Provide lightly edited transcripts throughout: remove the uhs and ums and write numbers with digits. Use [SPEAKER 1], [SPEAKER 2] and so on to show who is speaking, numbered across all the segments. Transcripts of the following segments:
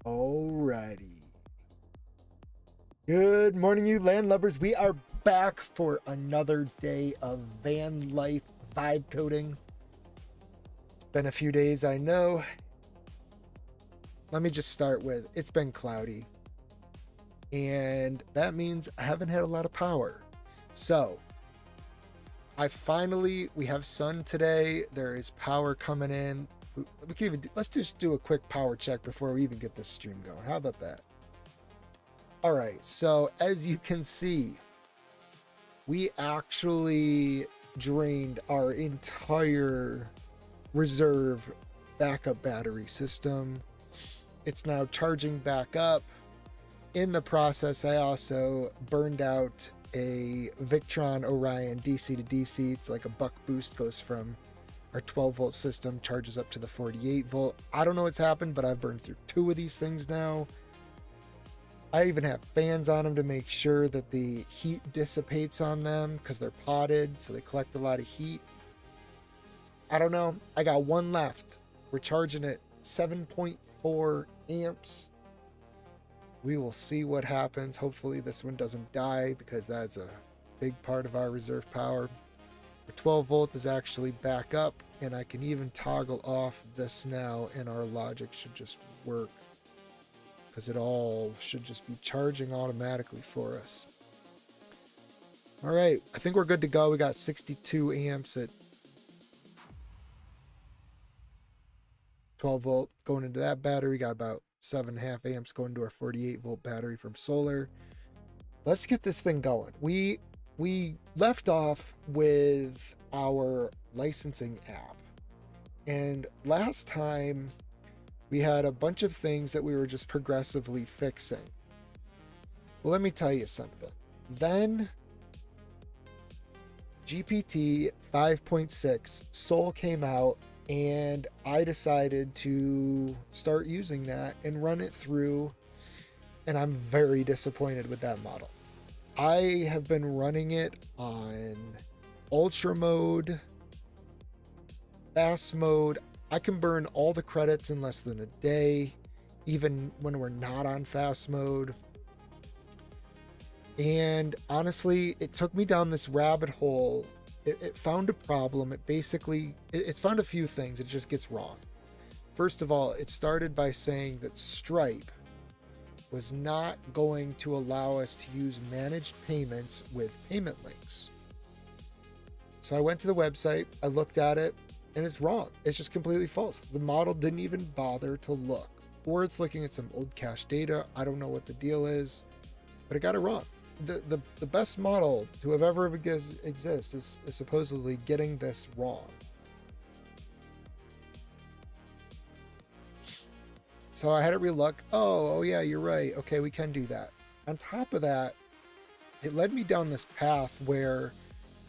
[SPEAKER 1] Alrighty. Good morning, you land lubbers. We are back for another day of van life vibe coding. It's been a few days, I know. Let me just start with it's been cloudy, and that means I haven't had a lot of power. So we have sun today. There is power coming in. Let's just do a quick power check before we even get this stream going. How about that? All right, so as you can see, we actually drained our entire reserve backup battery system. It's now charging back up. In the process, I also burned out a Victron Orion DC to DC. It's like a buck boost, goes from our 12 volt system, charges up to the 48 volt. I don't know what's happened, but I've burned through 2 of these things now. I even have fans on them to make sure that the heat dissipates on them because they're potted, so they collect a lot of heat. I don't know. I got one left. We're charging at 7.4 amps. We will see what happens. Hopefully this one doesn't die because that's a big part of our reserve power. The 12 volt is actually back up, and I can even toggle off this now, and our logic should just work, because it all should just be charging automatically for us. All right, I think we're good to go. We got 62 amps at 12 volt going into that battery. We got about 7.5 amps going to our 48 volt battery from solar. Let's get this thing going. We left off with our licensing app, and last time we had a bunch of things that we were just progressively fixing. Well, let me tell you something. Then GPT 5.6 Sol came out, and I decided to start using that and run it through, and I'm very disappointed with that model. I have been running it on ultra mode, fast mode. I can burn all the credits in less than a day, even when we're not on fast mode. And honestly, it took me down this rabbit hole. It found a problem. It's found a few things. It just gets wrong. First of all, it started by saying that Stripe was not going to allow us to use managed payments with payment links. So I went to the website, I looked at it, and it's wrong. It's just completely false. The model didn't even bother to look, or it's looking at some old cache data. I don't know what the deal is, but it got it wrong. The best model to have ever exists is supposedly getting this wrong. So I had it relook. Oh yeah, you're right. Okay, we can do that. On top of that, it led me down this path where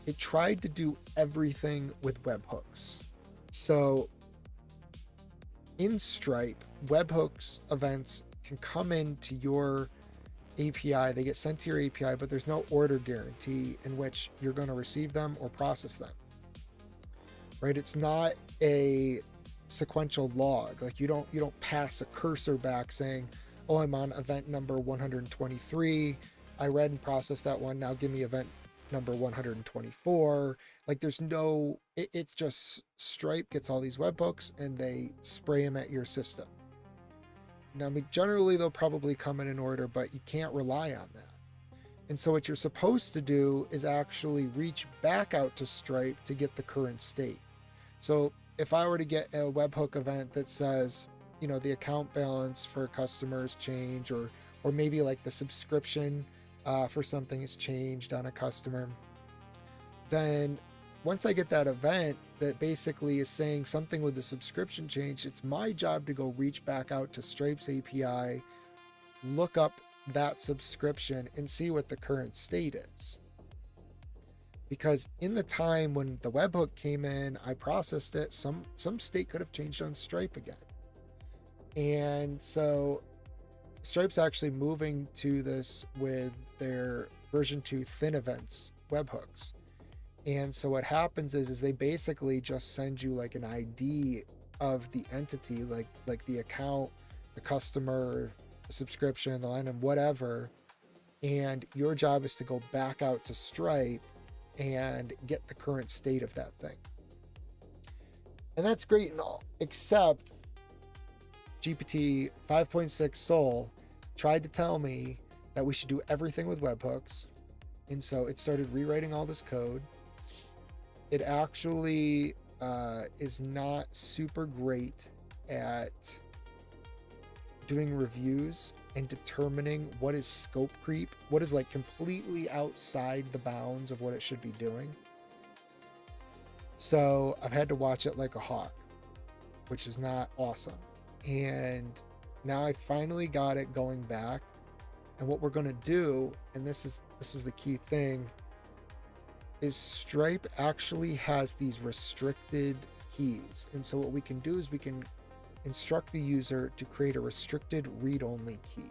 [SPEAKER 1] it tried to do everything with webhooks. So in Stripe, webhooks events can come into your API. They get sent to your API, but there's no order guarantee in which you're going to receive them or process them. Right? It's not a sequential log. Like you don't pass a cursor back saying, oh, I'm on event number 123. I read and processed that one. Now give me event number 124. Like there's no, it's just Stripe gets all these webhooks and they spray them at your system. Now, I mean, generally they'll probably come in order, but you can't rely on that. And so what you're supposed to do is actually reach back out to Stripe to get the current state. So if I were to get a webhook event that says, you know, the account balance for customers change, or maybe like the subscription for something is changed on a customer, then once I get that event that basically is saying something with the subscription change, it's my job to go reach back out to Stripe's API, look up that subscription and see what the current state is. Because in the time when the webhook came in, I processed it, some state could have changed on Stripe again. And so Stripe's actually moving to this with their version 2 thin events webhooks. And so what happens is they basically just send you like an ID of the entity, like the account the customer, the subscription, the line, and whatever. And your job is to go back out to Stripe and get the current state of that thing. And that's great and all, except GPT 5.6 Soul tried to tell me that we should do everything with webhooks. And so it started rewriting all this code. It actually is not super great at doing reviews and determining what is scope creep, what is like completely outside the bounds of what it should be doing. So I've had to watch it like a hawk, which is not awesome. And now I finally got it going back. And what we're going to do, and this was the key thing, is Stripe actually has these restricted keys. And so what we can do is we can instruct the user to create a restricted read-only key.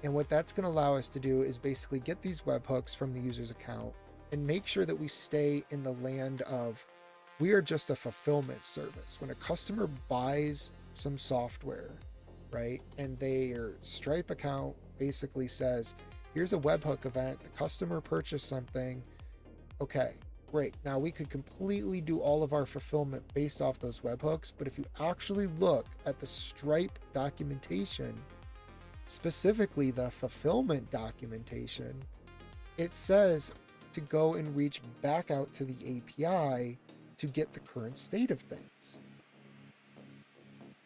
[SPEAKER 1] And what that's going to allow us to do is basically get these webhooks from the user's account and make sure that we stay in the land of, we are just a fulfillment service. When a customer buys some software, right, and their Stripe account basically says, here's a webhook event, the customer purchased something, okay, great. Now we could completely do all of our fulfillment based off those webhooks, but if you actually look at the Stripe documentation, specifically the fulfillment documentation, it says to go and reach back out to the API to get the current state of things.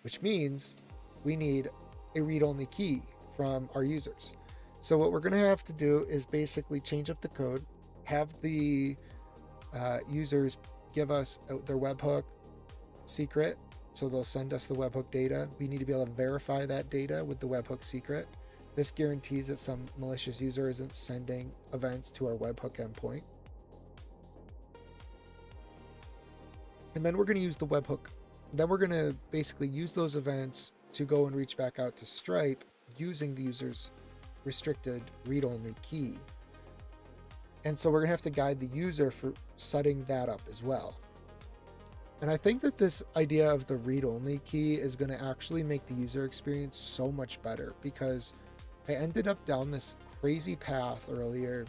[SPEAKER 1] Which means we need a read-only key from our users. So what we're going to have to do is basically change up the code, have the users give us their webhook secret. So they'll send us the webhook data. We need to be able to verify that data with the webhook secret. This guarantees that some malicious user isn't sending events to our webhook endpoint. And then we're going to use the webhook. Then we're going to basically use those events to go and reach back out to Stripe using the user's restricted read-only key. And so we're going to have to guide the user for setting that up as well. And I think that this idea of the read-only key is going to actually make the user experience so much better, because I ended up down this crazy path earlier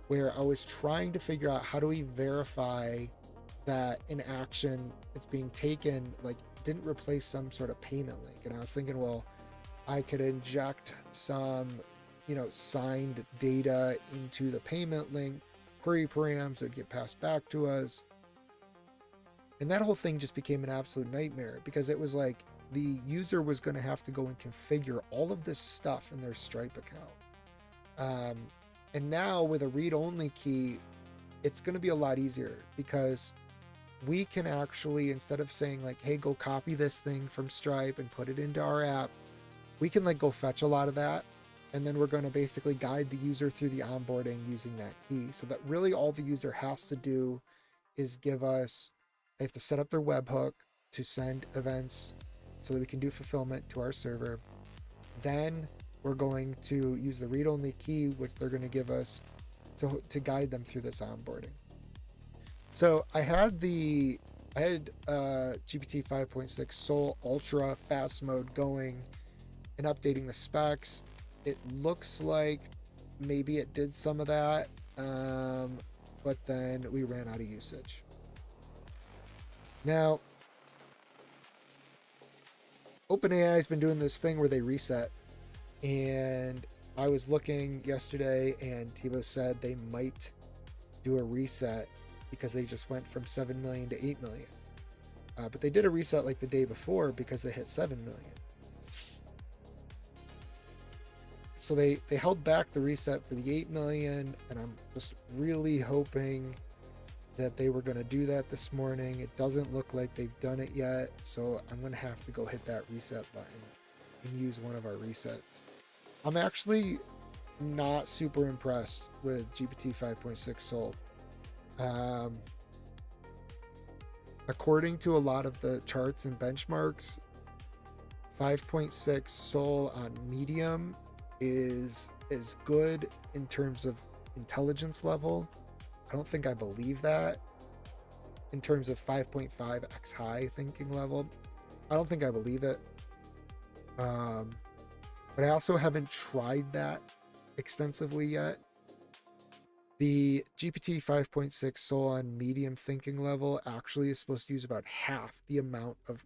[SPEAKER 1] where I was trying to figure out how do we verify that an action that's being taken like didn't replace some sort of payment link. And I was thinking, well, I could inject some, signed data into the payment link, query params would get passed back to us. And that whole thing just became an absolute nightmare, because it was like the user was going to have to go and configure all of this stuff in their Stripe account. And now with a read-only key, it's going to be a lot easier, because we can actually, instead of saying like, hey, go copy this thing from Stripe and put it into our app, we can like go fetch a lot of that. And then we're going to basically guide the user through the onboarding using that key, so that really all the user has to do is give us, they have to set up their webhook to send events so that we can do fulfillment to our server. Then we're going to use the read-only key, which they're going to give us to guide them through this onboarding. So I had GPT 5.6 Soul Ultra fast mode going and updating the specs. It looks like maybe it did some of that, but then we ran out of usage. Now, OpenAI has been doing this thing where they reset, and I was looking yesterday and Thibaut said they might do a reset because they just went from 7 million to 8 million. But they did a reset like the day before because they hit 7 million. So they held back the reset for the 8 million, and I'm just really hoping that they were going to do that this morning. It doesn't look like they've done it yet, so I'm going to have to go hit that reset button and use one of our resets. I'm actually not super impressed with GPT 5.6 Soul. According to a lot of the charts and benchmarks, 5.6 Soul on medium is good in terms of intelligence level. I don't think I believe that. In terms of 5.5 X high thinking level, I don't think I believe it. Um, but I also haven't tried that extensively yet. The GPT 5.6 Soul on medium thinking level actually is supposed to use about half the amount of.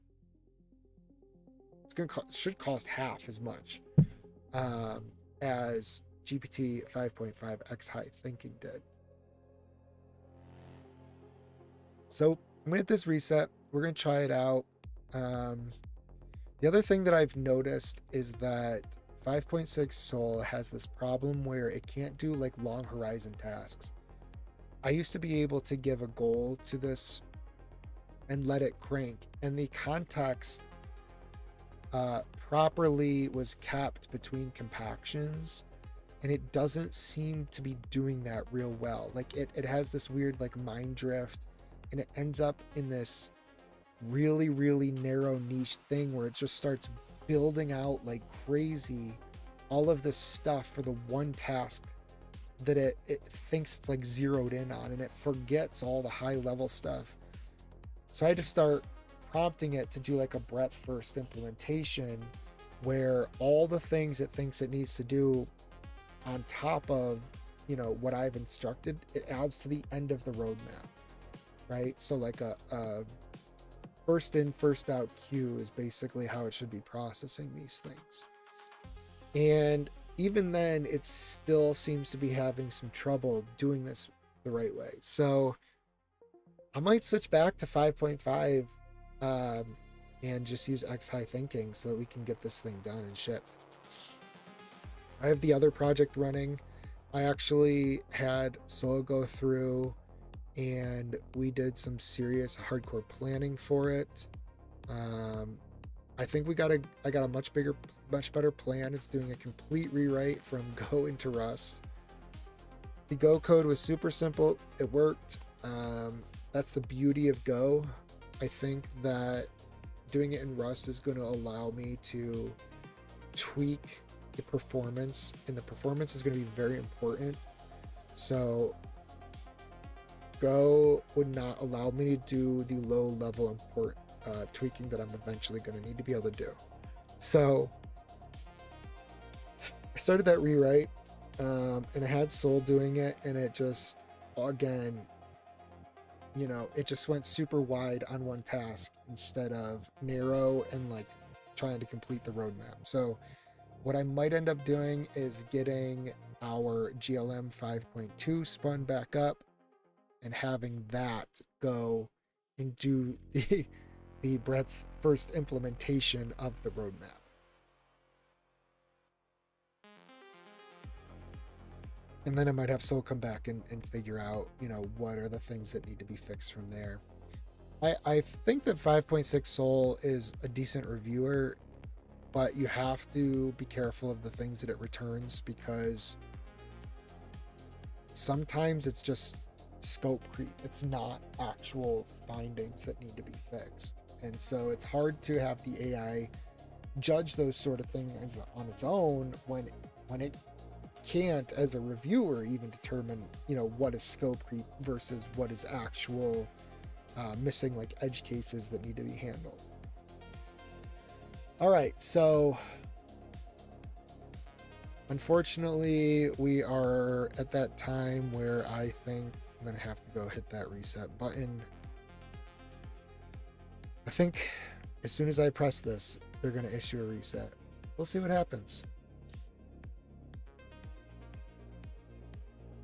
[SPEAKER 1] Should cost half as much um, as GPT 5.5 X High Thinking did. So I'm gonna hit this reset. We're gonna try it out. The other thing that I've noticed is that 5.6 Soul has this problem where it can't do like long horizon tasks. I used to be able to give a goal to this and let it crank, and the context properly was kept between compactions, and it doesn't seem to be doing that real well. Like it has this weird like mind drift, and it ends up in this really, really narrow niche thing where it just starts building out like crazy all of this stuff for the one task that it thinks it's like zeroed in on, and it forgets all the high level stuff. So I had to start prompting it to do like a breadth first implementation where all the things it thinks it needs to do on top of, you know, what I've instructed, it adds to the end of the roadmap, right? So like a first in, first out queue is basically how it should be processing these things. And even then, it still seems to be having some trouble doing this the right way. So I might switch back to 5.5 and just use X High Thinking so that we can get this thing done and shipped. I have the other project running. I actually had Solo go through and we did some serious hardcore planning for it. I think I got a much better plan. It's doing a complete rewrite from Go into Rust. The Go code was super simple. It worked. That's the beauty of Go. I think that doing it in Rust is going to allow me to tweak the performance, and the performance is going to be very important. So Go would not allow me to do the low level tweaking that I'm eventually going to need to be able to do. So I started that rewrite, and I had Soul doing it, and it just, again, you know, it just went super wide on one task instead of narrow and like trying to complete the roadmap. So what I might end up doing is getting our GLM 5.2 spun back up and having that go and do the breadth first implementation of the roadmap. And then I might have Soul come back and figure out, you know, what are the things that need to be fixed from there. I think that 5.6 Soul is a decent reviewer, but you have to be careful of the things that it returns, because sometimes it's just scope creep. It's not actual findings that need to be fixed. And so it's hard to have the AI judge those sort of things on its own when it can't, as a reviewer, even determine, you know, what is scope creep versus what is actual missing like edge cases that need to be handled. All right, so unfortunately we are at that time where I think I'm gonna have to go hit that reset button. I think as soon as I press this, they're gonna issue a reset. We'll see what happens.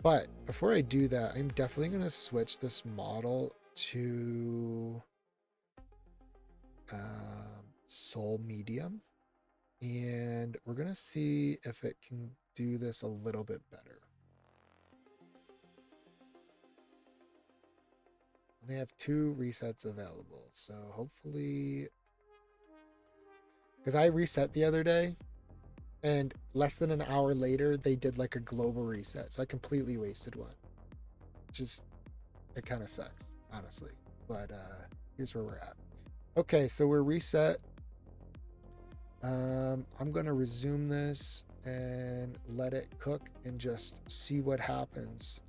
[SPEAKER 1] But before I do that, I'm definitely going to switch this model to Soul Medium. And we're going to see if it can do this a little bit better. And they have 2 resets available. So hopefully, because I reset the other day, and less than an hour later, they did like a global reset. So I completely wasted one. Just, it kind of sucks, honestly. But here's where we're at. Okay, so we're reset. I'm going to resume this and let it cook and just see what happens.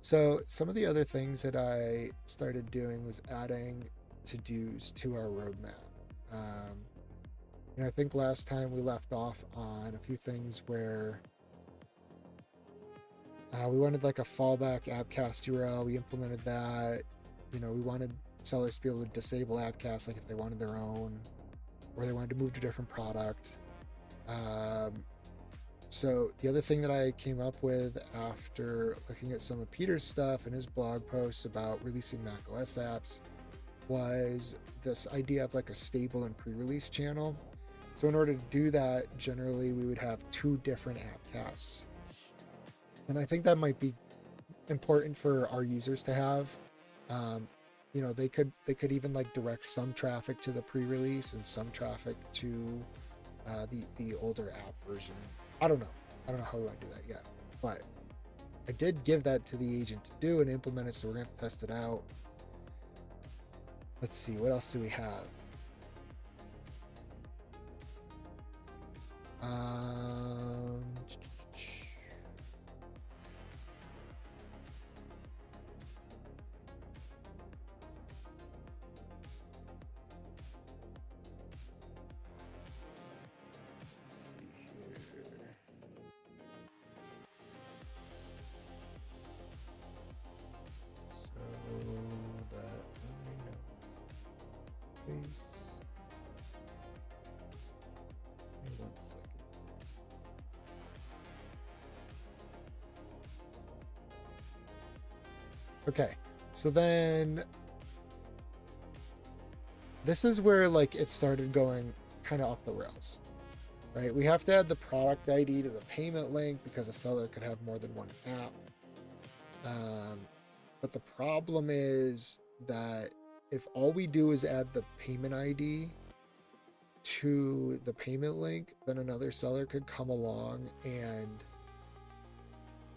[SPEAKER 1] So some of the other things that I started doing was adding to-dos to our roadmap. And I think last time we left off on a few things where we wanted like a fallback appcast URL. We implemented that. We wanted sellers to be able to disable appcast, like if they wanted their own, or they wanted to move to a different product. So the other thing that I came up with after looking at some of Peter's stuff and his blog posts about releasing macOS apps was this idea of like a stable and pre-release channel. So in order to do that, generally we would have 2 different appcasts. And I think that might be important for our users to have. They could even like direct some traffic to the pre-release and some traffic to the older app version. I don't know how we want to do that yet, but I did give that to the agent to do and implement it, so we're gonna have to test it out. Let's see, what else do we have? Okay, so then this is where like it started going kind of off the rails, right? We have to add the product ID to the payment link because a seller could have more than one app. But the problem is that if all we do is add the payment ID to the payment link, then another seller could come along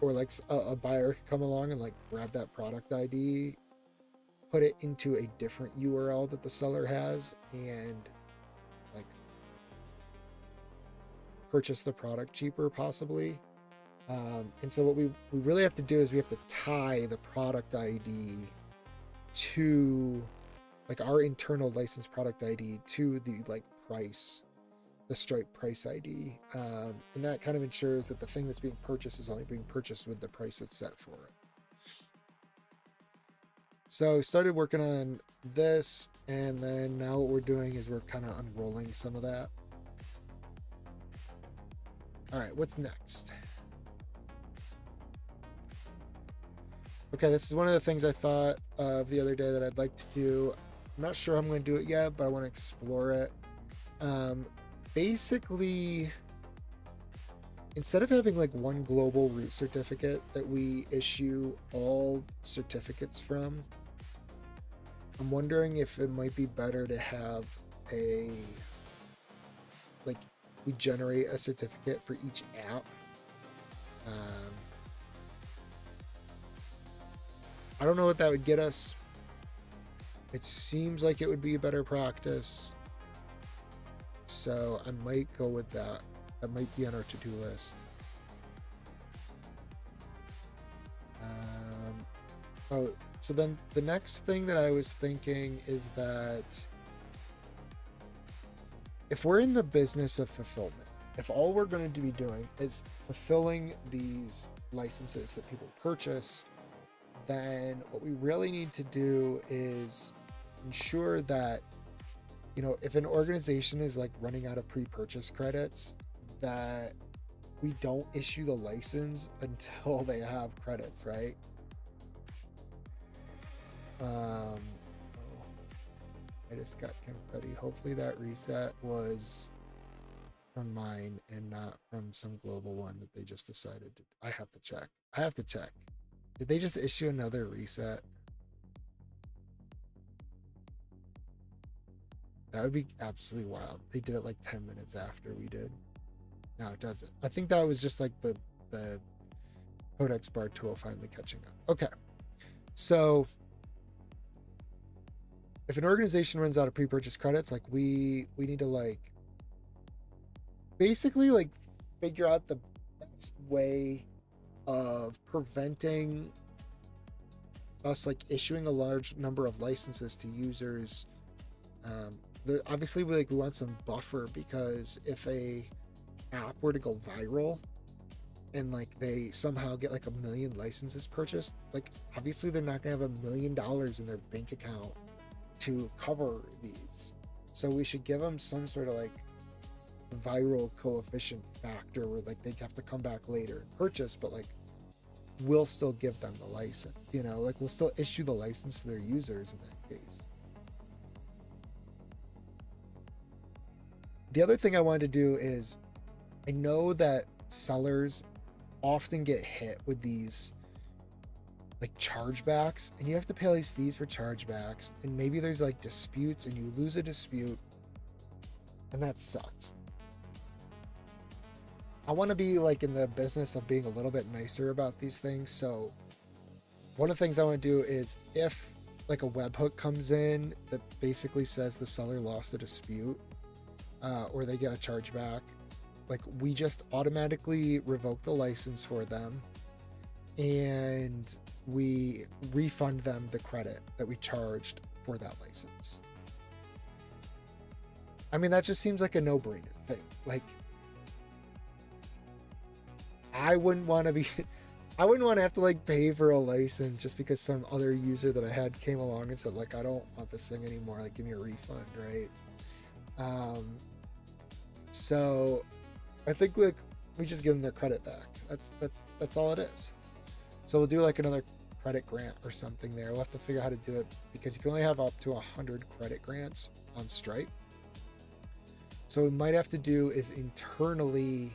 [SPEAKER 1] or like a buyer could come along and like grab that product ID, put it into a different URL that the seller has, and like purchase the product cheaper possibly. And so what we really have to do is we have to tie the product ID to like our internal license product ID to the like price, the Stripe price ID. And that kind of ensures that the thing that's being purchased is only being purchased with the price that's set for it. So started working on this, and then now what we're doing is we're kind of unrolling some of that. All right, what's next? Okay, this is one of the things I thought of the other day that I'd like to do. I'm not sure I'm going to do it yet, but I want to explore it. Basically, instead of having like one global root certificate that we issue all certificates from, I'm wondering if it might be better to have we generate a certificate for each app. I don't know what that would get us. It seems like it would be a better practice. So I might go with that. That might be on our to-do list. So then the next thing that I was thinking is that if we're in the business of fulfillment, if all we're going to be doing is fulfilling these licenses that people purchase, then what we really need to do is ensure that, if an organization is like running out of pre-purchase credits, that we don't issue the license until they have credits, right? Oh, I just got confetti. Hopefully that reset was from mine and not from some global one that they just decided to. I have to check. Did they just issue another reset? That would be absolutely wild. They did it like 10 minutes after we did. No, it doesn't. I think that was just like the Codex bar tool finally catching up. Okay. So if an organization runs out of pre-purchase credits, like we need to like basically like figure out the best way of preventing us like issuing a large number of licenses to users obviously we want some buffer, because if a app were to go viral and like they somehow get like 1 million licenses purchased, like obviously they're not gonna have $1 million in their bank account to cover these. So we should give them some sort of like viral coefficient factor where like they have to come back later and purchase, but like we'll still give them the license, like we'll still issue the license to their users in that case. The other thing I wanted to do is, I know that sellers often get hit with these like chargebacks, and you have to pay all these fees for chargebacks, and maybe there's like disputes and you lose a dispute, and that sucks. I want to be like in the business of being a little bit nicer about these things. So one of the things I want to do is, if like a webhook comes in that basically says the seller lost a dispute, or they get a chargeback, like we just automatically revoke the license for them and we refund them the credit that we charged for that license. I mean, that just seems like a no-brainer thing. Like, I wouldn't want to have to like pay for a license just because some other user that I had came along and said like, I don't want this thing anymore, like give me a refund, right? So I think we just give them their credit back. That's all it is. So we'll do like another credit grant or something there. We'll have to figure out how to do it, because you can only have up to 100 credit grants on Stripe. So what we might have to do is internally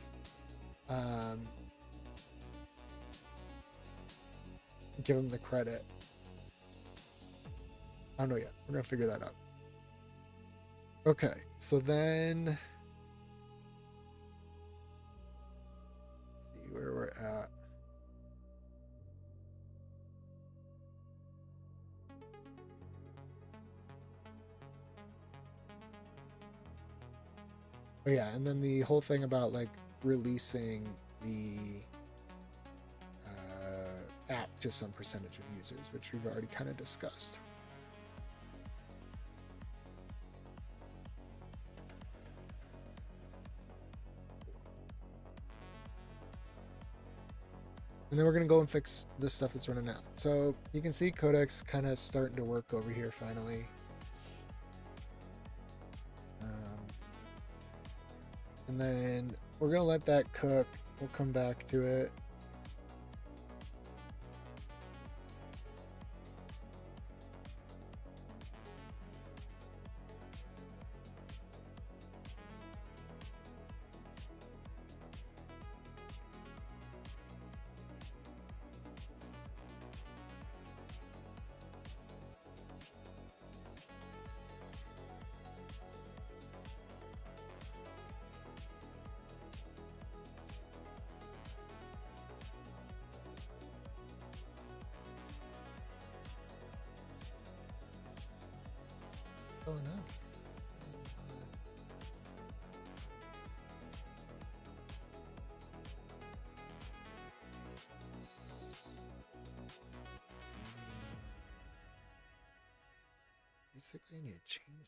[SPEAKER 1] give them the credit. I don't know yet. We're gonna figure that out. Okay, so then see where we're at. Oh yeah, and then the whole thing about like releasing the app to some percentage of users, which we've already kind of discussed. And then we're going to go and fix this stuff that's running out. So you can see Codex kind of starting to work over here finally. And then we're going to let that cook. We'll come back to it. Oh no. Basically, I need to change this.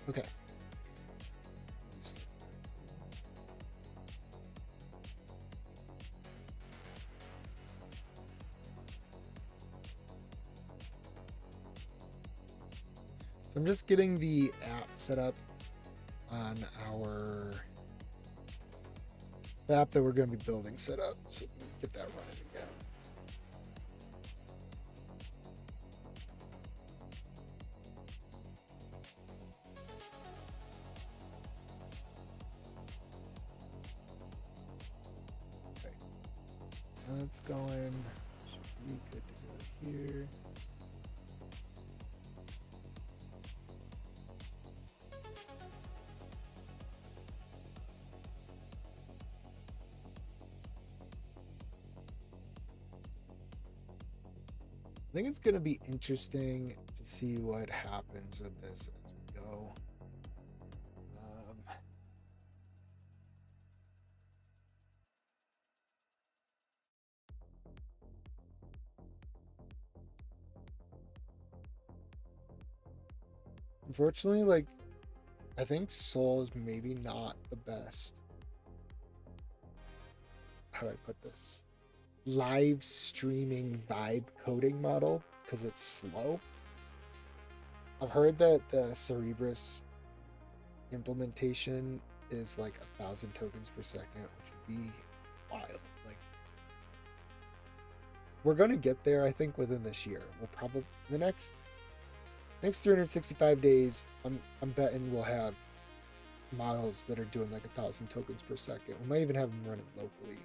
[SPEAKER 1] Okay. So I'm just getting the app set up on the app that we're going to be building set up, so we can get that running again. Okay, that's going. Should be good to go here. I think it's going to be interesting to see what happens with this as we go. Unfortunately, like, I think Soul is maybe not the best. How do I put this? Live streaming vibe coding model because it's slow. I've heard that the Cerebrus implementation is like 1,000 tokens per second, which would be wild. Like, we're gonna get there, I think, within this year. We'll probably the next 365 days. I'm betting we'll have models that are doing like 1,000 tokens per second. We might even have them running locally,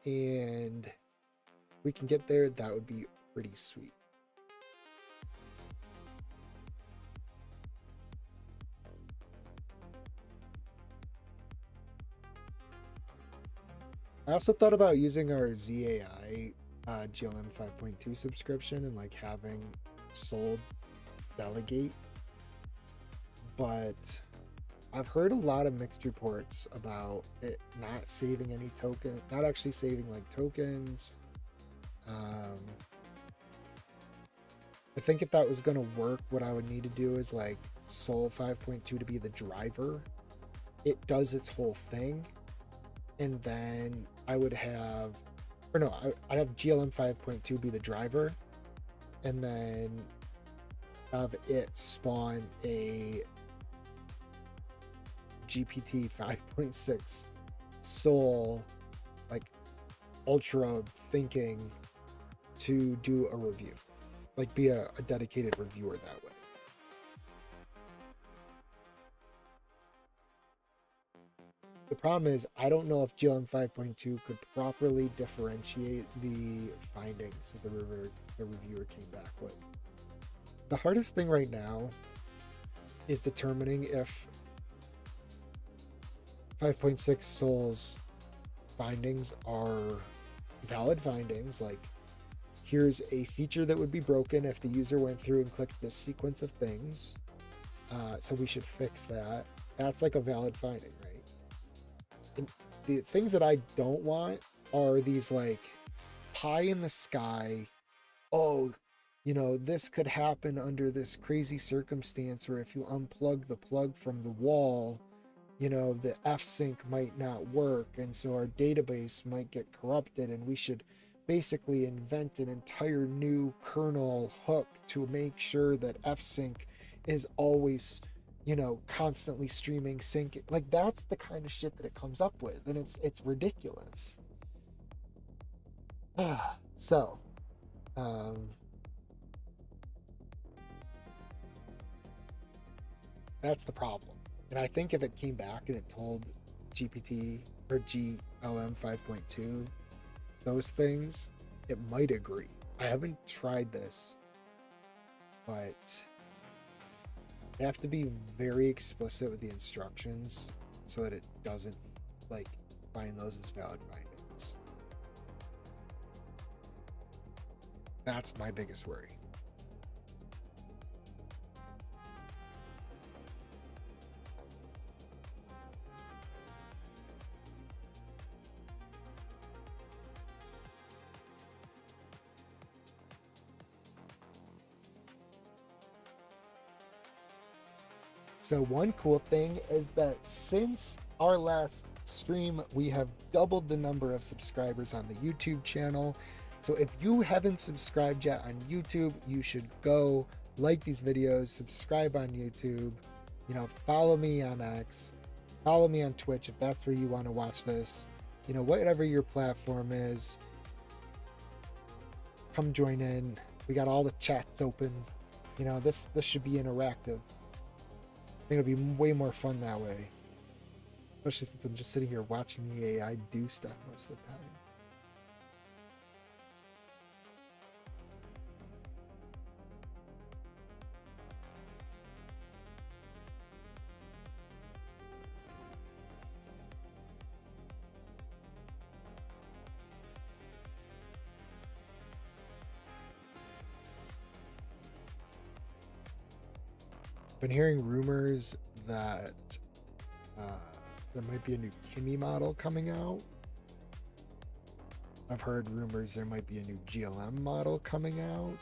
[SPEAKER 1] and we can get there. That would be pretty sweet. I also thought about using our ZAI GLM 5.2 subscription and like having Soul delegate, but I've heard a lot of mixed reports about it not saving any token, not actually saving like tokens. I think if that was going to work, what I would need to do is like Soul 5.2 to be the driver. It does its whole thing, and then I would have, or no, I'd have GLM 5.2 be the driver, and then have it spawn a GPT 5.6 Soul, like ultra thinking to do a review, like be a dedicated reviewer that way. The problem is I don't know if GLM 5.2 could properly differentiate the findings that the reviewer came back with. The hardest thing right now is determining if 5.6 Soul's findings are valid findings, like here's a feature that would be broken if the user went through and clicked this sequence of things, so we should fix that. That's like a valid finding, right? And the things that I don't want are these like pie in the sky, oh, you know, this could happen under this crazy circumstance, or if you unplug the plug from the wall, you know, the F-Sync might not work, and so our database might get corrupted, and we should basically invent an entire new kernel hook to make sure that F-Sync is always, you know, constantly streaming sync. Like, that's the kind of shit that it comes up with, and it's ridiculous. So, that's the problem. And I think if it came back and it told GPT or GLM 5.2 those things, it might agree. I haven't tried this, but you have to be very explicit with the instructions so that it doesn't like find those as valid findings. That's my biggest worry. So one cool thing is that since our last stream, we have doubled the number of subscribers on the YouTube channel. So if you haven't subscribed yet on YouTube, you should go like these videos, subscribe on YouTube, you know, follow me on X, follow me on Twitch if that's where you want to watch this. You know, whatever your platform is, come join in. We got all the chats open. You know, this should be interactive. I think it'll be way more fun that way, especially since I'm just sitting here watching the AI do stuff most of the time. Been hearing rumors that there might be a new Kimi model coming out. I've heard rumors there might be a new GLM model coming out.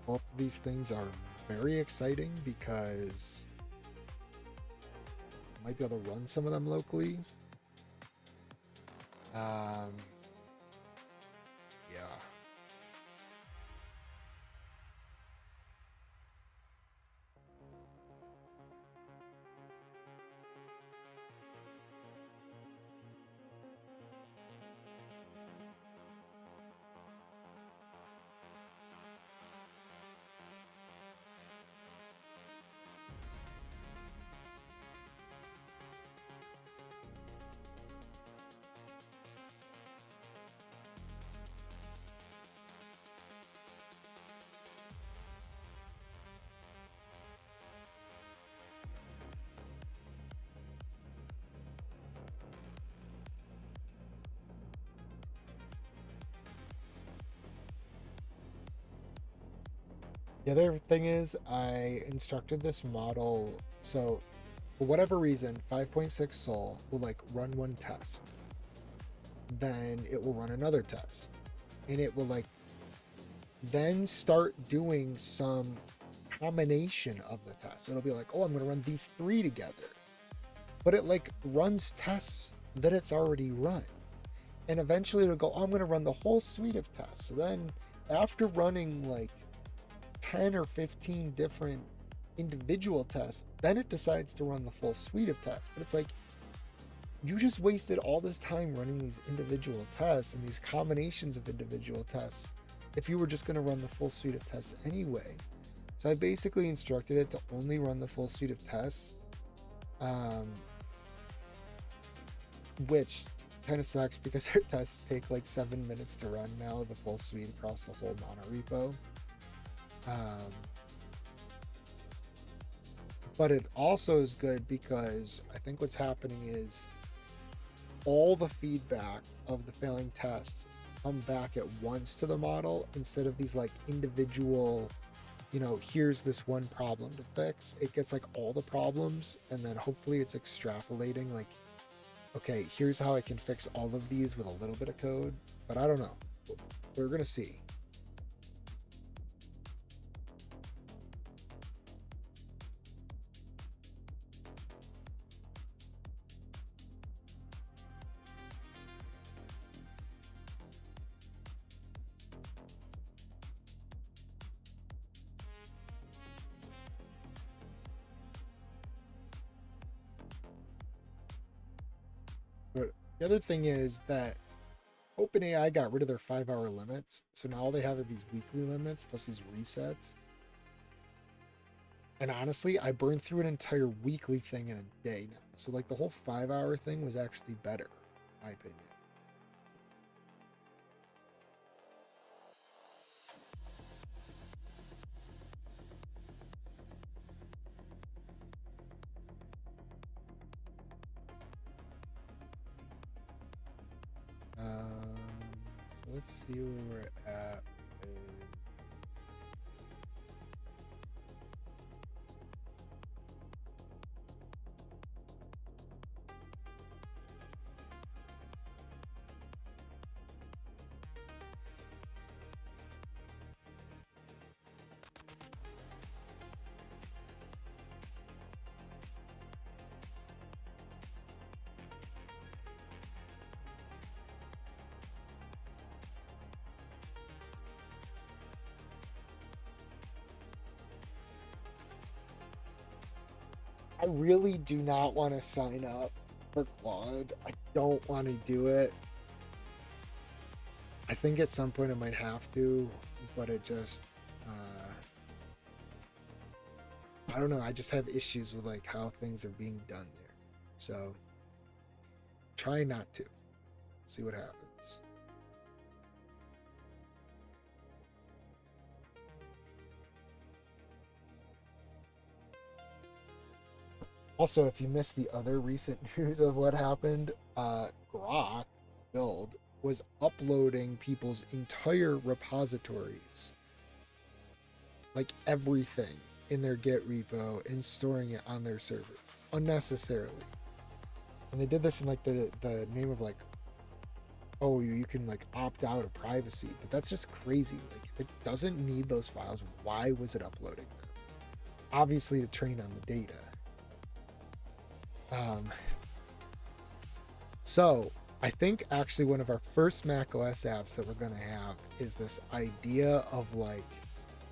[SPEAKER 1] both of these things are very exciting because I might be able to run some of them locally. Yeah. The other thing is I instructed this model, so for whatever reason, 5.6 Sol will like run one test. Then it will run another test. And it will like then start doing some combination of the tests. It'll be like, oh, I'm gonna run these three together. But it like runs tests that it's already run. And eventually it'll go, oh, I'm gonna run the whole suite of tests. So then after running like 10 or 15 different individual tests, then it decides to run the full suite of tests. But it's like, you just wasted all this time running these individual tests and these combinations of individual tests if you were just going to run the full suite of tests anyway. So I basically instructed it to only run the full suite of tests, which kind of sucks because their tests take like 7 minutes to run now, the full suite across the whole monorepo. But it also is good because I think what's happening is all the feedback of the failing tests come back at once to the model instead of these like individual, here's this one problem to fix. It gets like all the problems and then hopefully it's extrapolating like, okay, here's how I can fix all of these with a little bit of code. But I don't know. We're going to see. But the other thing is that OpenAI got rid of their 5-hour limits. So now all they have are these weekly limits plus these resets. And honestly, I burned through an entire weekly thing in a day now. So like the whole 5-hour thing was actually better, in my opinion. So let's see where we're at with I really do not want to sign up for Claude. I don't want to do it. I think at some point I might have to, but it just, I don't know. I just have issues with like how things are being done there. So try not to. See what happens. Also, if you missed the other recent news of what happened, Grok build was uploading people's entire repositories, like everything in their Git repo and storing it on their servers unnecessarily. And they did this in like the name of like, oh, you can like opt out of privacy, but that's just crazy. Like If it doesn't need those files, why was it uploading them? Obviously to train on the data. So I think actually one of our first macOS apps that we're going to have is this idea of like,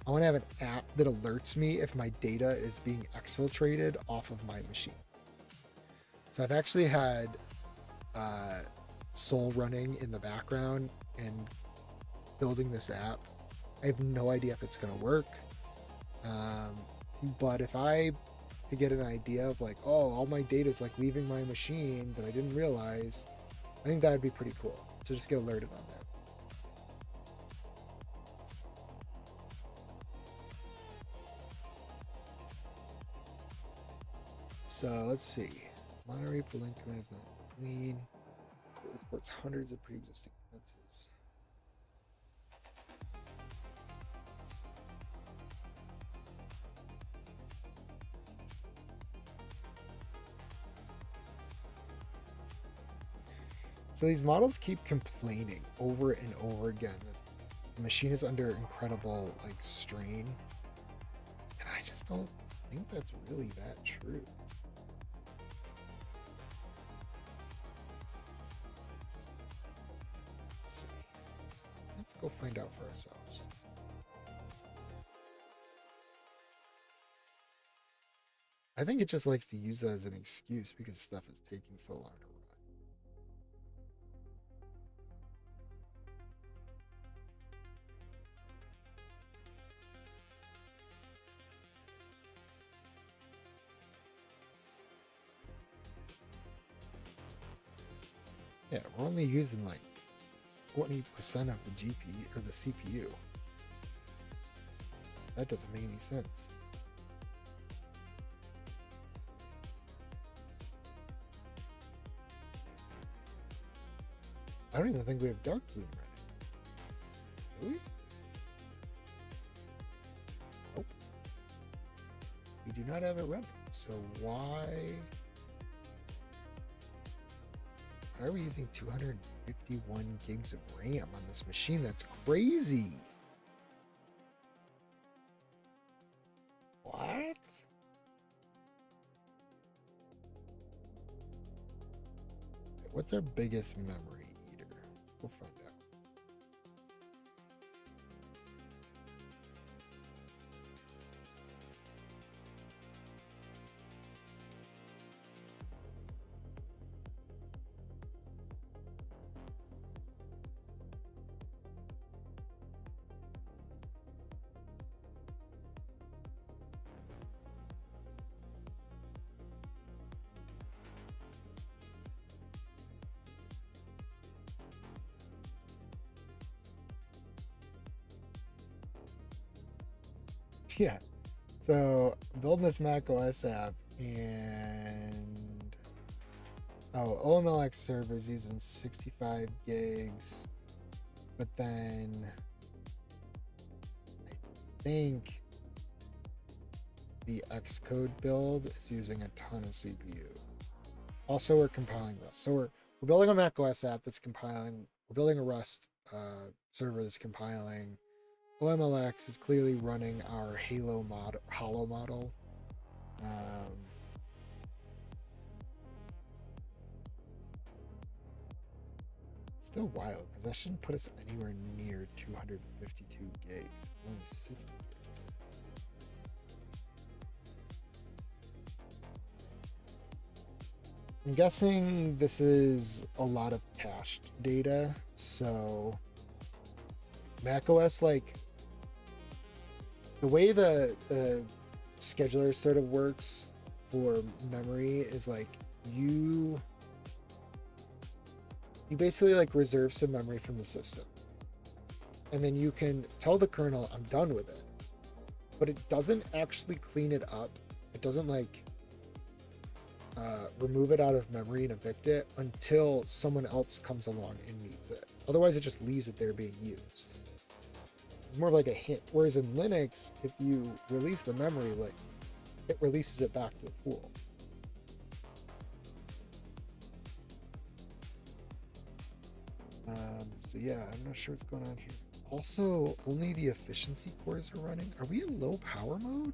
[SPEAKER 1] I want to have an app that alerts me if my data is being exfiltrated off of my machine. So I've actually had Sol running in the background and building this app. I have no idea if it's going to work. But if I could get an idea of like, oh, all my data is like leaving my machine that I didn't realize, I think that would be pretty cool to just get alerted on that. So let's see. Monterey link command is not clean. It reports hundreds of pre-existing offenses. So these models keep complaining over and over again that the machine is under incredible like strain. And I just don't think that's really that true. Let's see. Let's go find out for ourselves. I think it just likes to use that as an excuse because stuff is taking so long to run. Yeah, we're only using like 20% of the GPU or the CPU. That doesn't make any sense. I don't even think we have Dark Bloom ready. Do we? Nope. We do not have it ready. So why are we using 251 gigs of RAM on this machine? That's crazy. What? What's our biggest memory eater? We'll find out. Yeah, so building this macOS app and OMLX servers using 65 gigs, but then I think the Xcode build is using a ton of CPU. Also, we're compiling Rust. So we're building a macOS app that's compiling. We're building a Rust server that's compiling. OMLX is clearly running our Hollow model. Still wild because that shouldn't put us anywhere near 252 gigs. It's only 60 gigs. I'm guessing this is a lot of cached data. So macOS, like, the way the scheduler sort of works for memory is like you basically like reserve some memory from the system, and then you can tell the kernel I'm done with it, but it doesn't actually clean it up. It doesn't like remove it out of memory and evict it until someone else comes along and needs it. Otherwise it just leaves it there being used. More of like a hint. Whereas in Linux, if you release the memory, like it releases it back to the pool. So yeah, I'm not sure what's going on here. Also, only the efficiency cores are running. Are we in low power mode?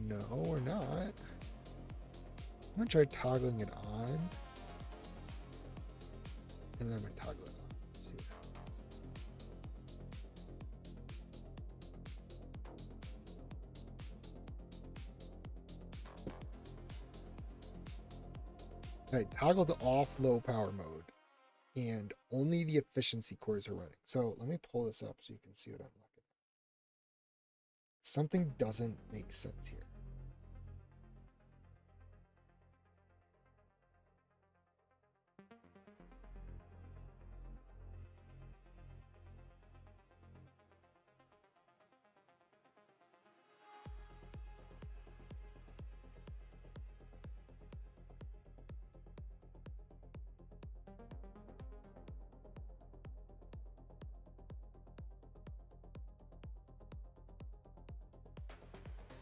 [SPEAKER 1] No, we're not. I'm gonna try toggling it on. And then I'm gonna toggle it on. See what happens. Okay, toggle to off low power mode. And only the efficiency cores are running. So let me pull this up so you can see what I'm looking at. Something doesn't make sense here.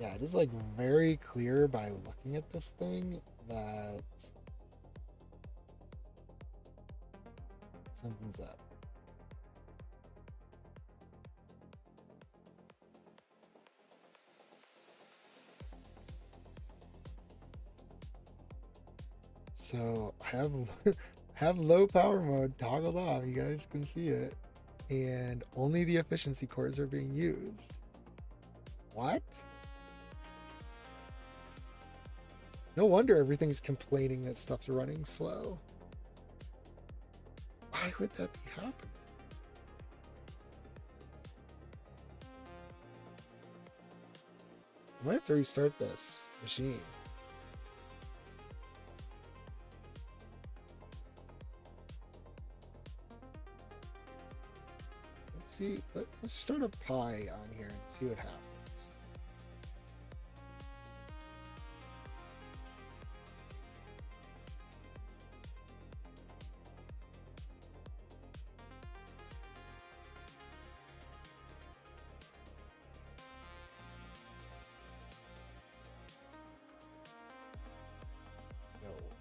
[SPEAKER 1] Yeah, it is like very clear by looking at this thing that something's up. So I have have low power mode toggled off. You guys can see it, and only the efficiency cores are being used. What? No wonder everything's complaining that stuff's running slow. Why would that be happening? I might have to restart this machine. Let's see. Let's start a Pi on here and see what happens.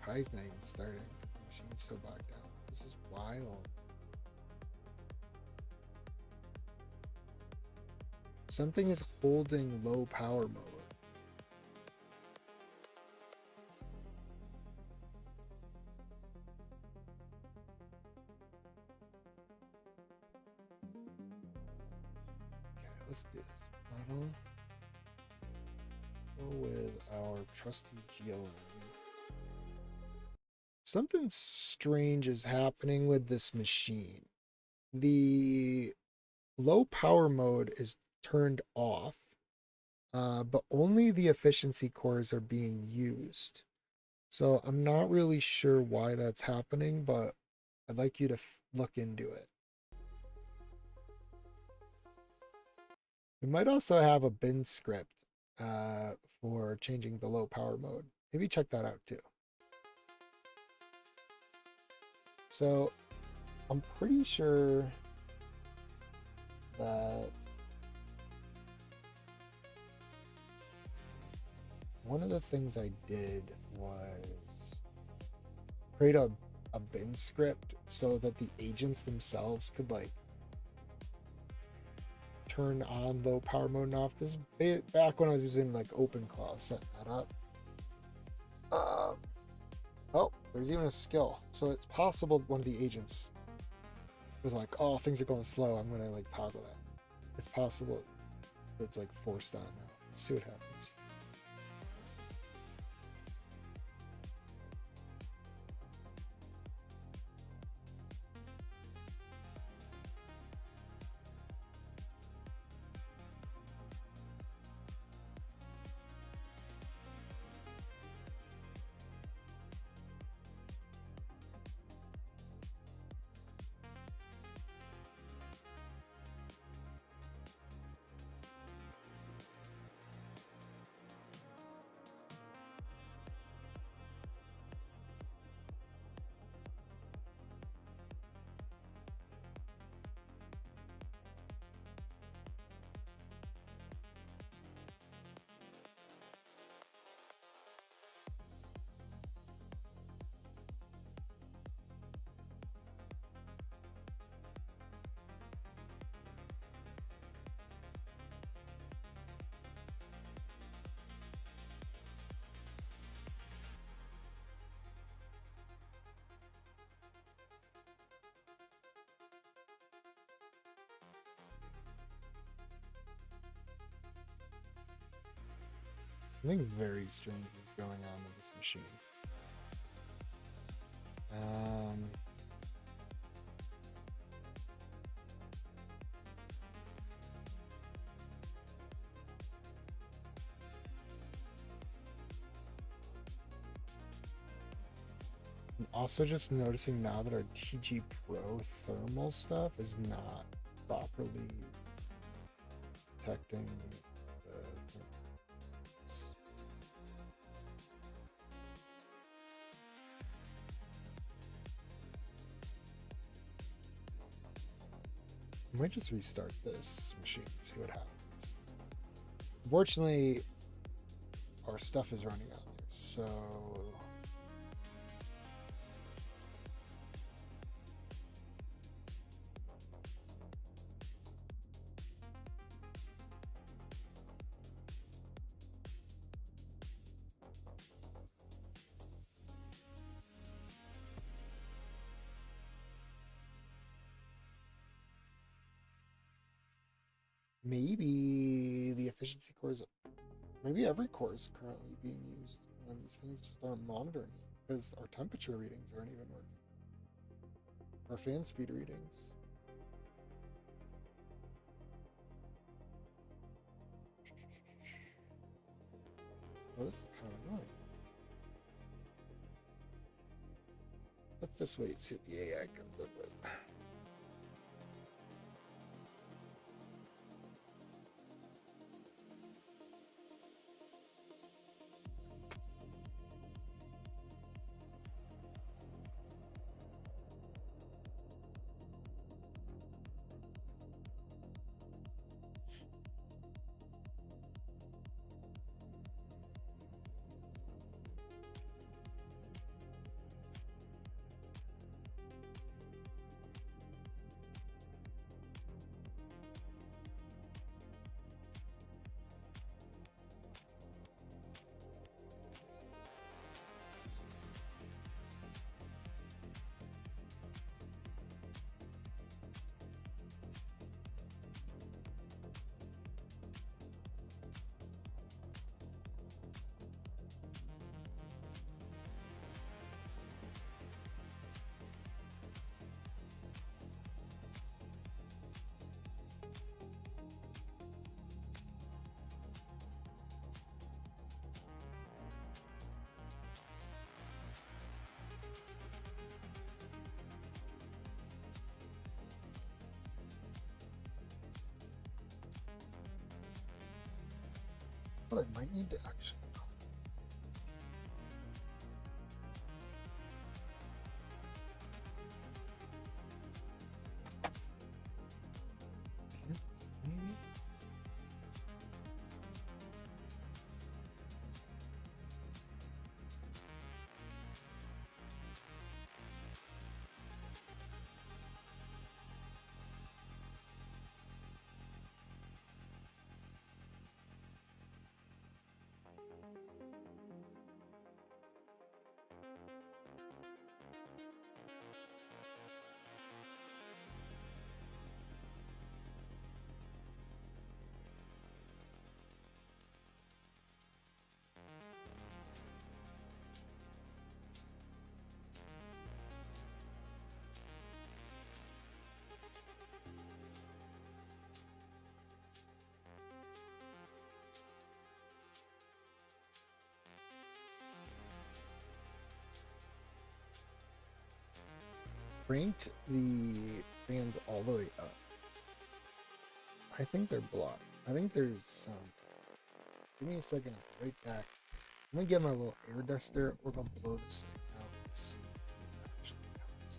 [SPEAKER 1] Pi's not even starting because the machine is so bogged down. This is wild. Something is holding low power mode. Okay, let's do this model. Let's go with our trusty GLM. Something strange is happening with this machine. The low power mode is turned off, but only the efficiency cores are being used. So I'm not really sure why that's happening, but I'd like you to look into it. We might also have a bin script for changing the low power mode. Maybe check that out too. So I'm pretty sure that one of the things I did was create a bin script so that the agents themselves could like turn on low power mode and off. This is back when I was using like OpenClaw, setting that up. Oh, there's even a skill. So it's possible one of the agents was like, oh, things are going slow. I'm going to like toggle that. It's possible it's like forced on now. Let's see what happens. Something very strange is going on with this machine. Um, I'm also just noticing now that our TG Pro thermal stuff is not properly detecting the thermals. I might just restart this machine and see what happens. Unfortunately, our stuff is running out there, so maybe the efficiency cores, maybe every core is currently being used, and these things just aren't monitoring it because our temperature readings aren't even working. Our fan speed readings. Well, this is kind of annoying. Let's just wait, see what the AI comes up with. Well, I might need to actually. Maybe. Cranked the fans all the way up. I think they're blocked. I think there's some. Give me a second. I'll be right back. I'm gonna get my little air duster. We're gonna blow this thing out and see what actually happens.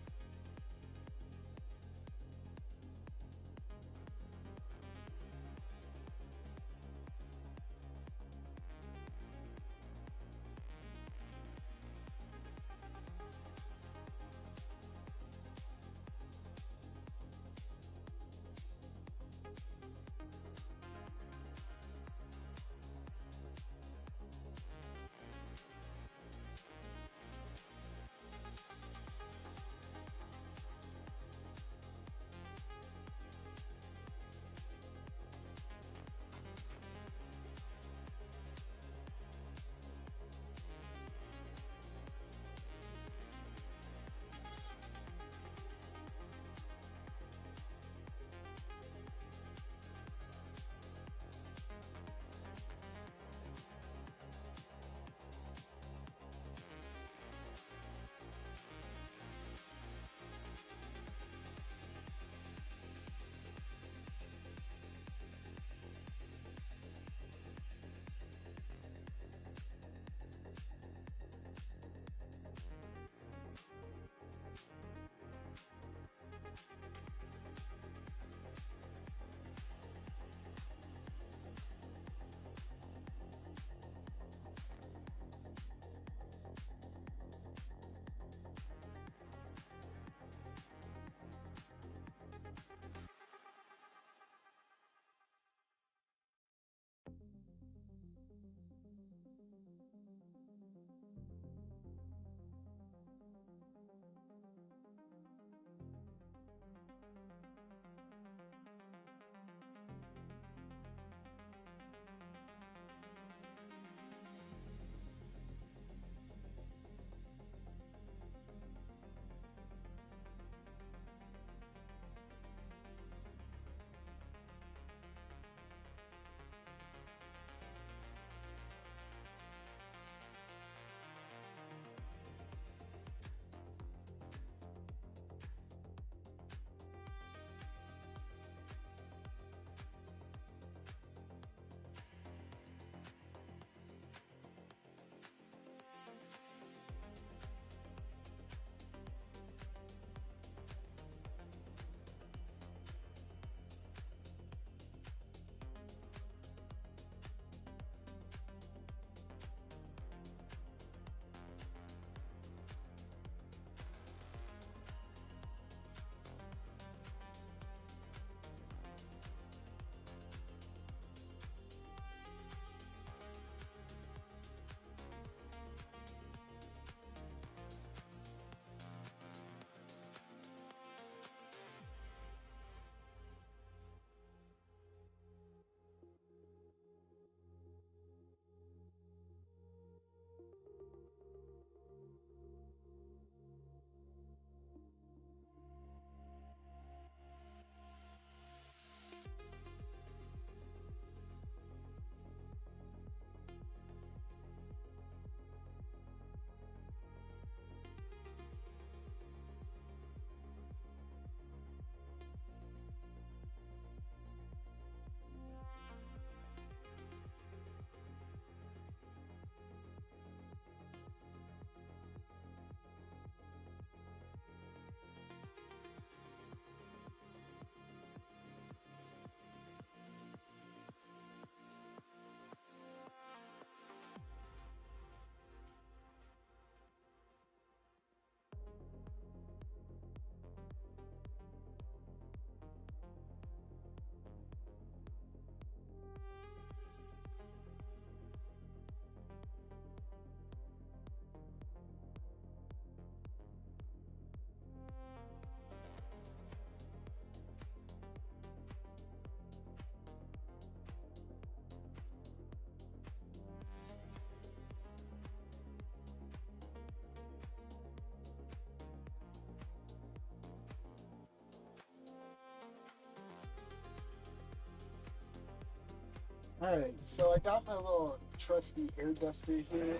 [SPEAKER 1] All right, so I got my little trusty air duster here,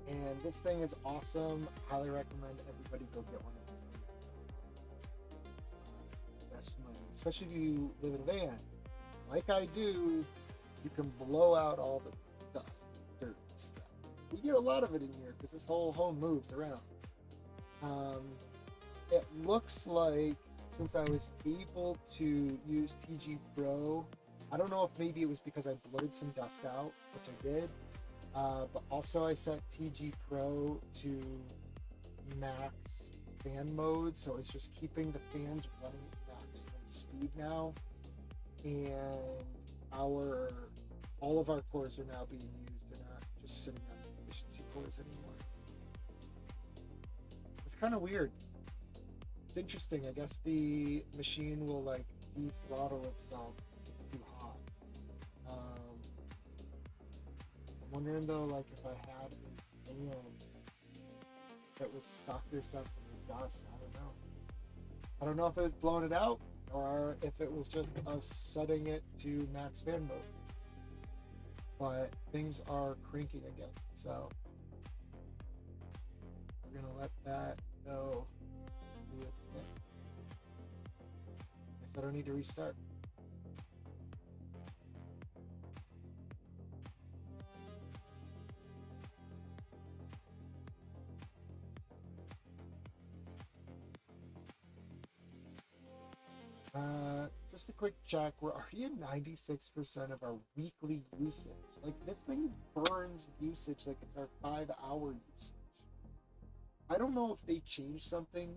[SPEAKER 1] and this thing is awesome. Highly recommend everybody go get one of these things. Best move, especially if you live in a van, like I do. You can blow out all the dust, dirt, and stuff. We get a lot of it in here because this whole home moves around. Um, it looks like since I was able to use TG Pro, I don't know if maybe it was because I blurred some dust out, which I did, but also I set TG Pro to max fan mode, so it's just keeping the fans running at maximum speed now, and all of our cores are now being used. They're not just sitting on efficiency cores anymore. It's kind of weird. It's interesting. I guess the machine will like de-throttle itself if it's too hot. I'm wondering though, like if I had a fan that was stuck or something with dust. I don't know. I don't know if it was blowing it out or if it was just us setting it to max fan mode. But things are cranking again, so we're gonna let that go do its thing. Guess I don't need to restart. Just a quick check. We're already at 96% of our weekly usage. Like this thing burns usage like it's our 5-hour usage. I don't know if they changed something.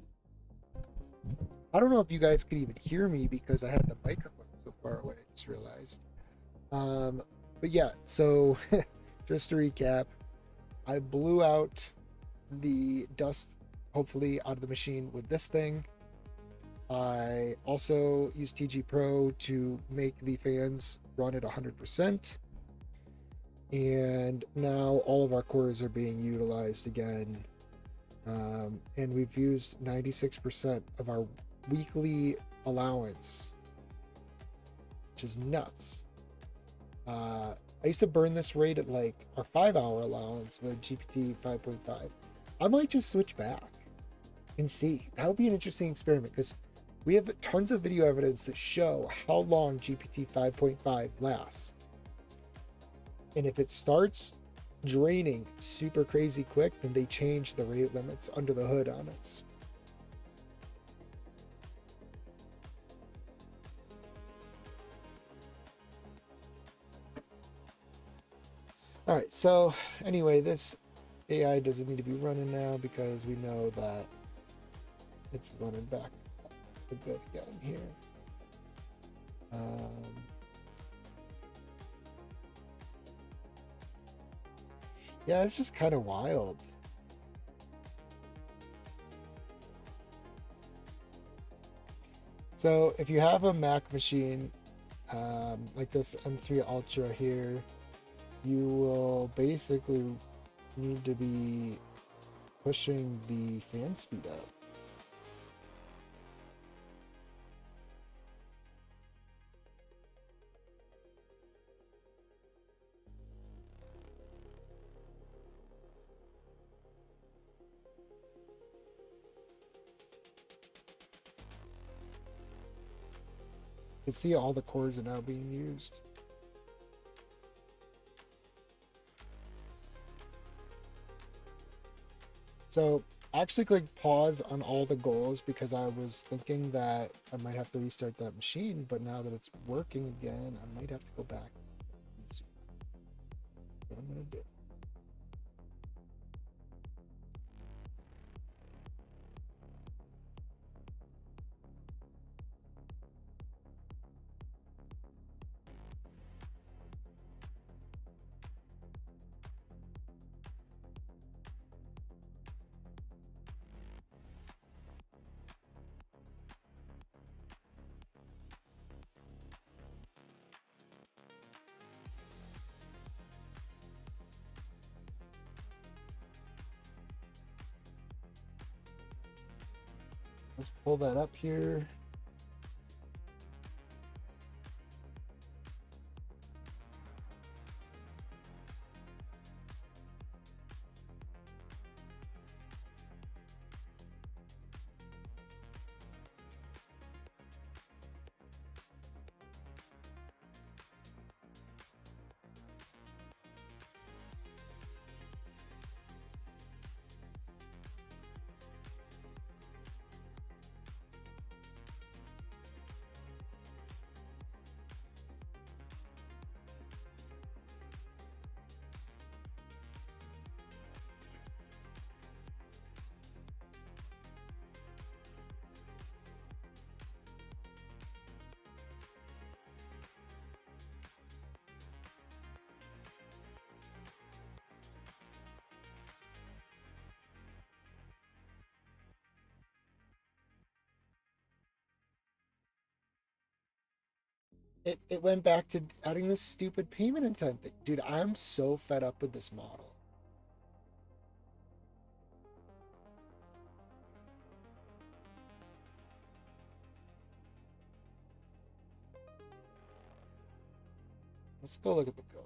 [SPEAKER 1] I don't know if you guys could even hear me because I had the microphone so far away. I just realized. But yeah, so just to recap, I blew out the dust, hopefully, out of the machine with this thing. I also used TG Pro to make the fans run at 100%. And now all of our cores are being utilized again. And we've used 96% of our weekly allowance, which is nuts. I used to burn this rate at like our 5-hour allowance with GPT 5.5. I might just switch back and see. That would be an interesting experiment because we have tons of video evidence that show how long GPT 5.5 lasts. And if it starts draining super crazy quick, then they change the rate limits under the hood on us. All right, so anyway, this AI doesn't need to be running now because we know that it's running back a bit again here. Yeah, it's just kind of wild. So if you have a Mac machine like this M3 Ultra here, you will basically need to be pushing the fan speed up. You can see all the cores are now being used. So I actually clicked pause on all the goals because I was thinking that I might have to restart that machine, but now that it's working again, I might have to go back. What I'm gonna do. Let's pull that up here. It went back to adding this stupid payment intent thing. Dude, I'm so fed up with this model. Let's go look at the code.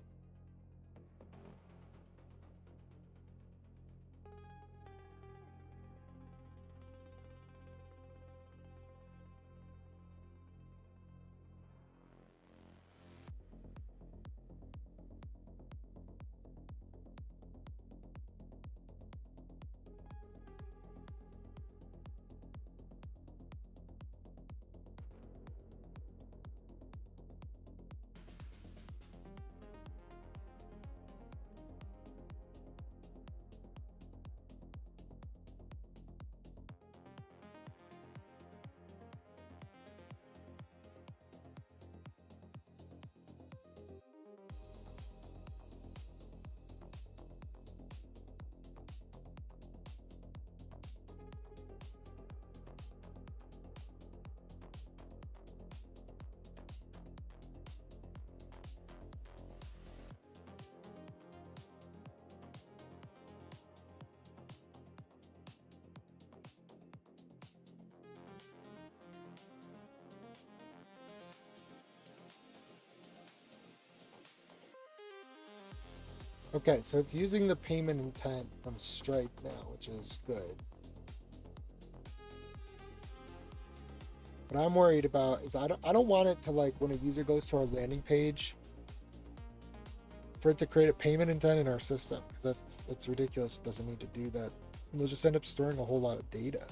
[SPEAKER 1] Okay, so it's using the payment intent from Stripe now, which is good. What I'm worried about is I don't want it to, like, when a user goes to our landing page, for it to create a payment intent in our system, because that's ridiculous. It doesn't need to do that. And they'll just end up storing a whole lot of data.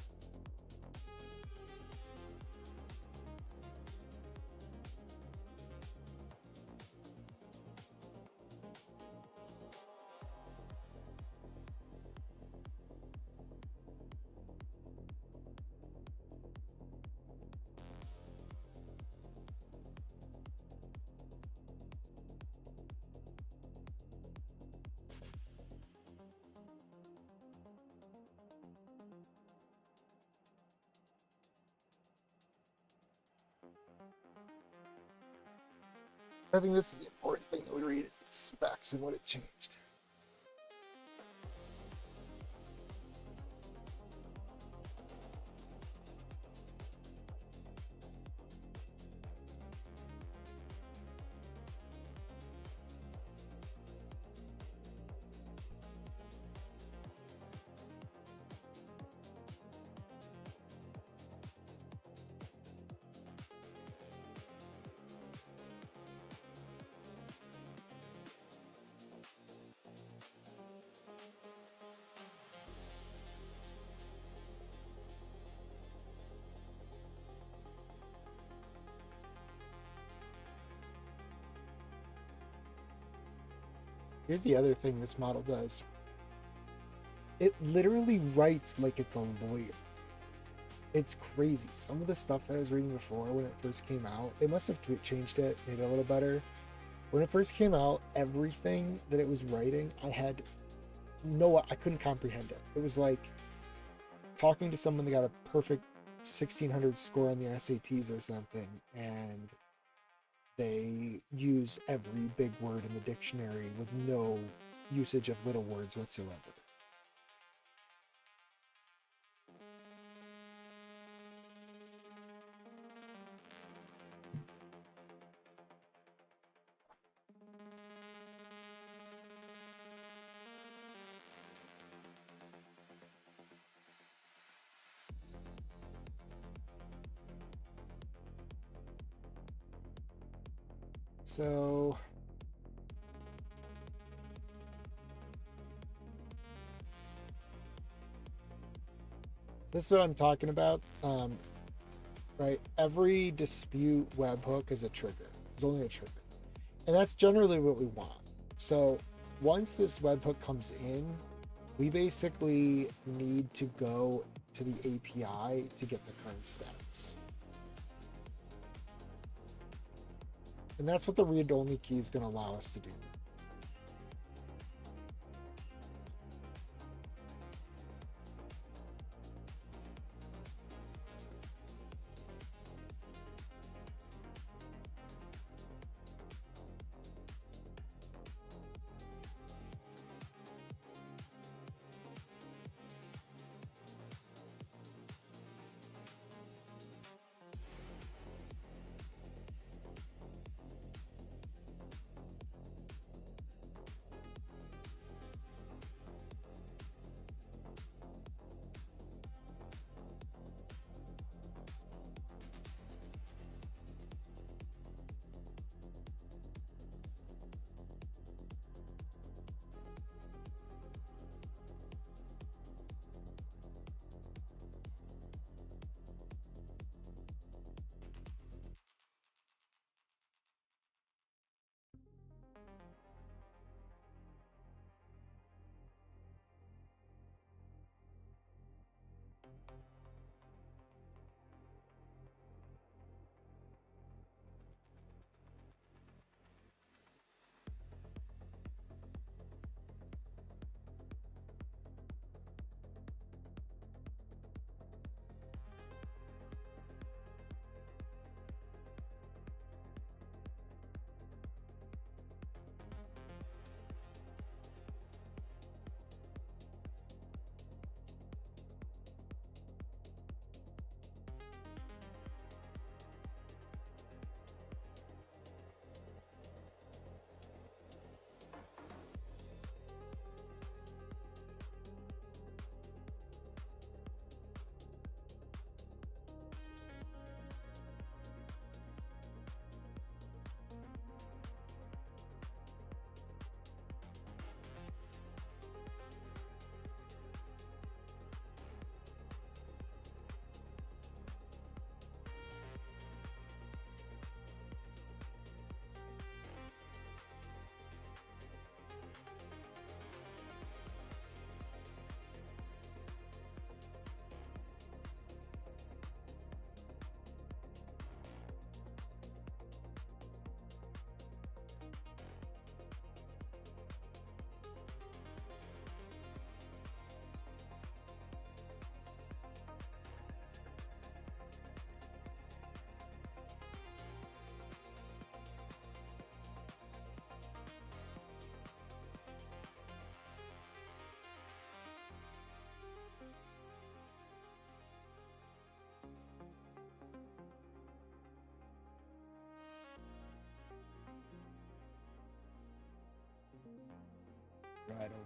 [SPEAKER 1] I think this is the important thing that we read is the specs and what it changed. Here's the other thing this model does. It literally writes like it's a lawyer. It's crazy. Some of the stuff that I was reading before when it first came out, they must have changed it, made it a little better. When it first came out, everything that it was writing, I couldn't comprehend it. It was like talking to someone that got a perfect 1600 score on the SATs or something, and they use every big word in the dictionary with no usage of little words whatsoever. So this is what I'm talking about. Right? Every dispute webhook is a trigger. It's only a trigger. And that's generally what we want. So once this webhook comes in, we basically need to go to the API to get the current stats. And that's what the read-only key is going to allow us to do.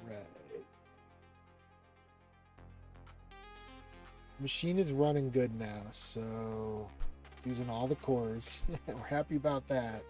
[SPEAKER 1] Right. Machine is running good now, so it's using all the cores. We're happy about that.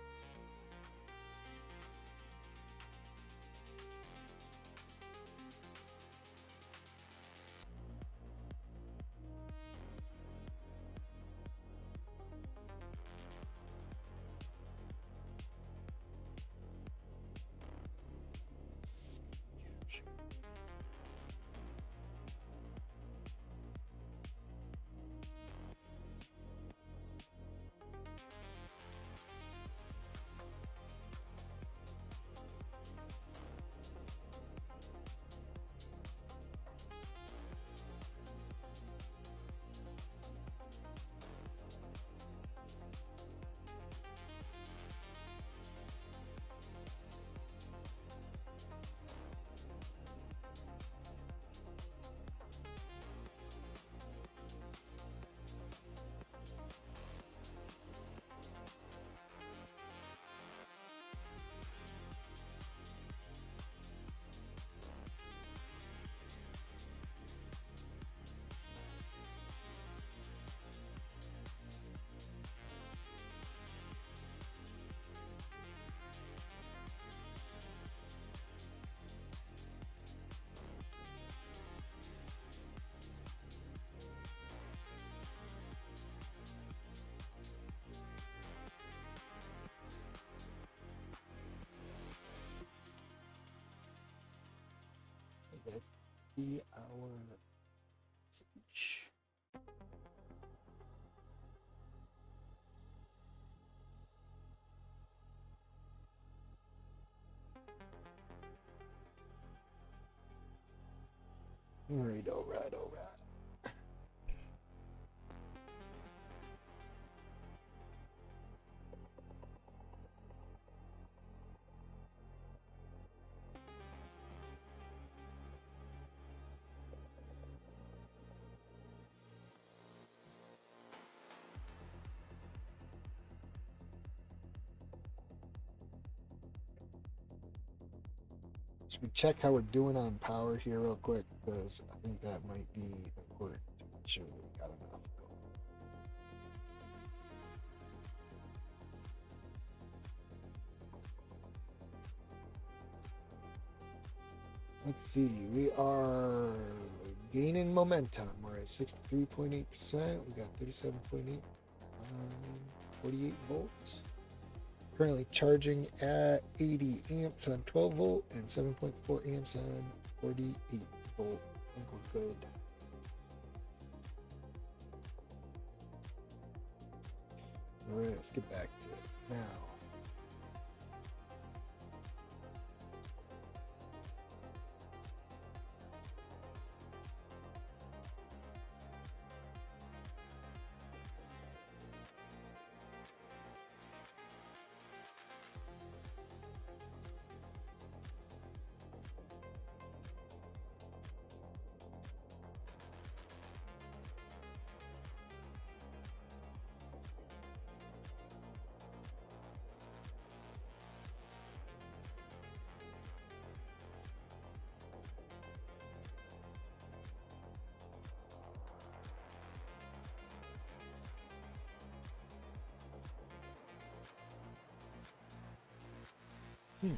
[SPEAKER 1] That's 3 hour message. All right, all right, all right. Should we check how we're doing on power here real quick? Because I think that might be important to make sure that we got enough. Let's see, we are gaining momentum. We're at 63.8%. We got 37.8, 48 volts. Currently charging at 80 amps on 12 volt and 7.4 amps on 48 volt. I think we're good. All right, let's get back to it now. Hmm.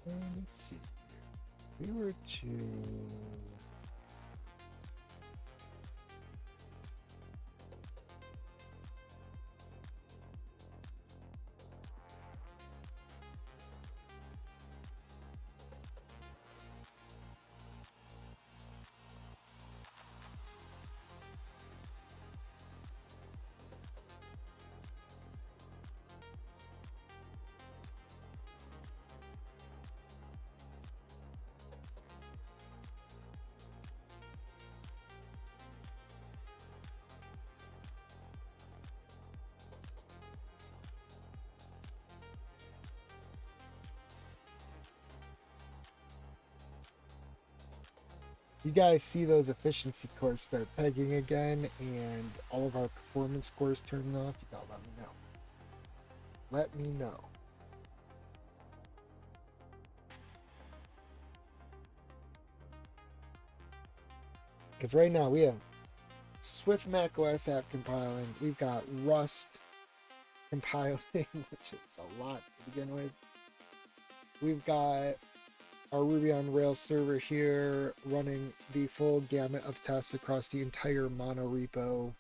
[SPEAKER 1] Let's see. We were to. You guys see those efficiency cores start pegging again and all of our performance scores turning off, you gotta let me know. Let me know. Because right now we have Swift macOS app compiling. We've got Rust compiling, which is a lot to begin with. We've got our Ruby on Rails server here running the full gamut of tests across the entire mono repo.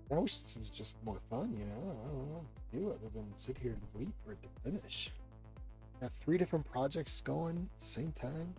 [SPEAKER 1] I wish this was just more fun, you know? I don't know what to do other than sit here and wait for it to finish. Got 3 different projects going at the same time.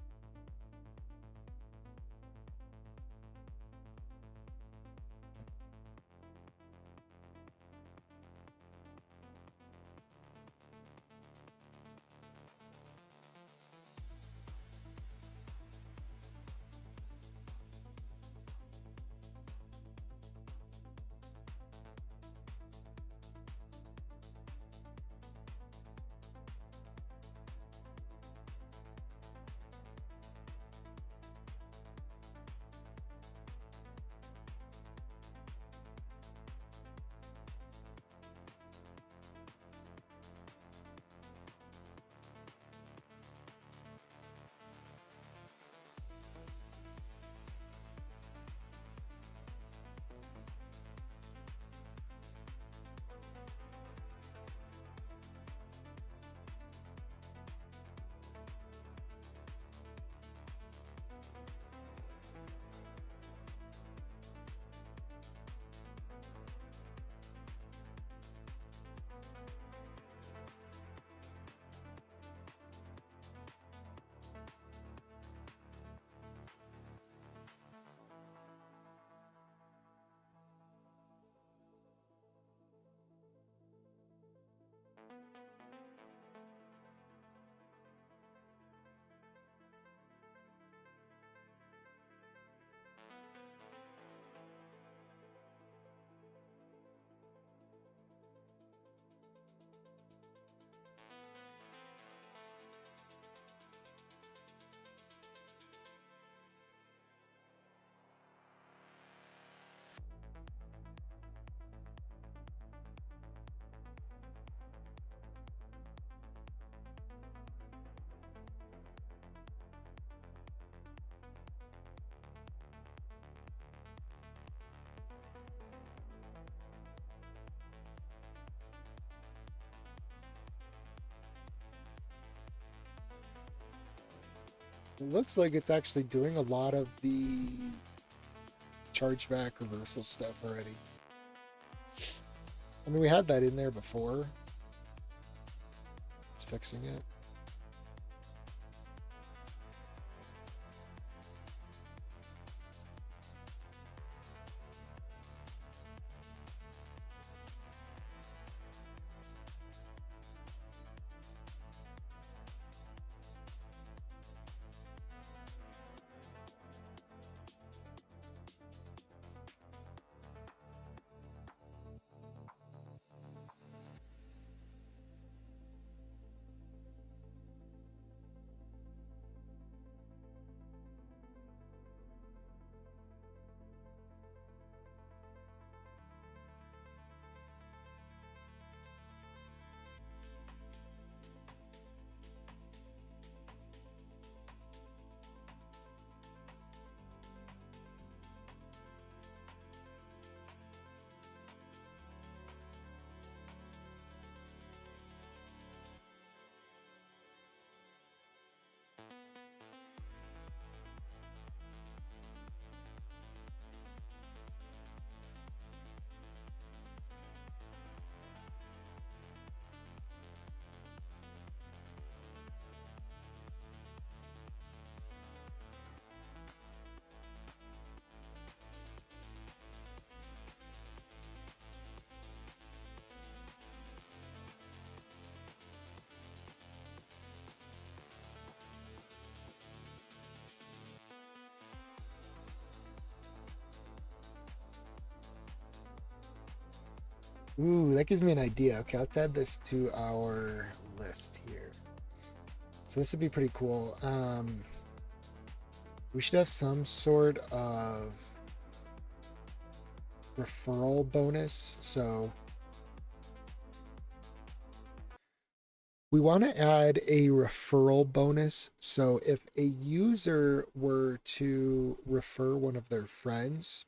[SPEAKER 1] It looks like it's actually doing a lot of the chargeback reversal stuff already. I mean, we had that in there before. It's fixing it. Ooh, that gives me an idea. Okay, let's add this to our list here. So this would be pretty cool. We should have some sort of referral bonus. So we want to add a referral bonus. So if a user were to refer one of their friends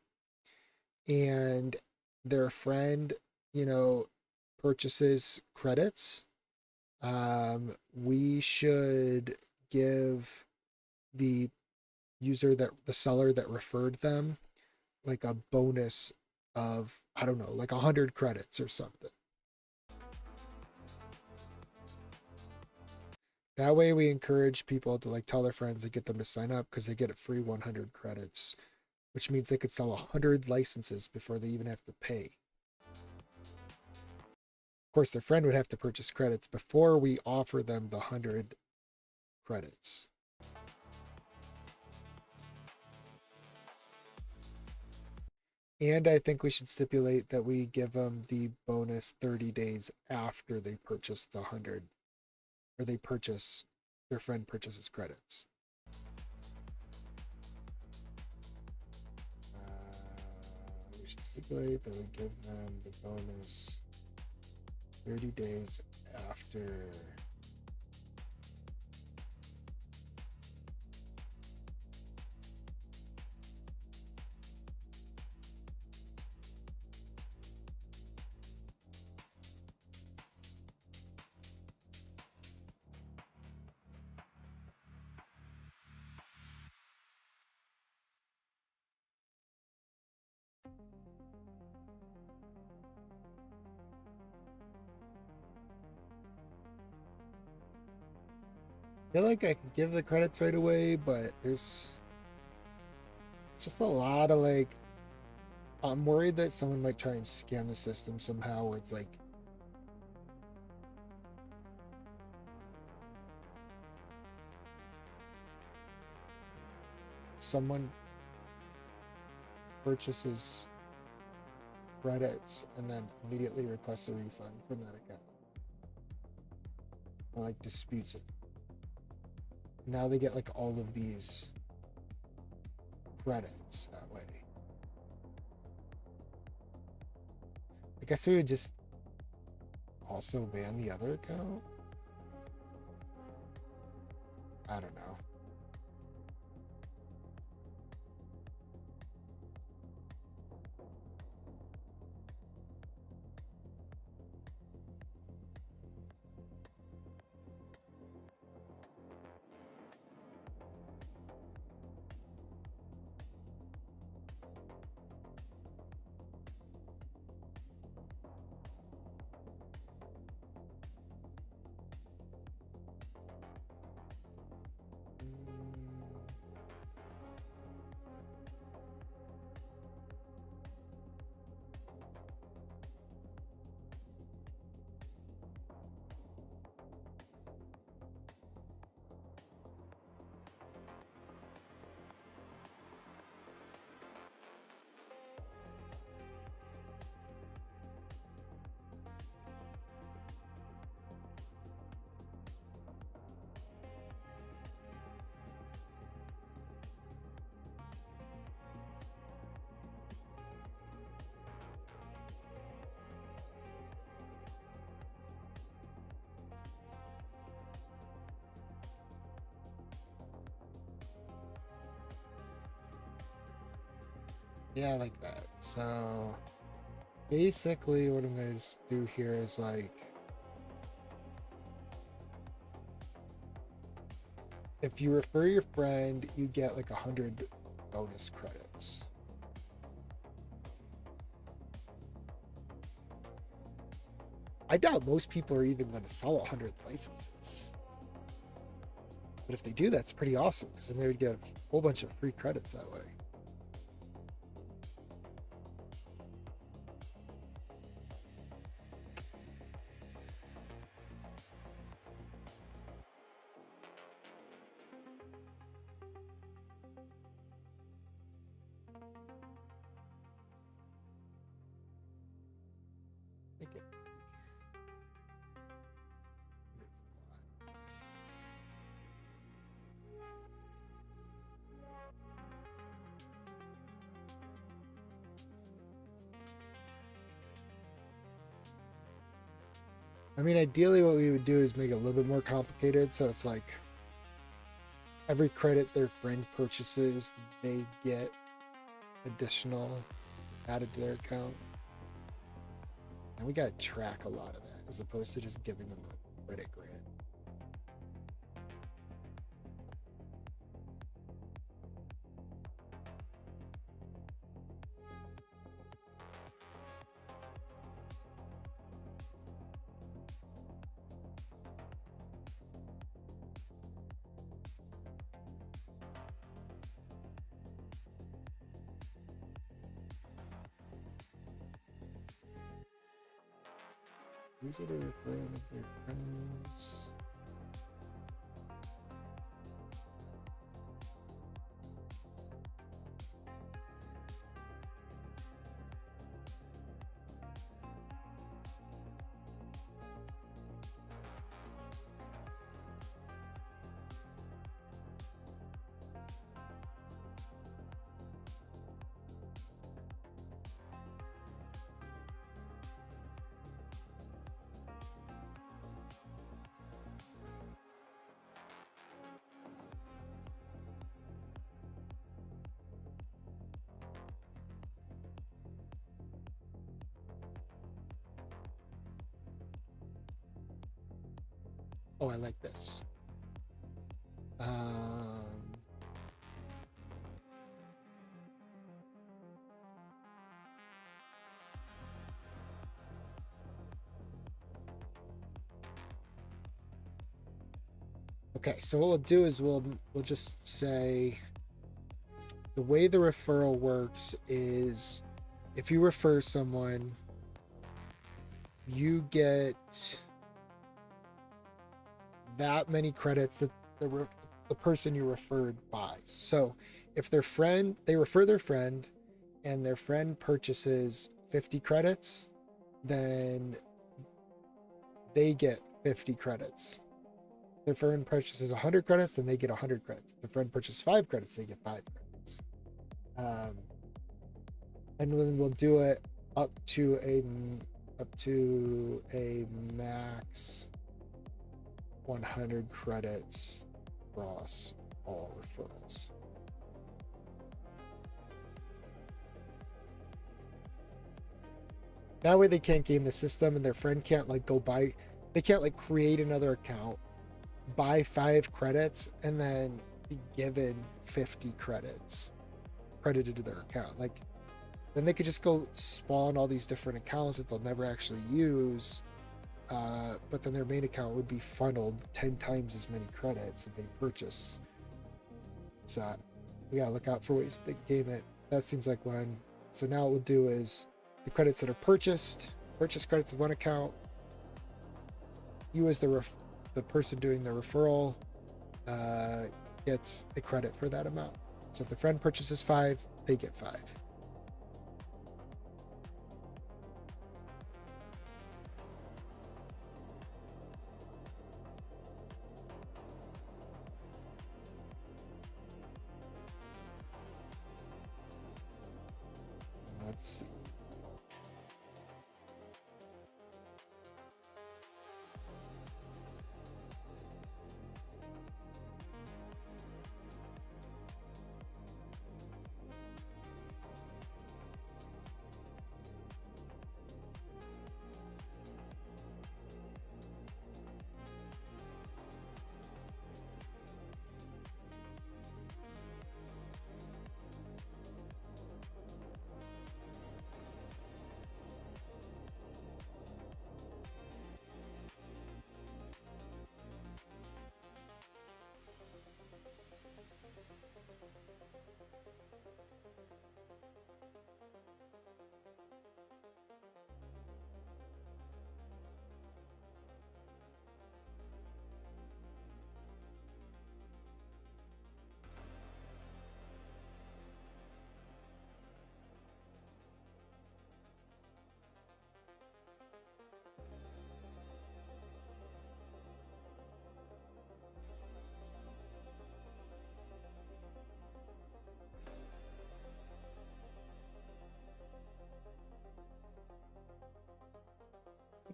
[SPEAKER 1] and their friend, purchases credits, we should give the the seller that referred them like a bonus of, I don't know, like 100 credits or something. That way we encourage people to like tell their friends and get them to sign up because they get a free 100 credits, which means they could sell 100 licenses before they even have to pay. Of course, their friend would have to purchase credits before we offer them the 100 credits. And I think we should stipulate that we give them the bonus 30 days after they purchase the 100, or their friend purchases credits. We should stipulate that we give them the bonus 30 days after. I feel like I could give the credits right away, but it's just a lot of like, I'm worried that someone might try and scam the system somehow where it's like someone purchases credits and then immediately requests a refund from that account, or like disputes it. Now they get like all of these credits that way. I guess we would just also ban the other account. I don't know. Yeah, like that. So basically what I'm going to do here is like, if you refer your friend, you get like 100 bonus credits. I doubt most people are even going to sell 100 licenses. But if they do, that's pretty awesome because then they would get a whole bunch of free credits that way. I mean, ideally what we would do is make it a little bit more complicated. So it's like every credit their friend purchases, they get additional added to their account. And we got to track a lot of that as opposed to just giving them a credit grant. Who's it referring with their friends? Oh, I like this. Okay, so what we'll do is we'll just say the way the referral works is if you refer someone, you get that many credits that the person you referred buys. So if their friend, they refer their friend and their friend purchases 50 credits, then they get 50 credits. If their friend purchases 100 credits, then they get 100 credits. If their friend purchases 5 credits, they get 5 credits. And then we'll do it up to a max 100 credits across all referrals. That way they can't game the system and their friend can't like go buy, they can't like create another account, buy 5 credits, and then be given 50 credits credited to their account. Like, then they could just go spawn all these different accounts that they'll never actually use. But then their main account would be funneled 10 times as many credits that they purchase. So we gotta look out for ways to game it. That seems like one. So now what we'll do is the credits that are purchase credits of one account. You as the person doing the referral gets a credit for that amount. So if the friend purchases 5, they get 5. Let's see.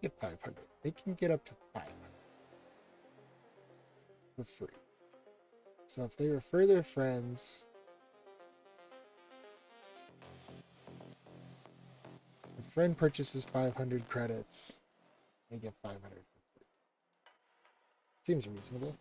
[SPEAKER 1] get 500. They can get up to 500 for free. So if they refer their friends, a friend purchases 500 credits, they get 500 for free. Seems reasonable.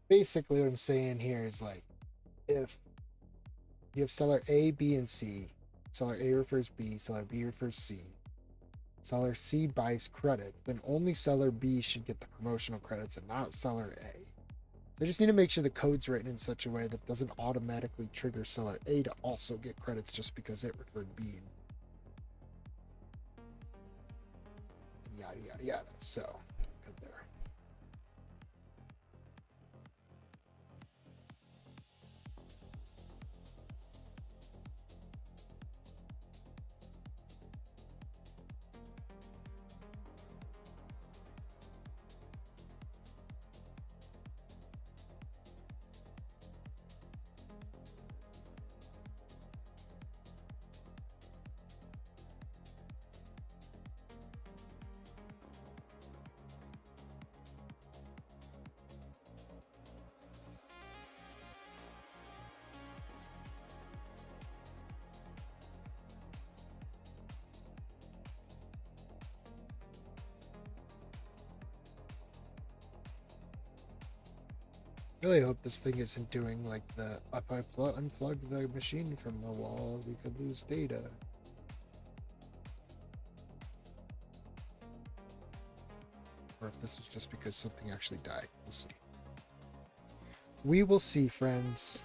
[SPEAKER 1] Basically, what I'm saying here is like, if you have seller A, B, and C, seller A refers B, seller B refers C, seller C buys credits, then only seller B should get the promotional credits and not seller A. They just need to make sure the code's written in such a way that doesn't automatically trigger seller A to also get credits just because it referred B. And yada, yada, yada. So, good there. Really hope this thing isn't doing like the if I unplug the machine from the wall, we could lose data. Or if this was just because something actually died. We'll see. We will see, friends.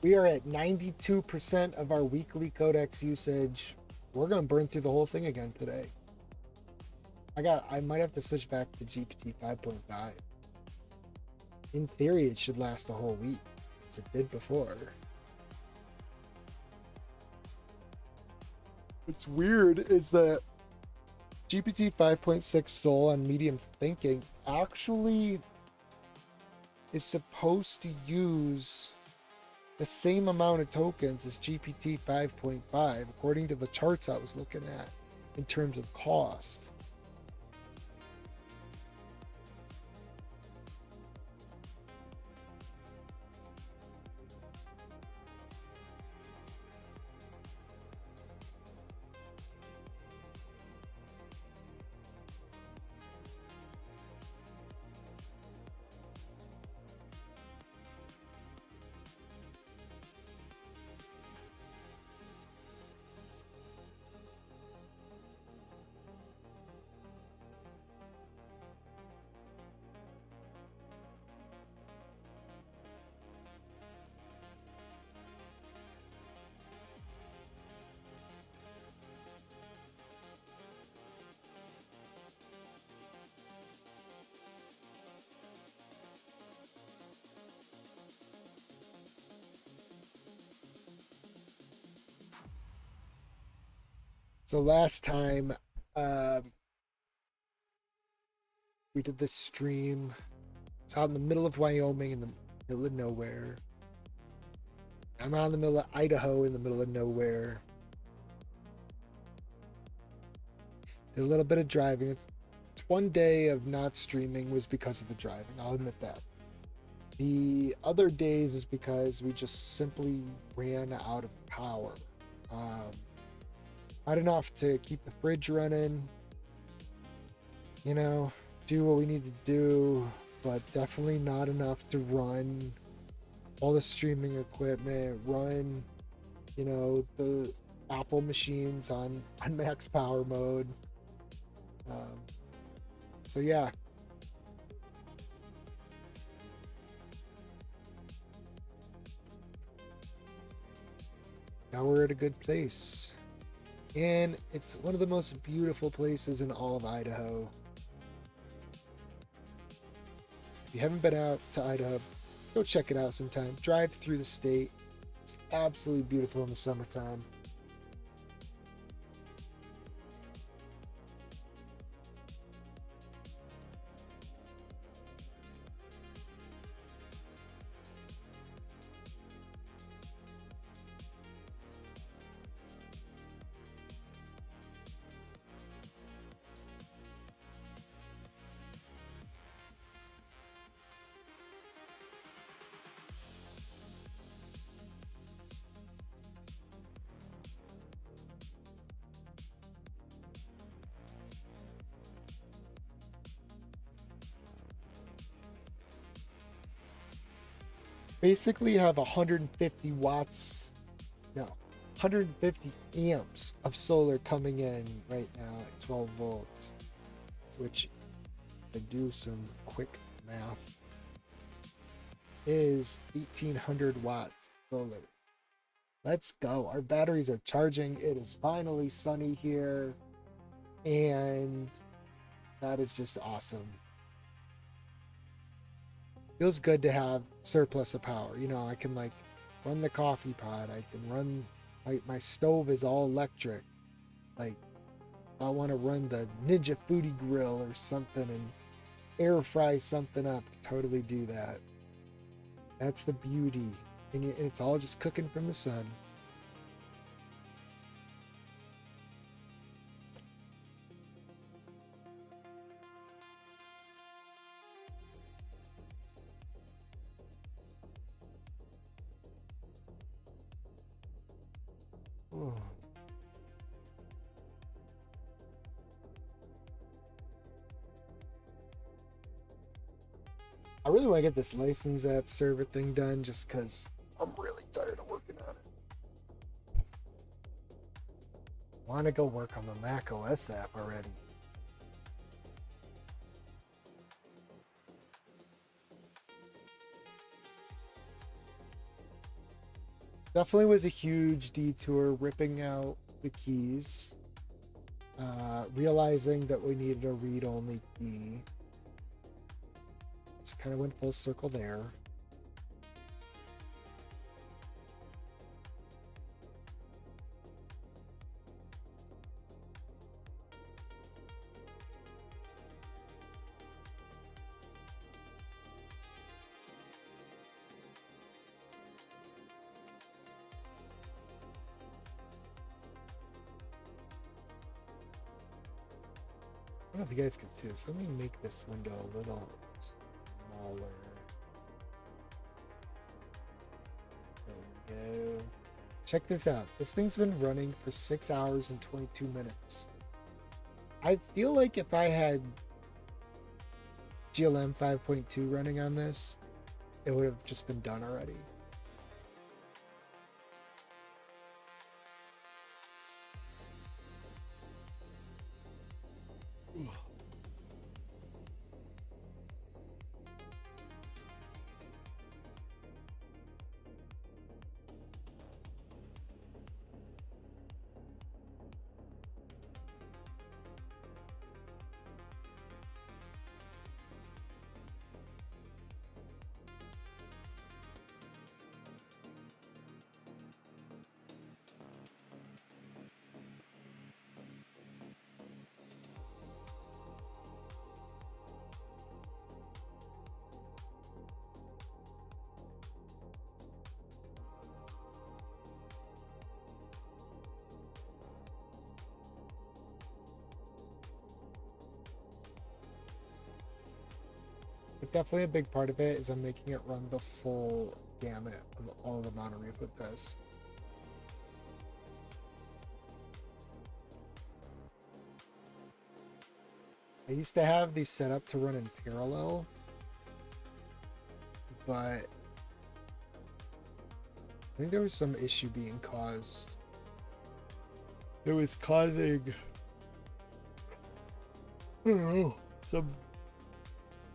[SPEAKER 1] We are at 92% of our weekly codex usage. We're going to burn through the whole thing again today. I might have to switch back to GPT 5.5. In theory, it should last a whole week, as it did before. What's weird is that GPT 5.6 Soul on medium thinking actually is supposed to use the same amount of tokens as GPT 5.5, according to the charts I was looking at in terms of cost. So last time we did this stream, it's out in the middle of Wyoming in the middle of nowhere. I'm out in the middle of Idaho in the middle of nowhere. Did a little bit of driving. It's one day of not streaming was because of the driving. I'll admit that. The other days is because we just simply ran out of power. Not enough to keep the fridge running, you know, do what we need to do, but definitely not enough to run all the streaming equipment, run, you know, the Apple machines on max power mode. So yeah. Now we're at a good place. And it's one of the most beautiful places in all of Idaho. If you haven't been out to Idaho, go check it out sometime. Drive through the state. It's absolutely beautiful in the summertime. Basically have 150 watts, no, 150 amps of solar coming in right now at 12 volts, which, to do some quick math, is 1800 watts solar. Let's go. Our batteries are charging. It is finally sunny here, and that is just awesome. Feels good to have surplus of power. You know, I can like run the coffee pot. I can run, my stove is all electric. Like, I want to run the Ninja Foodie Grill or something and air fry something up. Totally do that. That's the beauty. And it's all just cooking from the sun. Oh. I really want to get this license app server thing done just because I'm really tired of working on it. Want to go work on the macOS app already. Definitely was a huge detour ripping out the keys, realizing that we needed a read-only key. So kind of went full circle there. I don't know if you guys can see this. Let me make this window a little smaller. There we go. Check this out. This thing's been running for 6 hours and 22 minutes. I feel like if I had GLM 5.2 running on this, it would have just been done already. But definitely a big part of it is I'm making it run the full gamut of all the monoreef it does. I used to have these set up to run in parallel, but I think there was some issue being caused. It was causing, I don't know, some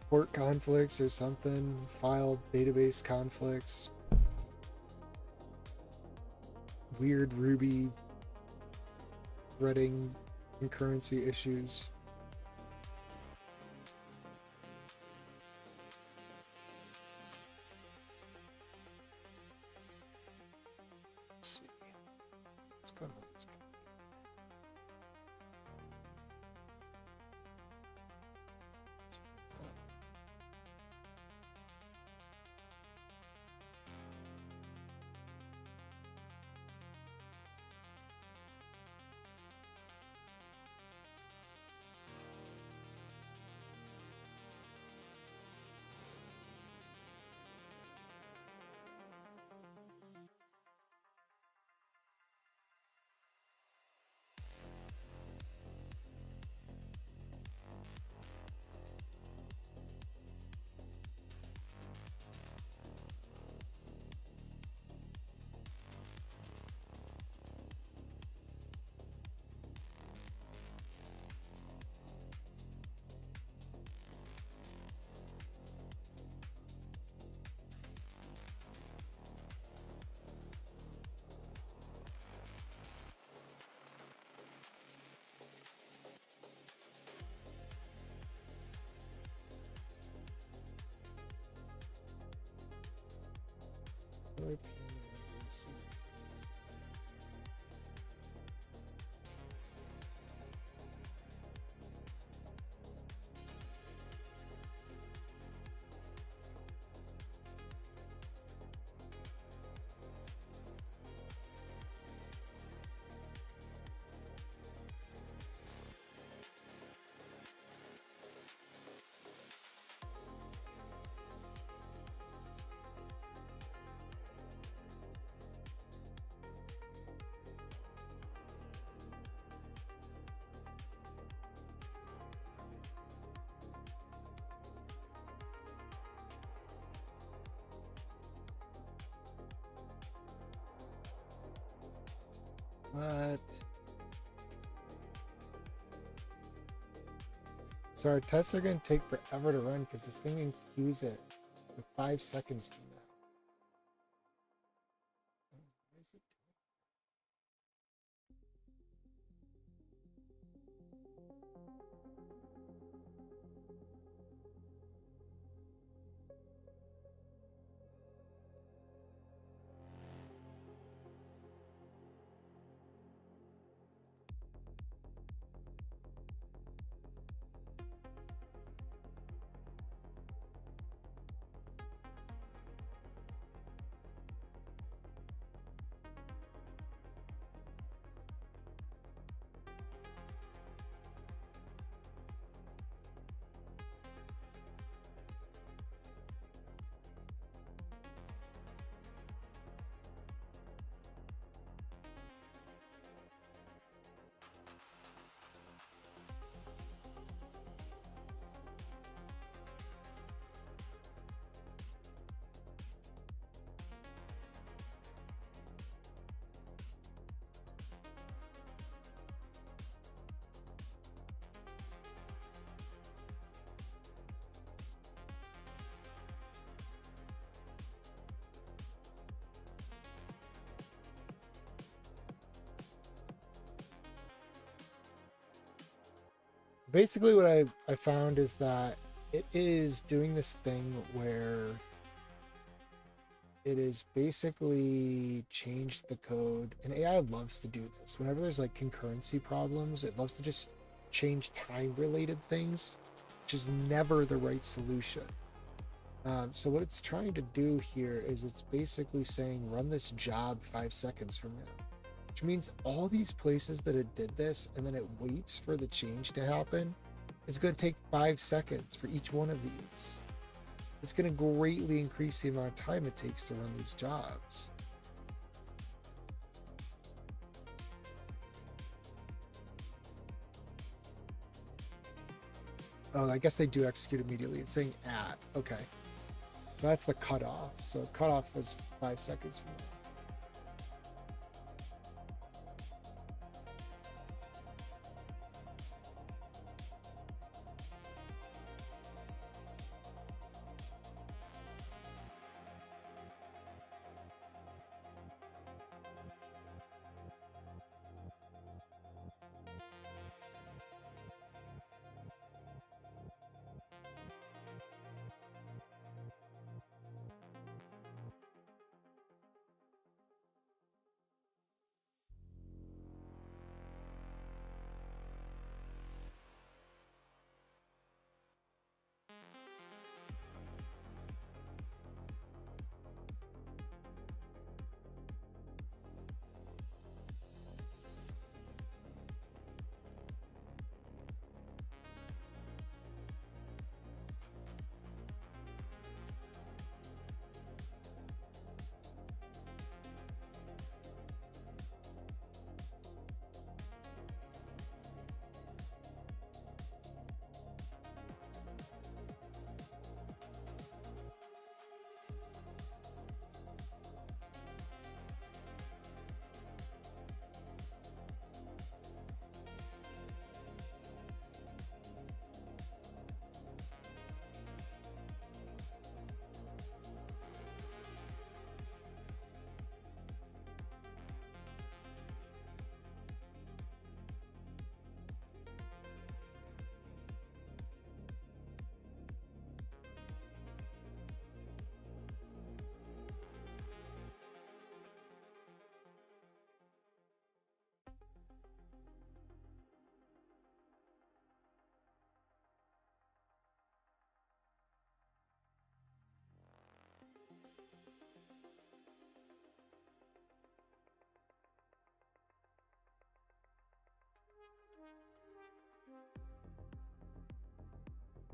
[SPEAKER 1] port conflicts or something, file database conflicts, weird Ruby threading concurrency issues. Let's see. Let's go to this. What? So our tests are going to take forever to run because this thing can queues it for 5 seconds from now. Basically, what I found is that it is doing this thing where it is basically changed the code, and AI loves to do this. Whenever there's like concurrency problems, it loves to just change time related things, which is never the right solution. So what it's trying to do here is it's basically saying run this job 5 seconds from now, which means all these places that it did this and then it waits for the change to happen, it's going to take 5 seconds for each one of these. It's going to greatly increase the amount of time it takes to run these jobs. Oh, I guess they do execute immediately. It's saying at. Okay. So that's the cutoff. So cutoff was 5 seconds from now.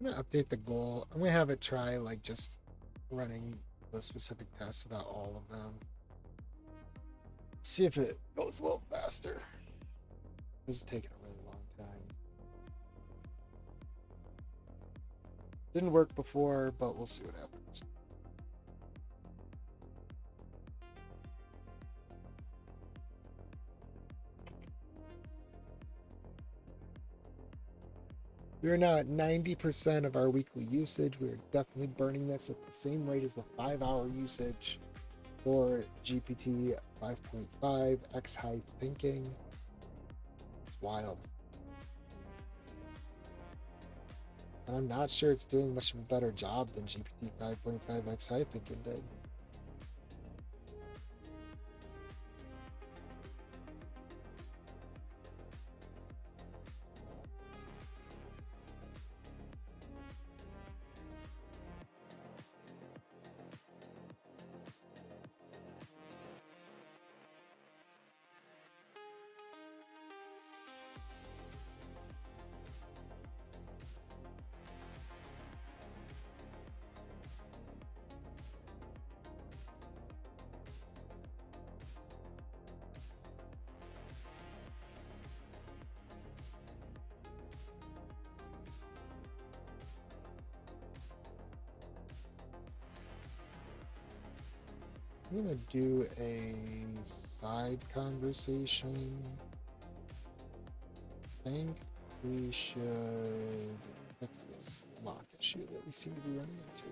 [SPEAKER 1] I'm gonna update the goal. I'm gonna have it try like just running the specific tests without all of them. See if it goes a little faster. This is taking a really long time. Didn't work before, but we'll see what happens. We are now at 90% of our weekly usage. We are definitely burning this at the same rate as the 5-hour usage for GPT 5.5 X High Thinking. It's wild. And I'm not sure it's doing much of a better job than GPT 5.5 X High Thinking did. I'm gonna do a side conversation. I think we should fix this lock issue that we seem to be running into.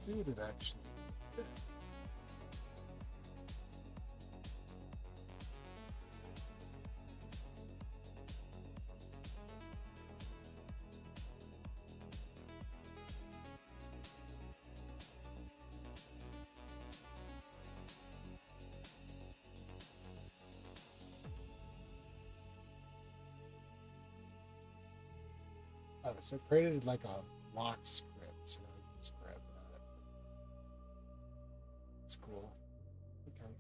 [SPEAKER 1] See what it actually did. Oh, so it created like a lock script, so now we can just grab that. It's cool. Okay.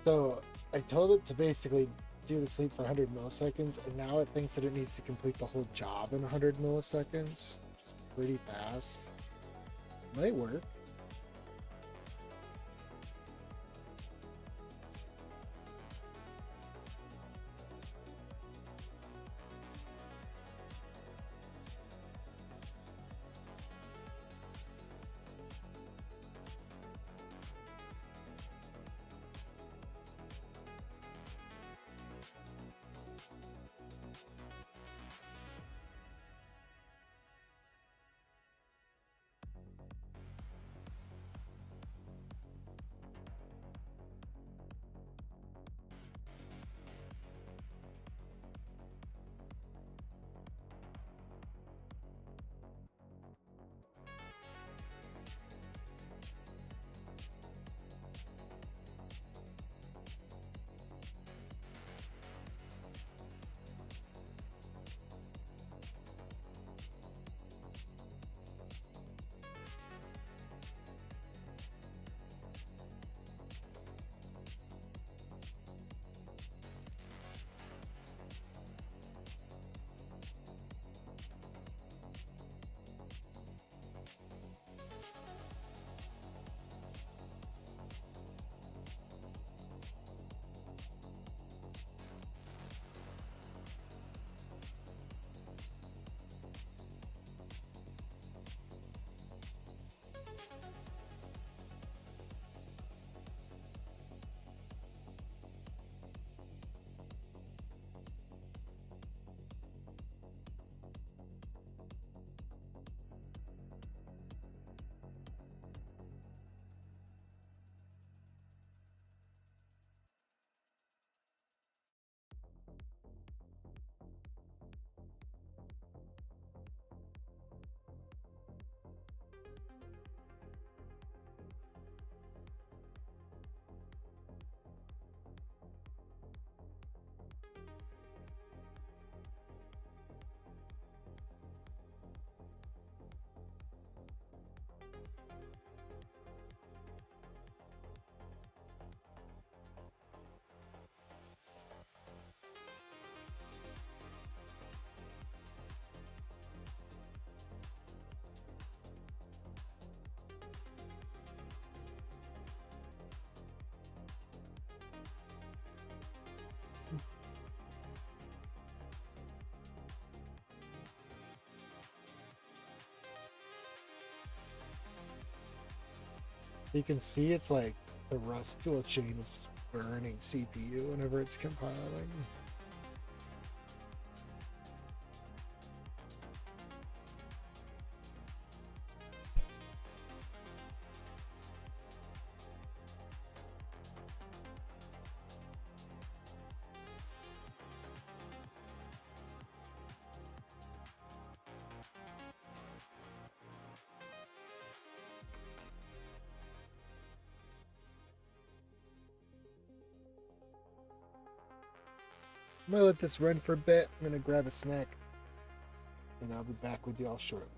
[SPEAKER 1] So I told it to basically do the sleep for 100 milliseconds, and now it thinks that it needs to complete the whole job in 100 milliseconds, which is pretty fast. Might work. So you can see it's like the Rust tool chain is just burning CPU whenever it's compiling. I'm gonna let this run for a bit. I'm gonna grab a snack, and I'll be back with y'all shortly.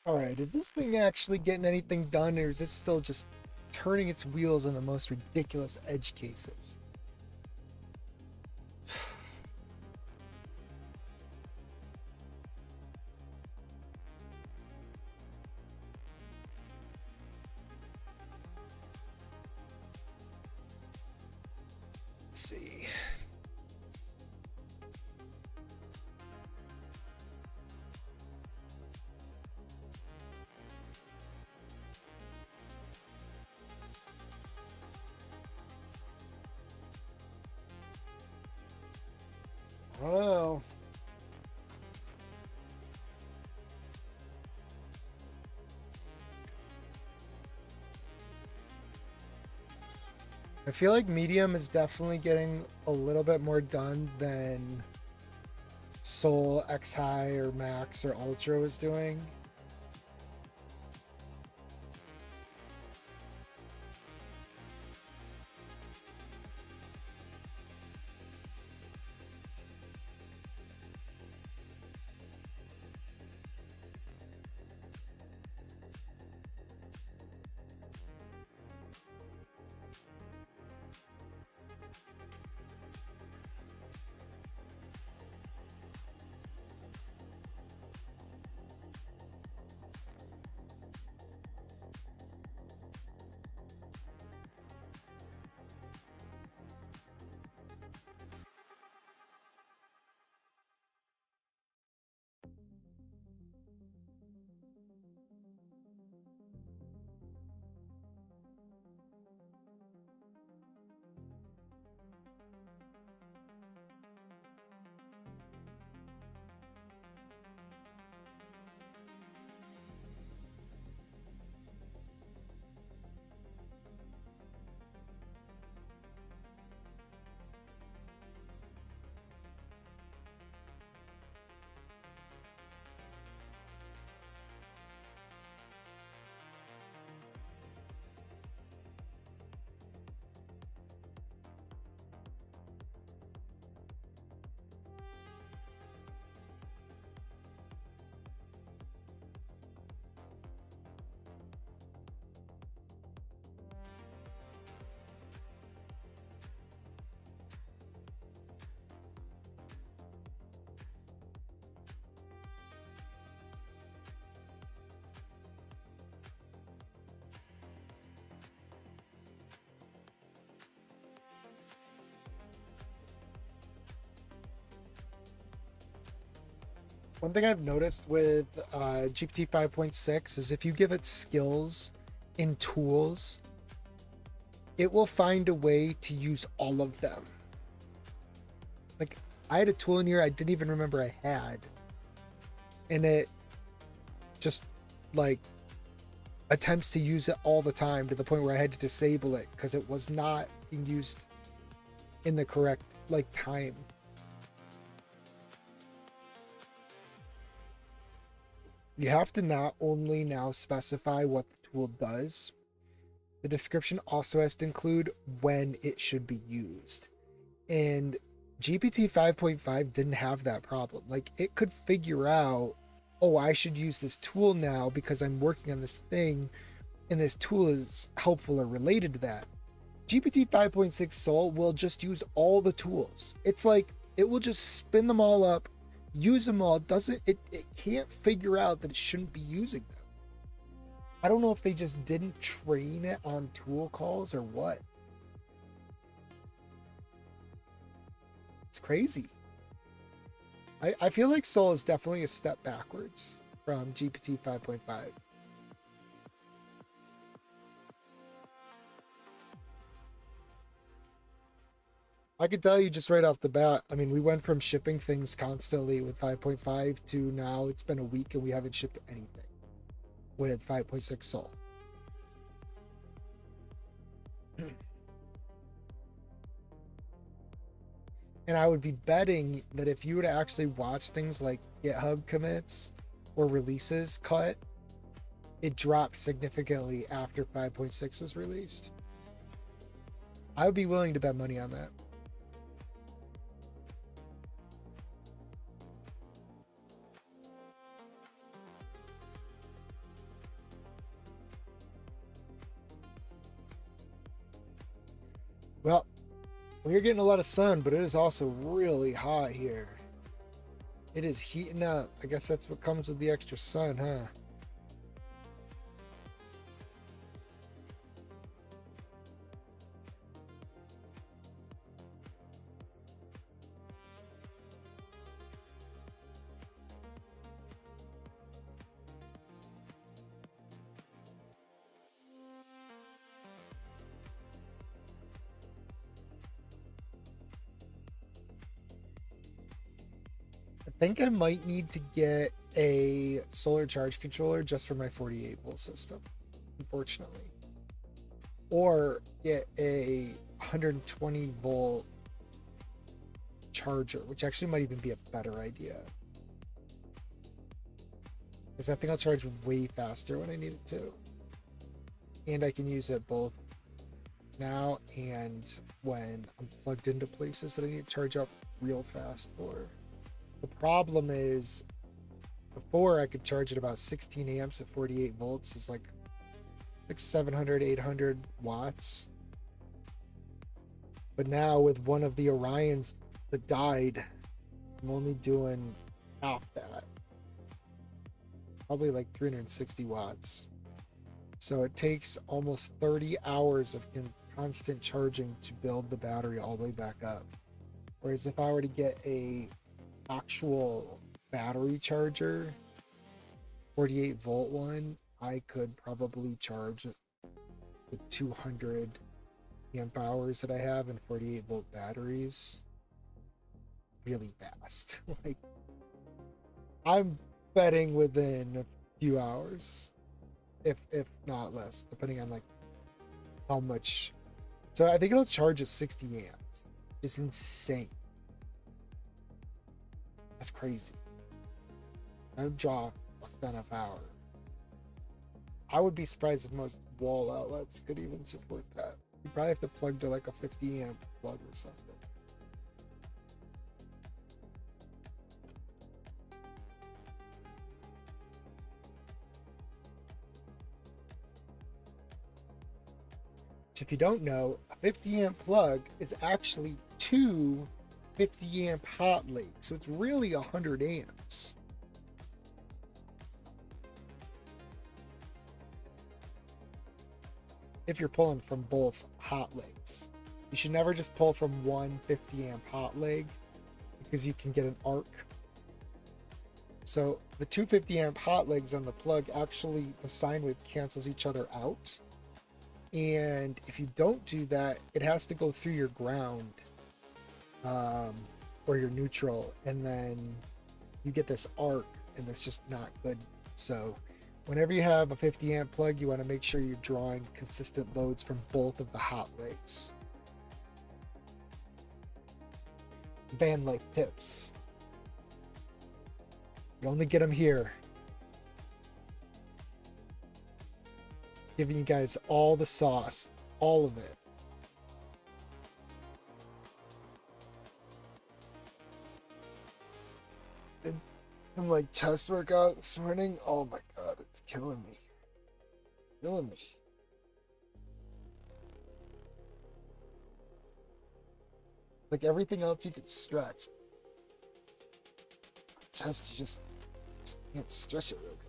[SPEAKER 1] All right, is this thing actually getting anything done, or is it still just turning its wheels in the most ridiculous edge cases? Let's see. I don't know. I feel like medium is definitely getting a little bit more done than Soul X High or Max or Ultra was doing. One thing I've noticed with GPT 5.6 is if you give it skills in tools, it will find a way to use all of them. Like, I had a tool in here I didn't even remember I had, and it just like attempts to use it all the time to the point where I had to disable it because it was not being used in the correct like time. You have to not only now specify what the tool does, the description also has to include when it should be used. And GPT 5.5 didn't have that problem. Like, it could figure out, oh, I should use this tool now because I'm working on this thing and this tool is helpful or related to that. GPT 5.6 Soul will just use all the tools. It's like it will just spin them all up, use them all. It can't figure out that it shouldn't be using them. I don't know if they just didn't train it on tool calls or what. It's crazy. I feel like Soul is definitely a step backwards from GPT 5.5. I could tell you just right off the bat, I mean, we went from shipping things constantly with 5.5 to now it's been a week and we haven't shipped anything with 5.6 Soul. And I would be betting that if you were to actually watch things like GitHub commits or releases cut, it dropped significantly after 5.6 was released. I would be willing to bet money on that. Well, you're getting a lot of sun, but it is also really hot here. It is heating up. I guess that's what comes with the extra sun, huh? I think I might need to get a solar charge controller just for my 48 volt system, unfortunately. Or get a 120 volt charger, which actually might even be a better idea. Because I think I'll charge way faster when I need it to. And I can use it both now and when I'm plugged into places that I need to charge up real fast for. The problem is, before I could charge at about 16 amps at 48 volts, is like 700, 800 watts. But now with one of the Orions that died, I'm only doing half that. Probably like 360 watts. So it takes almost 30 hours of constant charging to build the battery all the way back up. Whereas if I were to get a actual battery charger, 48 volt one, I could probably charge the 200 amp hours that I have in 48 volt batteries really fast. Like, I'm betting within a few hours, if not less, depending on like how much. So I think it'll charge at 60 amps. It's insane. That's crazy. That would draw a ton of power. I would be surprised if most wall outlets could even support that. You probably have to plug to like a 50 amp plug or something. If you don't know, a 50 amp plug is actually two 50 amp hot legs, so it's really 100 amps. If you're pulling from both hot legs, you should never just pull from one 50 amp hot leg, because you can get an arc. So the 250 amp hot legs on the plug, actually the sine wave cancels each other out. And if you don't do that, it has to go through your ground or your neutral, and then you get this arc, and it's just not good. So whenever you have a 50 amp plug, you want to make sure you're drawing consistent loads from both of the hot legs. Van life tips. You only get them here. Giving you guys all the sauce, all of it. And like chest workout this morning, oh my god, it's killing me. Killing me. Like everything else you could stretch. Chest, you just can't stretch it real good.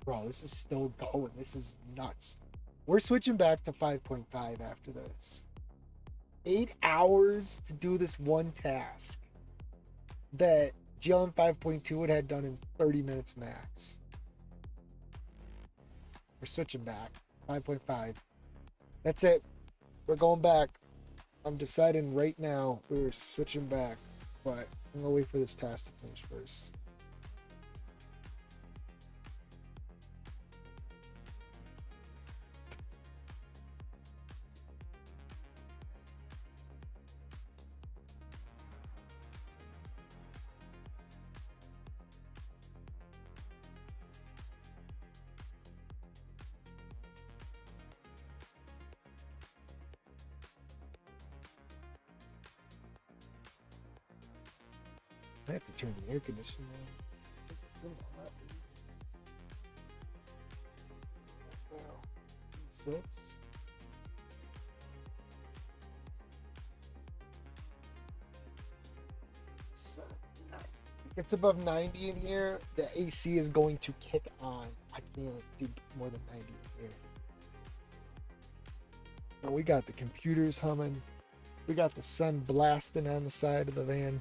[SPEAKER 1] Bro, this is still going. This is nuts. We're switching back to 5.5 after this. 8 hours to do this one task that GLM 5.2 would have done in 30 minutes max. We're switching back. 5.5. That's it. We're going back. I'm deciding right now we're switching back, but I'm gonna wait for this task to finish first. I have to turn the air conditioning on. It's in on that. Wow. 6. So, it's above 90 in here. The AC is going to kick on. I can't do more than 90 in here. But we got the computers humming. We got the sun blasting on the side of the van.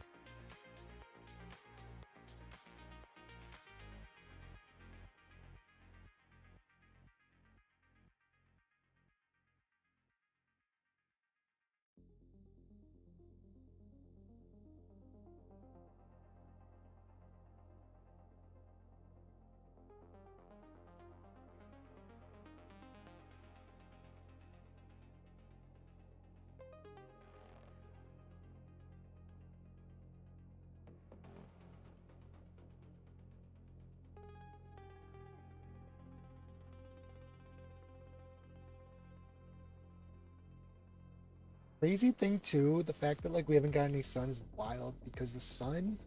[SPEAKER 1] Crazy thing too, the fact that like we haven't got any sun is wild because the sun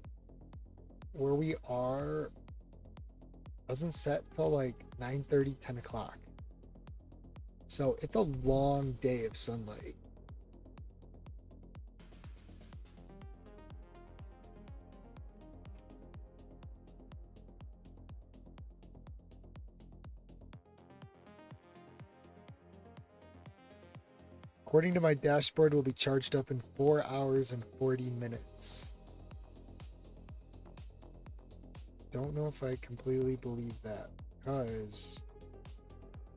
[SPEAKER 1] where we are doesn't set till like 9:30, 10 o'clock. So it's a long day of sunlight. According to my dashboard, will be charged up in 4 hours and 40 minutes. Don't know if I completely believe that because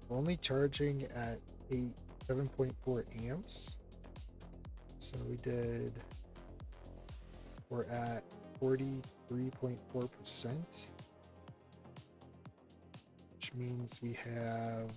[SPEAKER 1] we're only charging at 7.4 amps. So we're at 43.4%, which means we have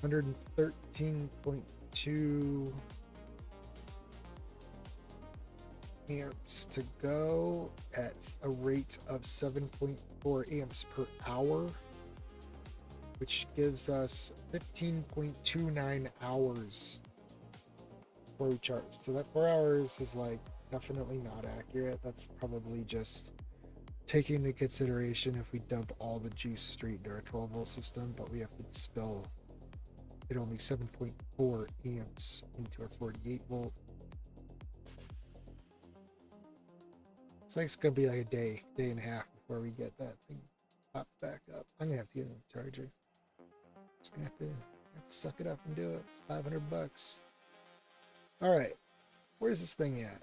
[SPEAKER 1] 113.2 amps to go at a rate of 7.4 amps per hour, which gives us 15.29 hours before we charge. So that 4 hours is like definitely not accurate. That's probably just taking into consideration if we dump all the juice straight into our 12 volt system, but we have to spill at only 7.4 amps into our 48 volt. It's like it's gonna be like a day and a half before we get that thing popped back up. I'm gonna have to get another charger. Just gonna have to suck it up and do it. It's $500. All right, where's this thing at?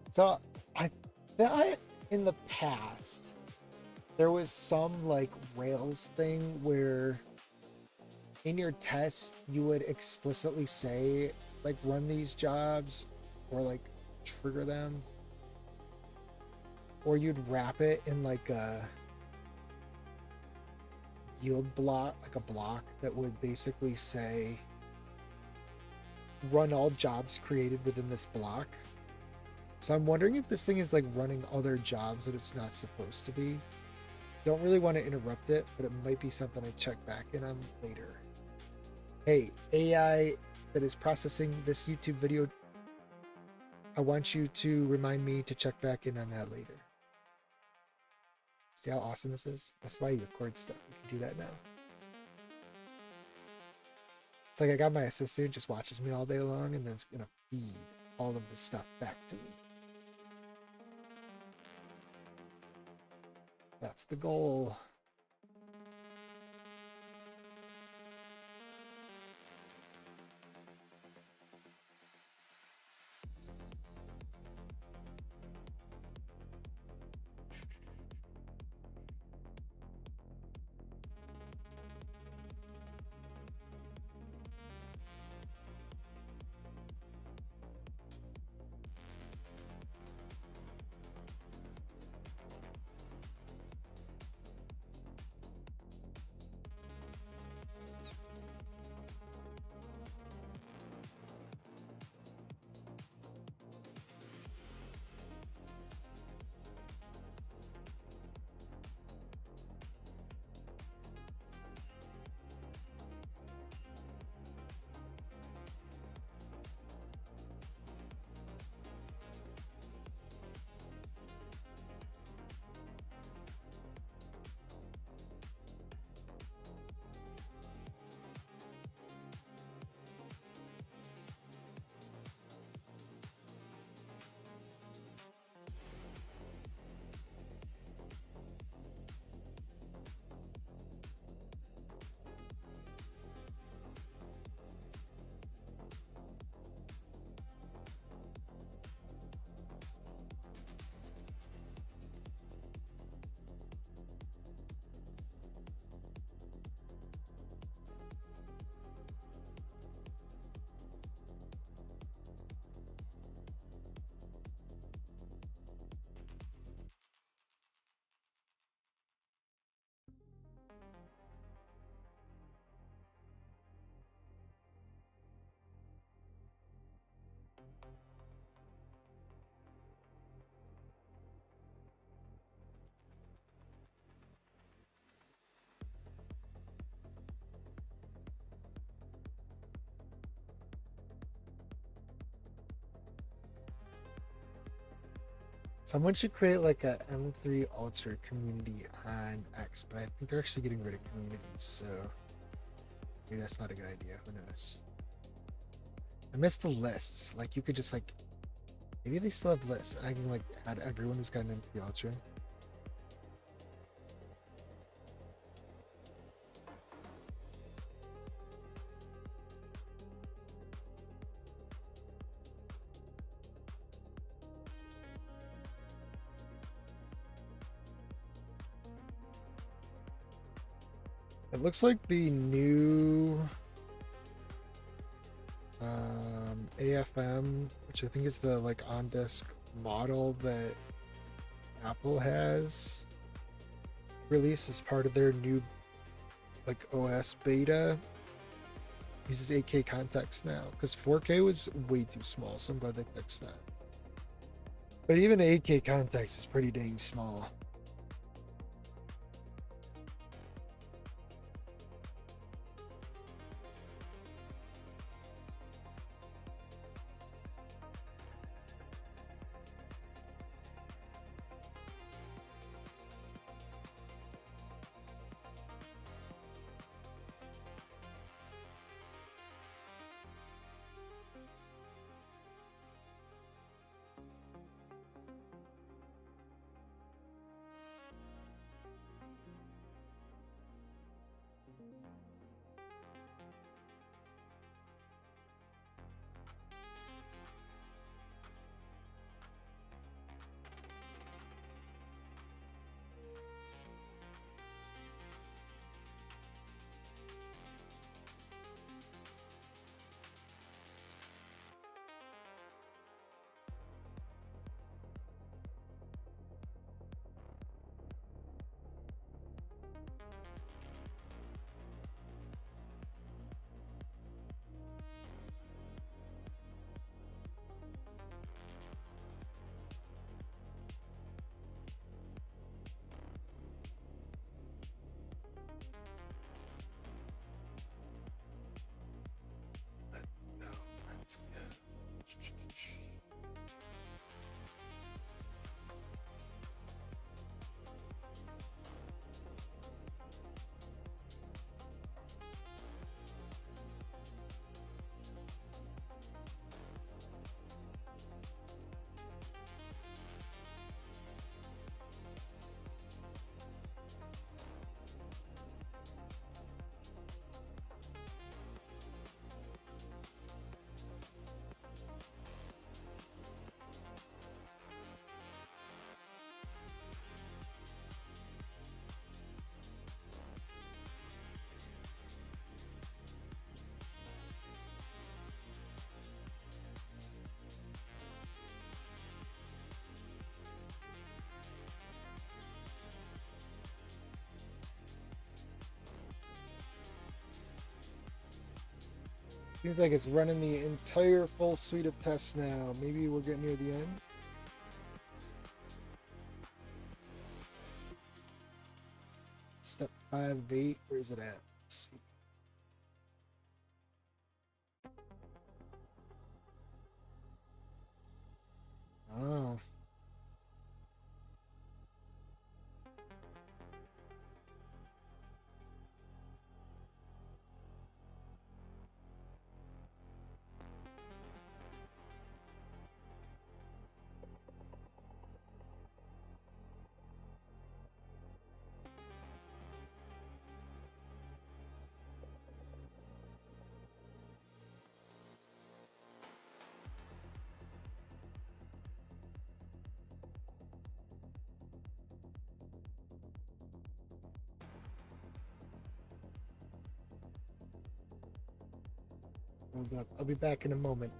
[SPEAKER 1] So I thought in the past there was some like Rails thing where in your test you would explicitly say like run these jobs or like trigger them, or you'd wrap it in like a yield block, like a block that would basically say run all jobs created within this block. So I'm wondering if this thing is like running other jobs that it's not supposed to be. Don't really want to interrupt it, but it might be something I check back in on later. Hey, AI that is processing this YouTube video, I want you to remind me to check back in on that later. See how awesome this is? That's why you record stuff. You can do that now. It's like I got my assistant who just watches me all day long and then it's gonna feed all of this stuff back to me. That's the goal. Someone should create like a M3 Ultra community on X, but I think they're actually getting rid of communities, so maybe that's not a good idea. Who knows? I miss the lists. Like you could just like maybe they still have lists. I can like add everyone who's got an M3 Ultra. It looks like the new AFM, which I think is the like on-disk model that Apple has released as part of their new like OS beta, uses 8K context now because 4K was way too small, so I'm glad they fixed that. But even 8K context is pretty dang small. Let's go. Seems like it's running the entire full suite of tests now. Maybe we're getting near the end. Step 5 of 8. Where is it at? Let's see. Oh. Hold up. I'll be back in a moment.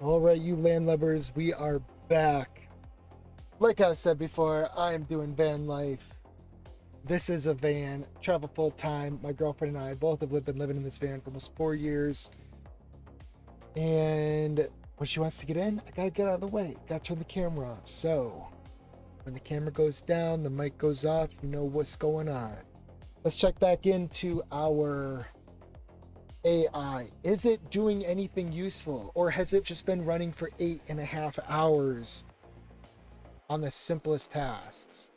[SPEAKER 1] All right, you landlubbers, we are back. Like I said before, I am doing van life. This is a van, travel full time. My girlfriend and I both have been living in this van for almost 4 years. And when she wants to get in, I gotta get out of the way. Gotta turn the camera off. So when the camera goes down, the mic goes off, you know what's going on. Let's check back into our AI. Is it doing anything useful, or has it just been running for 8.5 hours on the simplest tasks?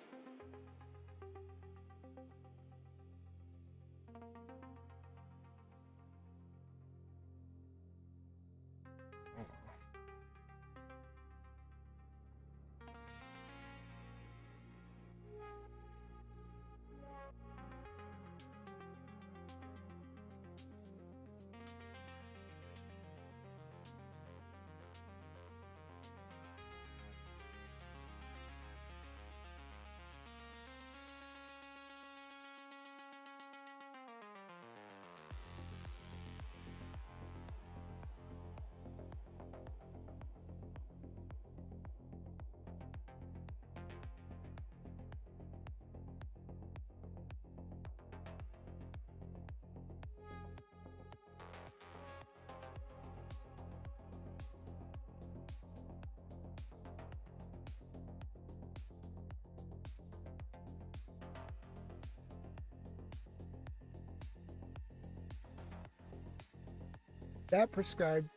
[SPEAKER 1] That prescribed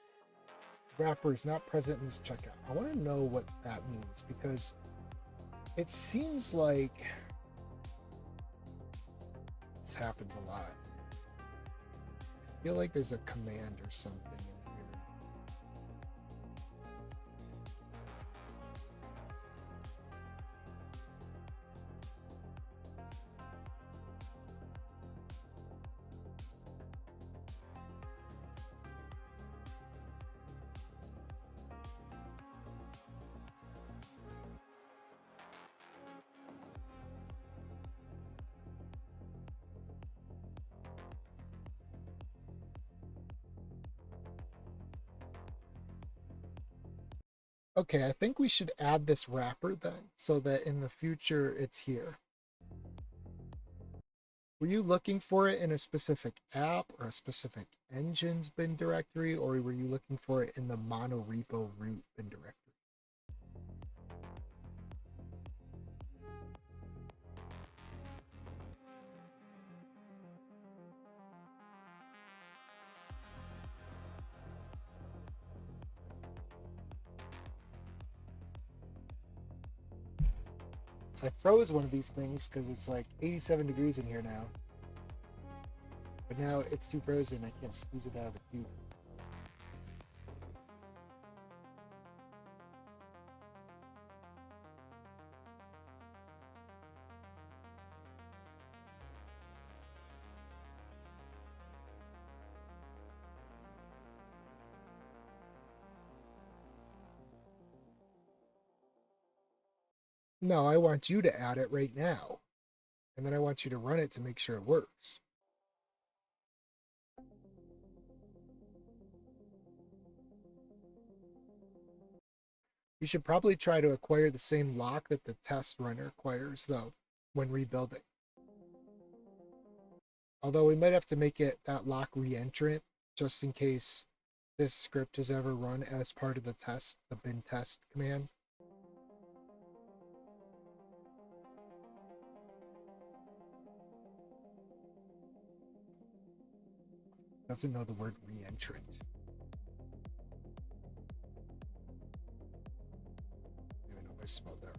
[SPEAKER 1] wrapper is not present in this checkout. I want to know what that means, because it seems like this happens a lot. I feel like there's a command or something in here. Okay, I think we should add this wrapper then, so that in the future it's here. Were you looking for it in a specific app or a specific engine's bin directory, or were you looking for it in the monorepo root bin directory? So I froze one of these things because it's like 87 degrees in here now. But now it's too frozen, I can't squeeze it out of the tube. No, I want you to add it right now. And then I want you to run it to make sure it works. You should probably try to acquire the same lock that the test runner acquires, though, when rebuilding. Although we might have to make it that lock re-entrant, just in case this script is ever run as part of the test, the bin test command. Doesn't know the word re-entrant. I don't know if I spelled that right.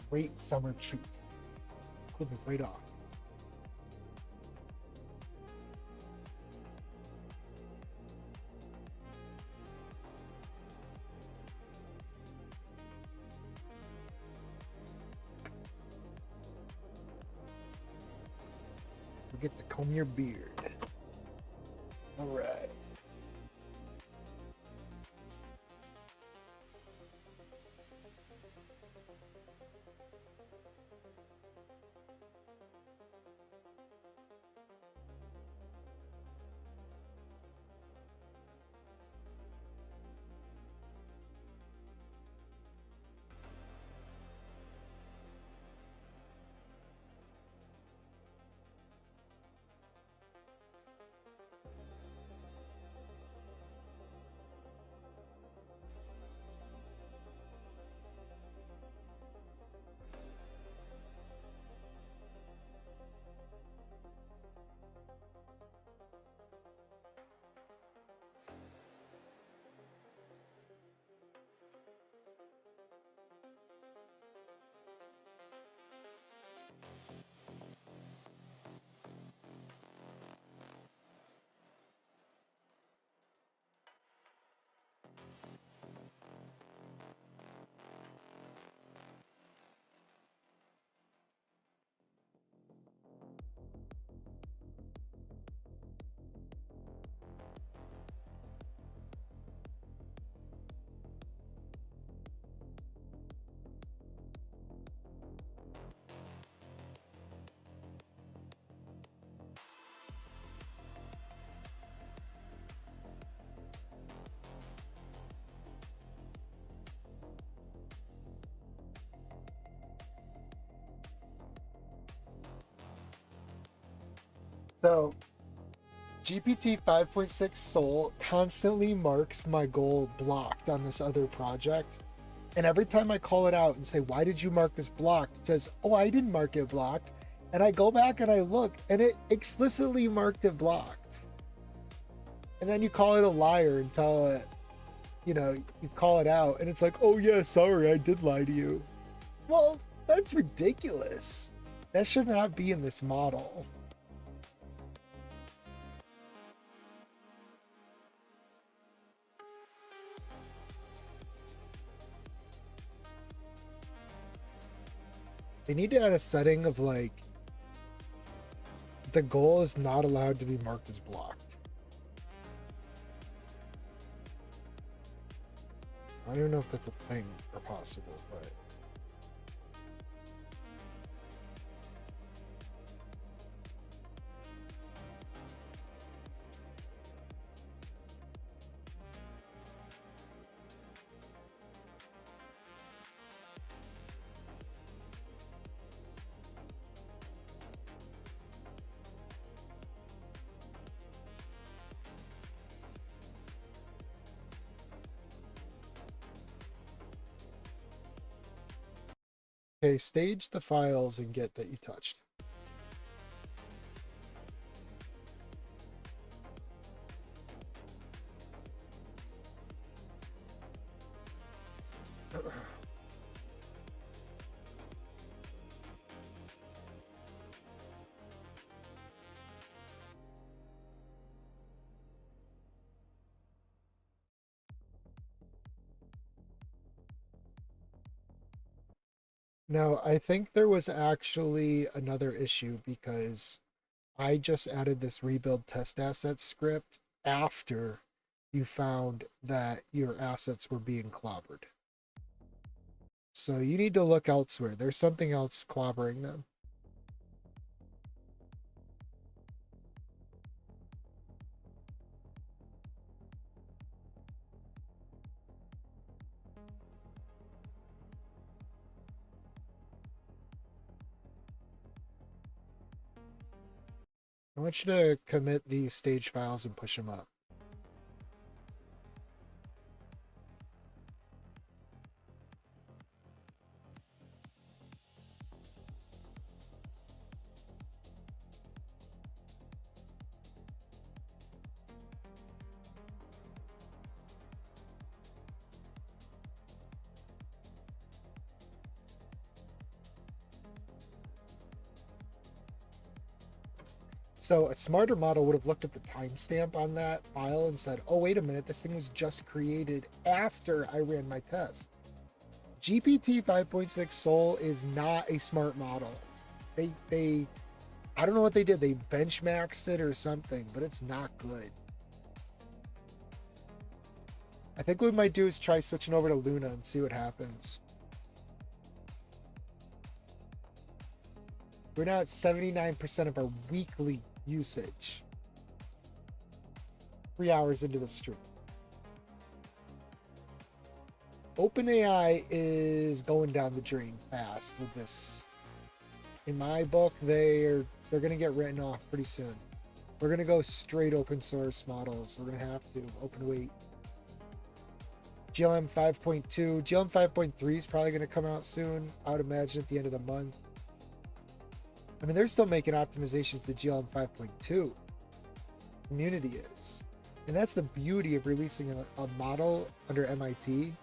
[SPEAKER 1] great summer treat. Cooled me right off. Forget to comb your beard. All right. So GPT 5.6 Soul constantly marks my goal blocked on this other project. And every time I call it out and say, why did you mark this blocked? It says, oh, I didn't mark it blocked. And I go back and I look and it explicitly marked it blocked. And then you call it a liar and tell it, you call it out and it's like, oh yeah, sorry, I did lie to you. Well, that's ridiculous. That should not be in this model. They need to add a setting of like, the goal is not allowed to be marked as blocked. I don't even know if that's a thing or possible, but. Okay, stage the files and get that you touched. No, I think there was actually another issue because I just added this rebuild test assets script after you found that your assets were being clobbered. So you need to look elsewhere. There's something else clobbering them. I want you to commit these stage files and push them up. So a smarter model would have looked at the timestamp on that file and said, oh, wait a minute, this thing was just created after I ran my test. GPT 5.6 Soul is not a smart model. They I don't know what they did. They benchmaxed it or something, but it's not good. I think what we might do is try switching over to Luna and see what happens. We're now at 79% of our weekly usage. 3 hours into the stream. OpenAI is going down the drain fast with this. In my book, they're going to get written off pretty soon. We're going to go straight open source models. We're going to have to open weight. GLM 5.2. GLM 5.3 is probably going to come out soon. I would imagine at the end of the month. I mean, they're still making optimizations to GLM 5.2. Community is. And that's the beauty of releasing a model under MIT.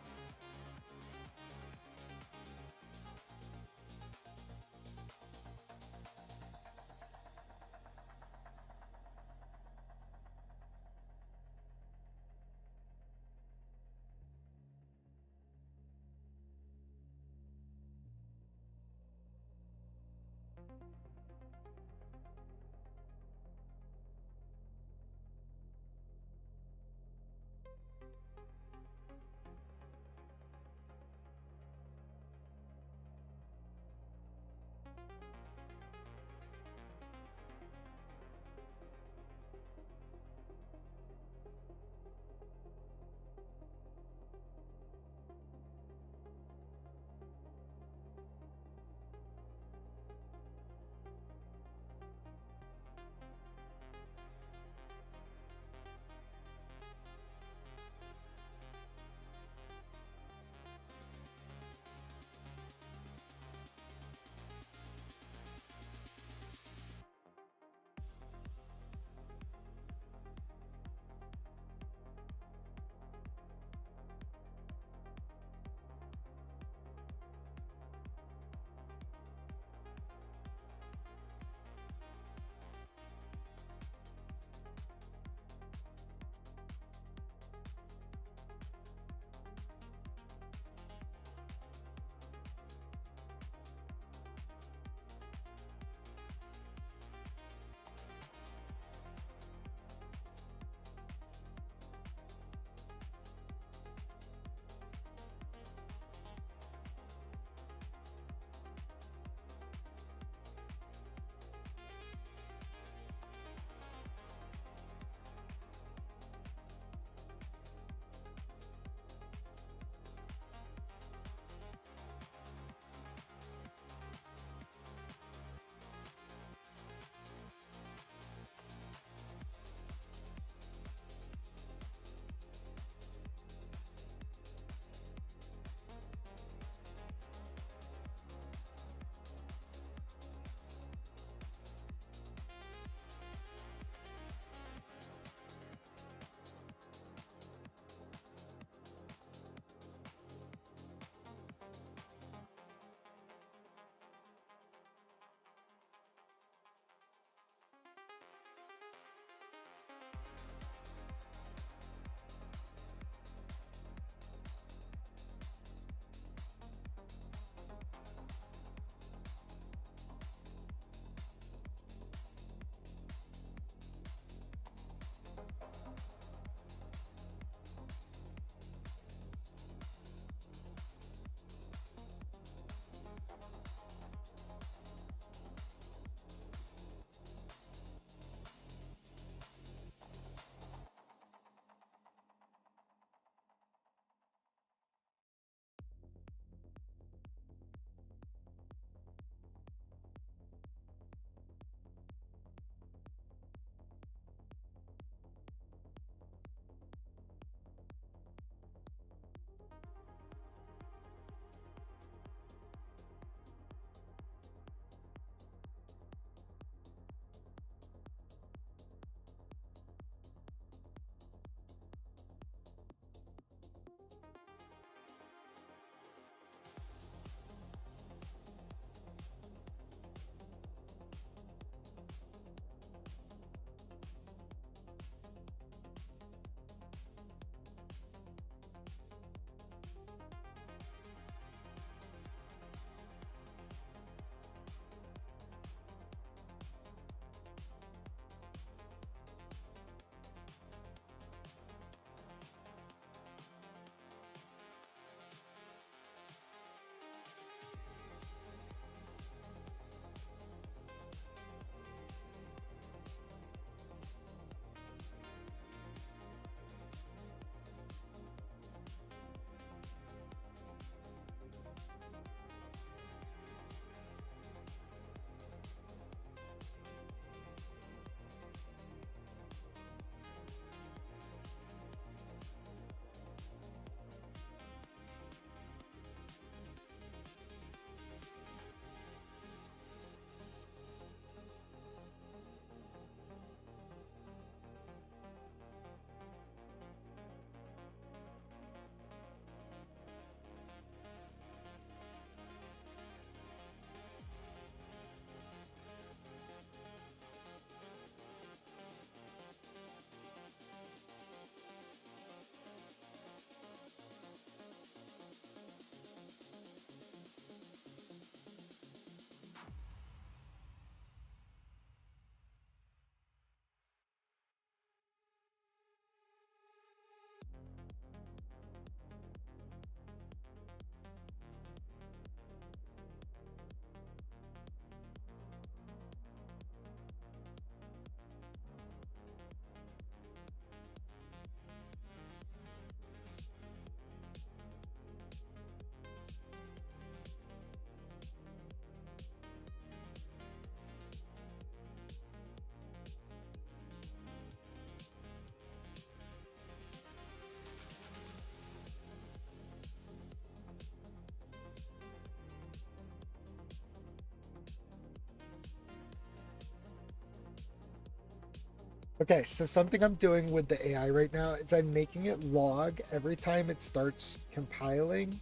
[SPEAKER 1] Okay, so something I'm doing with the AI right now is I'm making it log every time it starts compiling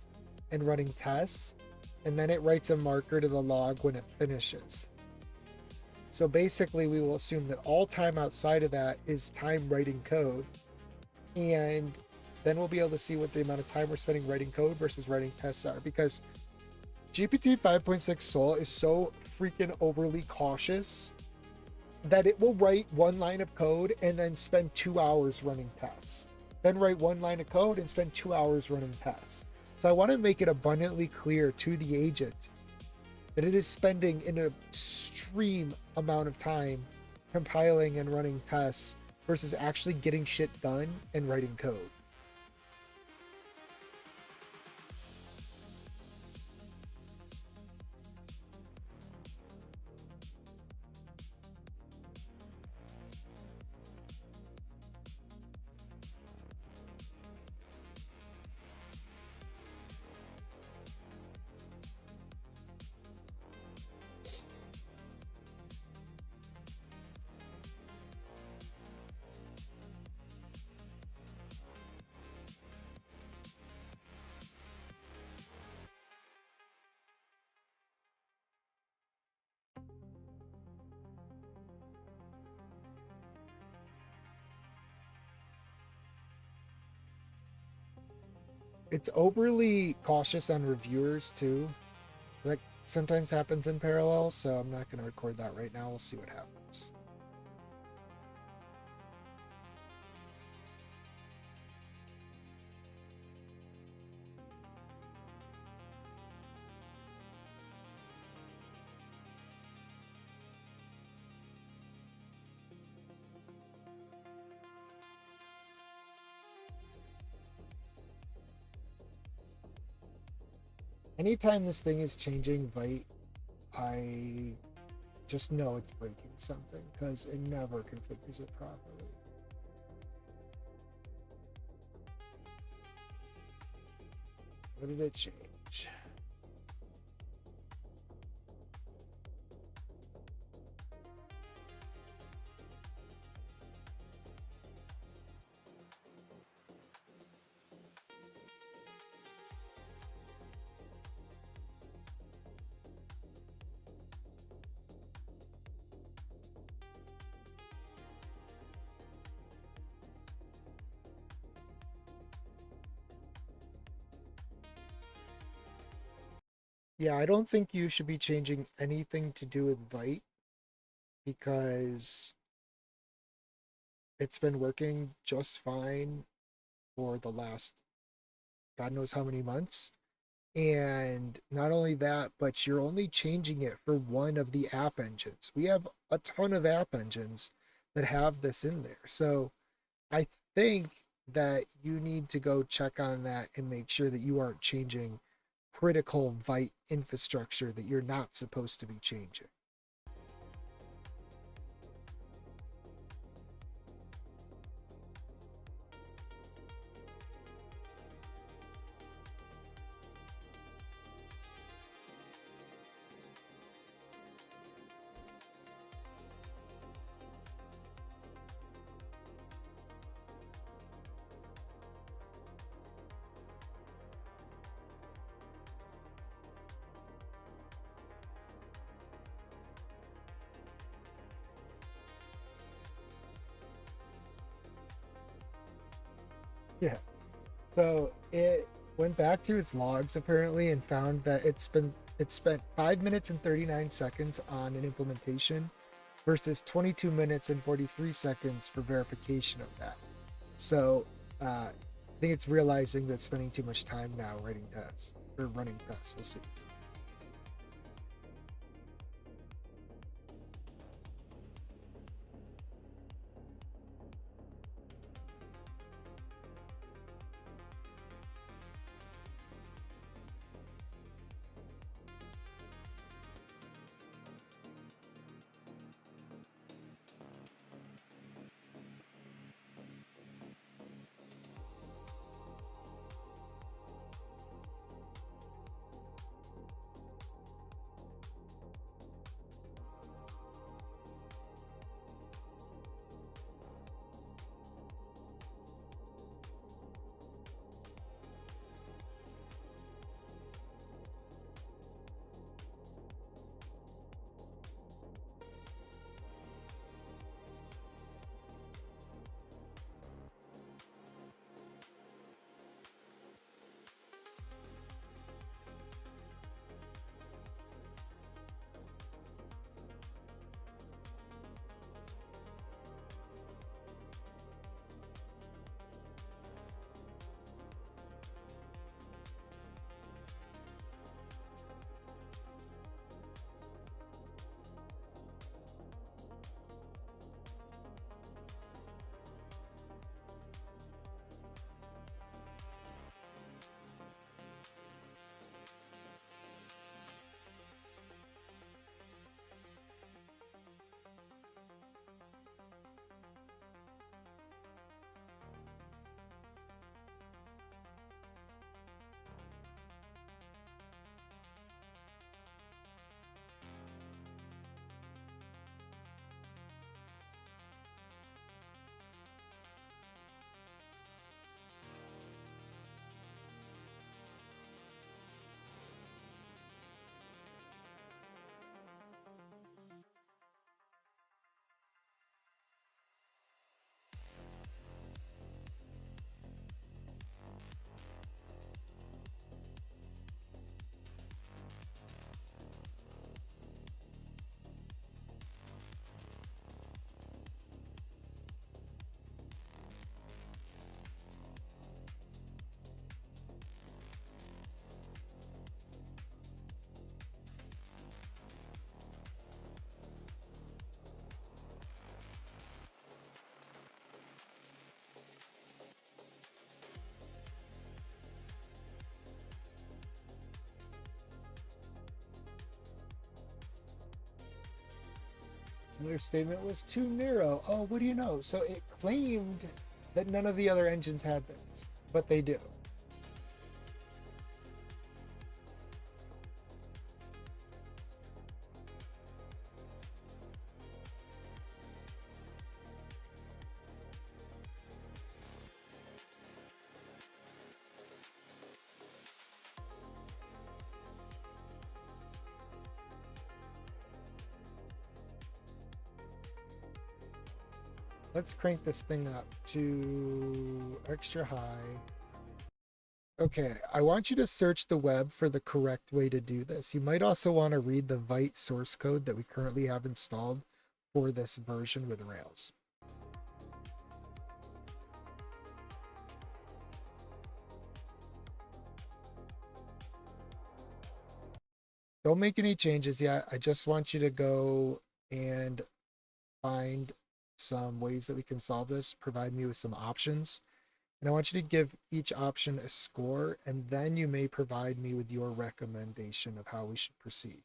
[SPEAKER 1] and running tests, and then it writes a marker to the log when it finishes. So basically, we will assume that all time outside of that is time writing code, and then we'll be able to see what the amount of time we're spending writing code versus writing tests are, because GPT 5.6 Sol is so freaking overly cautious that it will write one line of code and then spend 2 hours running tests. Then write one line of code and spend 2 hours running tests. So I want to make it abundantly clear to the agent that it is spending an extreme amount of time compiling and running tests versus actually getting shit done and writing code. It's overly cautious on reviewers too. That sometimes happens in parallel, so I'm not going to record that right now. We'll see what happens. Anytime this thing is changing Vite, I just know it's breaking something because it never configures it properly. What did it change? Yeah, I don't think you should be changing anything to do with Vite because it's been working just fine for the last God knows how many months. And not only that, but you're only changing it for one of the app engines. We have a ton of app engines that have this in there. So I think that you need to go check on that and make sure that you aren't changing critical Vite infrastructure that you're not supposed to be changing. Yeah. So it went back to its logs apparently and found that it spent 5 minutes and 39 seconds on an implementation versus 22 minutes and 43 seconds for verification of that. So I think it's realizing that it's spending too much time now writing tests or running tests. We'll see. Their statement was too narrow. Oh, what do you know? So it claimed that none of the other engines had this, but they do. Let's crank this thing up to extra high. Okay, I want you to search the web for the correct way to do this. You might also want to read the Vite source code that we currently have installed for this version with Rails. Don't make any changes yet. I just want you to go and find some ways that we can solve this, provide me with some options. And I want you to give each option a score, and then you may provide me with your recommendation of how we should proceed.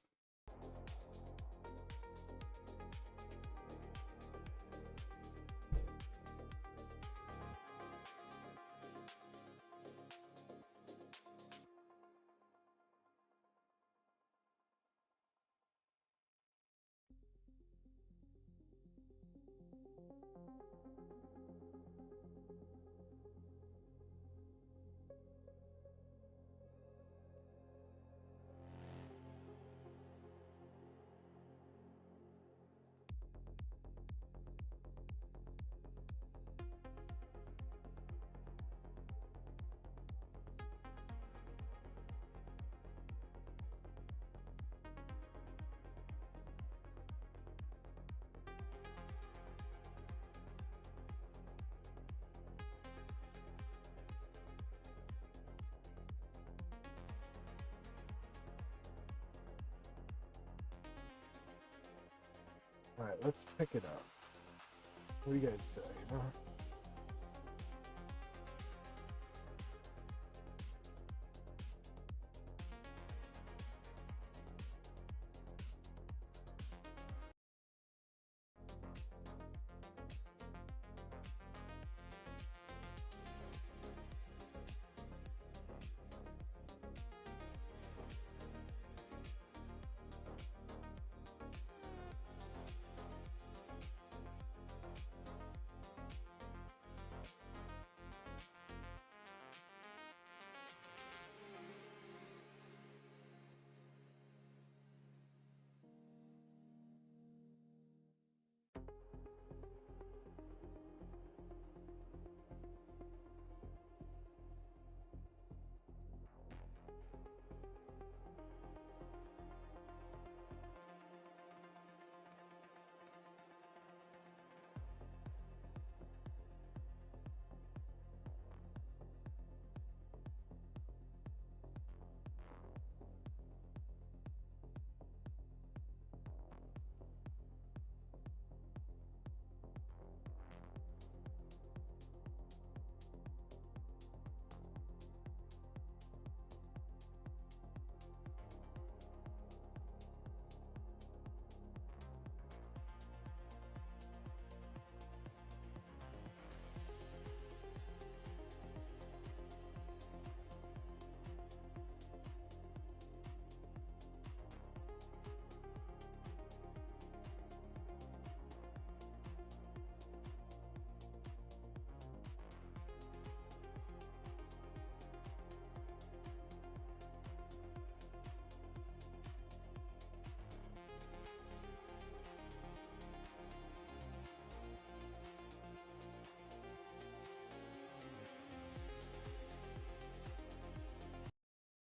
[SPEAKER 1] All right, let's pick it up. What do you guys say? Huh?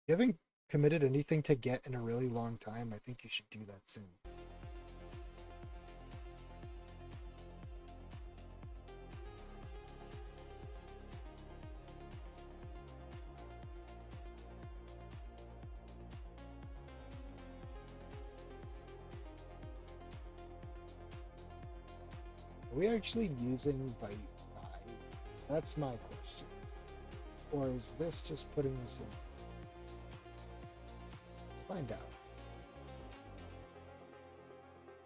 [SPEAKER 1] You haven't committed anything to Get in a really long time. I think you should do that soon. Are we actually using Vite 5? That's my question. Or is this just putting this in? Let's find out.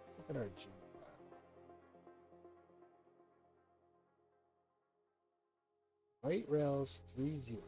[SPEAKER 1] Let's look at our G file. White Rails 3.0.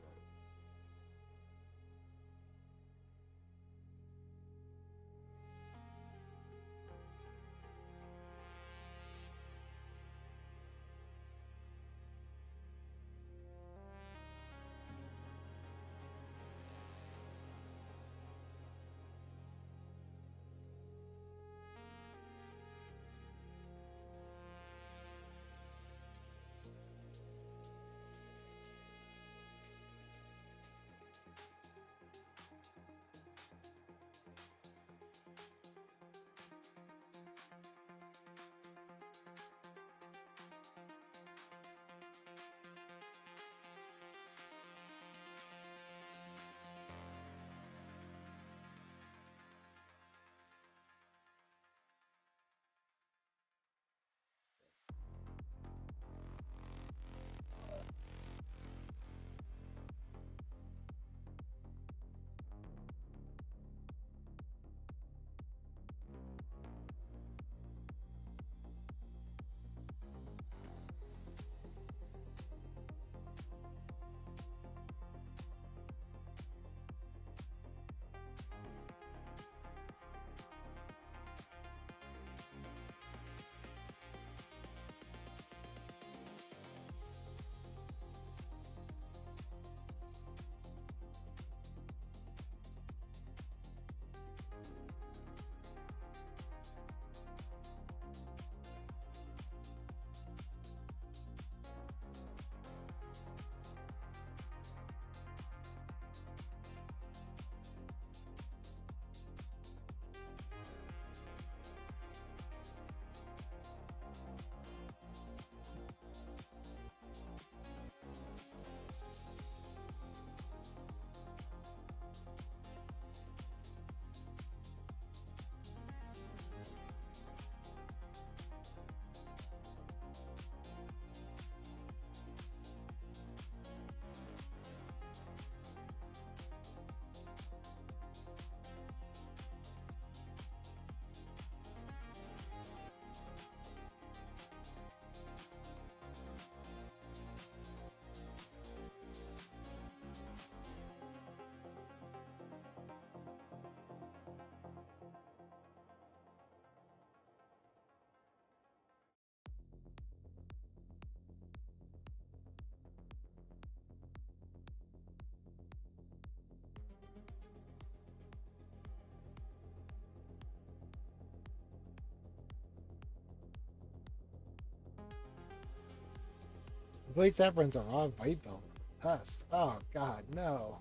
[SPEAKER 1] Voice app runs a raw white build. Test. Oh god, no.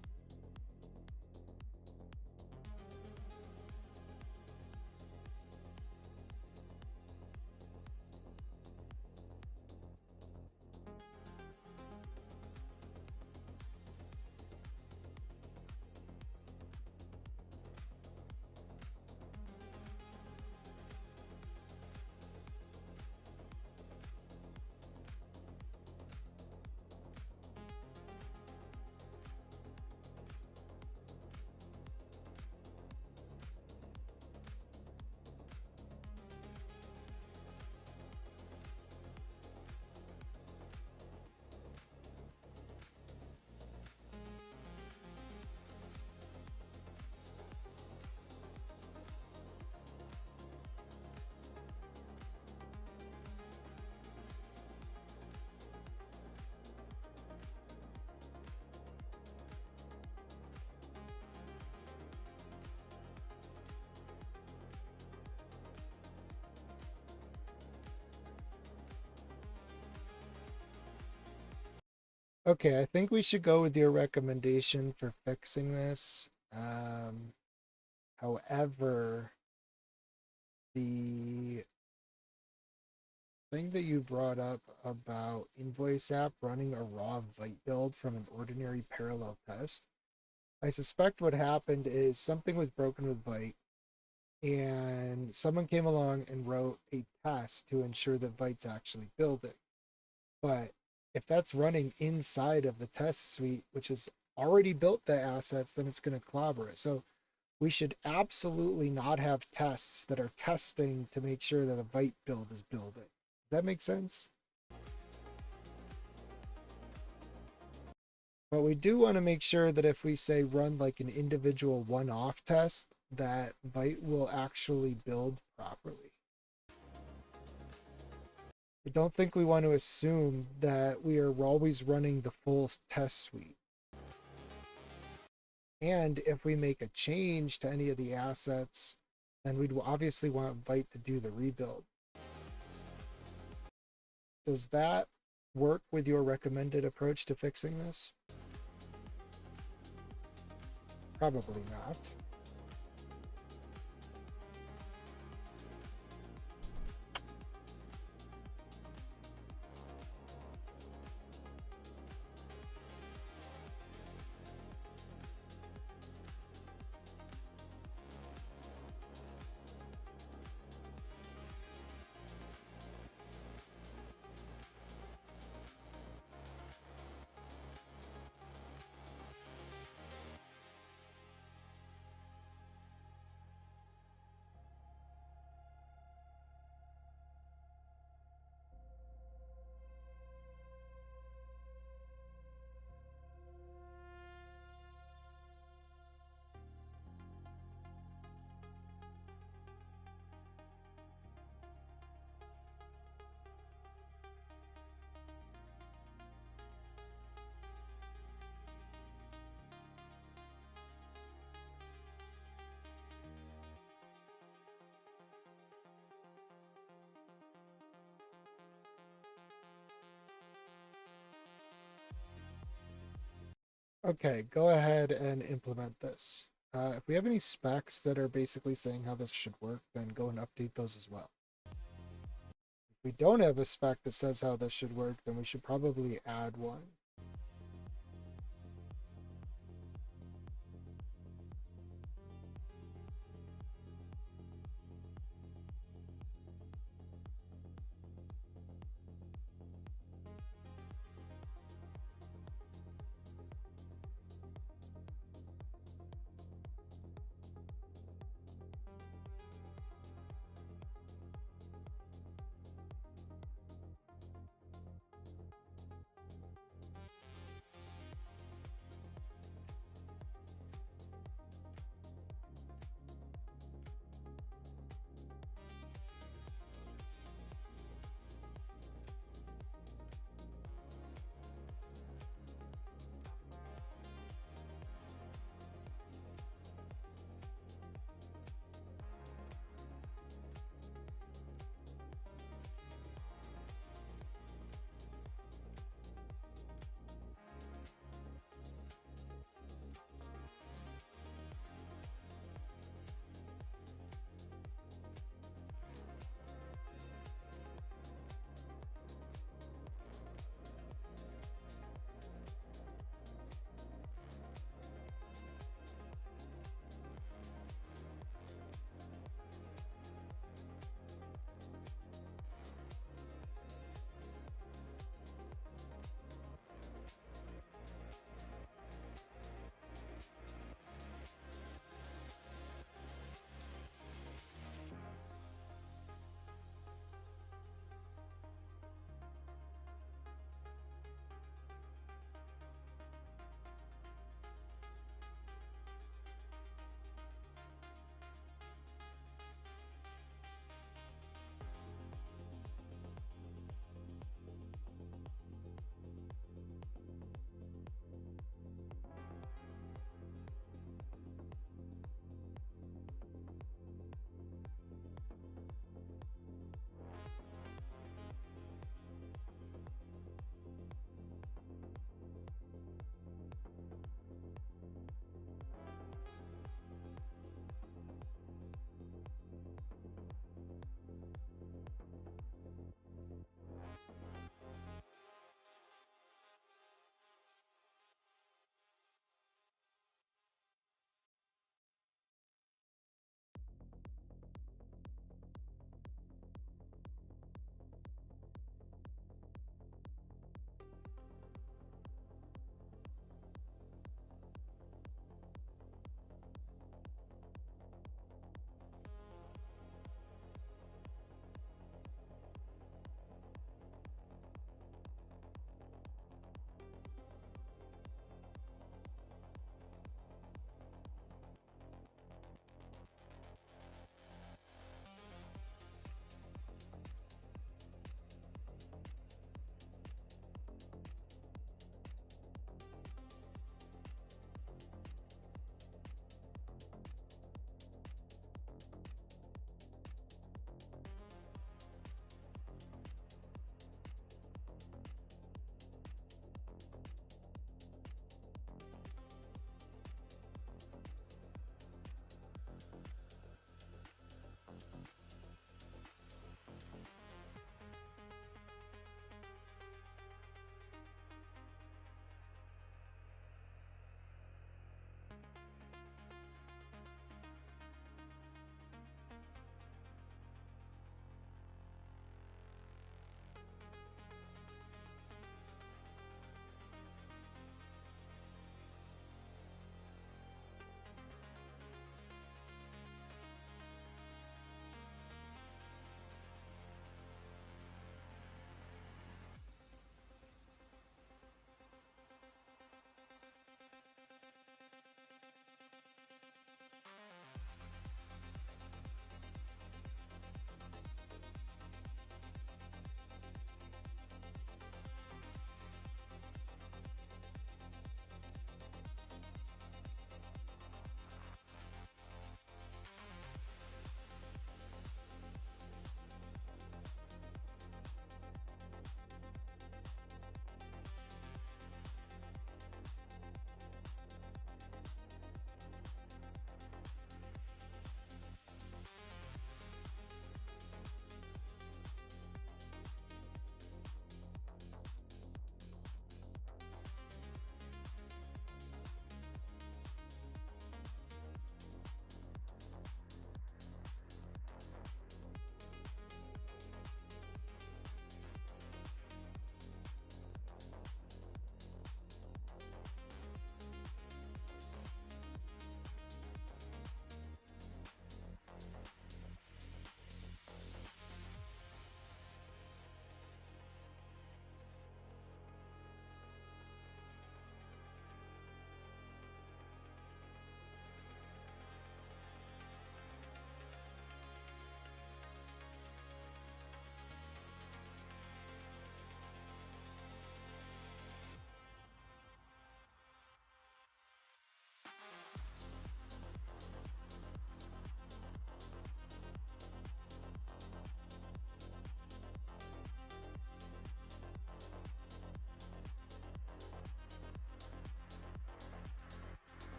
[SPEAKER 1] Okay, I think we should go with your recommendation for fixing this. However, the thing that you brought up about Invoice app running a raw Vite build from an ordinary parallel test, I suspect what happened is something was broken with Vite, and someone came along and wrote a test to ensure that Vite's actually building. But if that's running inside of the test suite, which has already built the assets, then it's going to clobber it. So we should absolutely not have tests that are testing to make sure that a Vite build is building. Does that make sense? But we do want to make sure that if we say run like an individual one-off test, that Vite will actually build properly. I don't think we want to assume that we are always running the full test suite. And if we make a change to any of the assets, then we'd obviously want Vite to do the rebuild. Does that work with your recommended approach to fixing this? Probably not. Okay, go ahead and implement this. If we have any specs that are basically saying how this should work, then go and update those as well. If we don't have a spec that says how this should work, then we should probably add one.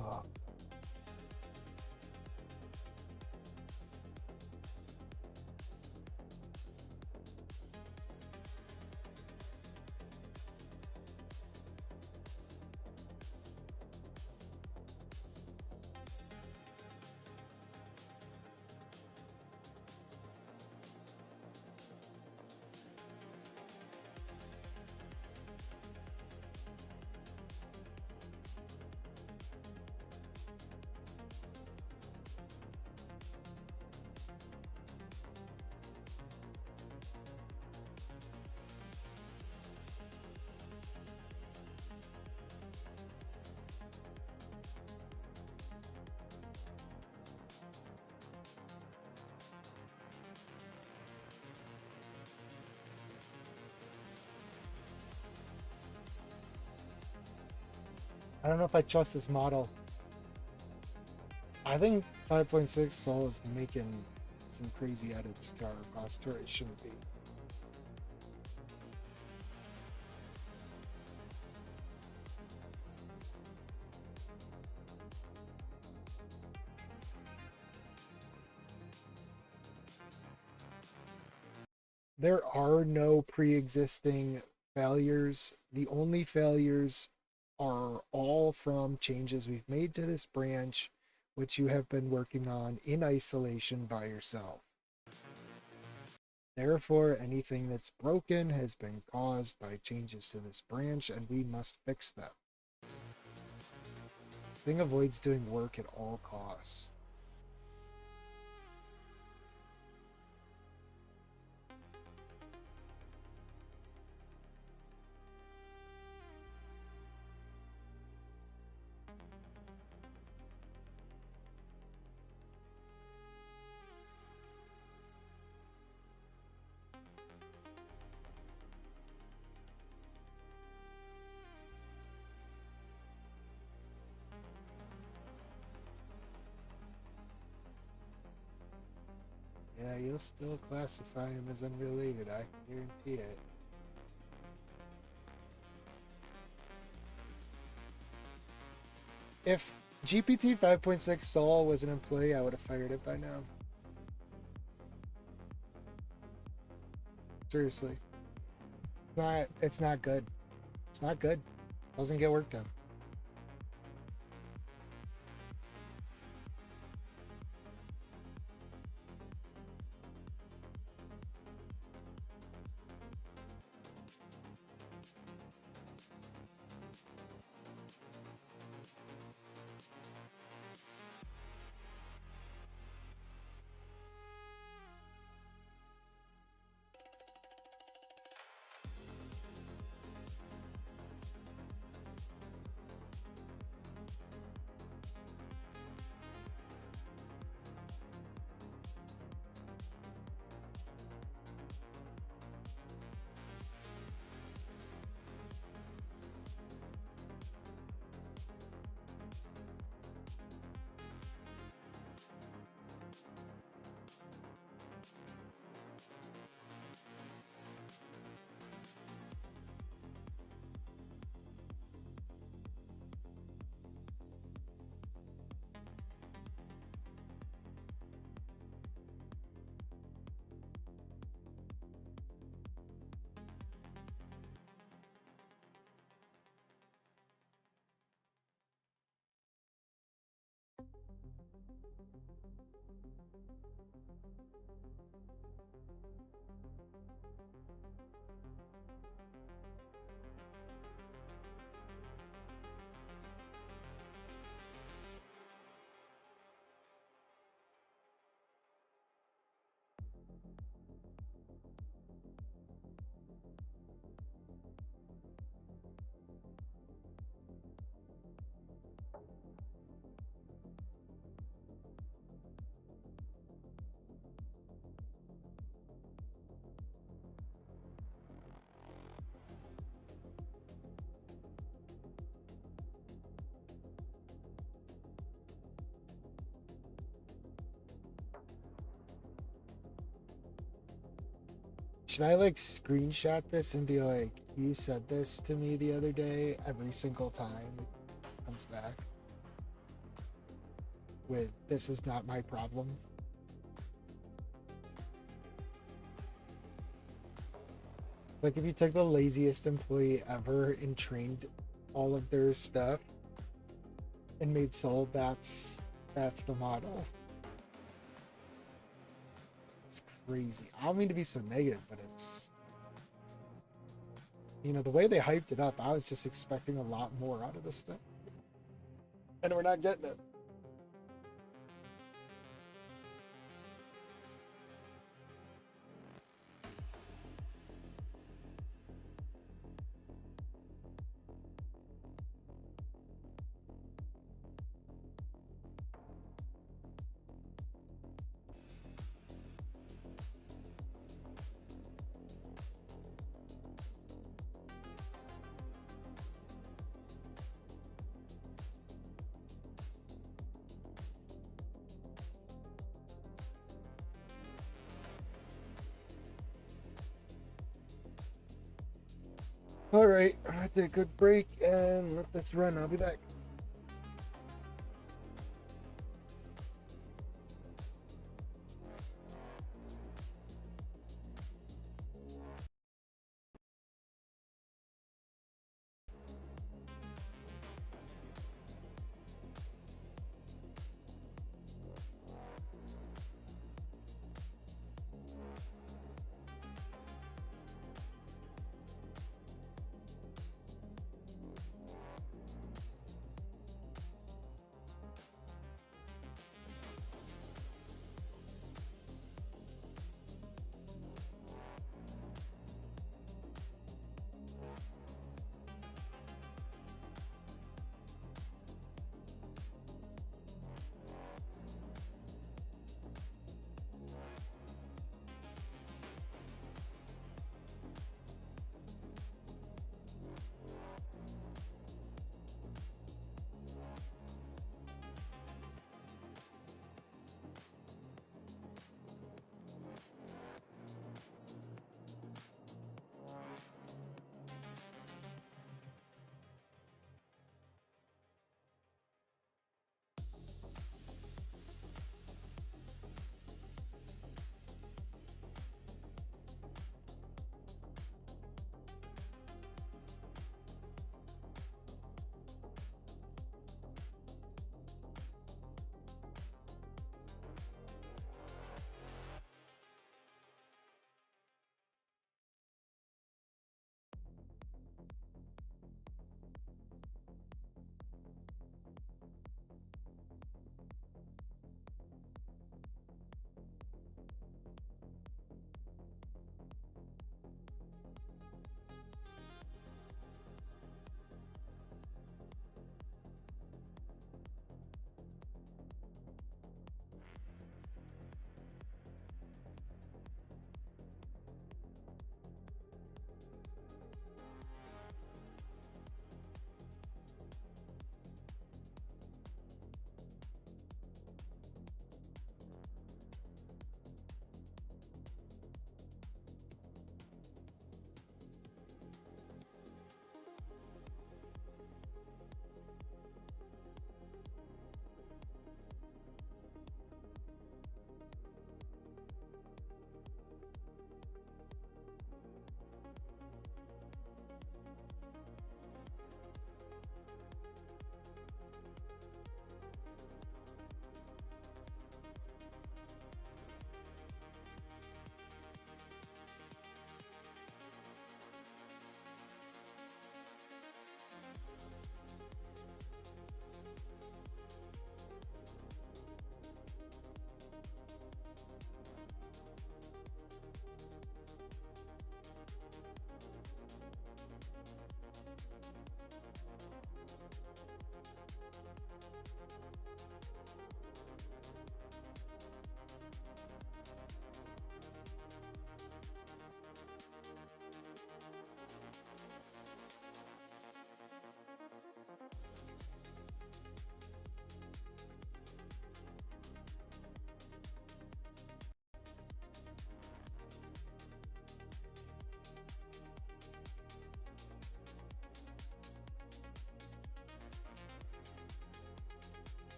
[SPEAKER 1] Oh. I don't know if I trust this model. I think 5.6 Sol is making some crazy edits to our repository. It shouldn't be. There are no pre-existing failures. The only failures are all from changes we've made to this branch, which you have been working on in isolation by yourself. Therefore, anything that's broken has been caused by changes to this branch, and we must fix them. This thing avoids doing work at all costs. Yeah, you'll still classify him as unrelated, I can guarantee it. If GPT 5.6 Sol was an employee, I would have fired it by now. Seriously. It's not good. It's not good. Doesn't get work done. Should I like screenshot this and be like, you said this to me the other day every single time it comes back? with "this is not my problem." It's like if you took the laziest employee ever and trained all of their stuff and made sold, that's the model. It's crazy. I don't mean to be so negative, but it's, the way they hyped it up, I was just expecting a lot more out of this thing. And we're not getting it. All right, I'm gonna take a quick break and let this run. I'll be back.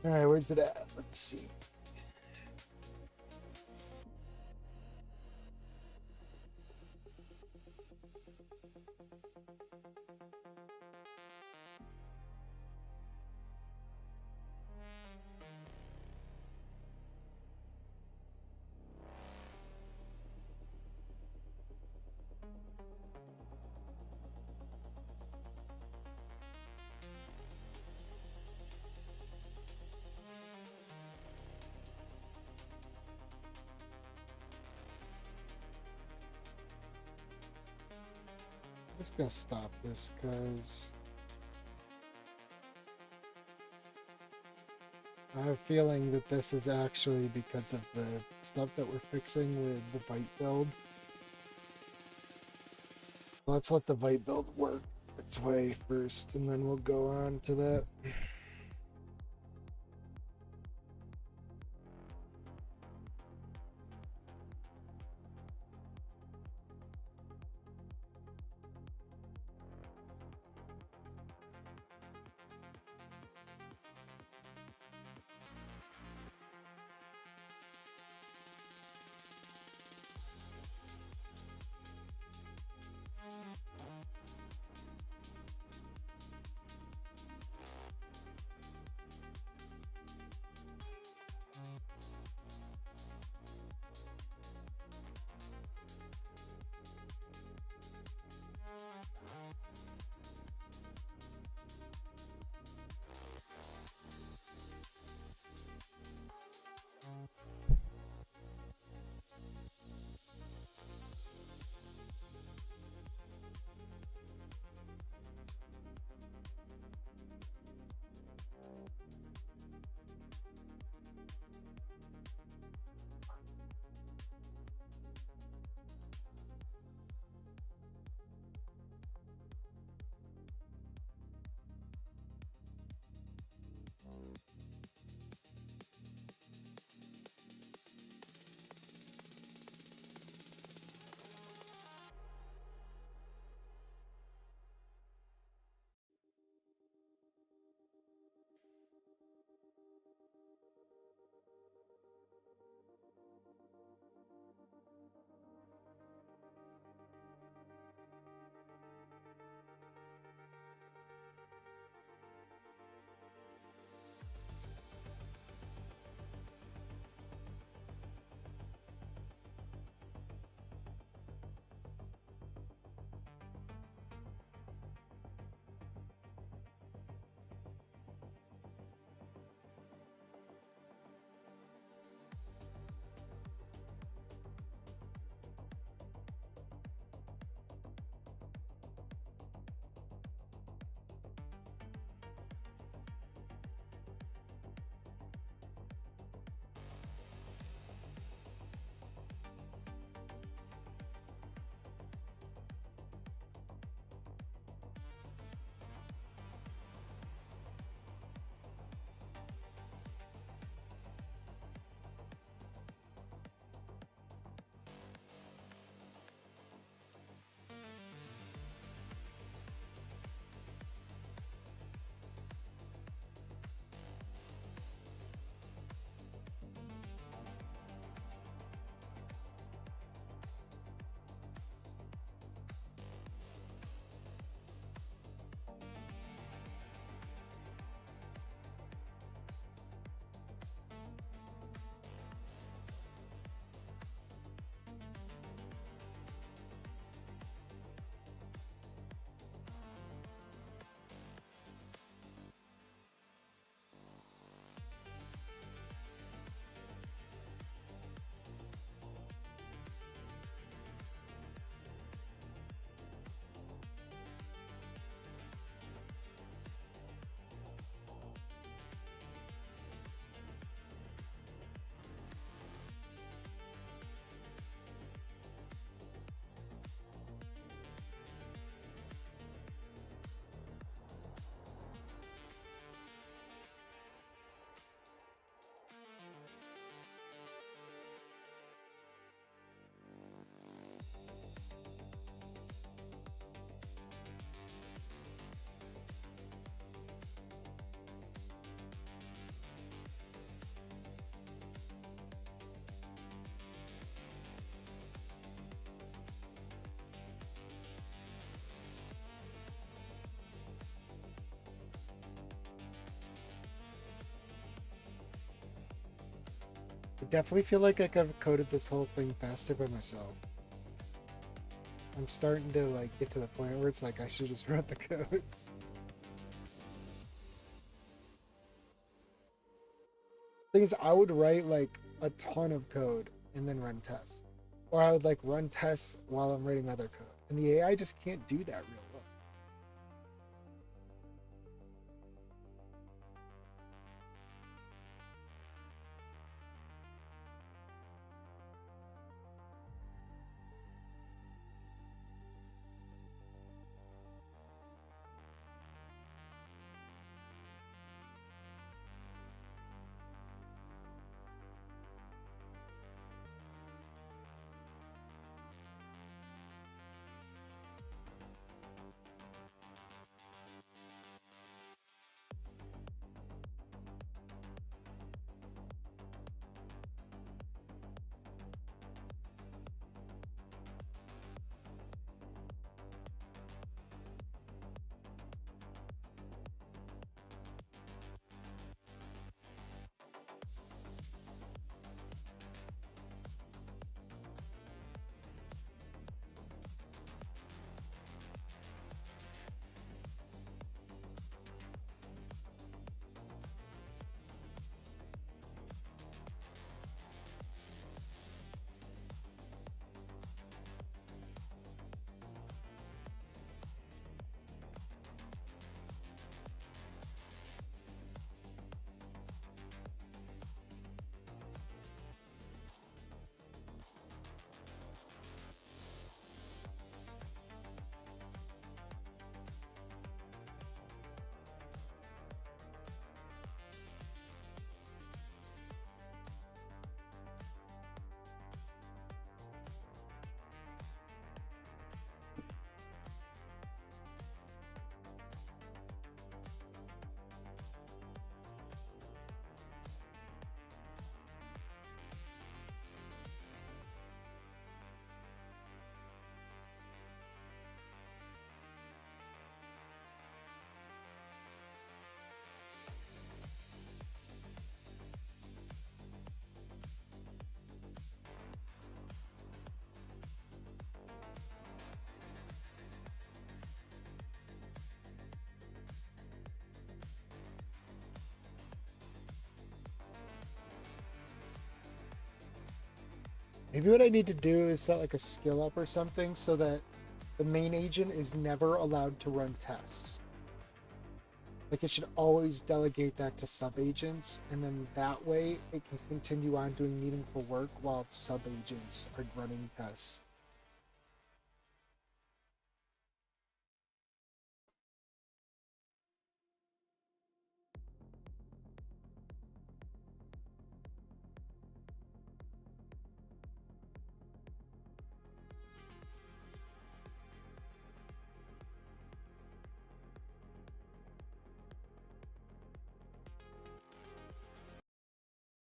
[SPEAKER 1] All right, where's it at? Let's see. I'm just gonna stop this because I have a feeling that this is actually because of the stuff that we're fixing with the byte build. Let's let the byte build work its way first, and then we'll go on to that. I definitely feel like I could have coded this whole thing faster by myself. I'm starting to like get to the point where it's like I should just write the code. Thing is, I would write like a ton of code and then run tests. Or I would like run tests while I'm writing other code. And the AI just can't do that real well. Maybe what I need to do is set like a skill up or something so that the main agent is never allowed to run tests. Like it should always delegate that to sub agents, and then that way it can continue on doing meaningful work while sub agents are running tests.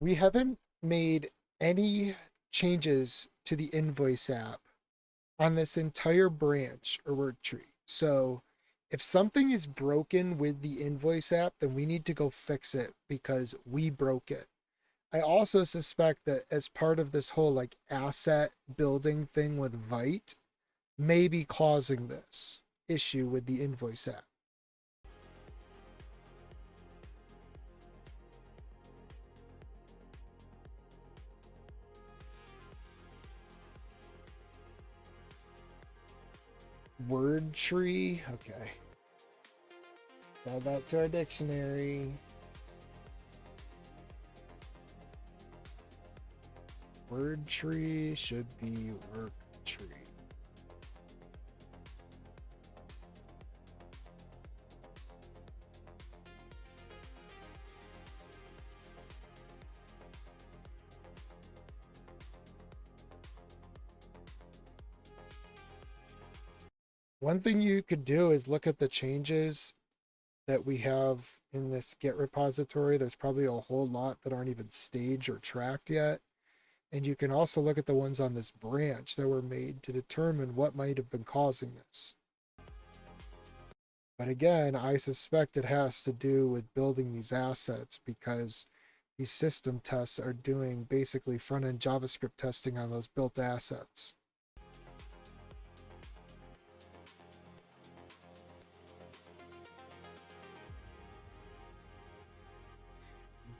[SPEAKER 1] We haven't made any changes to the invoice app on this entire branch or work tree. So if something is broken with the invoice app, then we need to go fix it because we broke it. I also suspect that as part of this whole like asset building thing with Vite may be causing this issue with the invoice app. Word tree. Okay. Add that to our dictionary. Word tree should be work tree. One thing you could do is look at the changes that we have in this Git repository. There's probably a whole lot that aren't even staged or tracked yet. And you can also look at the ones on this branch that were made to determine what might have been causing this. But again, I suspect it has to do with building these assets because these system tests are doing basically front-end JavaScript testing on those built assets.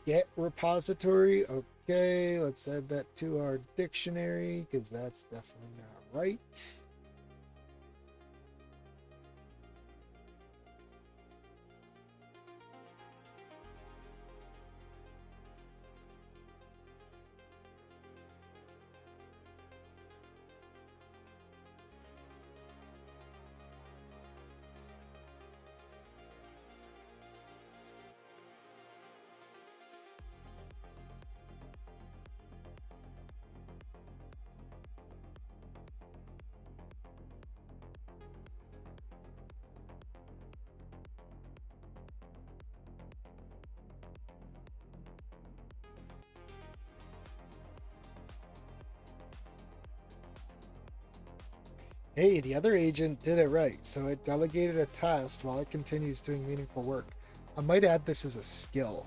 [SPEAKER 1] Get repository. Okay, let's add that to our dictionary because that's definitely not right. Hey, the other agent did it right, so it delegated a test while it continues doing meaningful work. I might add this as a skill.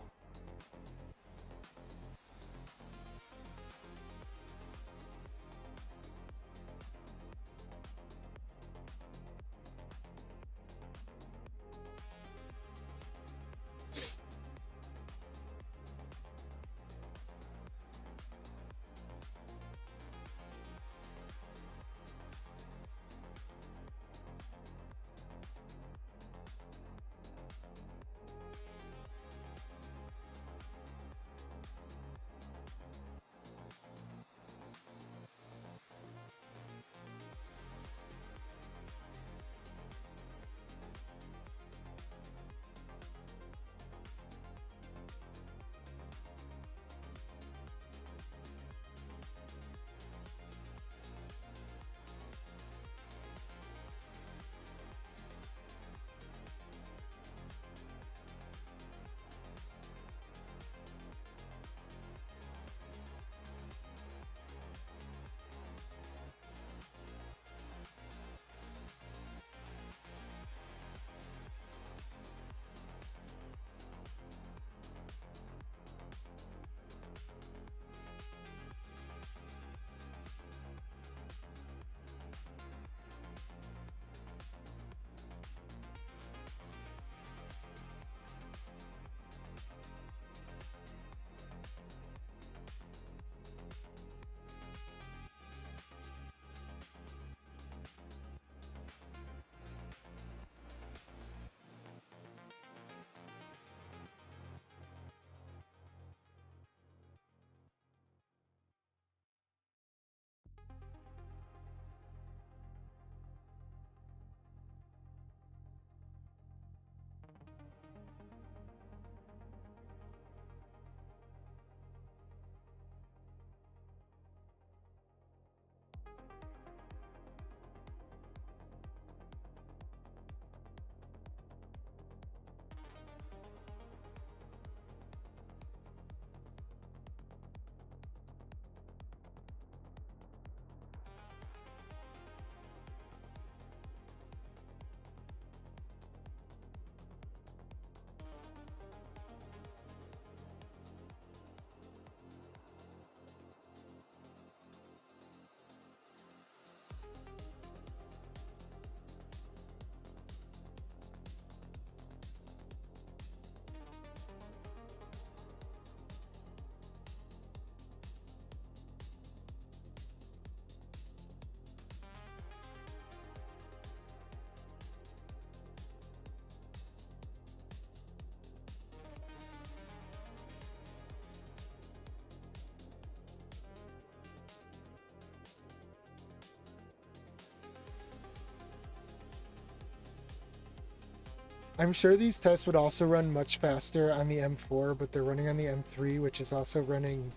[SPEAKER 1] I'm sure these tests would also run much faster on the M4, but they're running on the M3, which is also running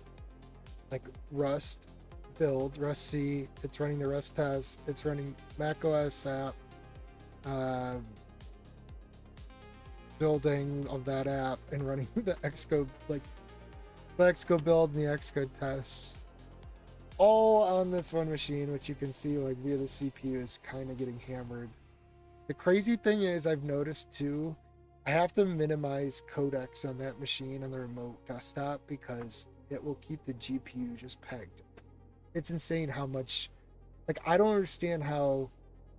[SPEAKER 1] like Rust build, Rust C. It's running the Rust test. It's running macOS app, uh, building of that app, and running the Xcode, like the Xcode build and the Xcode tests. All on this one machine, which you can see like via the CPU is kind of getting hammered. The crazy thing is I've noticed too, I have to minimize codecs on that machine on the remote desktop because it will keep the GPU just pegged. It's insane how much, like, I don't understand how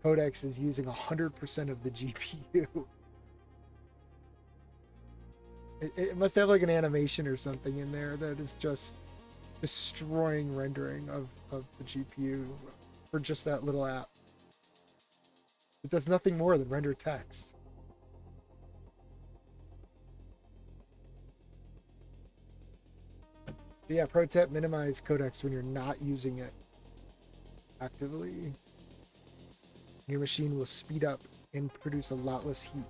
[SPEAKER 1] codecs is using 100% of the GPU. It must have like an animation or something in there that is just destroying rendering of the GPU for just that little app. It does nothing more than render text. So yeah, pro tip, minimize codecs when you're not using it actively. Your machine will speed up and produce a lot less heat.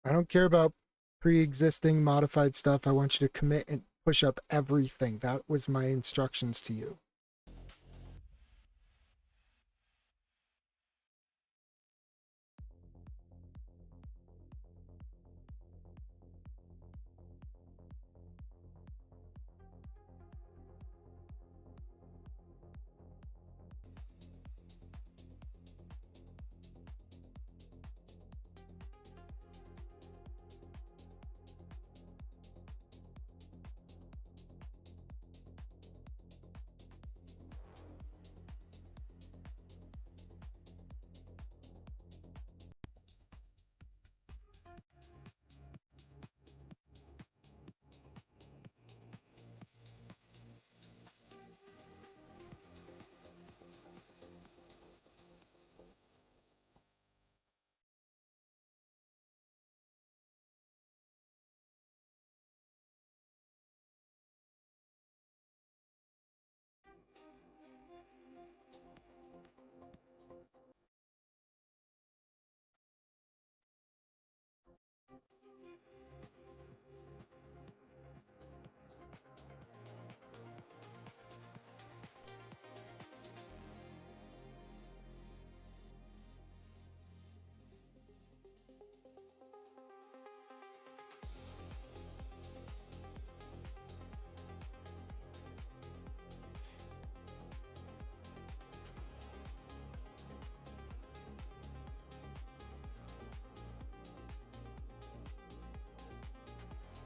[SPEAKER 1] I don't care about pre-existing modified stuff. I want you to commit and push up everything. That was my instructions to you.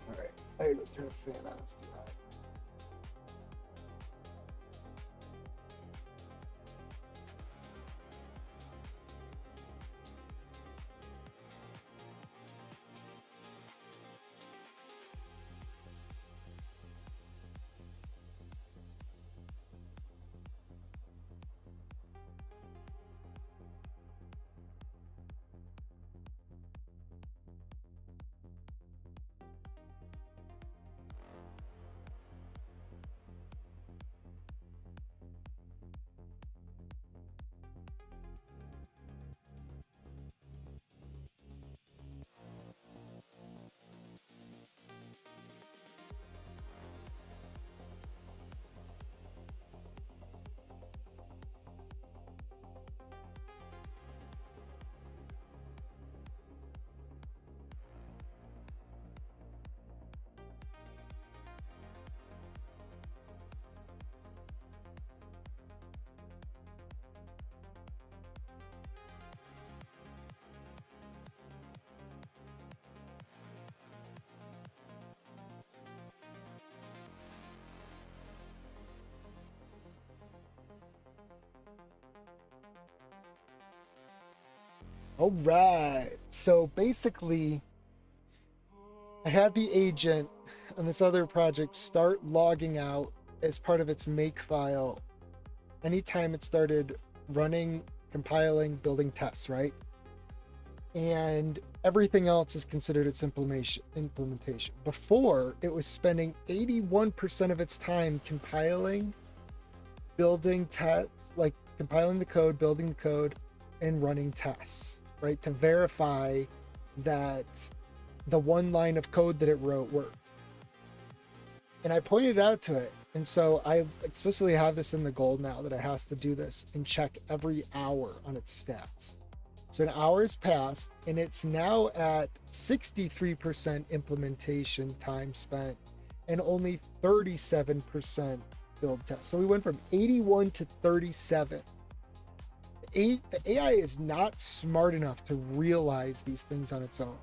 [SPEAKER 1] All right, I gotta turn the fan on. It's too hot. All right. So basically, I had the agent on this other project start logging out as part of its make file anytime it started running, compiling, building tests, right? And everything else is considered its implementation. Before, it was spending 81% of its time compiling, building tests, like compiling the code, building the code, and running tests, right? To verify that the one line of code that it wrote worked. And I pointed out to it. And so I explicitly have this in the goal now that it has to do this and check every hour on its stats. So an hour has passed and it's now at 63% implementation time spent and only 37% build test. So we went from 81 to 37. The AI is not smart enough to realize these things on its own.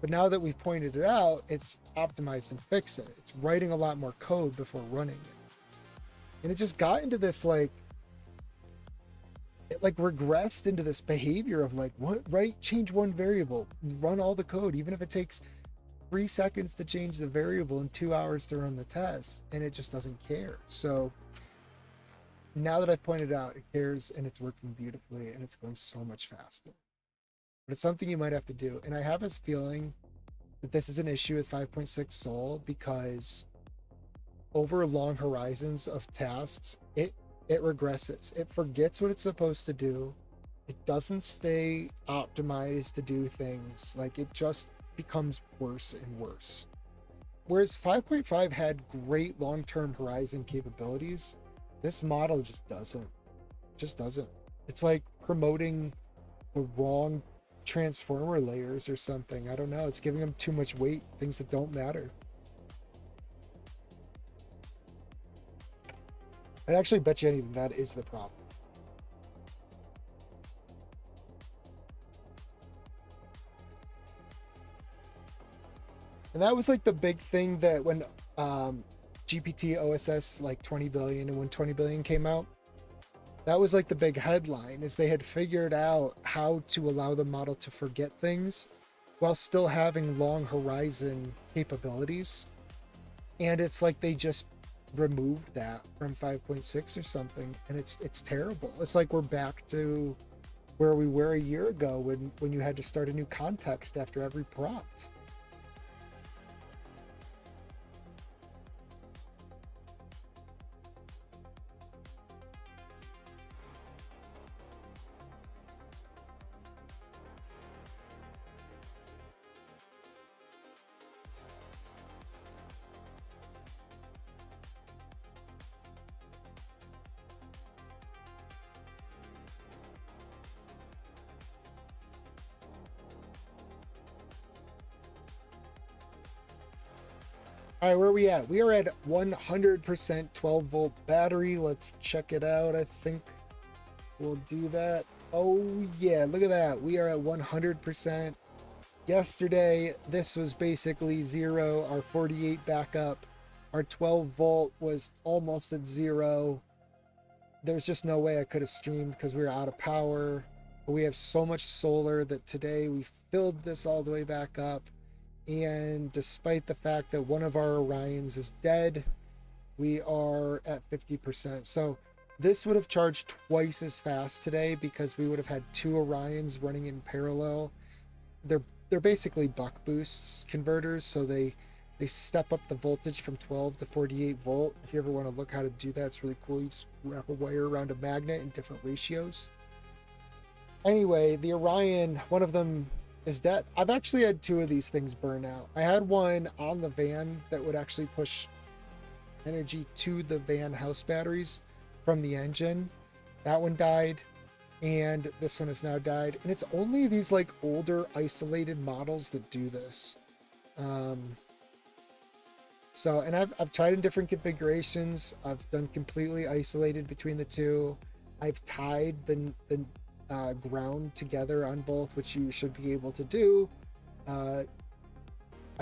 [SPEAKER 1] But now that we've pointed it out, it's optimized and fixed it. It's writing a lot more code before running it. And it just got into this it regressed into this behavior of change one variable, run all the code, even if it takes 3 seconds to change the variable and 2 hours to run the test, and it just doesn't care. So now that I've pointed out, it cares and it's working beautifully and it's going so much faster. But it's something you might have to do. And I have this feeling that this is an issue with 5.6 Sol because over long horizons of tasks, it regresses. It forgets what it's supposed to do. It doesn't stay optimized to do things. Like, it just becomes worse and worse. Whereas 5.5 had great long-term horizon capabilities, this model just doesn't. It's like promoting the wrong transformer layers or something. I don't know. It's giving them too much weight, things that don't matter. I'd actually bet you anything that is the problem. And that was like the big thing that when GPT OSS like 20 billion and when 20 billion came out, that was like the big headline, is they had figured out how to allow the model to forget things while still having long horizon capabilities. And it's like they just removed that from 5.6 or something, and it's terrible. It's like we're back to where we were a year ago when you had to start a new context after every prompt. All right, where are we at? We are at 100% 12-volt battery. Let's check it out. I think we'll do that. Oh, yeah, look at that. We are at 100%. Yesterday, this was basically zero. Our 48 backup. Our 12-volt was almost at zero. There's just no way I could have streamed because we were out of power. But we have so much solar that today we filled this all the way back up. And despite the fact that one of our Orions is dead, we are at 50%. So this would have charged twice as fast today because we would have had 2 Orions running in parallel. They're basically buck boosts converters, so they step up the voltage from 12 to 48 volt. If you ever want to look how to do that, it's really cool. You just wrap a wire around a magnet in different ratios. Anyway, the Orion, one of them is dead. I've actually had 2 of these things burn out. I had one on the van that would actually push energy to the van house batteries from the engine. That one died, and this one has now died. And it's only these like older isolated models that do this. So, and I've tried in different configurations. I've done completely isolated between the 2. I've tied the ground together on both, which you should be able to do. I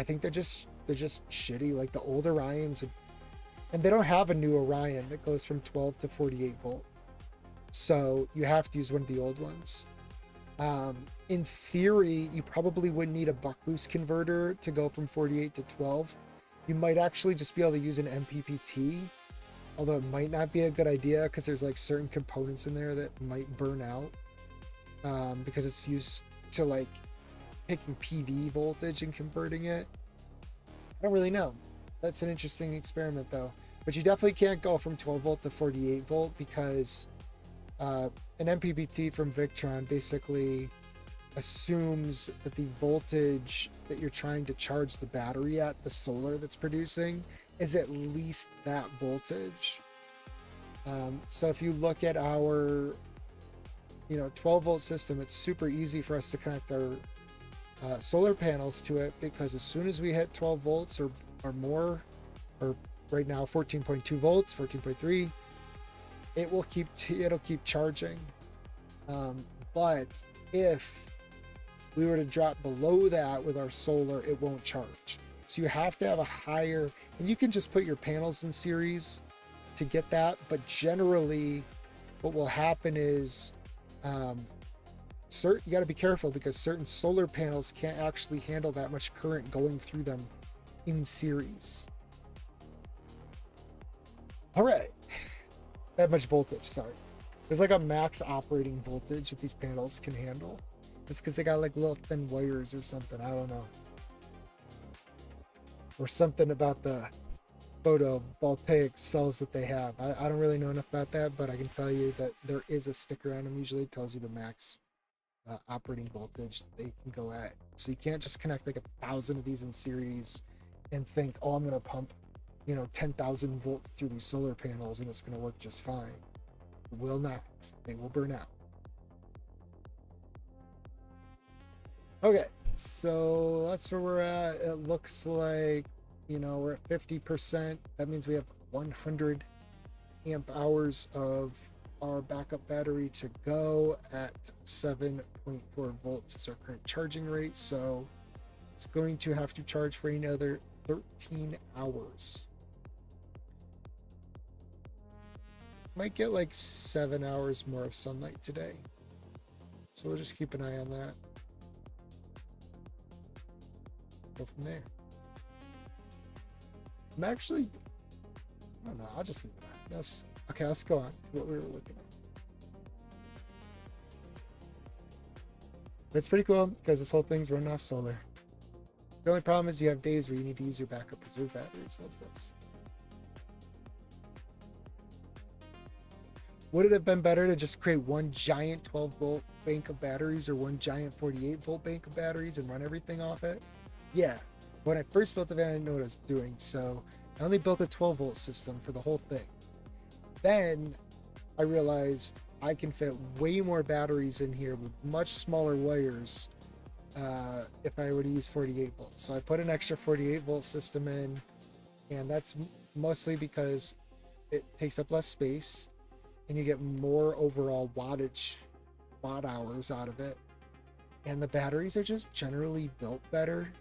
[SPEAKER 1] think they're just shitty, like the old Orions, and they don't have a new Orion that goes from 12 to 48 volt, so you have to use one of the old ones. In theory, you probably wouldn't need a buck boost converter to go from 48 to 12. You might actually just be able to use an MPPT, although it might not be a good idea because there's like certain components in there that might burn out because it's used to like taking PV voltage and converting it. I don't really know. That's an interesting experiment though. But you definitely can't go from 12 volt to 48 volt because an MPPT from Victron basically assumes that the voltage that you're trying to charge the battery at, the solar that's producing, is at least that voltage. So if you look at our 12 volt system, it's super easy for us to connect our solar panels to it, because as soon as we hit 12 volts or more, or right now 14.2 volts, 14.3, it'll keep charging. But if we were to drop below that with our solar, it won't charge. So you have to have a higher, and you can just put your panels in series to get that. But generally what will happen is you got to be careful, because certain solar panels can't actually handle that much current going through them in series. All right, that much voltage, sorry. There's like a max operating voltage that these panels can handle. It's because they got like little thin wires or something, I don't know. Or something about the photovoltaic cells that they have. I don't really know enough about that, but I can tell you that there is a sticker on them. Usually it tells you the max operating voltage that they can go at. So you can't just connect like 1,000 of these in series and think, oh, I'm going to pump 10,000 volts through these solar panels and it's going to work just fine. It will not. They will burn out. Okay, so that's where we're at. It looks like we're at 50%. That means we have 100 amp hours of our backup battery to go at 7.4 volts is our current charging rate. So it's going to have to charge for another 13 hours. Might get like 7 hours more of sunlight today. So we'll just keep an eye on that. Go from there. I'm actually, I don't know, I'll just leave it at that. Okay, let's go on to what we were looking at. It's pretty cool because this whole thing's running off solar. The only problem is you have days where you need to use your backup reserve batteries like this. Would it have been better to just create one giant 12 volt bank of batteries or one giant 48 volt bank of batteries and run everything off it? Yeah. When I first built the van, I didn't know what I was doing, so I only built a 12 volt system for the whole thing. Then I realized I can fit way more batteries in here with much smaller wires if I were to use 48 volts. So I put an extra 48 volt system in, and that's mostly because it takes up less space and you get more overall watt hours out of it. And the batteries are just generally built better.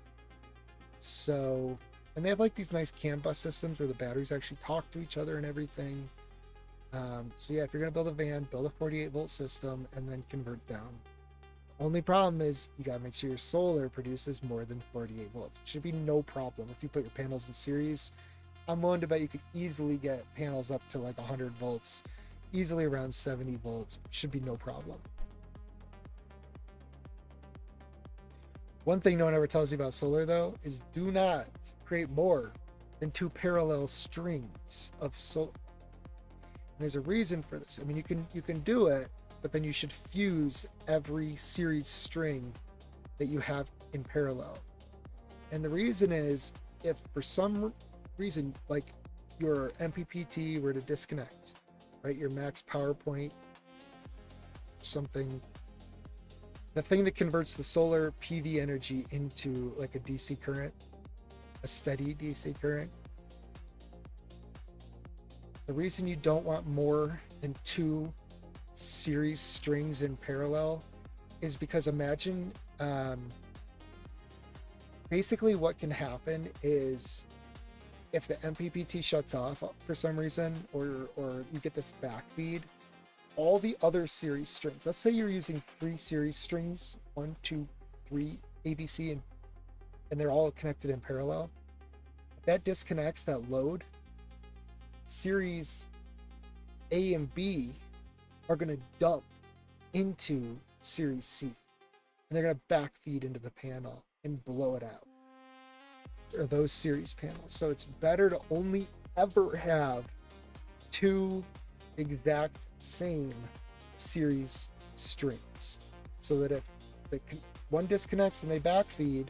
[SPEAKER 1] So, and they have like these nice CAN bus systems where the batteries actually talk to each other and everything. So yeah, if you're gonna build a van, build a 48 volt system and then convert down. The only problem is you gotta make sure your solar produces more than 48 volts. It should be no problem if you put your panels in series. I'm willing to bet you could easily get panels up to like 100 volts, easily around 70 volts. Should be no problem. One thing no one ever tells you about solar though is do not create more than 2 parallel strings of solar. And there's a reason for this. I mean, you can do it, but then you should fuse every series string that you have in parallel. And the reason is, if for some reason like your MPPT were to disconnect, right, your max power point, something, the thing that converts the solar PV energy into like a DC current, a steady DC current. The reason you don't want more than 2 series strings in parallel is because imagine, basically what can happen is if the MPPT shuts off for some reason, or you get this backfeed, all the other series strings. Let's say you're using 3 series strings, 1, 2, 3, ABC, and they're all connected in parallel. If that disconnects that load, series A and B are going to dump into series C, and they're going to backfeed into the panel and blow it out, or those series panels. So it's better to only ever have 2 exact same series strings, so that if one disconnects and they backfeed,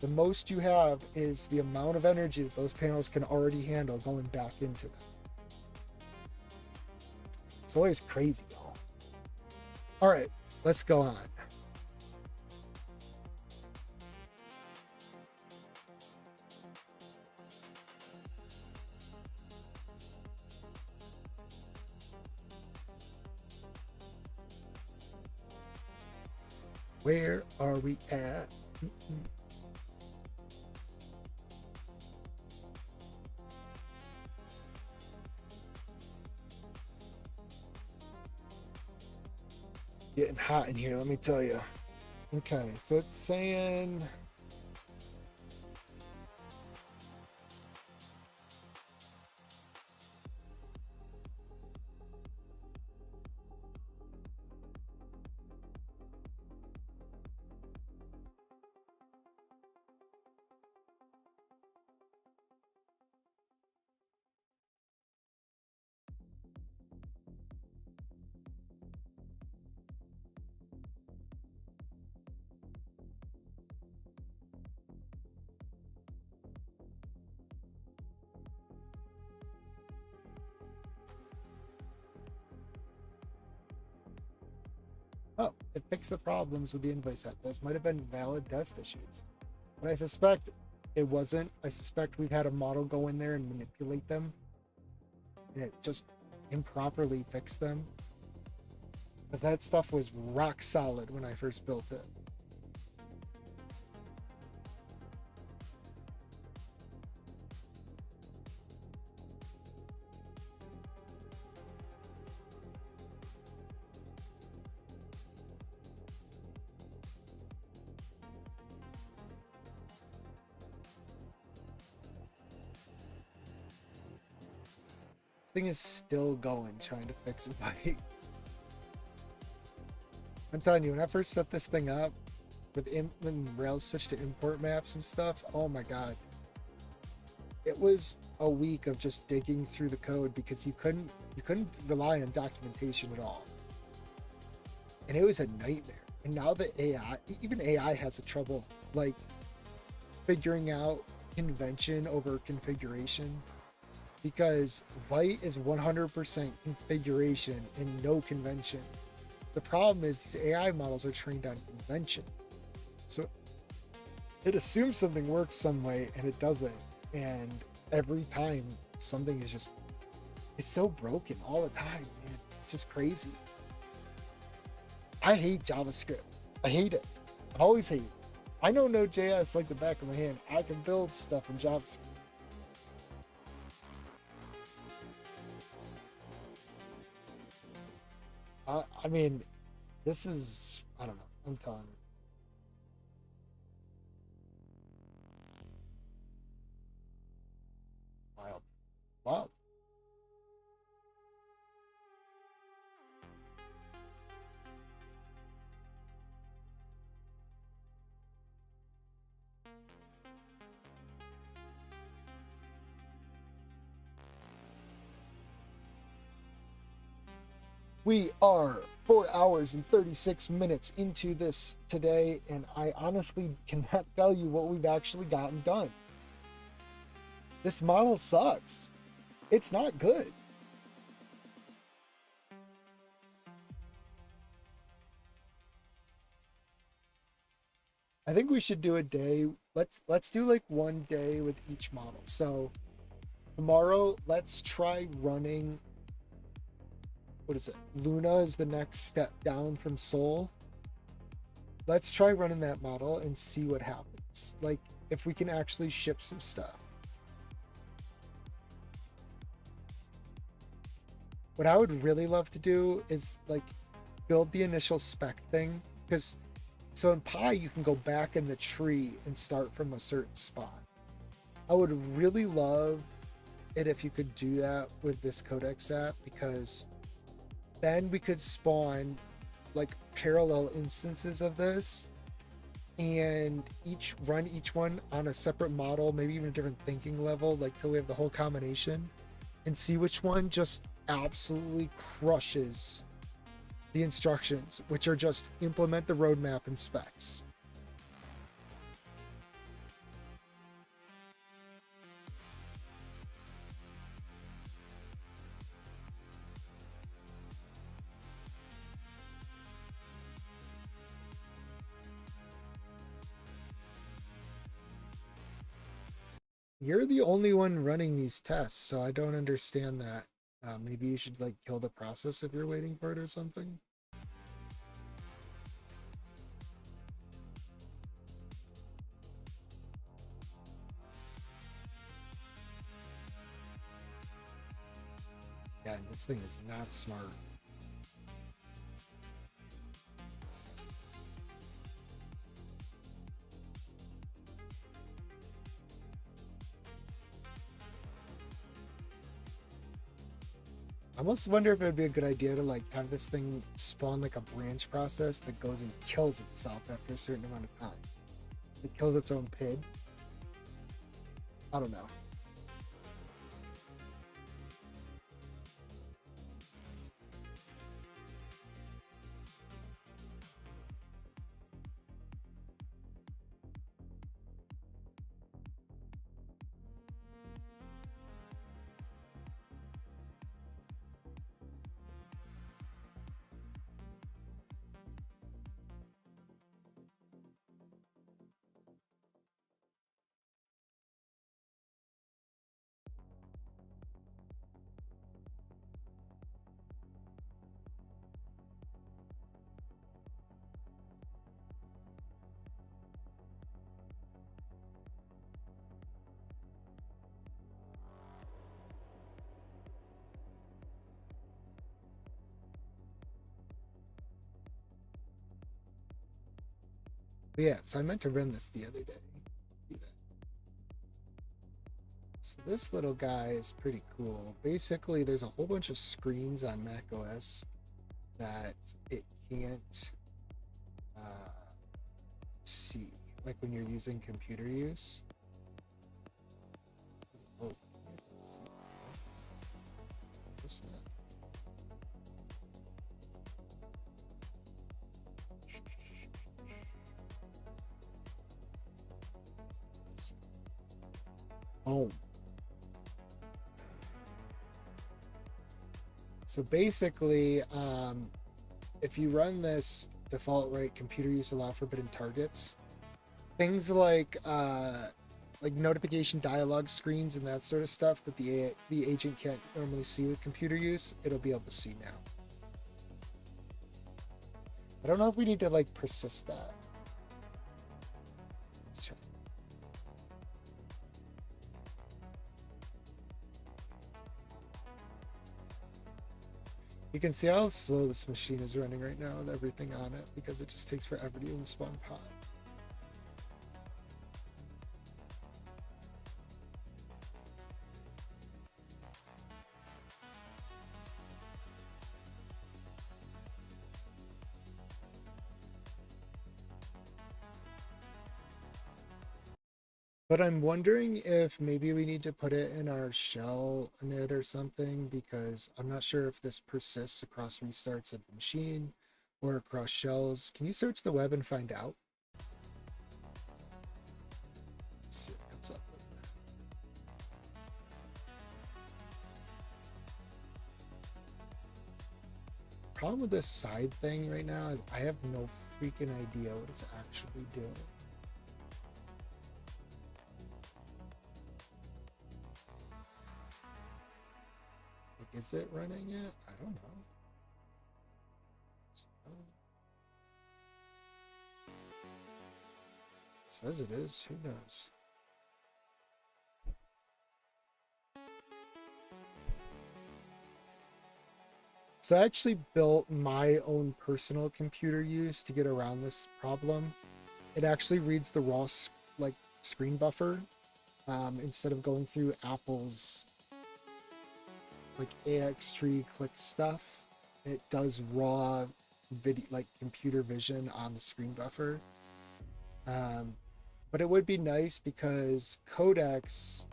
[SPEAKER 1] the most you have is the amount of energy that those panels can already handle going back into them. Solar is crazy, y'all. All right, let's go on. Where are we at? Getting hot in here, let me tell you. Okay, so it's saying oh, it fixed the problems with the invoice set. Those might have been valid test issues. But I suspect it wasn't. I suspect we've had a model go in there and manipulate them, and it just improperly fixed them. Because that stuff was rock solid when I first built it. Thing is still going, trying to fix it. I'm telling you, when I first set this thing up with when Rails switched to import maps and stuff, oh my god, it was a week of just digging through the code because you couldn't rely on documentation at all, and it was a nightmare. And now that even AI has a trouble like figuring out convention over configuration, because Vite is 100% configuration and no convention. The problem is these AI models are trained on convention. So it assumes something works some way and it doesn't. And every time something is just, it's so broken all the time, man. It's just crazy. I hate JavaScript. I hate it. I always hate it. I know Node.js like the back of my hand. I can build stuff in JavaScript. I mean, this is, I don't know, I'm telling you. Wild. Wild. We are 4 hours and 36 minutes into this today, and I honestly cannot tell you what we've actually gotten done. This model sucks. It's not good. I think we should do a day. Let's do like one day with each model. So tomorrow, let's try running. What is it? Luna is the next step down from Soul. Let's try running that model and see what happens. Like if we can actually ship some stuff. What I would really love to do is like build the initial spec thing, because so in Pi you can go back in the tree and start from a certain spot. I would really love it if you could do that with this Codex app, because then we could spawn like parallel instances of this and run each one on a separate model, maybe even a different thinking level, like till we have the whole combination, and see which one just absolutely crushes the instructions, which are just implement the roadmap and specs. You're the only one running these tests, so I don't understand that. Maybe you should like kill the process if you're waiting for it or something. Yeah, this thing is not smart. I almost wonder if it would be a good idea to like have this thing spawn like a branch process that goes and kills itself after a certain amount of time. It kills its own PID. I don't know. But yeah, so I meant to run this the other day. Do that. So this little guy is pretty cool. Basically, there's a whole bunch of screens on macOS that it can't see, like when you're using computer use. Oh, what's that? Oh. So basically, if you run this default right computer use allow forbidden targets, things like notification dialog screens and that sort of stuff that the agent can't normally see with computer use, it'll be able to see now. I don't know if we need to like persist that. Let's check. You can see how slow this machine is running right now with everything on it, because it just takes forever to even spawn pod. But I'm wondering if maybe we need to put it in our shell init or something, because I'm not sure if this persists across restarts of the machine or across shells. Can you search the web and find out? Let's see what comes up with. Problem with this side thing right now is I have no freaking idea what it's actually doing. Is it running yet? I don't know. Says it is. Who knows? So I actually built my own personal computer use to get around this problem. It actually reads the raw like screen buffer instead of going through Apple's like AX tree click stuff. It does raw video like computer vision on the screen buffer. Um, but it would be nice because Codex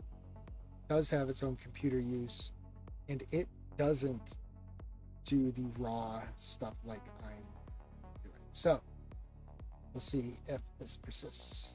[SPEAKER 1] does have its own computer use and it doesn't do the raw stuff like I'm doing. So we'll see if this persists.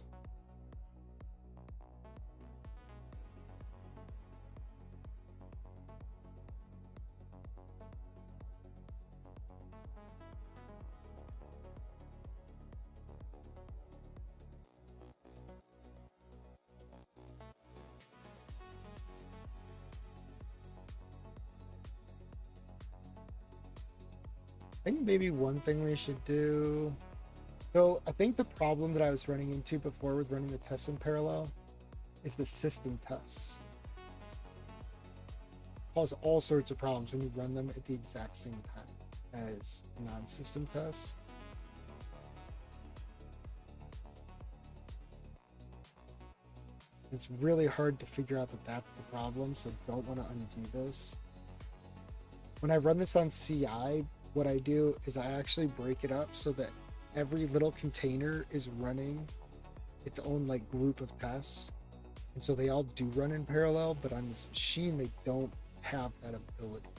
[SPEAKER 1] I think maybe one thing we should do. So I think the problem that I was running into before with running the tests in parallel is the system tests. Cause all sorts of problems when you run them at the exact same time as non-system tests. It's really hard to figure out that that's the problem, so don't want to undo this. When I run this on CI, what I do is I actually break it up so that every little container is running its own like group of tests. And so they all do run in parallel, but on this machine, they don't have that ability.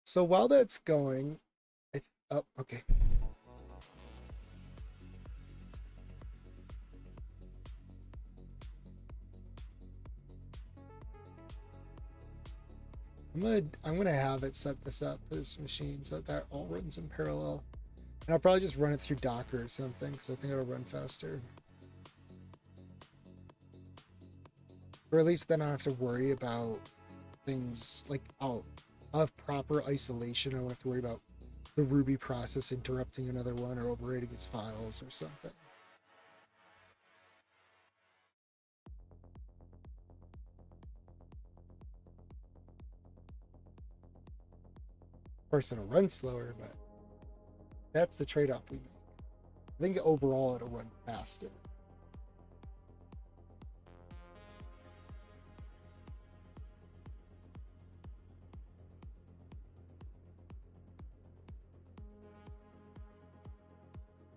[SPEAKER 1] So while that's going, oh, okay. I'm gonna have it set this up for this machine so that all runs in parallel. And I'll probably just run it through Docker or something because I think it'll run faster. Or at least then I don't have to worry about things like I'll have proper isolation. I don't have to worry about the Ruby process interrupting another one or overwriting its files or something. Of course, it'll run slower, but that's the trade-off we make. I think overall it'll run faster.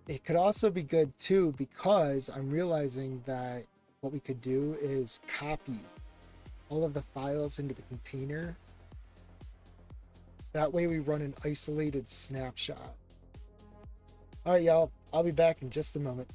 [SPEAKER 1] It could also be good too because I'm realizing that what we could do is copy all of the files into the container. That way we run an isolated snapshot. All right, y'all, I'll be back in just a moment.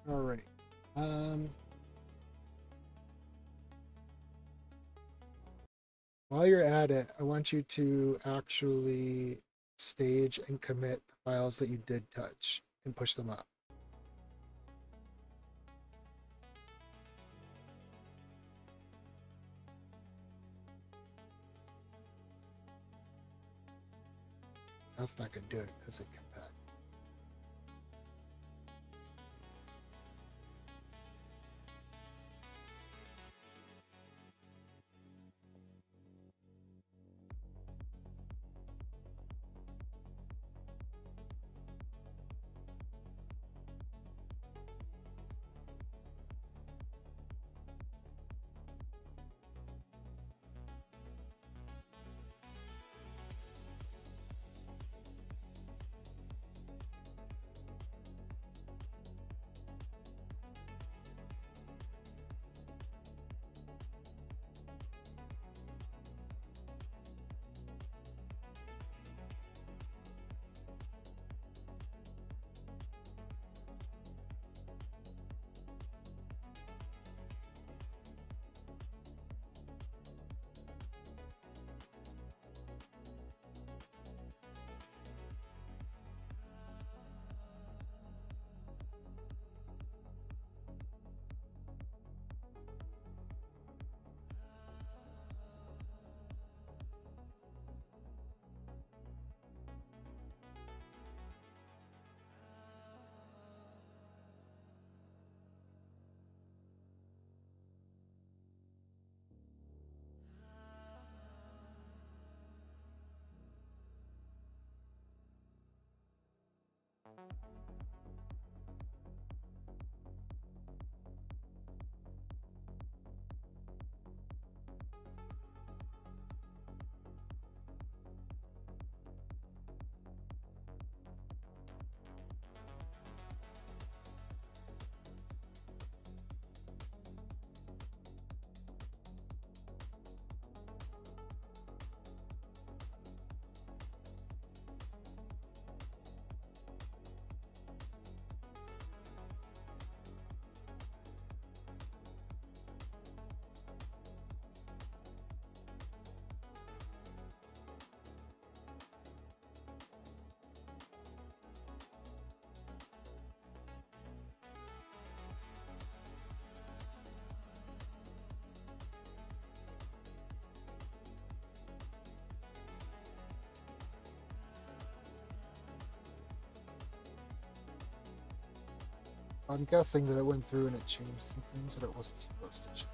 [SPEAKER 1] All right. Um, while you're at it, I want you to actually stage and commit the files that you did touch and push them up. That's not going to do it because it compact. I'm guessing that it went through and it changed some things that it wasn't supposed to change.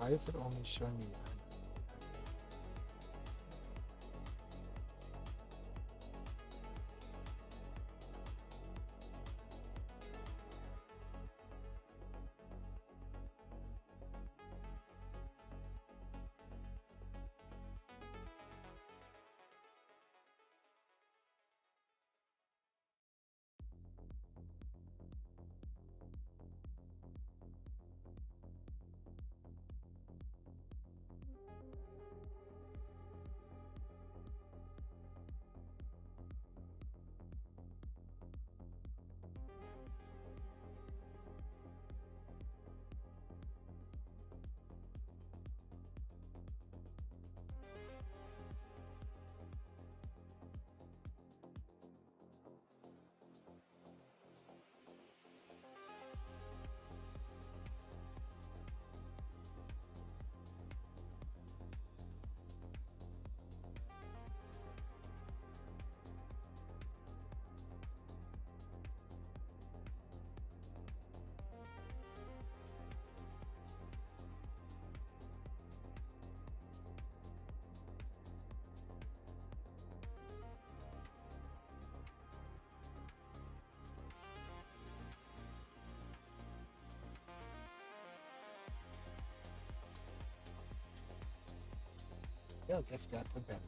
[SPEAKER 1] Why is it only showing me? Yeah, I guess we got to bed.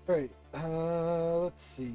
[SPEAKER 1] All right, let's see.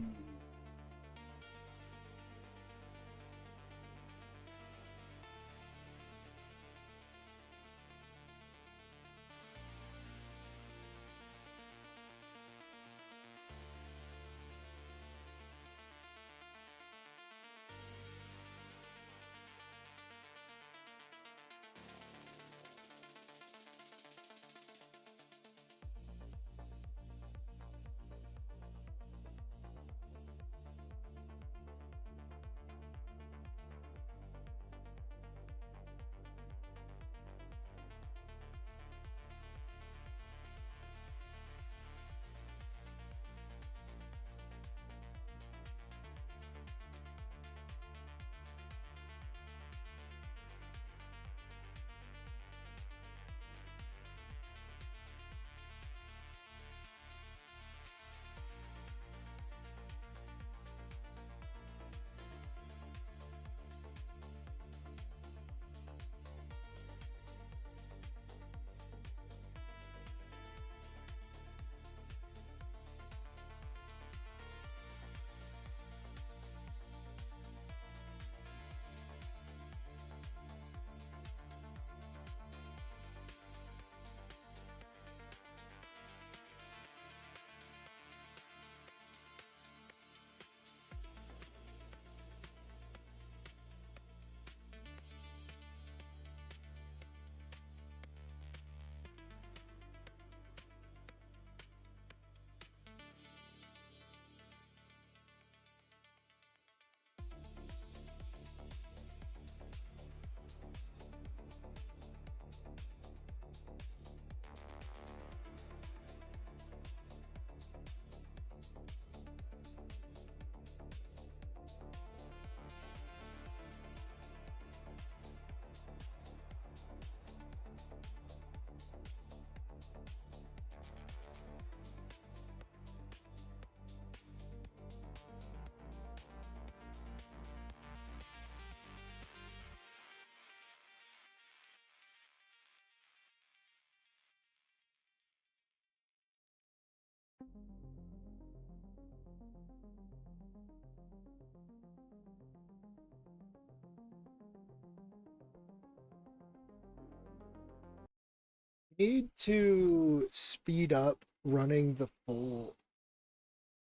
[SPEAKER 1] Need to speed up running the full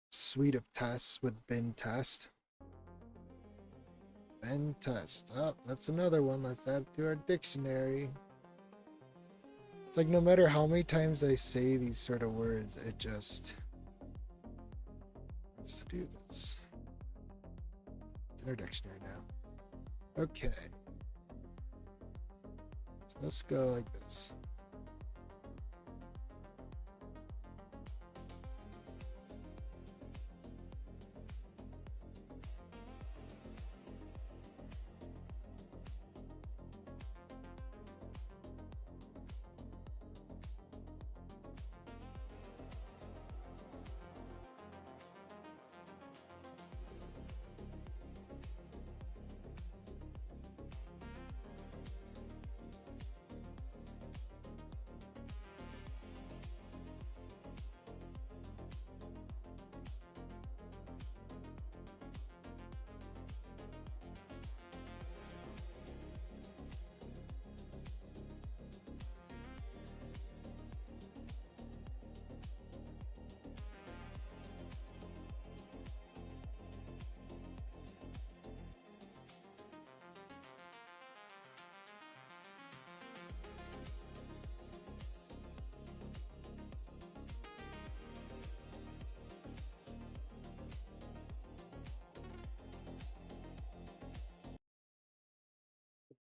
[SPEAKER 1] suite of tests with bin test. Bin test. Oh, that's another one. Let's add to our dictionary. It's like no matter how many times I say these sort of words, it just wants to do this. It's in our dictionary now. Okay. So let's go like this.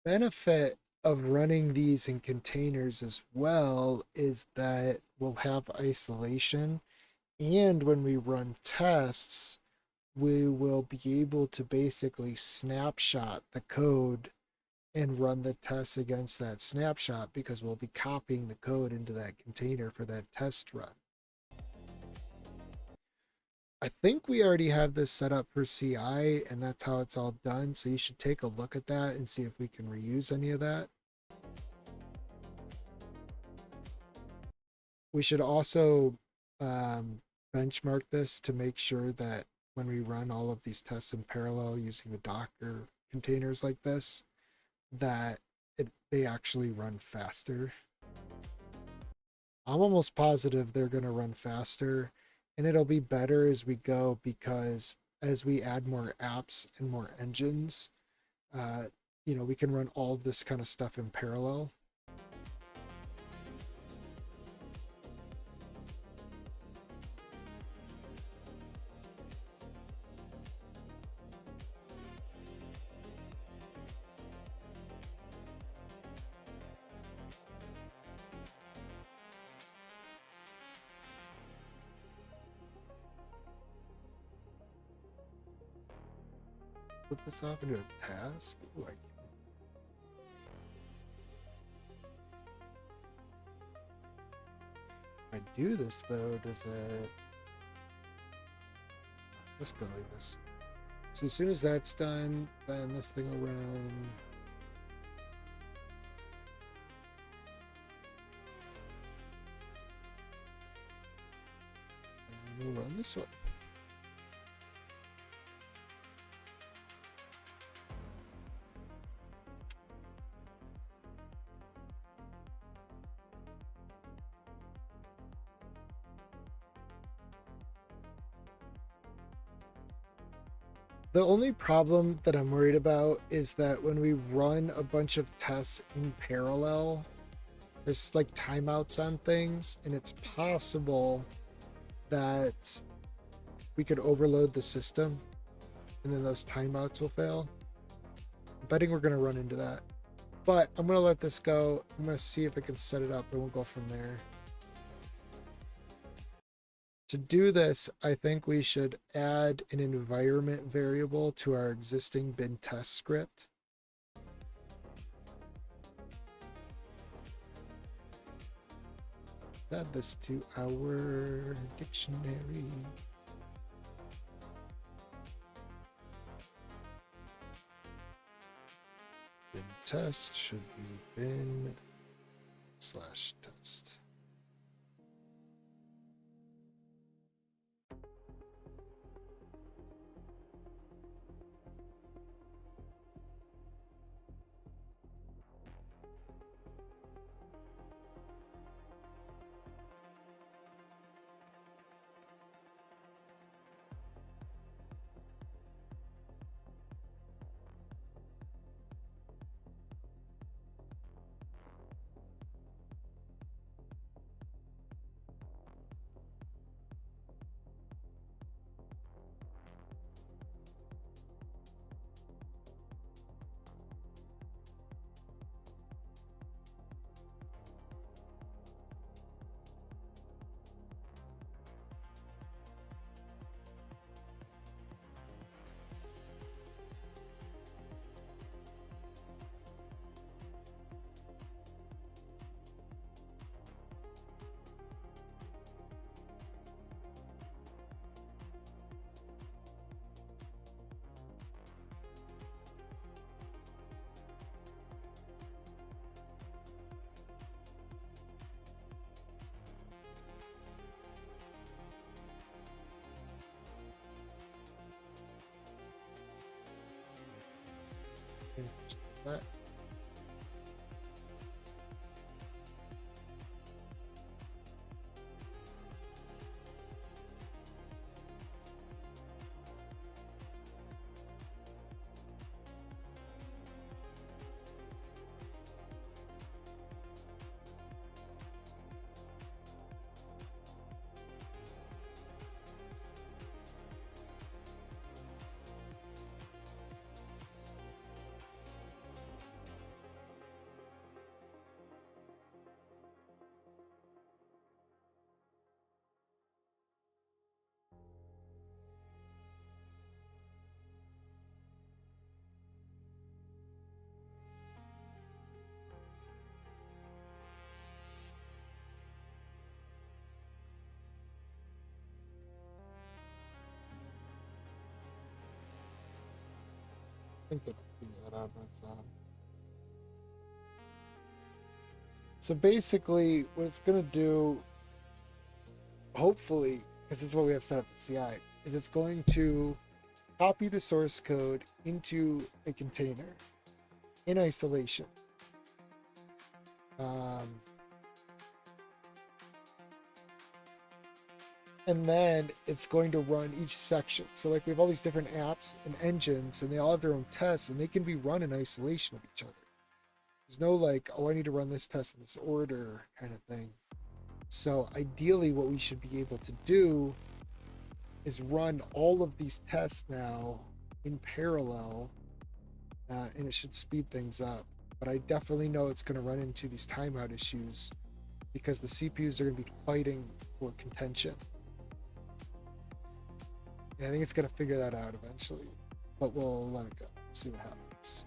[SPEAKER 1] Benefit of running these in containers as well is that we'll have isolation, and when we run tests we will be able to basically snapshot the code and run the tests against that snapshot because we'll be copying the code into that container for that test run. I think we already have this set up for CI and that's how it's all done. So you should take a look at that and see if we can reuse any of that. We should also benchmark this to make sure that when we run all of these tests in parallel using the Docker containers like this, that they actually run faster. I'm almost positive they're going to run faster, and it'll be better as we go, because as we add more apps and more engines, we can run all of this kind of stuff in parallel. Put this off into a task. Ooh, I can. If I do this though, does it? Let's go like this. So as soon as that's done, then this thing will run. And we'll run this one. The only problem that I'm worried about is that when we run a bunch of tests in parallel, there's like timeouts on things, and it's possible that we could overload the system and then those timeouts will fail. I'm betting we're going to run into that. But I'm going to let this go. I'm going to see if I can set it up, and we'll go from there. To do this, I think we should add an environment variable to our existing bin test script. Add this to our dictionary. Bin test should be bin/test. That. I think it'll figure that out on its own. So basically, what it's going to do, hopefully, because this is what we have set up at CI, is it's going to copy the source code into a container in isolation. And then it's going to run each section. So like we have all these different apps and engines, and they all have their own tests, and they can be run in isolation of each other. There's no like, oh, I need to run this test in this order kind of thing. So ideally what we should be able to do is run all of these tests now in parallel, and it should speed things up. But I definitely know it's going to run into these timeout issues because the CPUs are going to be fighting for contention. And I think it's going to figure that out eventually, but we'll let it go, see what happens.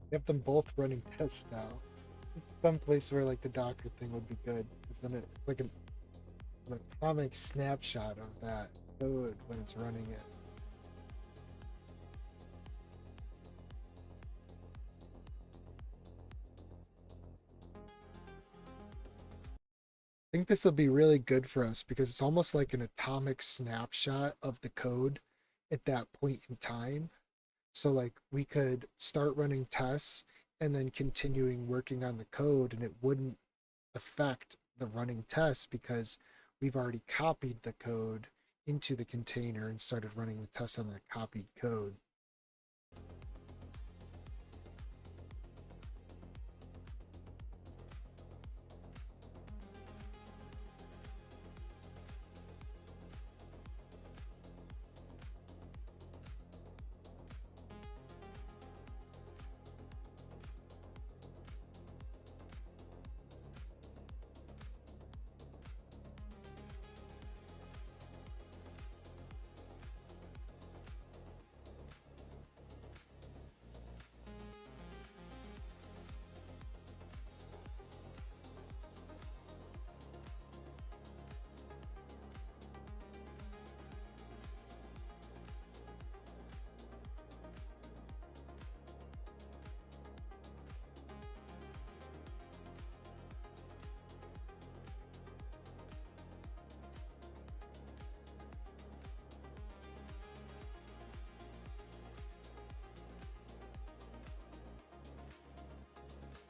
[SPEAKER 1] We have them both running tests now. Some place where like the Docker thing would be good, because then it's like an atomic snapshot of that code when it's running it. I think this will be really good for us because it's almost like an atomic snapshot of the code at that point in time. So like we could start running tests and then continuing working on the code, and it wouldn't affect the running tests because we've already copied the code into the container and started running the tests on that copied code.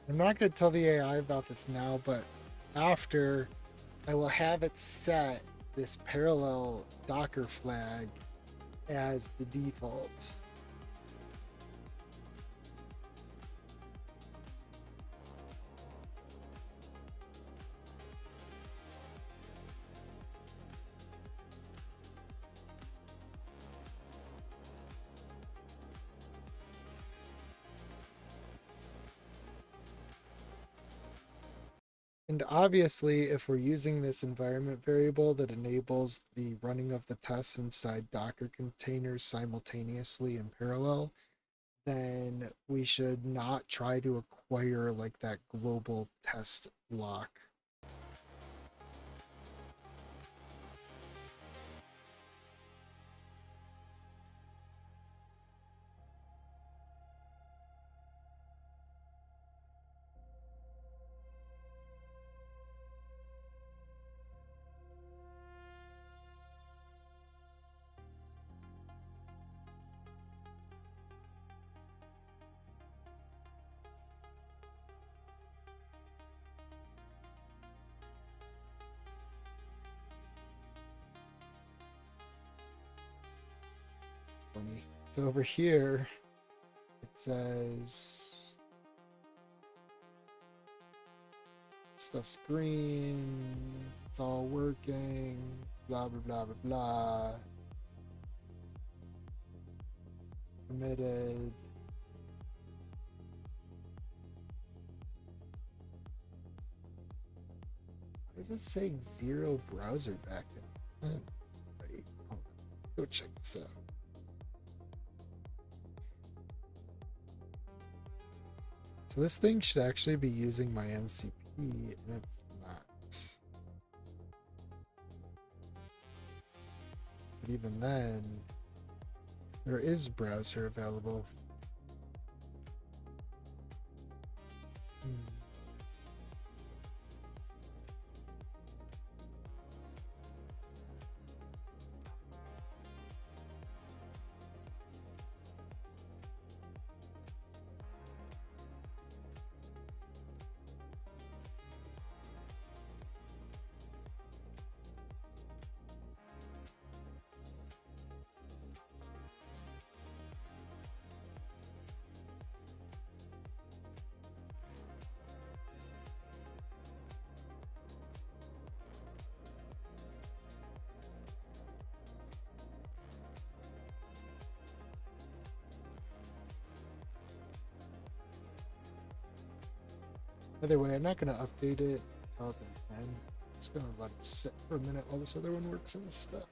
[SPEAKER 1] I'm not going to tell the AI about this now, but after I will have it set this parallel Docker flag as the default. And obviously, if we're using this environment variable that enables the running of the tests inside Docker containers simultaneously in parallel, then we should not try to acquire like that global test lock funny. So over here, it says stuff's green, it's all working, blah, blah, blah, blah, blah. Permitted. Why is it saying 0 browser backend? Right, hold on. Go check this out. So this thing should actually be using my MCP, and it's not. But even then, there is browser available. Either way, I'm not going to update it until the end. I'm just going to let it sit for a minute while this other one works on this stuff.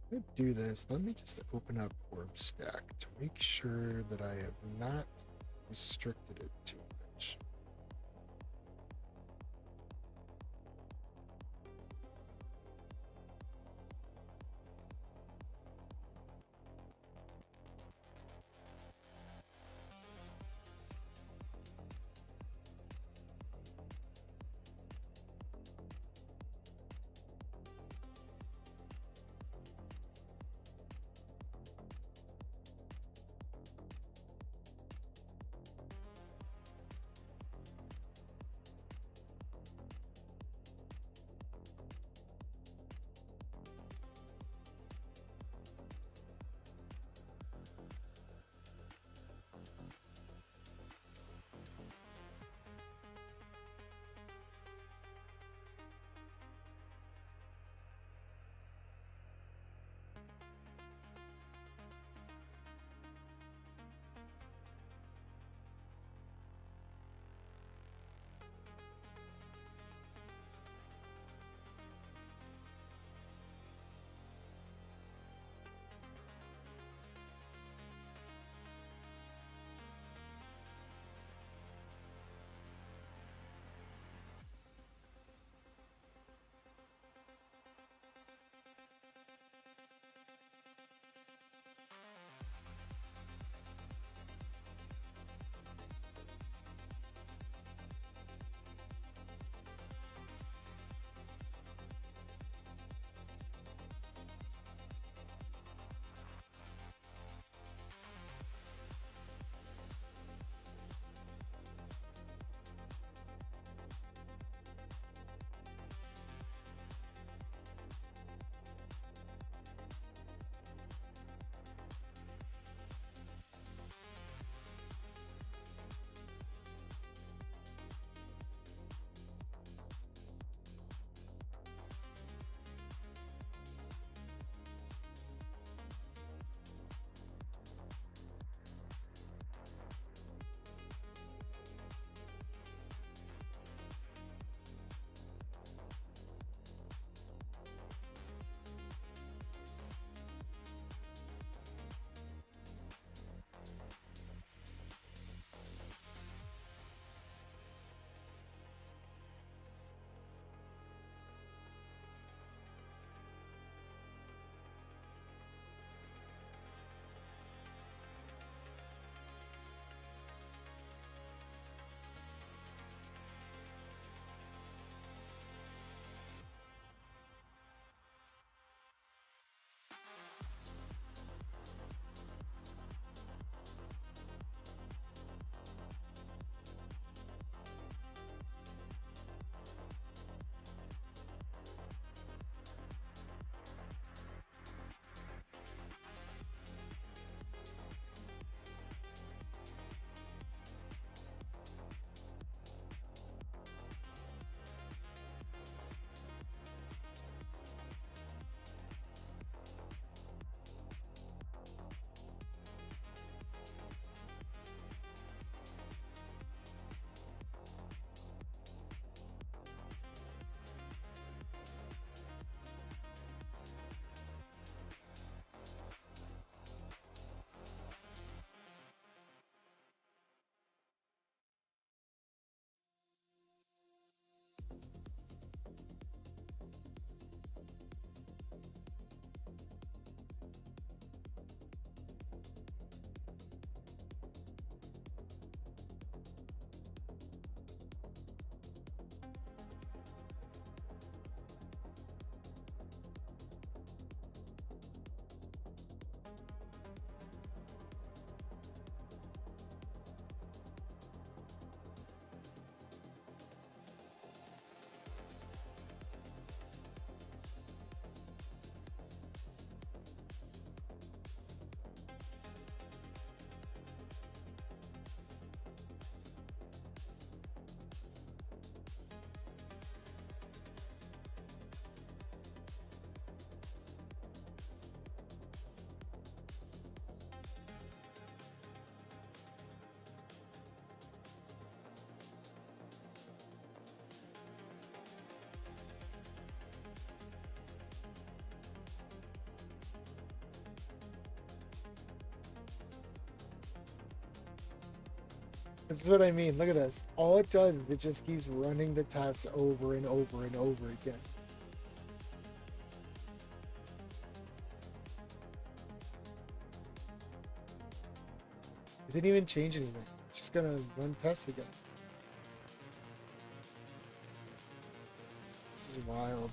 [SPEAKER 1] To do this, let me just open up OrbStack to make sure that I have not restricted it too much. This is what I mean. Look at this. All it does is it just keeps running the tests over and over and over again. It didn't even change anything. It's just gonna run tests again. This is wild.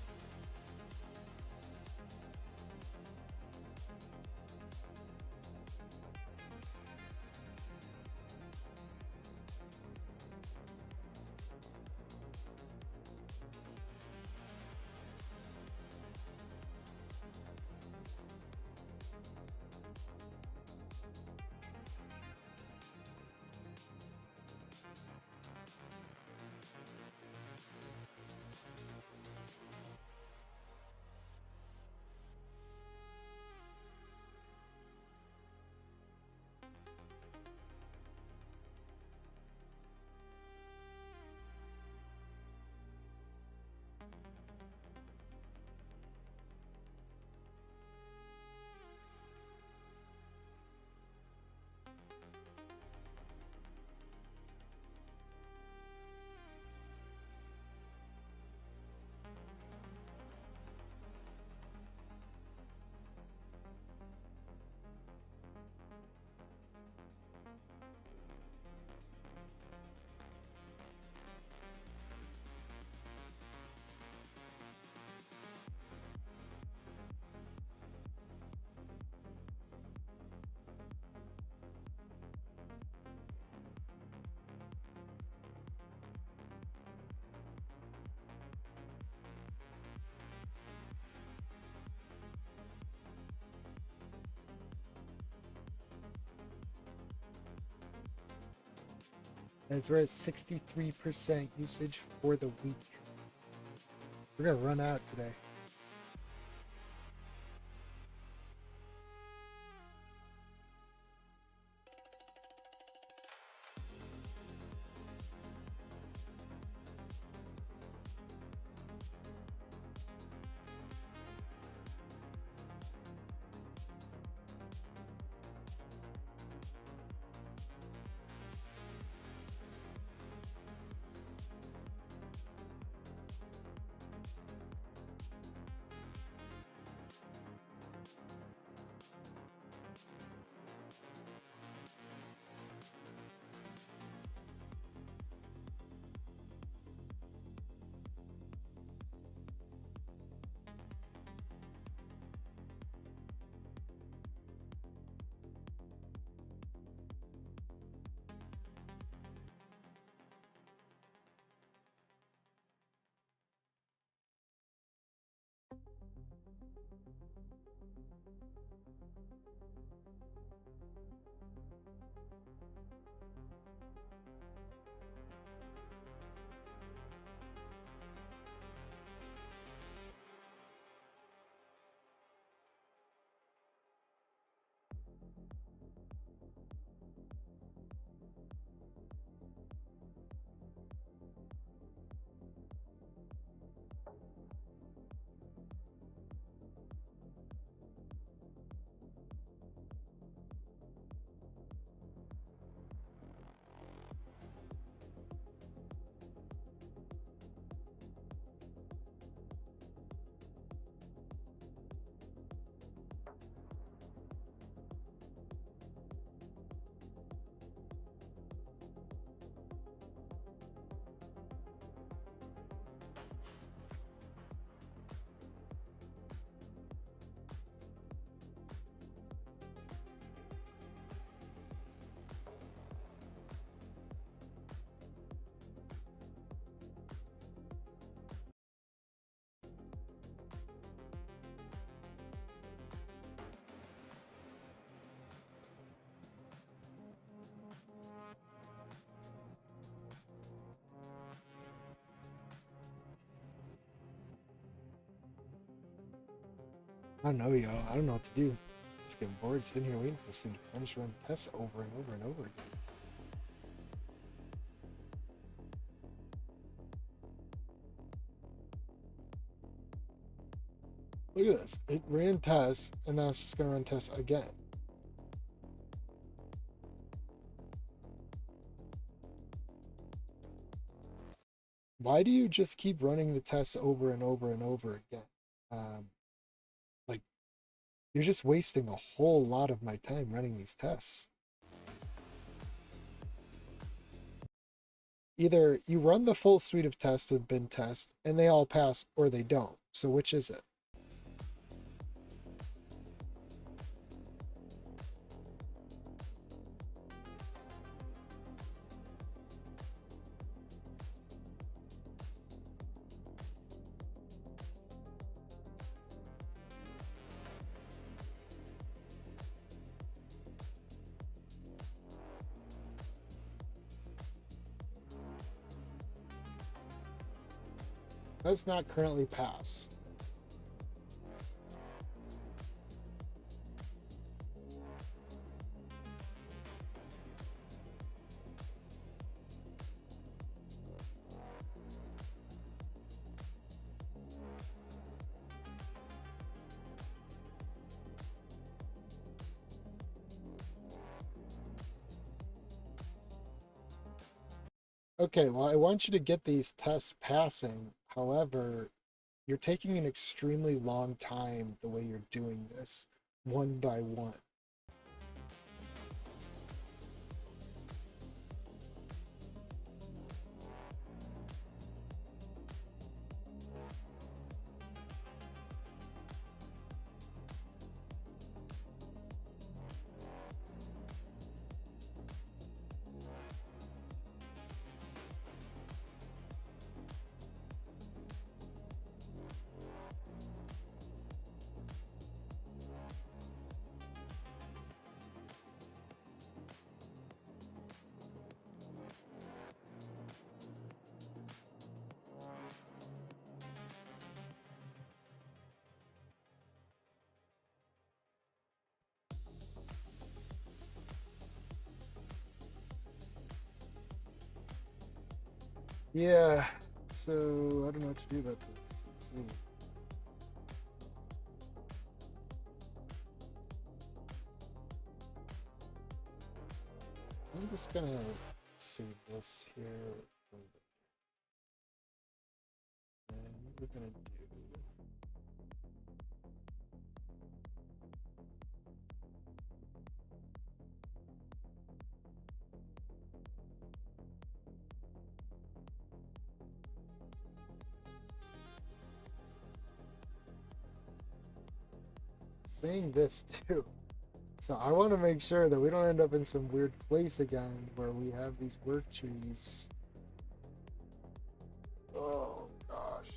[SPEAKER 1] And we're at 63% usage for the week. We're gonna run out today. I don't know, y'all. I don't know what to do. Just getting bored sitting here waiting for this thing to finish running tests over and over and over again. Look at this. It ran tests, and now it's just going to run tests again. why do you just keep running the tests over and over and over again? Um, like, you're just wasting a whole lot of my time running these tests. Either you run the full suite of tests with bin test and they all pass, or they don't. So which is it? Does not currently pass. Okay, well, I want you to get these tests passing. However, you're taking an extremely long time the way you're doing this, one by one. Yeah, so I don't know what to do about this. Let's see. I'm just gonna save this here for the, and what we're gonna do. Saying this too. So I want to make sure that we don't end up in some weird place again where we have these work trees. Oh gosh.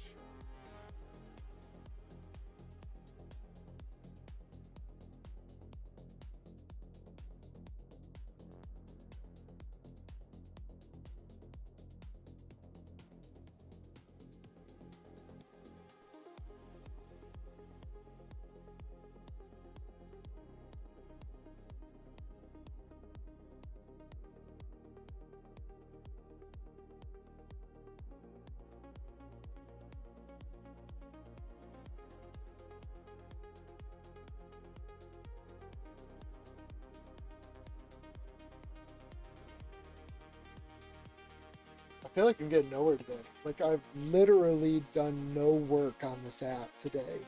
[SPEAKER 1] I feel like I'm getting nowhere today. Like I've literally done no work on this app today.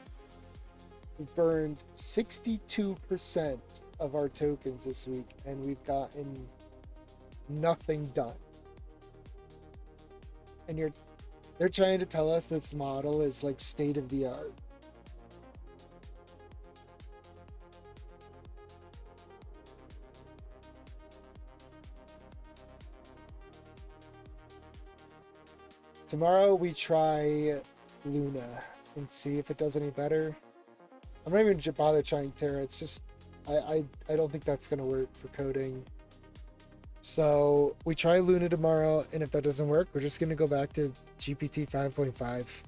[SPEAKER 1] We've burned 62% of our tokens this week and we've gotten nothing done. And they're trying to tell us this model is like state of the art. Tomorrow we try Luna and see if it does any better. I'm not even bother trying Terra. It's just I don't think that's gonna work for coding. So we try Luna tomorrow, and if that doesn't work, we're just gonna go back to GPT 5.5.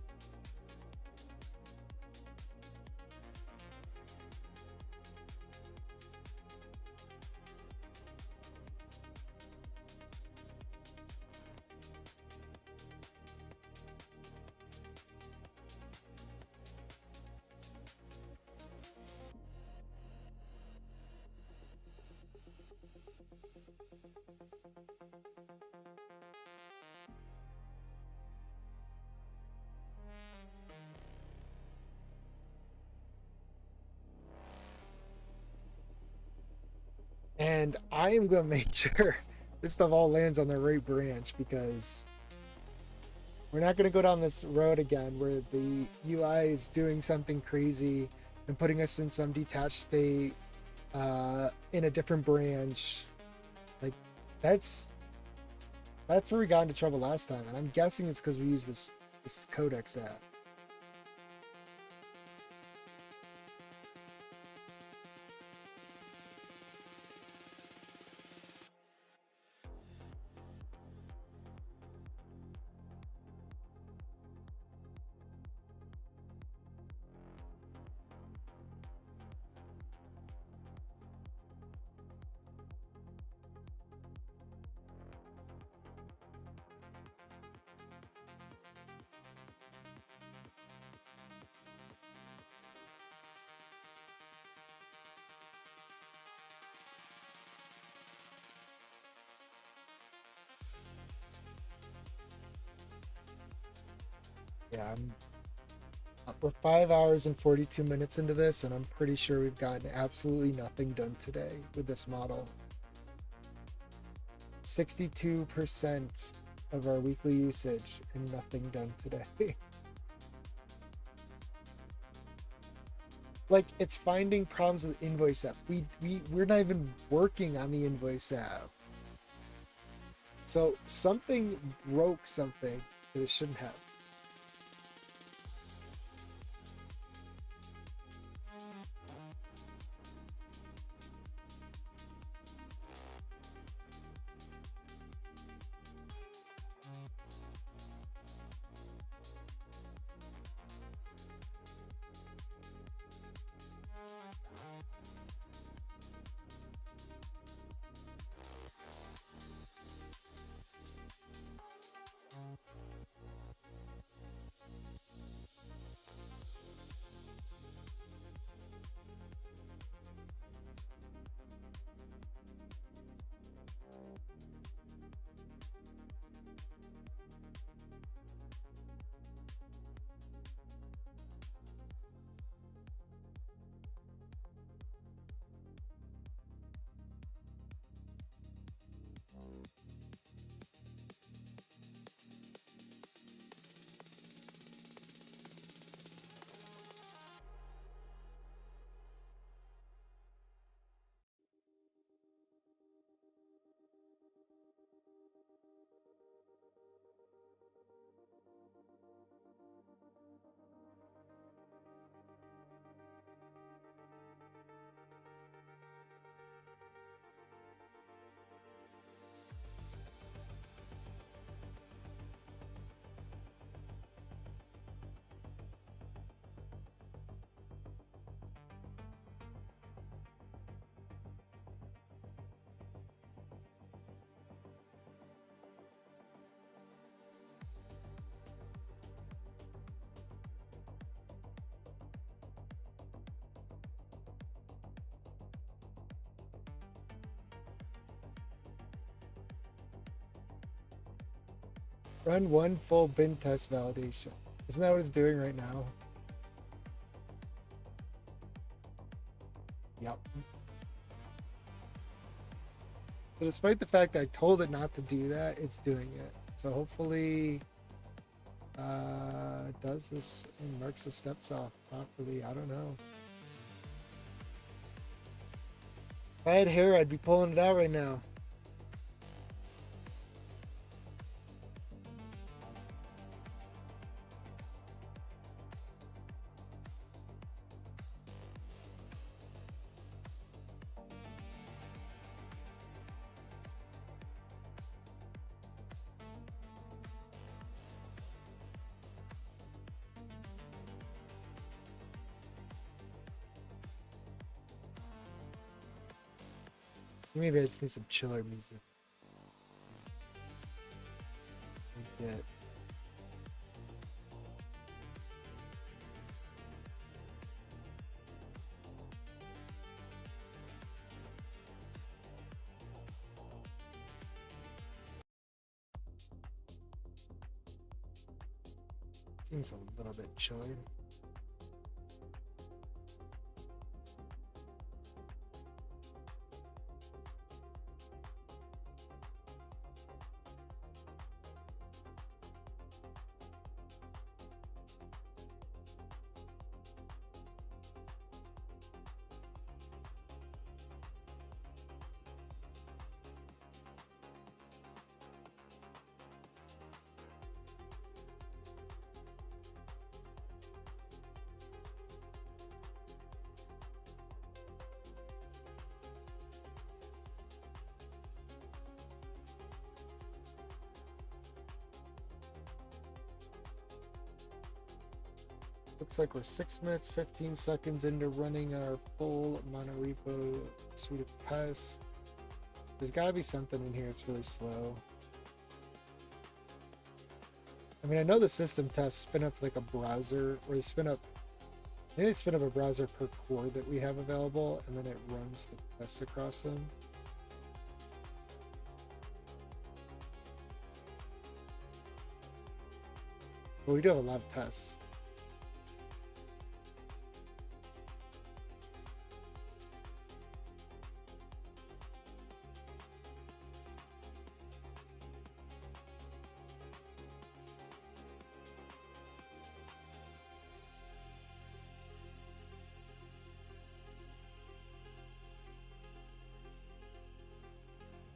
[SPEAKER 1] And I am going to make sure this stuff all lands on the right branch, because we're not going to go down this road again where the UI is doing something crazy and putting us in some detached state in a different branch. Like, that's where we got into trouble last time, and I'm guessing it's because we used this Codex app. Yeah, we're 5 hours and 42 minutes into this, and I'm pretty sure we've gotten absolutely nothing done today with this model. 62% of our weekly usage and nothing done today. Like, it's finding problems with invoice app. We're not even working on the invoice app. So something broke something that it shouldn't have. Run one full bin test validation. Isn't that what it's doing right now? Yep. So despite the fact that I told it not to do that, it's doing it. So hopefully does this and marks the steps off properly. I don't know. If I had hair, I'd be pulling it out right now. Maybe I just need some chiller music. Like that. Seems a little bit chilly. Looks like we're 6 minutes, 15 seconds into running our full monorepo suite of tests. There's gotta be something in here that's really slow. I mean, I know the system tests spin up like a browser, or they spin up, maybe they spin up a browser per core that we have available, and then it runs the tests across them. But we do have a lot of tests.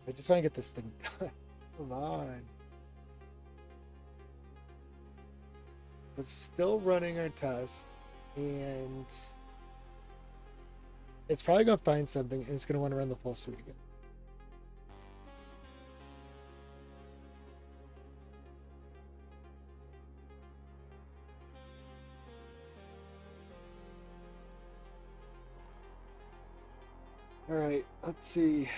[SPEAKER 1] I just want to get this thing done. Come on. It's still running our test, and it's probably going to find something, and it's going to want to run the full suite again. All right, let's see.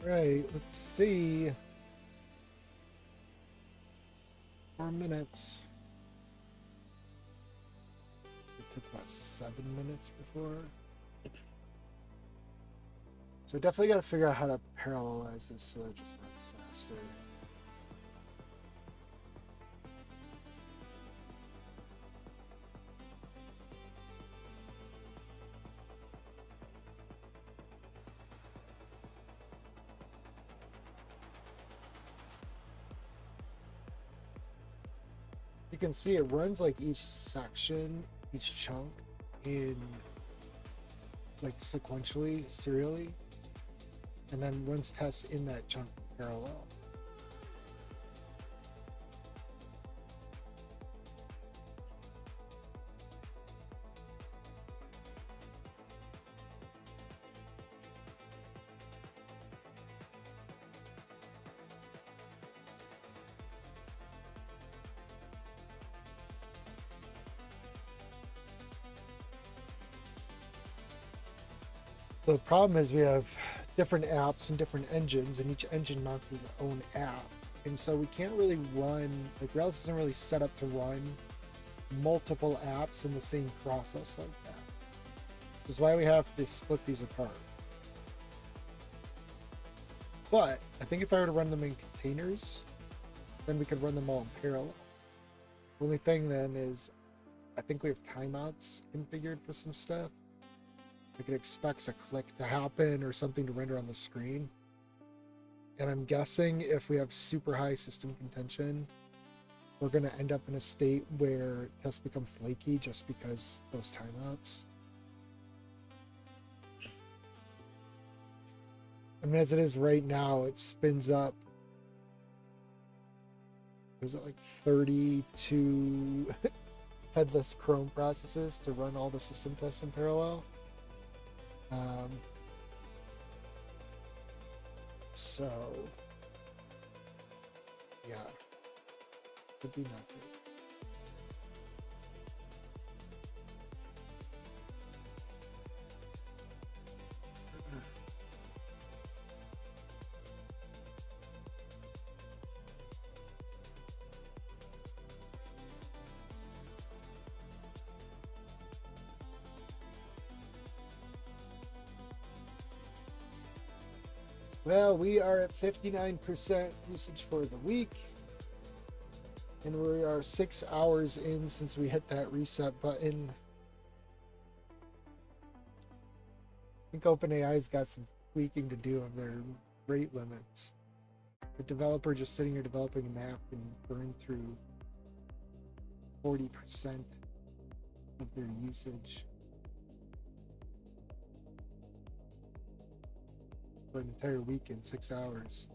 [SPEAKER 1] Right, let's see. 4 minutes. It took about 7 minutes before. So definitely got to figure out how to parallelize this so it just runs faster. You can see it runs like each section, each chunk in like sequentially, serially, and then runs tests in that chunk parallel. The problem is we have different apps and different engines, and each engine mounts its own app. And so we can't really run, like Rails isn't really set up to run multiple apps in the same process like that. Which is why we have to split these apart. But I think if I were to run them in containers, then we could run them all in parallel. The only thing then is I think we have timeouts configured for some stuff. Like it expects a click to happen or something to render on the screen. And I'm guessing if we have super high system contention, we're going to end up in a state where tests become flaky just because those timeouts. I mean, as it is right now, it spins up, is it like 32 headless Chrome processes to run all the system tests in parallel? So, yeah, could be not good. Well, we are at 59% usage for the week. And we are 6 hours in since we hit that reset button. I think OpenAI's got some tweaking to do of their rate limits. The developer just sitting here developing an app can burn through 40% of their usage for an entire week in 6 hours.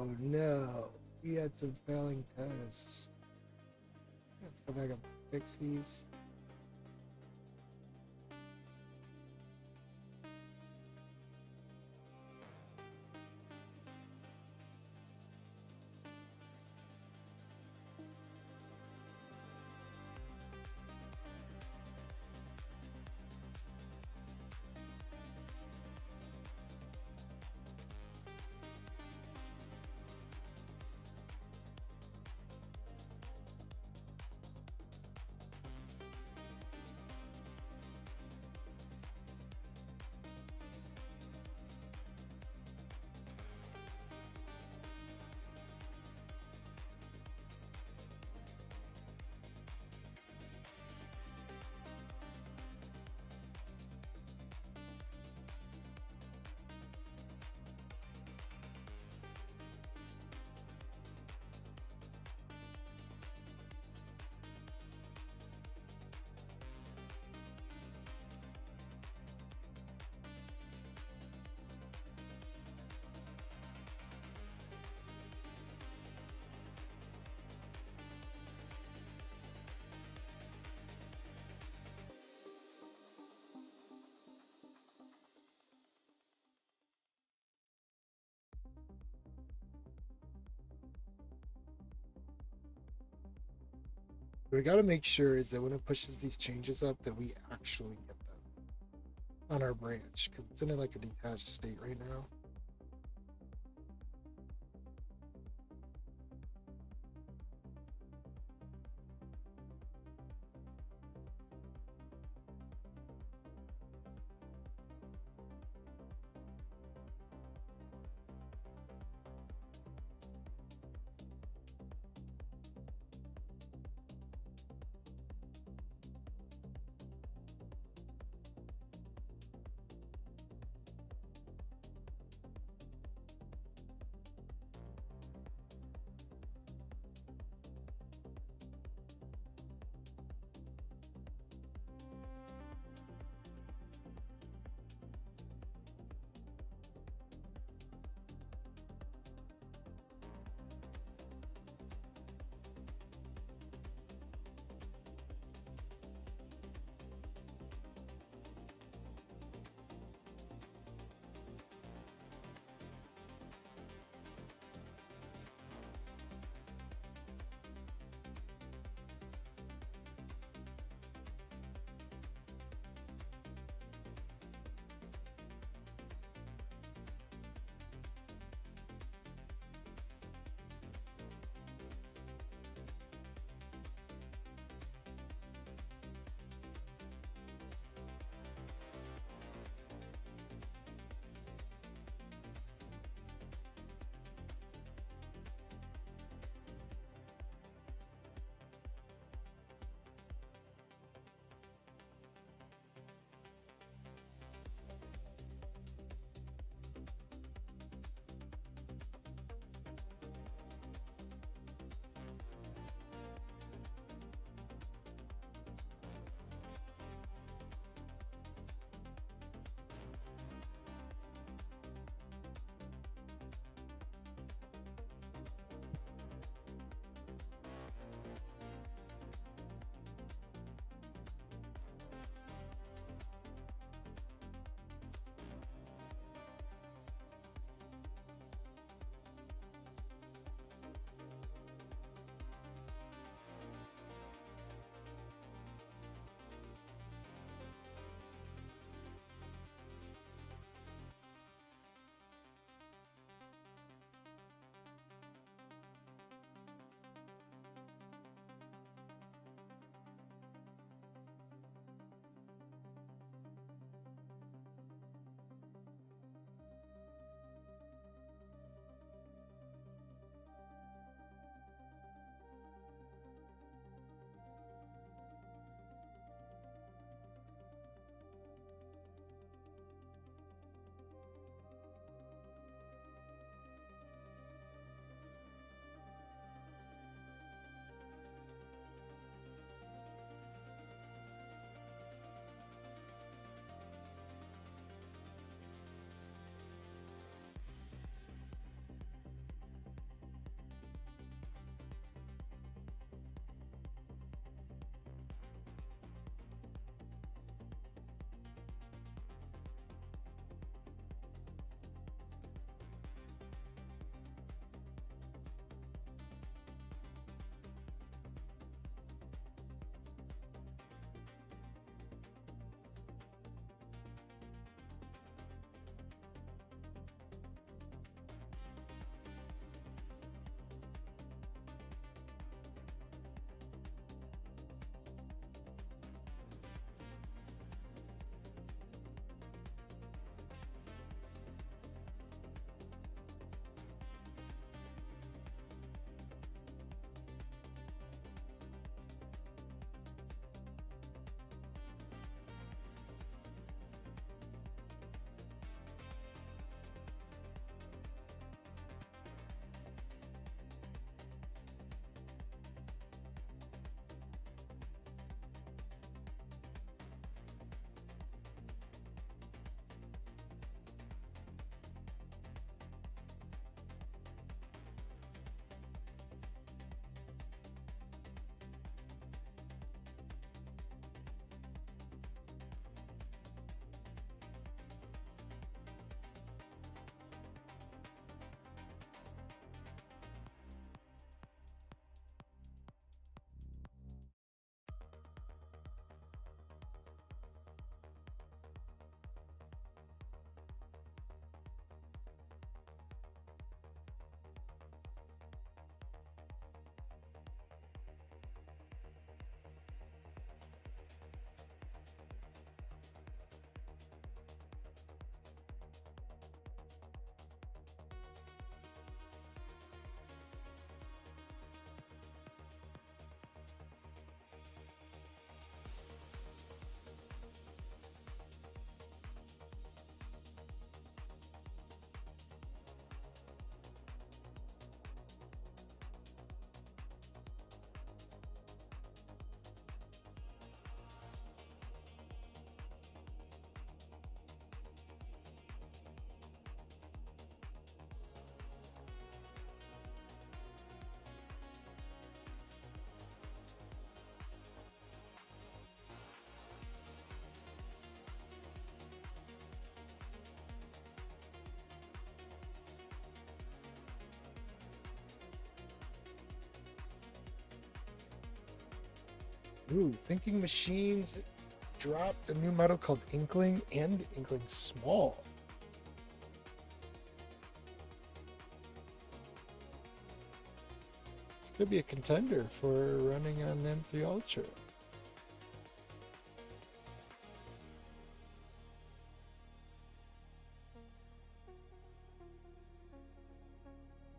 [SPEAKER 1] Oh no, we had some failing tests. Let's go back and fix these. We got to make sure is that when it pushes these changes up that we actually get them on our branch because it's in like a detached state right now. Ooh, Thinking Machines dropped a new model called Inkling and the Inkling Small. This could be a contender for running on M3 Ultra.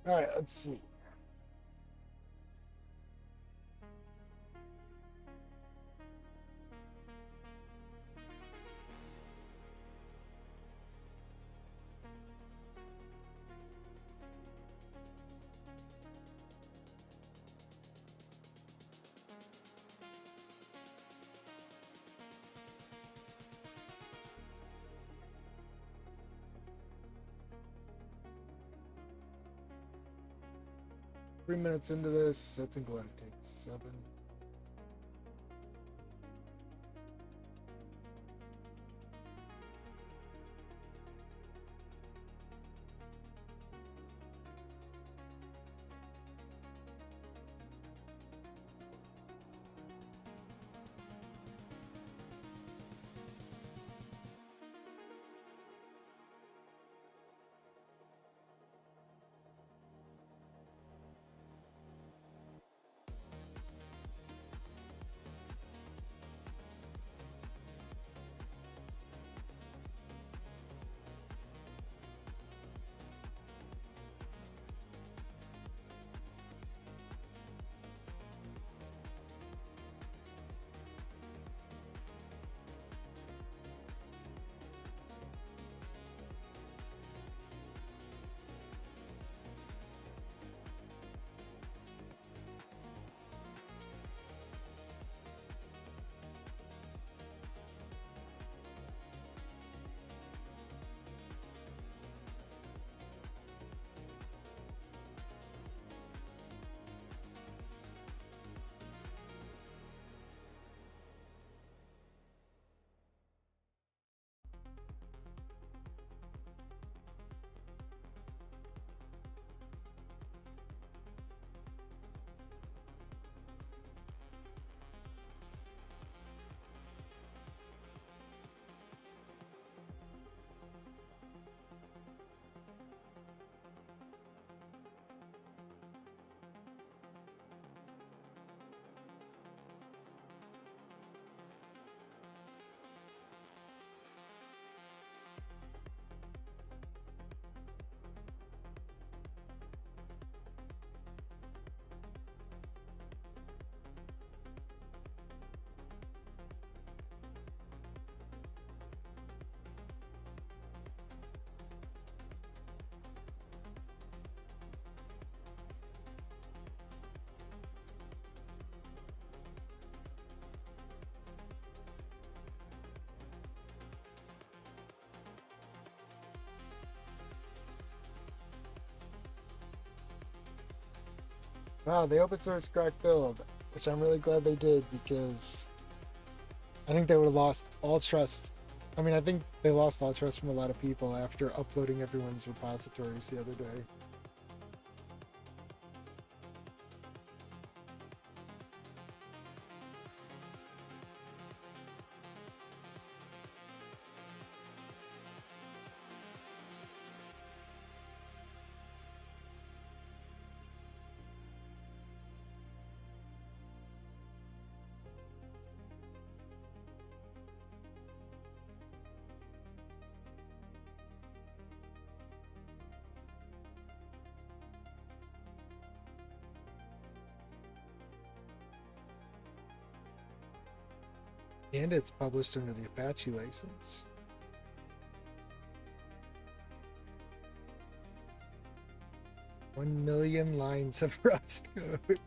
[SPEAKER 1] All right, let's see. Three minutes into this, I think we'll have to take 7. Wow, they open source crack build, which I'm really glad they did because I think they would have lost all trust. I mean, I think they lost all trust from a lot of people after uploading everyone's repositories the other day. And it's published under the Apache license. 1,000,000 lines of Rust code.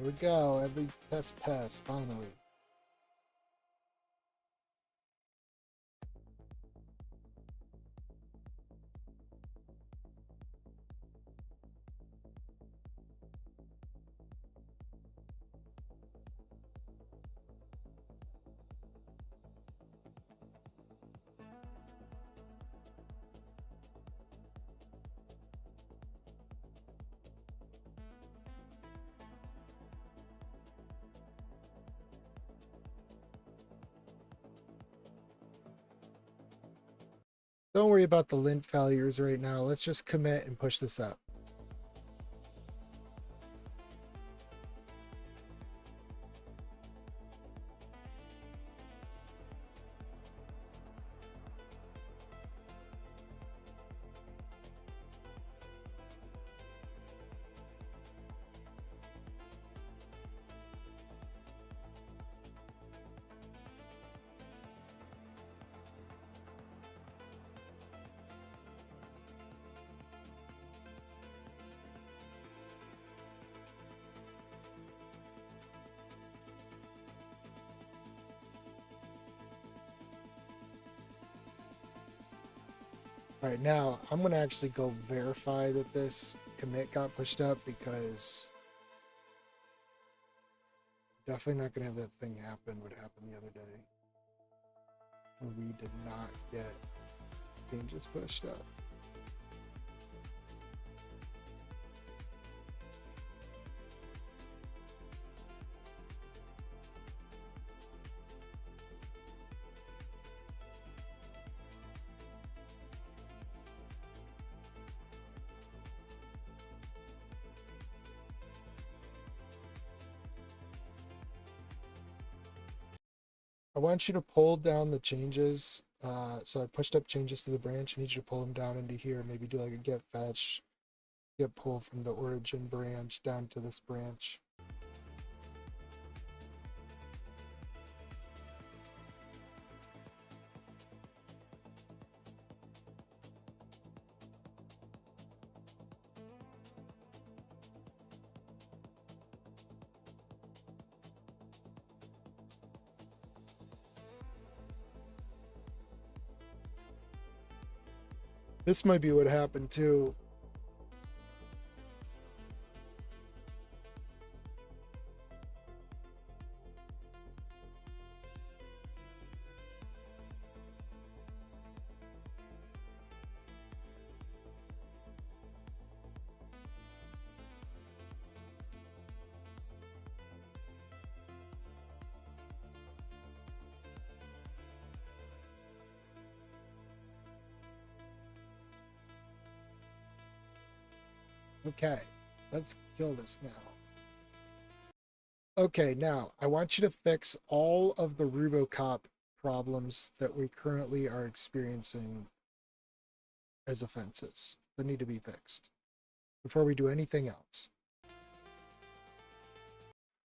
[SPEAKER 1] There we go. Every test passed, finally. Don't worry about the lint failures right now. Let's just commit and push this up. All right, now I'm going to actually go verify that this commit got pushed up, because definitely not going to have that thing happen what happened the other day. We did not get changes pushed up. I want you to pull down the changes. So I pushed up changes to the branch. I need you to pull them down into here. Maybe do like a get fetch, get pull from the origin branch down to this branch. This might be what happened too. Okay, let's kill this now. Okay, now I want you to fix all of the Rubocop problems that we currently are experiencing as offenses that need to be fixed before we do anything else.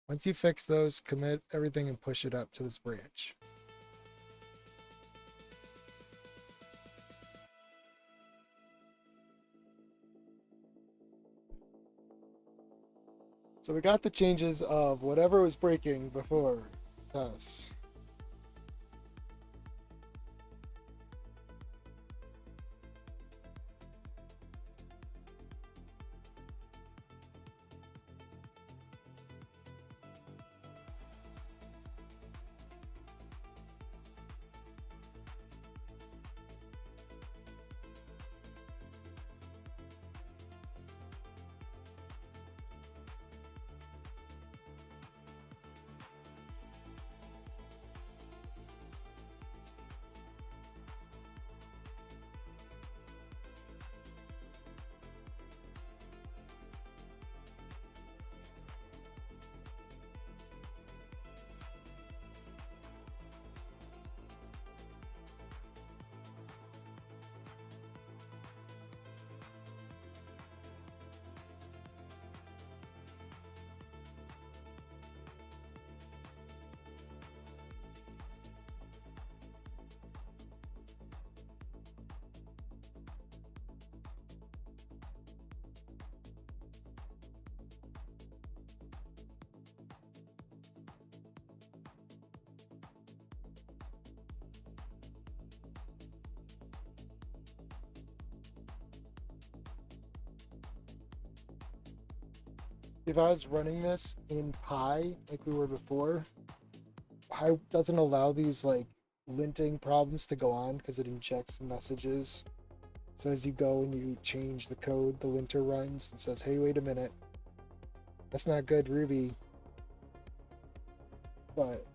[SPEAKER 1] Once you fix those, commit everything and push it up to this branch. So we got the changes of whatever was breaking before us. if I was running this in Pi like we were before, Pi doesn't allow these like linting problems to go on because it injects messages. So as you go and you change the code, the linter runs and says, hey, wait a minute. That's not good, Ruby. But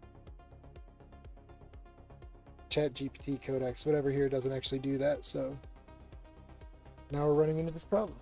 [SPEAKER 1] ChatGPT codex, whatever here, doesn't actually do that. So now we're running into this problem.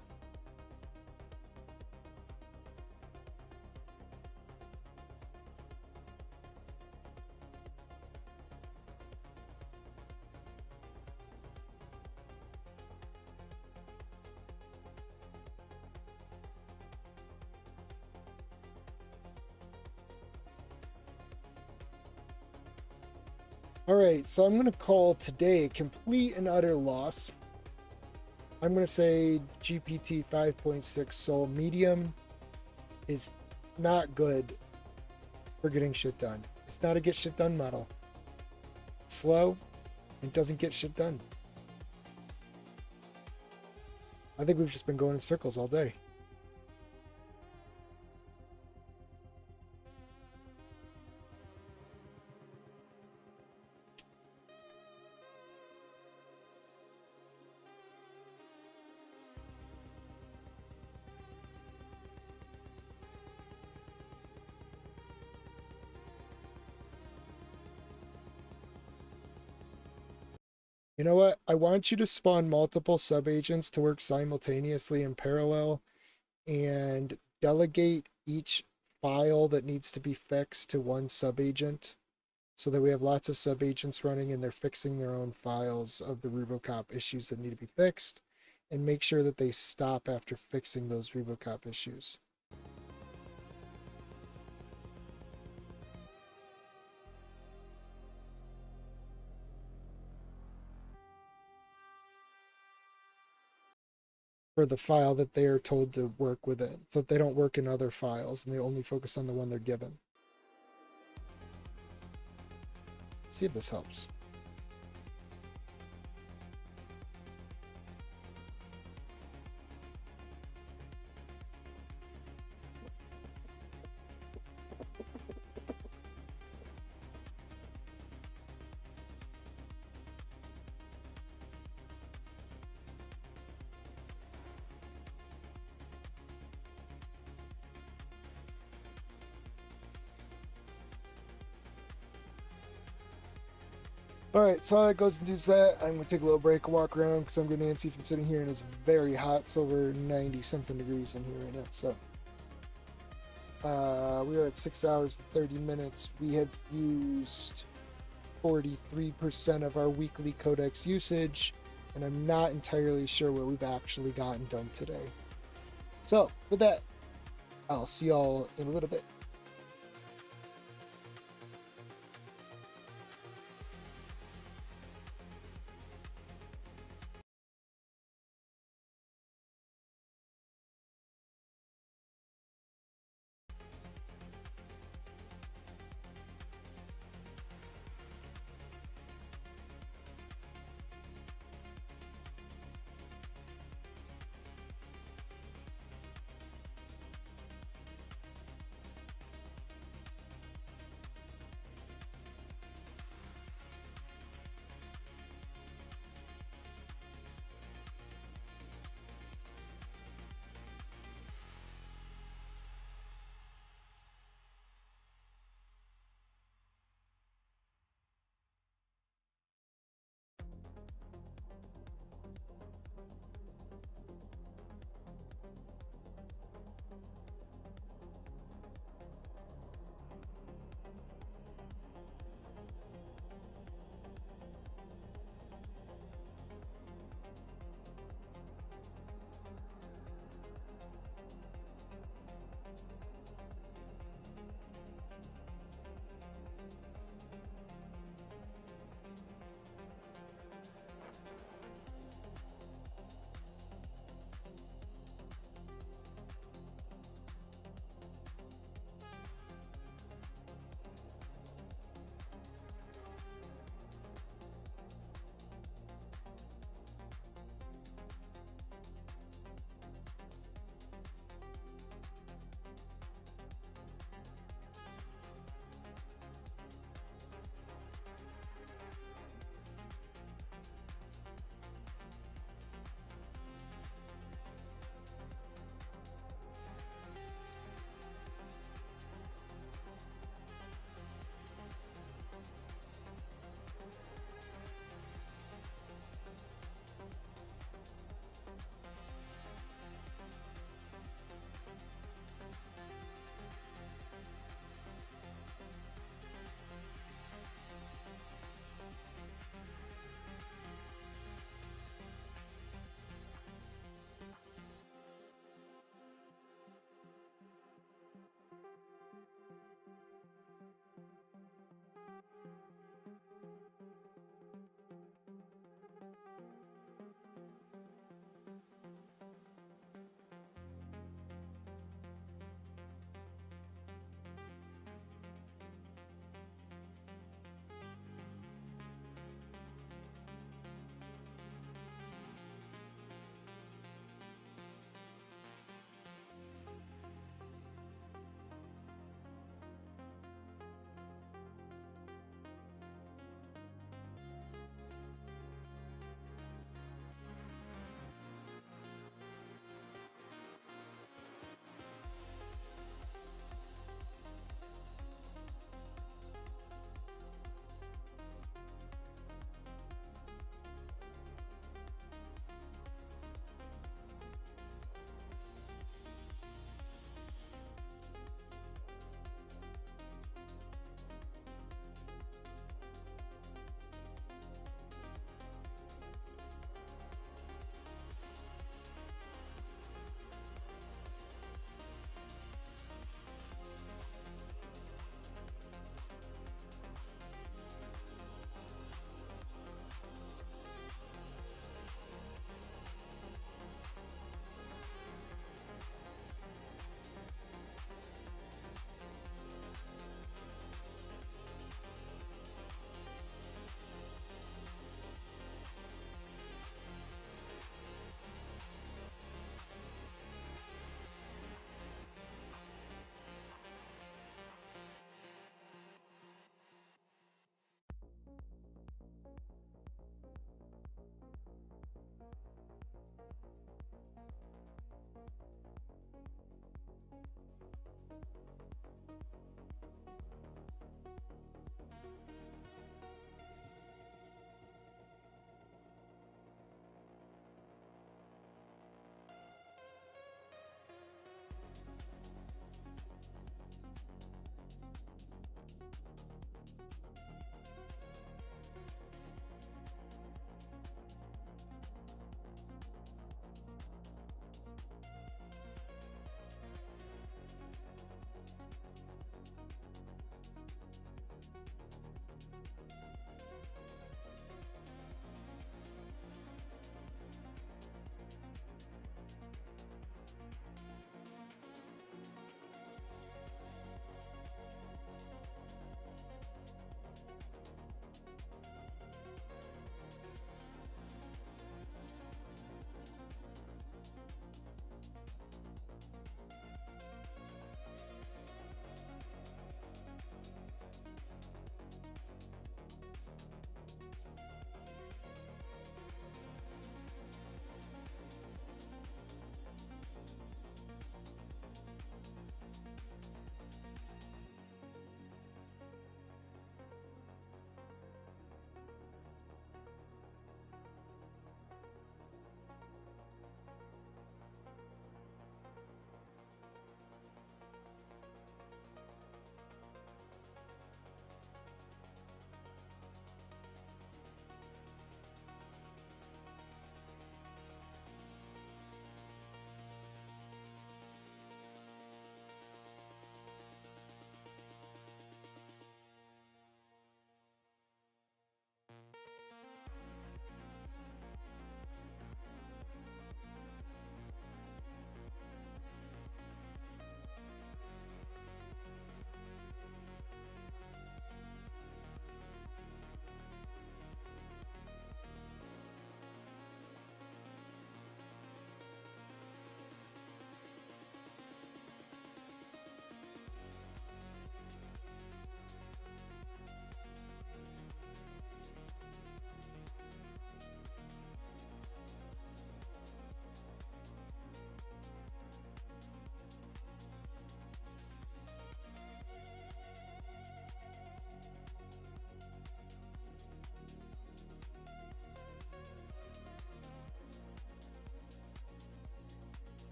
[SPEAKER 1] All right, so I'm going to call today a complete and utter loss. I'm going to say GPT 5.6 Sol Medium is not good for getting shit done. It's not a get shit done model. It's slow and doesn't get shit done. I think we've just been going in circles all day. You know what? I want you to spawn multiple subagents to work simultaneously in parallel and delegate each file that needs to be fixed to one subagent so that we have lots of subagents running and they're fixing their own files of the Rubocop issues that need to be fixed, and make sure that they stop after fixing those Rubocop issues. For the file that they are told to work within, so that they don't work in other files and they only focus on the one they're given. Let's see if this helps. Alright, so that goes and does that. I'm going to take a little break and walk around because I'm getting antsy from sitting here and it's very hot. It's over 90 something degrees in here right now. So we are at 6 hours and 30 minutes. We have used 43% of our weekly codex usage, and I'm not entirely sure what we've actually gotten done today. So with that, I'll see y'all in a little bit.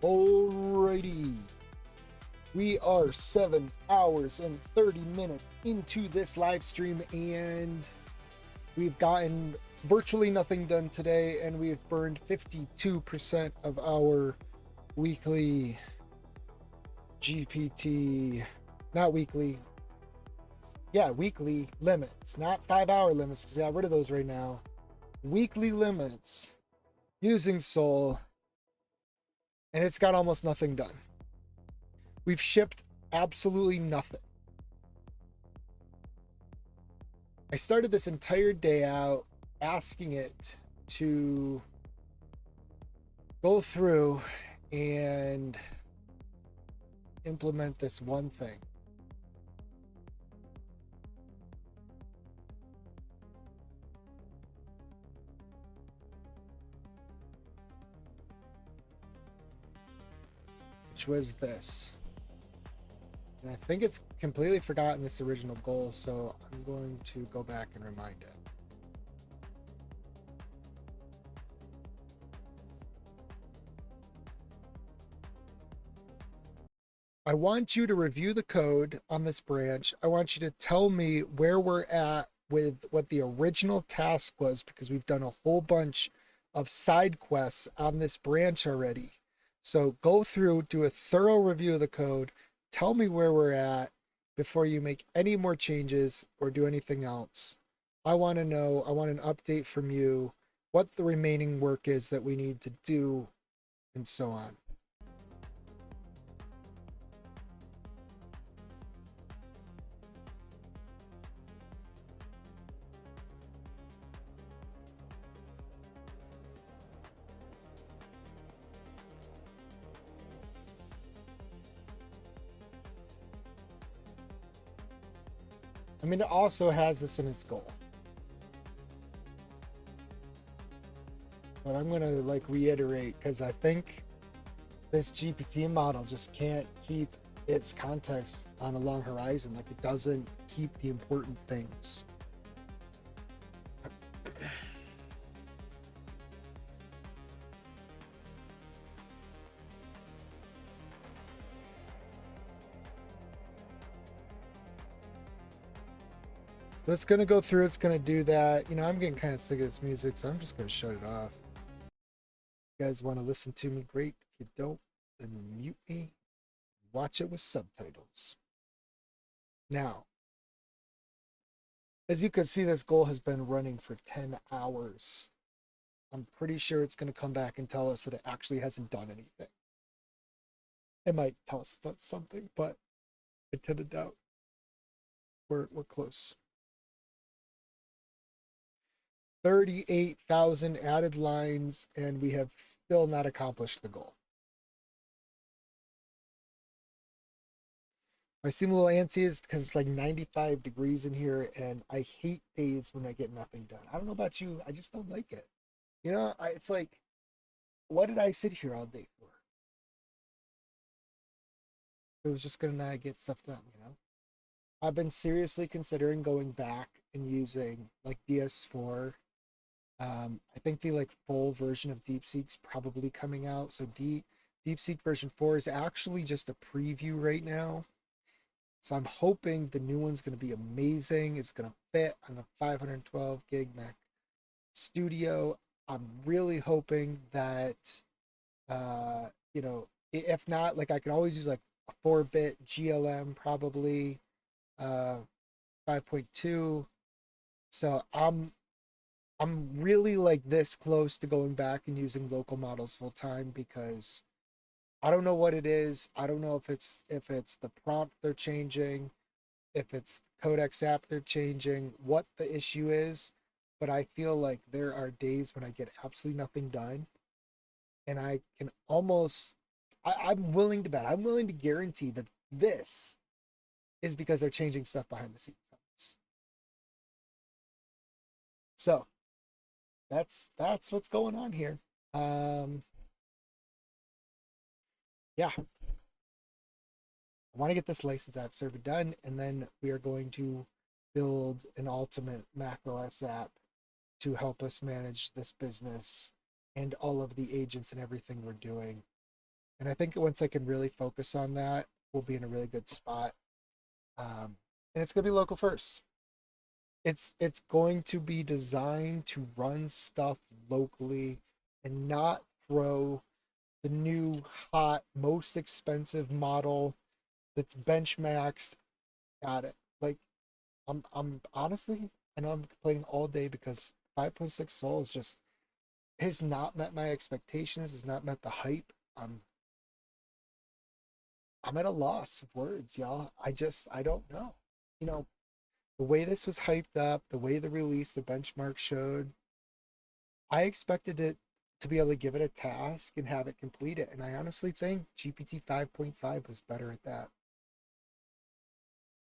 [SPEAKER 1] Alrighty. We are 7 hours and 30 minutes into this live stream, and we've gotten virtually nothing done today, and we've burned 52% of our weekly GPT, not weekly, weekly limits, not 5-hour limits, because I got rid of those right now. Weekly limits using Sol, and it's got almost nothing done. We've shipped absolutely nothing. I started this entire day out asking it to go through and implement this one thing. Which was this. And I think it's completely forgotten this original goal, so I'm going to go back and remind it. I want you to review the code on this branch. I want you to tell me where we're at with what the original task was, because we've done a whole bunch of side quests on this branch already. So go through, do a thorough review of the code, tell me where we're at before you make any more changes or do anything else. I want to know, I want an update from you, what the remaining work is that we need to do, and so on. I mean, it also has this in its goal. But I'm going to reiterate, because I think this GPT model just can't keep its context on a long horizon. It doesn't keep the important things. So it's going to go through, it's going to do that. I'm getting kind of sick of this music, so I'm just going to shut it off. If you guys want to listen to me, great. If you don't, then mute me. Watch it with subtitles. Now, as you can see, this goal has been running for 10 hours. I'm pretty sure it's going to come back and tell us that it actually hasn't done anything. It might tell us something, but I tend to doubt. We're close. 38,000 added lines, and we have still not accomplished the goal. I seem a little antsy is because it's 95 degrees in here, and I hate days when I get nothing done. I don't know about you, I just don't like it. It's like, what did I sit here all day for? It was just gonna not get stuff done, I've been seriously considering going back and using DS4. I think the full version of DeepSeek's probably coming out. So DeepSeek version 4 is actually just a preview right now. So I'm hoping the new one's going to be amazing. It's going to fit on the 512 gig Mac Studio. I'm really hoping that, if not, I can always use a 4-bit GLM, probably 5.2. So I'm really this close to going back and using local models full time, because I don't know what it is. I don't know if it's the prompt they're changing, if it's the codex app they're changing, what the issue is, but I feel like there are days when I get absolutely nothing done, and I can almost I'm willing to bet, I'm willing to guarantee that this is because they're changing stuff behind the scenes. So that's what's going on here. Yeah, I want to get this license app server done, and then we are going to build an ultimate macOS app to help us manage this business and all of the agents and everything we're doing. And I think once I can really focus on that, we'll be in a really good spot. And it's gonna be local first. It's going to be designed to run stuff locally and not throw the new hot most expensive model that's benchmarked at it. Like I'm honestly, I know I'm complaining all day because 5.6 Soul is just has not met my expectations, has not met the hype. I'm at a loss of words, y'all. I don't know. You know, the way this was hyped up, the way the release, the benchmark showed, I expected it to be able to give it a task and have it complete it. And I honestly think GPT 5.5 was better at that.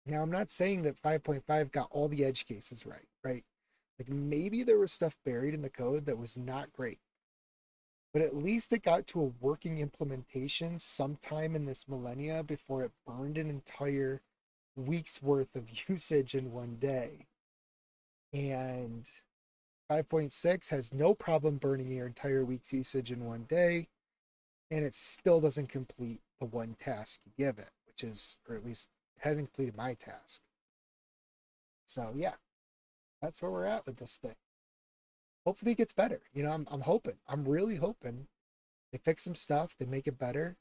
[SPEAKER 1] Now, I'm not saying that 5.5 got all the edge cases right, right? Like maybe there was stuff buried in the code that was not great, but at least it got to a working implementation sometime in this millennia before it burned an entire week's worth of usage in one day. And 5.6 has no problem burning your entire week's usage in one day, and it still doesn't complete the one task you give it, which is, or at least it hasn't completed my task. So yeah, that's where we're at with this thing. Hopefully it gets better. I'm hoping. I'm really hoping they fix some stuff, they make it better.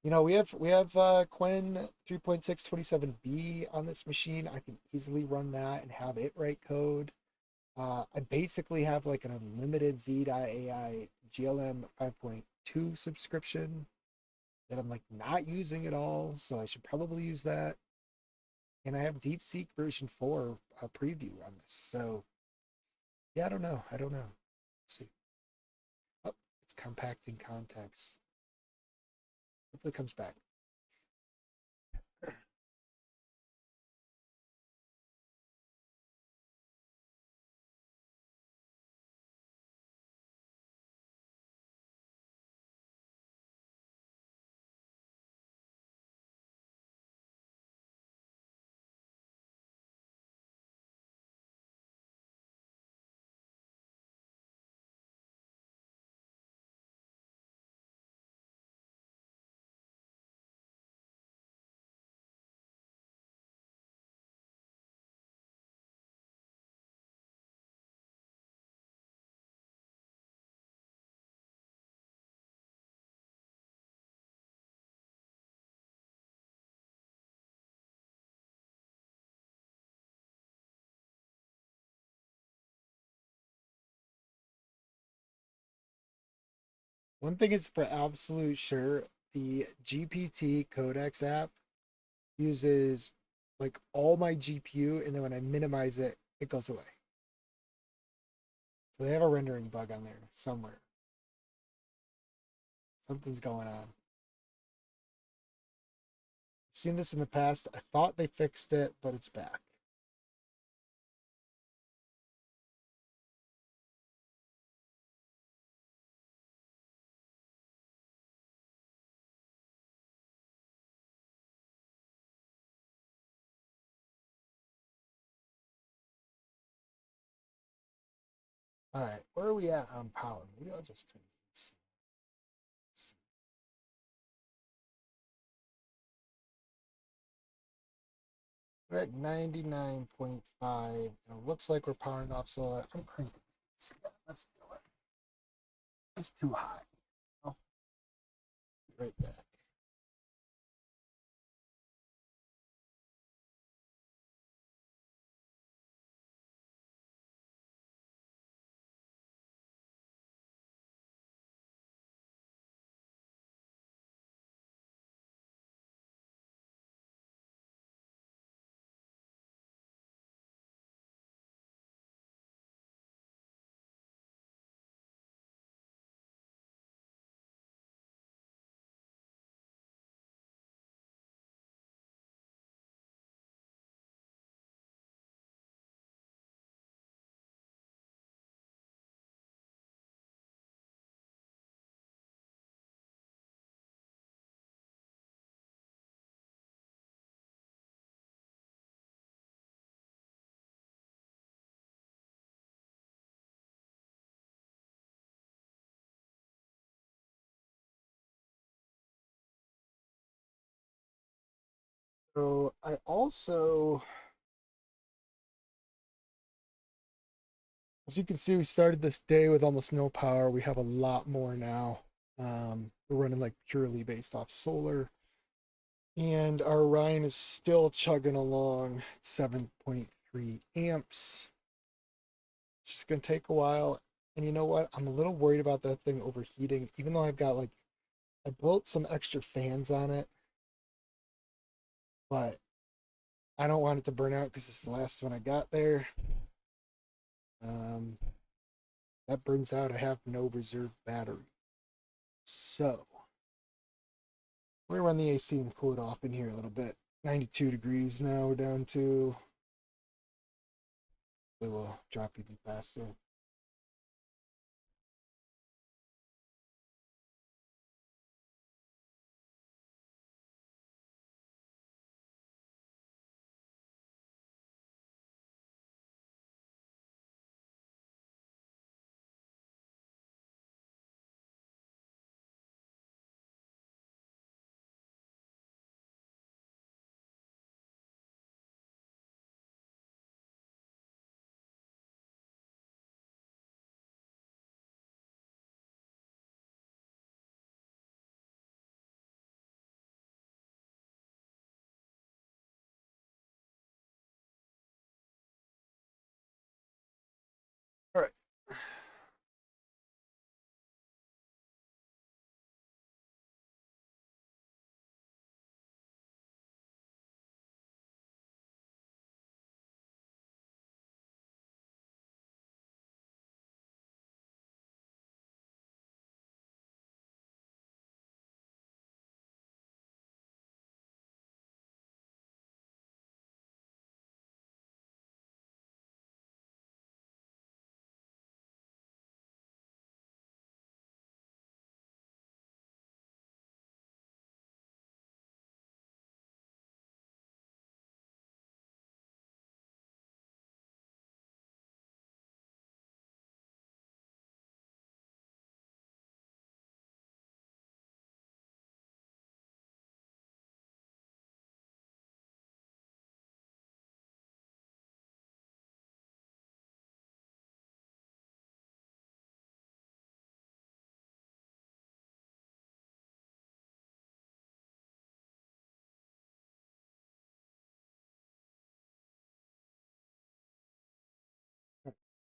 [SPEAKER 1] We have Quen 3.627B on this machine. I can easily run that and have it write code. I basically have like an unlimited Z.AI GLM 5.2 subscription that I'm like not using at all, so I should probably use that. And I have DeepSeek version 4 preview on this. So yeah, I don't know. I don't know. Let's see. Oh, it's compacting context. Hopefully it comes back. One thing is for absolute sure, the GPT Codex app uses like all my GPU, and then when I minimize it, it goes away. So they have a rendering bug on there somewhere. Something's going on. I've seen this in the past. I thought they fixed it, but it's back. All right, where are we at on power? Maybe I'll just turn this. We're at 99.5, and it looks like we're powering off solar. I'm cranking. Yeah, let's do it. It's too high. I'll be right back. So I also, as you can see, we started this day with almost no power. We have a lot more now. We're running like purely based off solar. And our Orion is still chugging along at 7.3 amps. It's just going to take a while. And you know what? I'm a little worried about that thing overheating, even though I've got like, I built some extra fans on it, but I don't want it to burn out because it's the last one I got there. Um, that burns out. I have no reserve battery. So we're gonna run the AC and cool it off in here a little bit. 92 degrees now. We're down to. It will drop even faster. All right.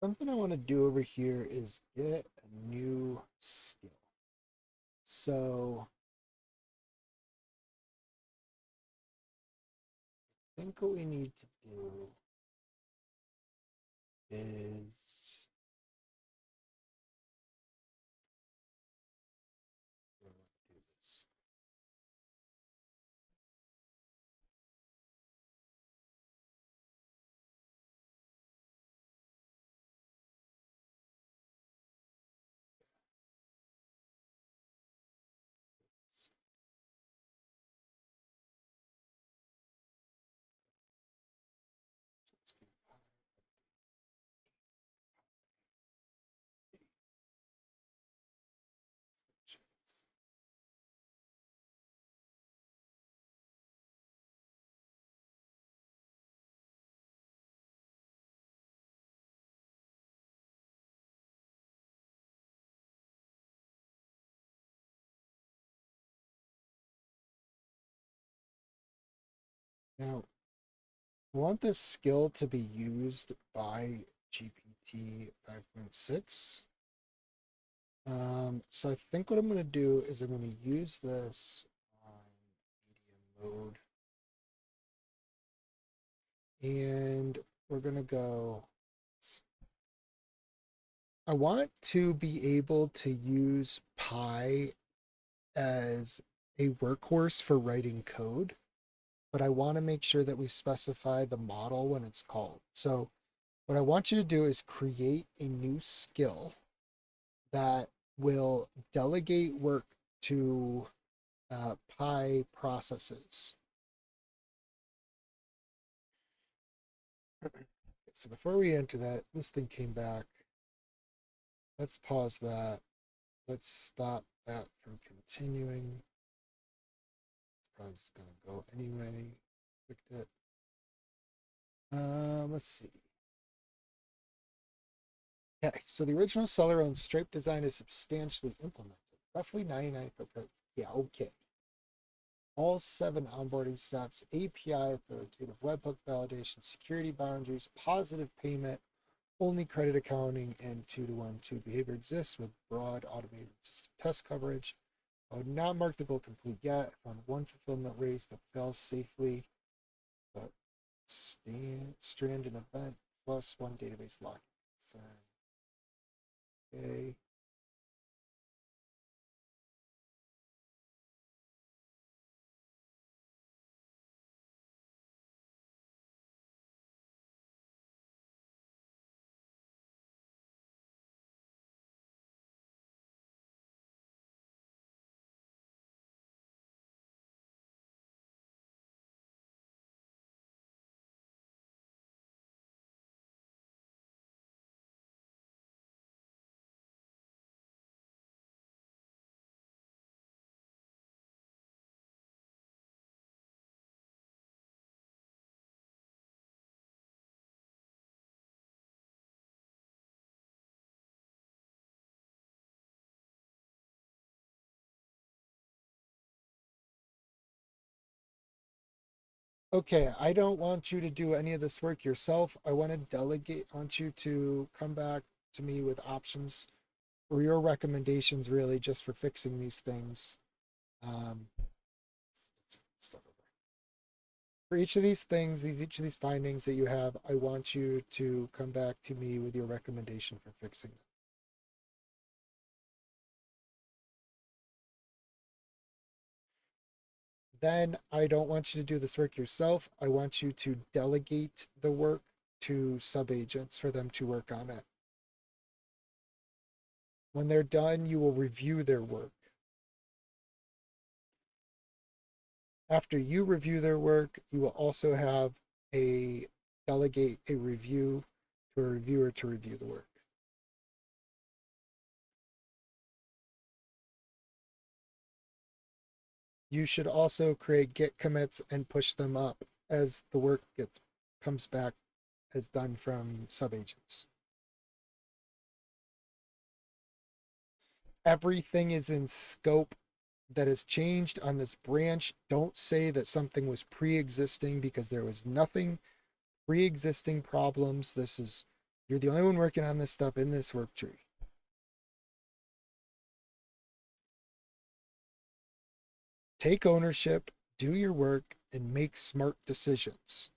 [SPEAKER 1] Something I want to do over here is get a new skill. So I think what we need to do is do this. Let's do now, I want this skill to be used by GPT 5.6. So I think what I'm going to do is I'm going to use this on medium mode, and we're going to go. I want to be able to use Pi as a workhorse for writing code, but I want to make sure that we specify the model when it's called. So what I want you to do is create a new skill that will delegate work to Pi processes. So before we enter that, this thing came back. Let's pause that. Let's stop that from continuing. It's probably just going to go anyway. Clicked it. Let's see. Okay, so the original seller-owned stripe design is substantially implemented. Roughly 99%. Yeah, okay. All 7 onboarding steps, API, authoritative webhook validation, security boundaries, positive payment, only credit accounting, and 2-to-1-2 behavior exists with broad automated system test coverage. I would not mark the goal complete yet. I found one fulfillment race that fails safely, but strand an event plus one database locking concern. Okay. Okay, I don't want you to do any of this work yourself. I want to delegate, I want you to come back to me with options or your recommendations really just for fixing these things. Let's start over. For each of these things, each of these findings that you have, I want you to come back to me with your recommendation for fixing them. Then I don't want you to do this work yourself. I want you to delegate the work to subagents for them to work on it. When they're done, you will review their work. After you review their work, you will also have a delegate a review to a reviewer to review the work. You should also create Git commits and push them up as the work comes back as done from subagents. Everything is in scope that has changed on this branch. Don't say that something was pre-existing because there was nothing pre-existing problems. You're the only one working on this stuff in this work tree. Take ownership, do your work, and make smart decisions.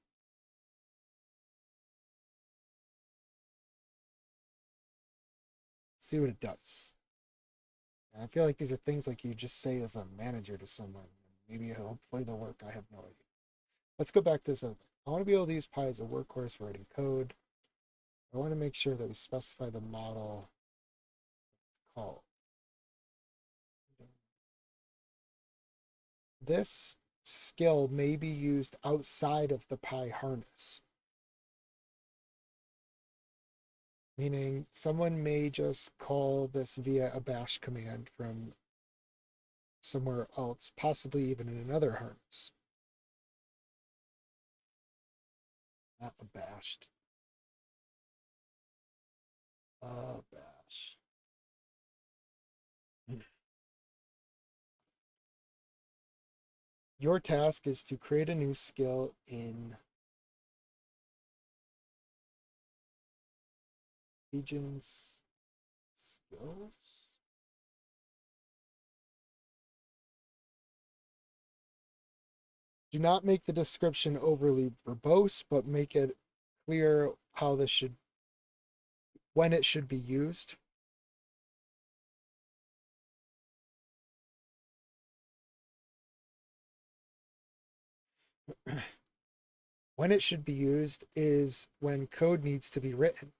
[SPEAKER 1] See what it does. And I feel like these are things like you just say as a manager to someone. Maybe hopefully they'll work. I have no idea. Let's go back to this other thing. I want to be able to use Pi as a workhorse for writing code. I want to make sure that we specify the model called. This skill may be used outside of the Pi harness. Meaning someone may just call this via a bash command from somewhere else, possibly even in another harness. Not abashed. Bash. Your task is to create a new skill in agents skills. Do not make the description overly verbose, but make it clear when it should be used. When it should be used is when code needs to be written.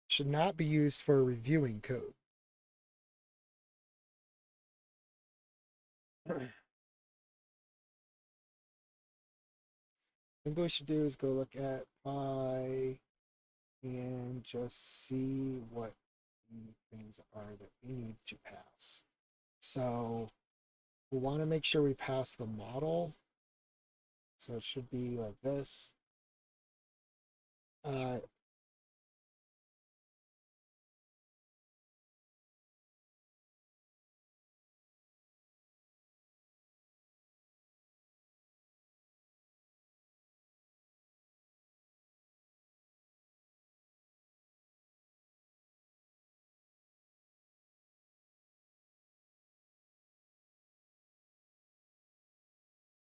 [SPEAKER 1] Should not be used for reviewing code. I think what we should do is go look at Pi and just see what the things are that we need to pass. So we want to make sure we pass the model. So it should be like this. Uh,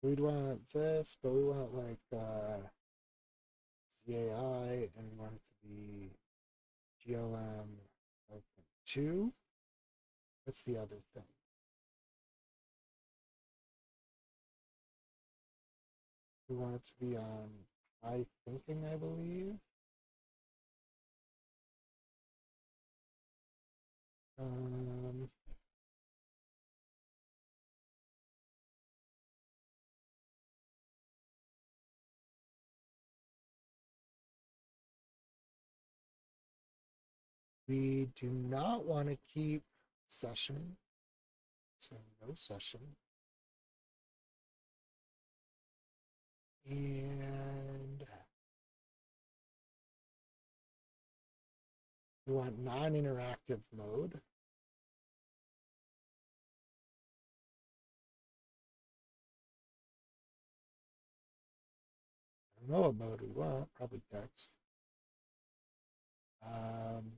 [SPEAKER 1] we'd want this, but we want like ZAI, and we want it to be GLM 5.2. What's the other thing? We want it to be on high thinking, I believe. Um, we do not want to keep session, so no session. And we want non-interactive mode. I don't know what mode we want, probably text. Um,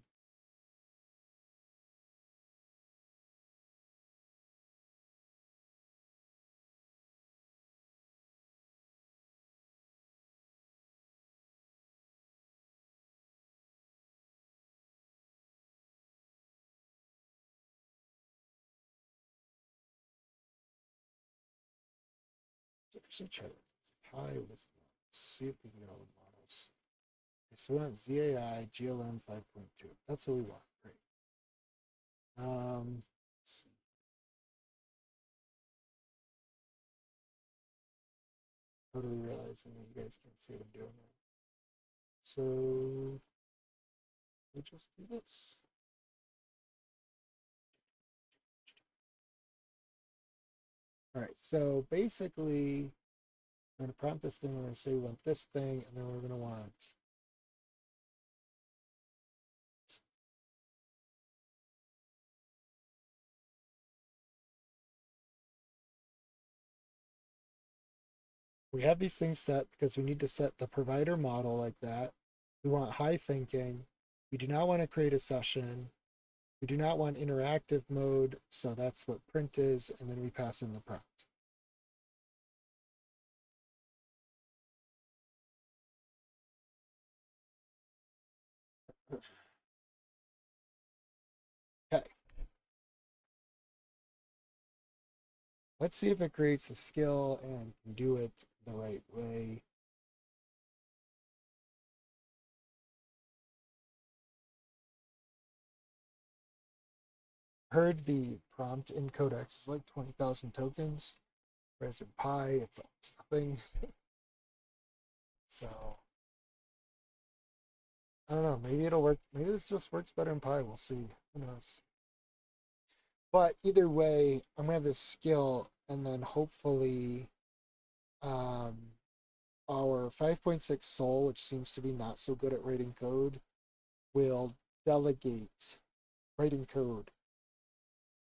[SPEAKER 1] actually try pi list models. See if we can get all the models. Okay, so we want ZAI GLM 5.2. That's what we want. Great. Let's see. Totally realizing that you guys can't see what I'm doing now. So we just do this. All right, so basically, we're going to prompt this thing. We're going to say we want this thing, and then we're going to want we have these things set because we need to set the provider model like that. We want high thinking. We do not want to create a session. We do not want interactive mode, so that's what print is, and then we pass in the prompt. Okay. Let's see if it creates a skill and can do it the right way. Heard the prompt in Codex is like 20,000 tokens, whereas in Pi it's almost nothing. So I don't know. Maybe it'll work. Maybe this just works better in Pi. We'll see. Who knows? But either way, I'm gonna have this skill, and then hopefully, um, our 5.6 Soul, which seems to be not so good at writing code, will delegate writing code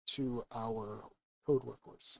[SPEAKER 1] to our code workers.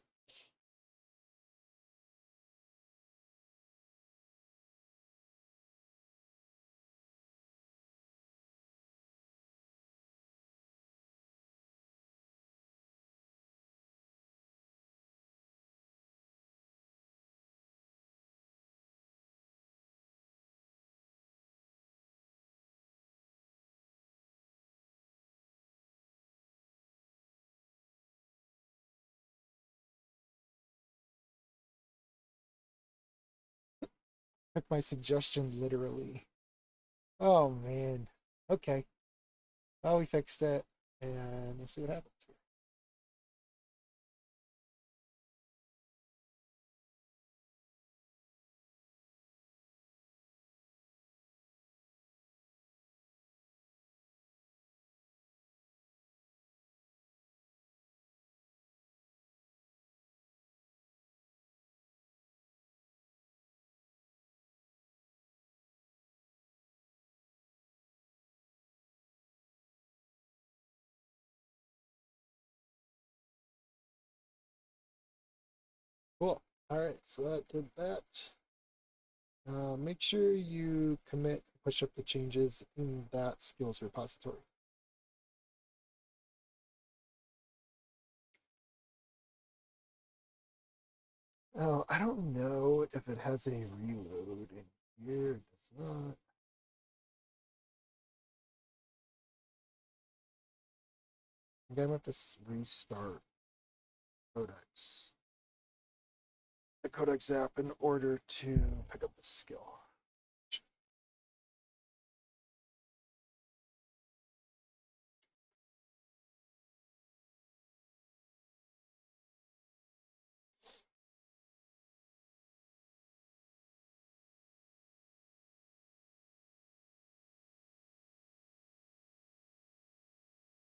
[SPEAKER 1] Took my suggestion literally. Oh man. Okay. Well, we fixed it, and we'll see what happens here. All right, so that did that. Make sure you commit, push up the changes in that skills repository. Oh, I don't know if it has a reload in here. It does not. I'm gonna have to restart Codex. The Codex app in order to pick up the skill.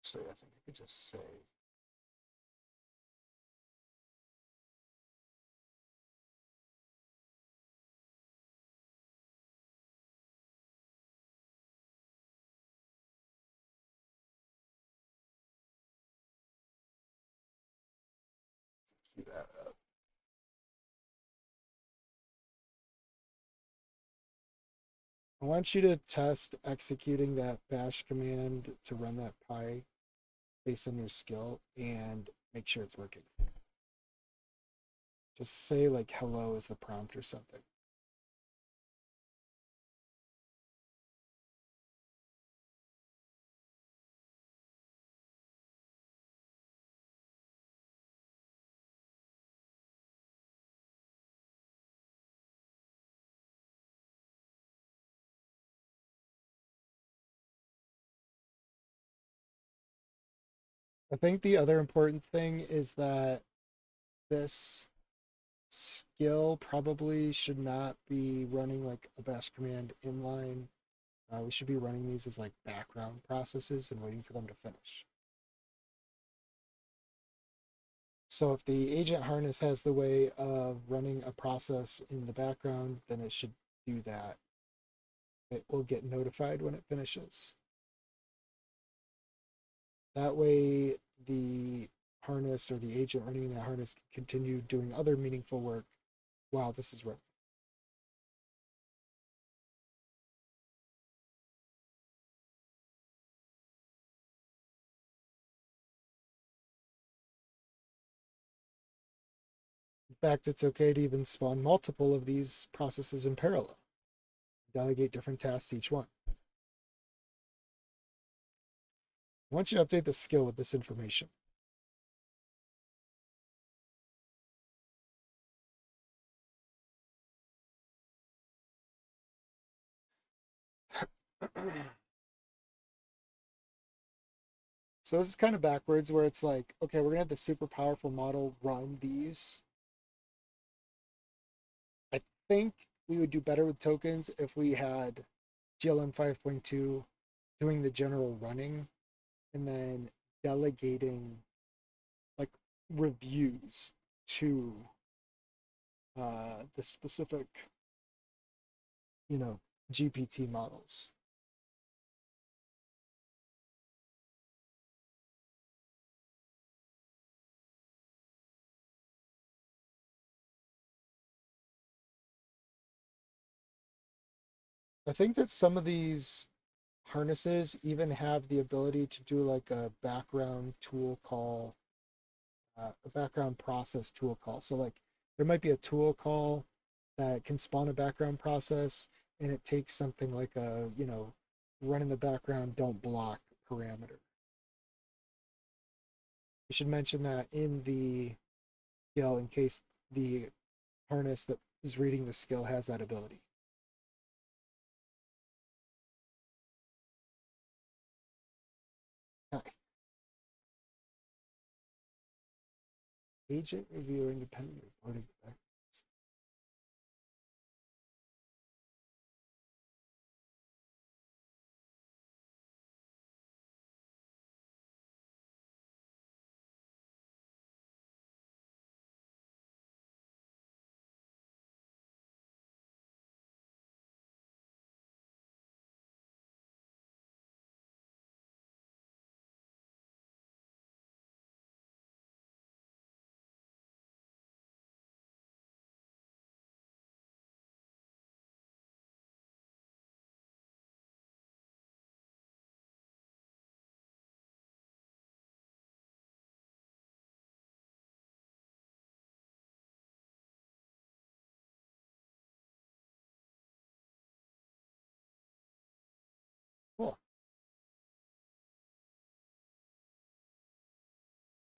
[SPEAKER 1] Actually, I think I could just say cue that up. I want you to test executing that bash command to run that pie based on your skill and make sure it's working. Just say like hello as the prompt or something. I think the other important thing is that this skill probably should not be running like a bash command inline. We should be running these as like background processes and waiting for them to finish. So if the agent harness has the way of running a process in the background, then it should do that. It will get notified when it finishes. That way the harness or the agent running that harness can continue doing other meaningful work while this is running. In fact, it's okay to even spawn multiple of these processes in parallel. Delegate different tasks to each one. I want you to update the skill with this information. So this is kind of backwards where it's like, okay, we're gonna have the super powerful model run these. I think we would do better with tokens if we had GLM 5.2 doing the general running and then delegating like reviews to the specific, GPT models. I think that some of these harnesses even have the ability to do like a background tool call, a background process tool call. So like there might be a tool call that can spawn a background process and it takes something like a, run in the background, don't block parameter. You should mention that in the skill in case the harness that is reading the skill has that ability. Hi. Agent reviewer independent reporting back.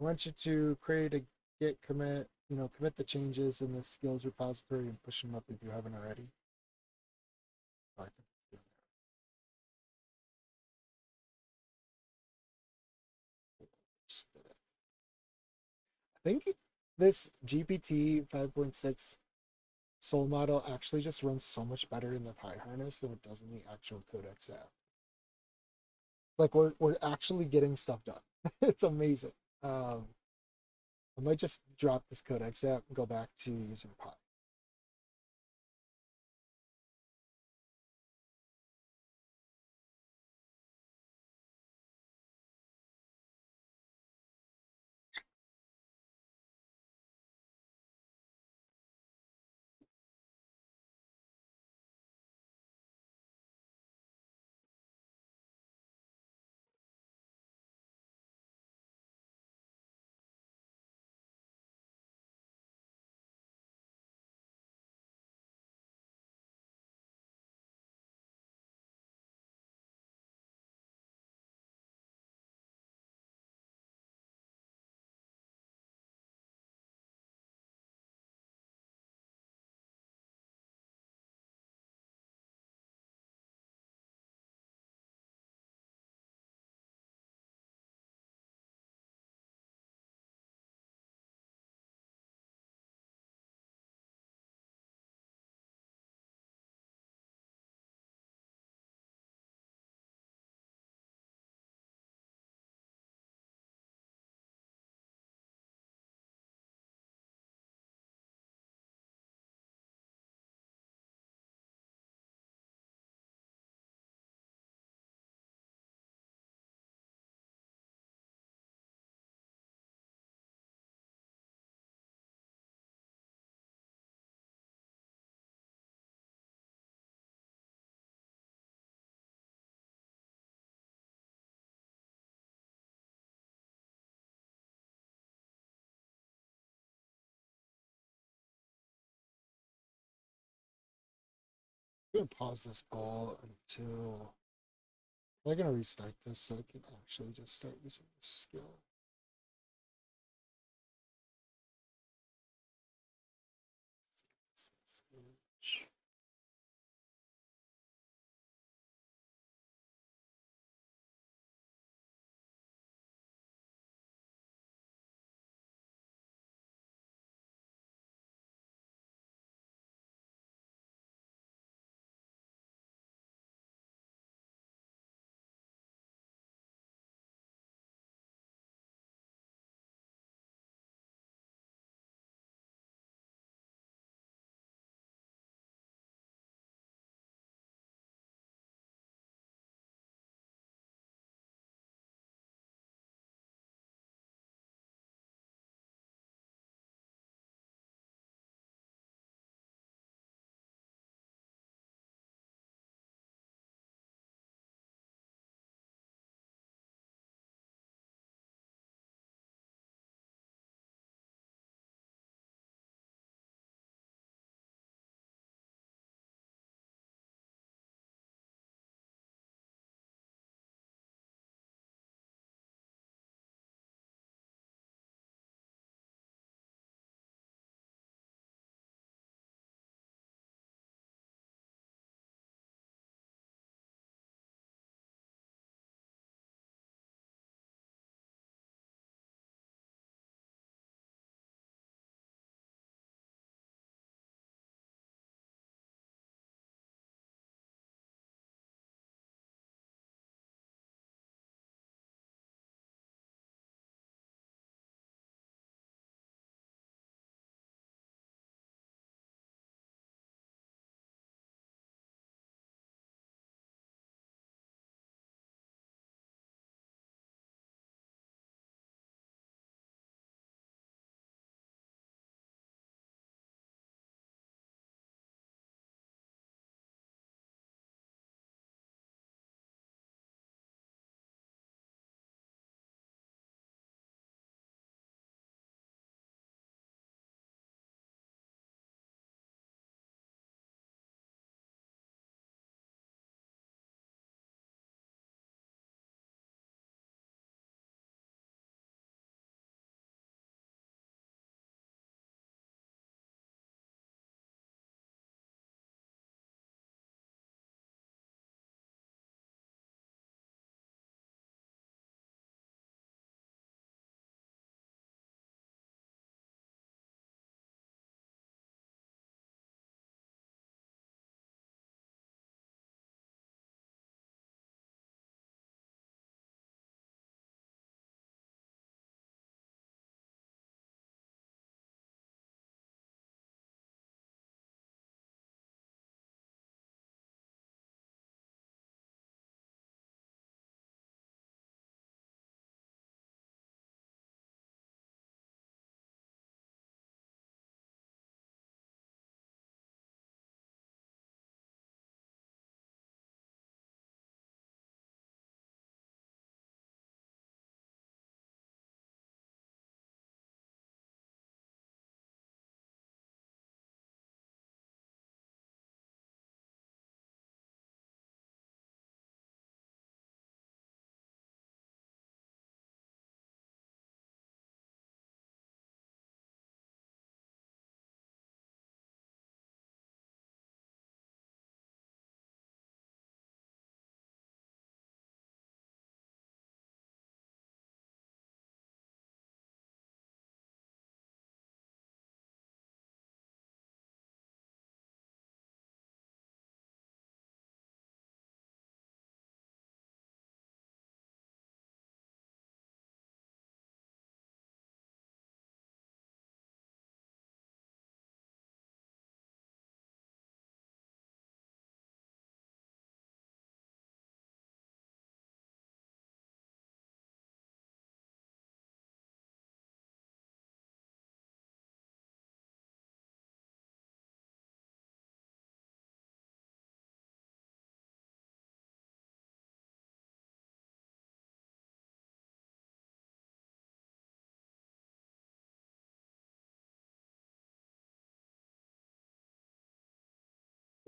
[SPEAKER 1] I want you to create a git commit, commit the changes in the skills repository and push them up if you haven't already. Oh, I think it's doing that. Just did it. I think this GPT 5.6 Soul model actually just runs so much better in the Pi harness than it does in the actual Codex app. Like we're actually getting stuff done. It's amazing. Um, I might just drop this Codex app and go back to using Pi. I'm gonna pause this poll until I'm gonna restart this so I can actually just start using this skill. This message.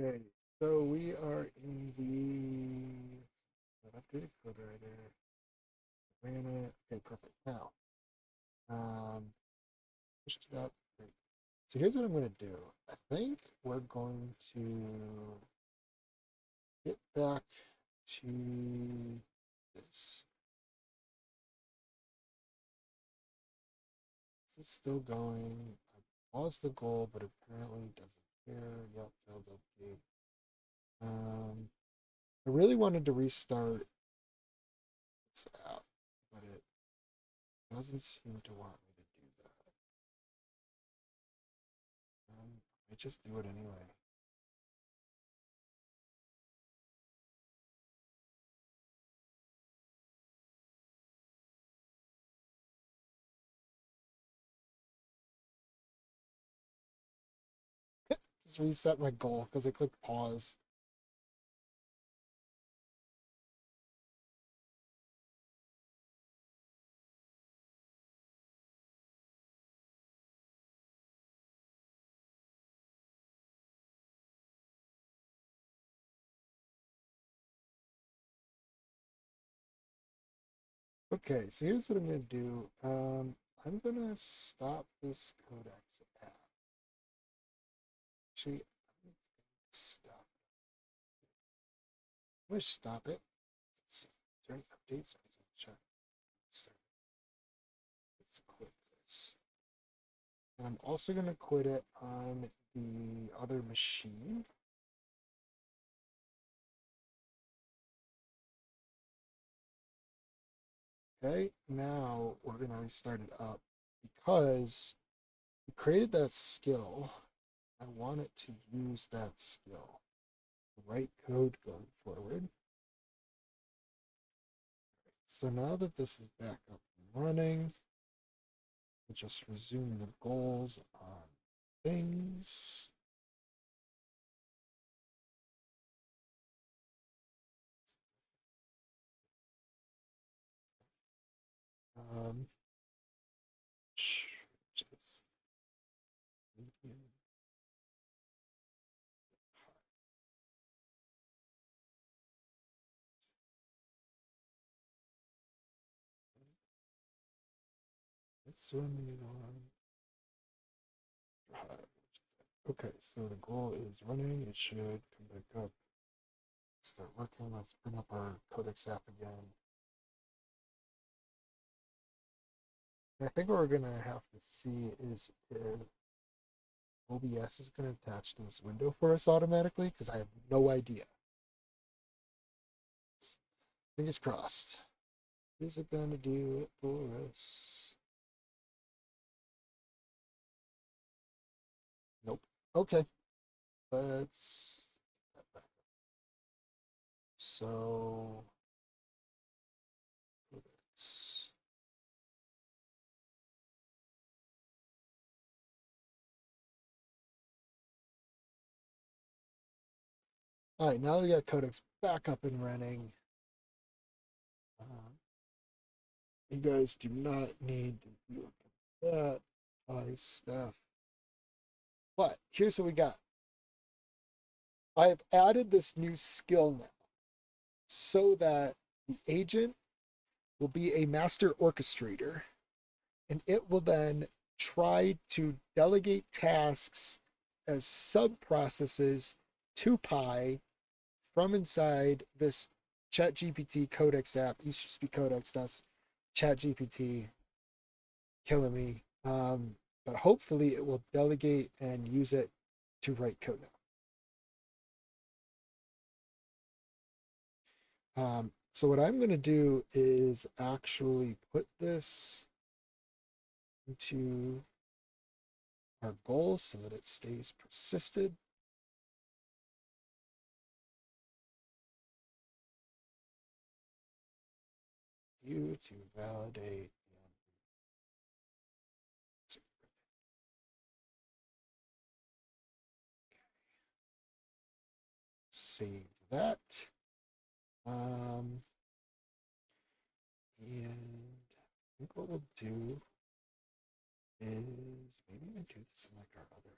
[SPEAKER 1] Okay, so we are in the updated code writer. Ran it. Okay, perfect. Now, um, pushed it up. Great. So here's what I'm going to do. I think we're going to get back to this. This is still going. I paused the goal, but apparently doesn't care. Yep, failed update. I really wanted to restart this app, but it doesn't seem to want me to do that. I just do it anyway. Just reset my goal because I clicked pause. Okay, so here's what I'm gonna do. I'm gonna stop this codex app. Actually, I'm gonna stop. I'm gonna stop it. Let's see. Is there any updates? Let's check. Let's quit this. And I'm also gonna quit it on the other machine. Okay, now we're gonna restart it up because we created that skill. I want it to use that skill. Write code going forward. So now that this is back up and running, we'll just resume the goals on things. Um, just medium. This one we want. Okay, so the goal is running. It should come back up. Start working. Let's bring up our Codex app again. And I think what we're gonna have to see is if OBS is gonna attach to this window for us automatically, because I have no idea. Fingers crossed. Is it gonna do it for us? Nope. Okay. Let's get that back up. So Codex. All right, now we got Codex back up and running. You guys do not need to be looking at that stuff. But here's what we got. I have added this new skill now so that the agent will be a master orchestrator and it will then try to delegate tasks as sub processes to Pi from inside this ChatGPT Codex app. It used to just be Codex, now it's ChatGPT, killing me. But hopefully it will delegate and use it to write code now. So what I'm going to do is actually put this into our goals so that it stays persisted. You to validate. Save that. And I think what we'll do is maybe I do this in like our other.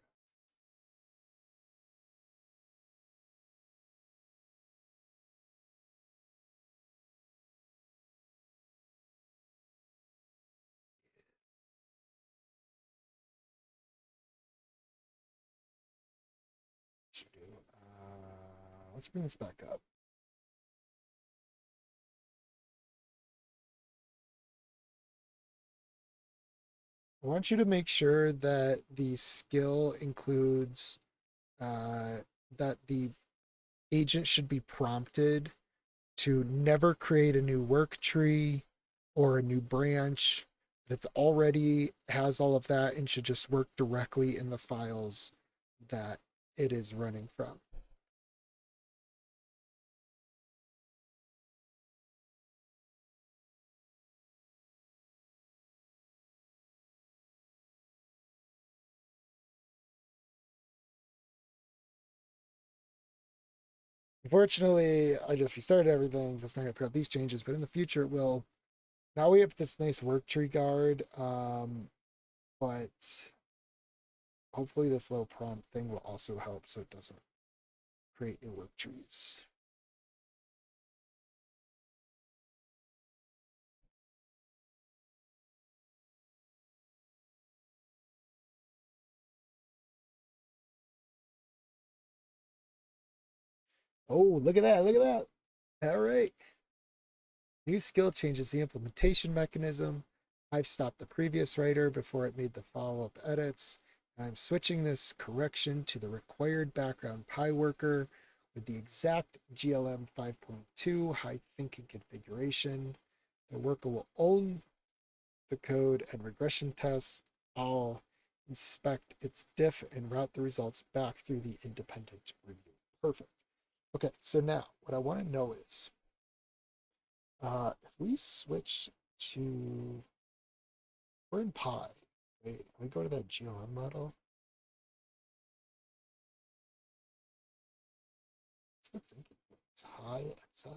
[SPEAKER 1] let's bring this back up. I want you to make sure that the skill includes that the agent should be prompted to never create a new work tree or a new branch. That's already has all of that and should just work directly in the files that it is running from. Unfortunately, I just restarted everything, so it's not going to pick up these changes, but in the future it will. Now we have this nice work tree guard, but hopefully this little prompt thing will also help so it doesn't create new work trees. Oh, look at that, look at that. All right. New skill changes the implementation mechanism. I've stopped the previous writer before it made the follow-up edits. I'm switching this correction to the required background PyWorker with the exact GLM 5.2 high thinking configuration. The worker will own the code and regression tests. I'll inspect its diff and route the results back through the independent review. Perfect. Okay, so now what I want to know is if we switch to, we're in Pi. Wait, we go to that GLM model. What's the thinking? It's high XI.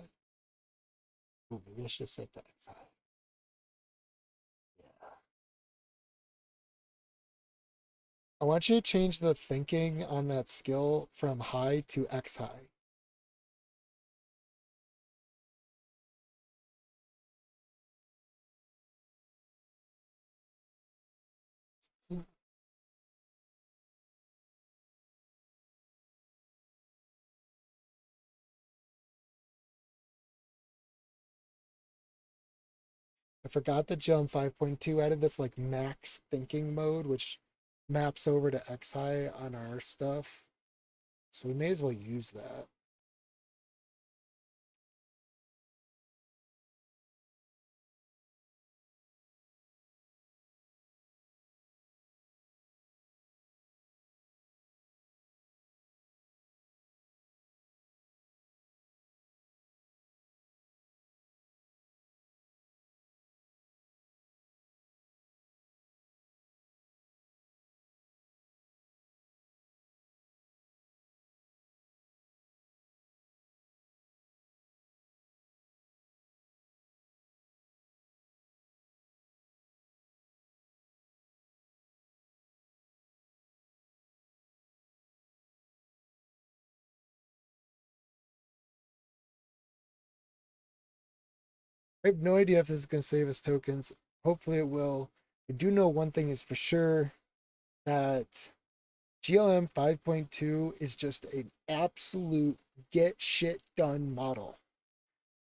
[SPEAKER 1] Oh, maybe I should have set the XI. Yeah. I want you to change the thinking on that skill from high to X high. I forgot that GLM 5.2 added this like max thinking mode, which maps over to X high on our stuff. So we may as well use that. I have no idea if this is going to save us tokens. Hopefully it will. I do know one thing is for sure that GLM 5.2 is just an absolute get shit done model.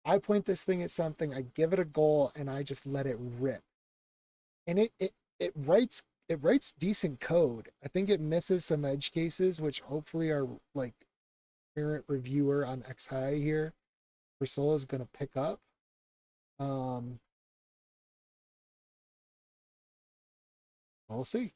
[SPEAKER 1] I point this thing at something, I give it a goal, and I just let it rip. And it writes decent code. I think it misses some edge cases, which hopefully our like parent reviewer on X High here, Priscilla, is gonna pick up. Um, we'll see.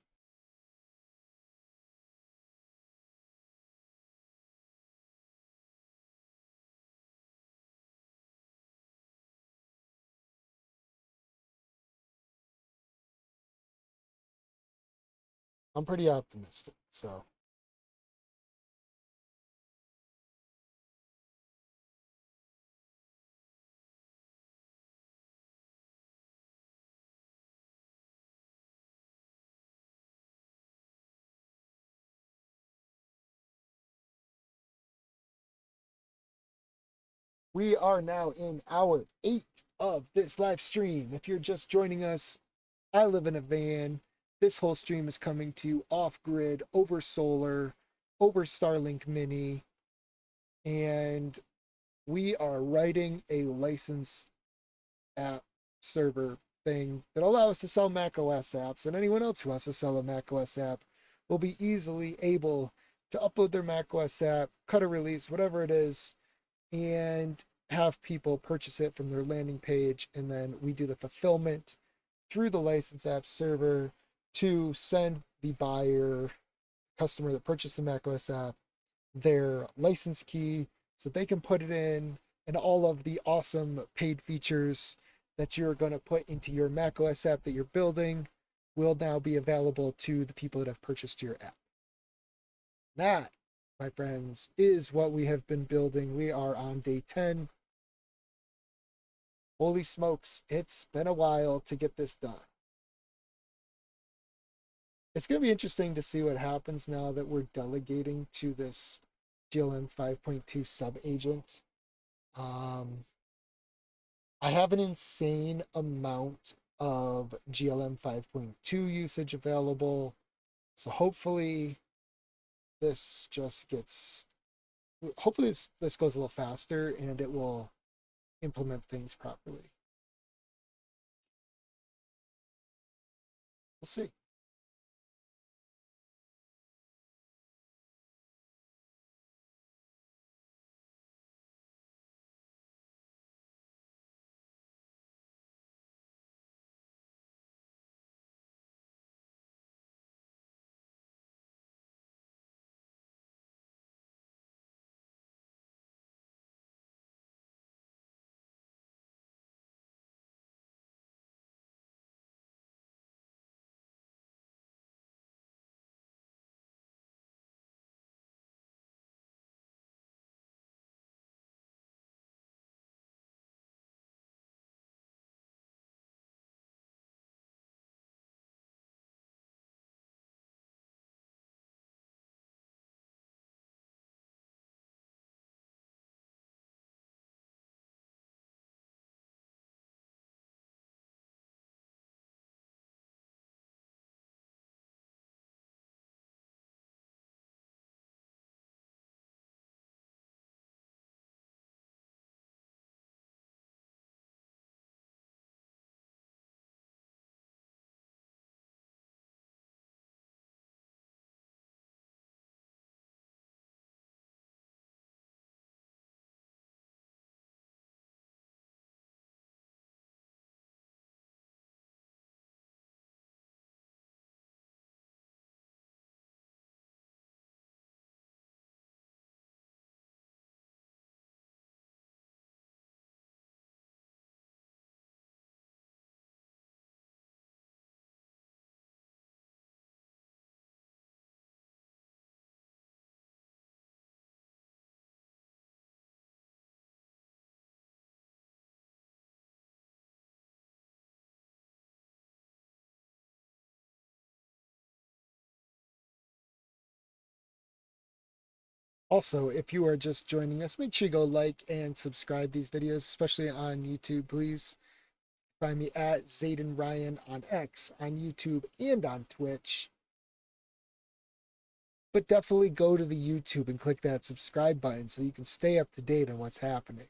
[SPEAKER 1] I'm pretty optimistic. So we are now in hour 8 of this live stream. If you're just joining us, I live in a van. This whole stream is coming to you off grid, over solar, over Starlink Mini. and we are writing a license app server thing that allows us to sell macOS apps, and anyone else who wants to sell a macOS app will be easily able to upload their macOS app, cut a release, whatever it is, and have people purchase it from their landing page, and then we do the fulfillment through the license app server to send the buyer, customer that purchased the macOS app, their license key so they can put it in, and all of the awesome paid features that you're going to put into your macOS app that you're building will now be available to the people that have purchased your app. That, my friends, is what we have been building. We are on day 10. Holy smokes, it's been a while to get this done. It's going to be interesting to see what happens now that we're delegating to this GLM 5.2 sub agent. I have an insane amount of GLM 5.2 usage available. So hopefully this just gets, hopefully this goes a little faster and it will implement things properly. We'll see. Also, if you are just joining us, make sure you go like and subscribe these videos, especially on YouTube, please. Find me at Zayden Ryan on X, on YouTube, and on Twitch. But definitely go to the YouTube and click that subscribe button so you can stay up to date on what's happening.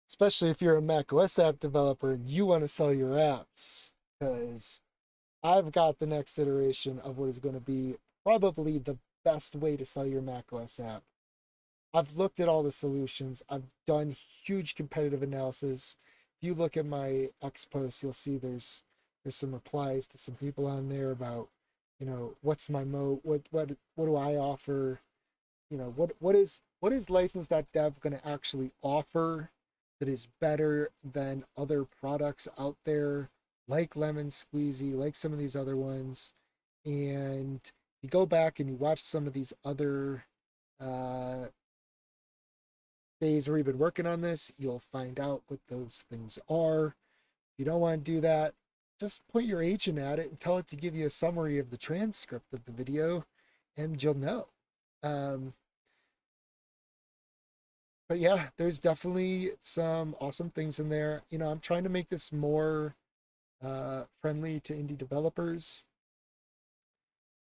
[SPEAKER 1] Especially if you're a macOS app developer and you want to sell your apps. Because I've got the next iteration of what is going to be probably the best way to sell your macOS app. I've looked at all the solutions. I've done huge competitive analysis. If you look at my X post, you'll see there's some replies to some people on there about, what's my what do I offer? What is license.dev going to actually offer that is better than other products out there, like Lemon Squeezy, like some of these other ones. And you go back and you watch some of these other uh, days where we've been working on this, you'll find out what those things are. If you don't want to do that, just point your agent at it and tell it to give you a summary of the transcript of the video, and you'll know. Um, But yeah, there's definitely some awesome things in there. You know, I'm trying to make this more friendly to indie developers.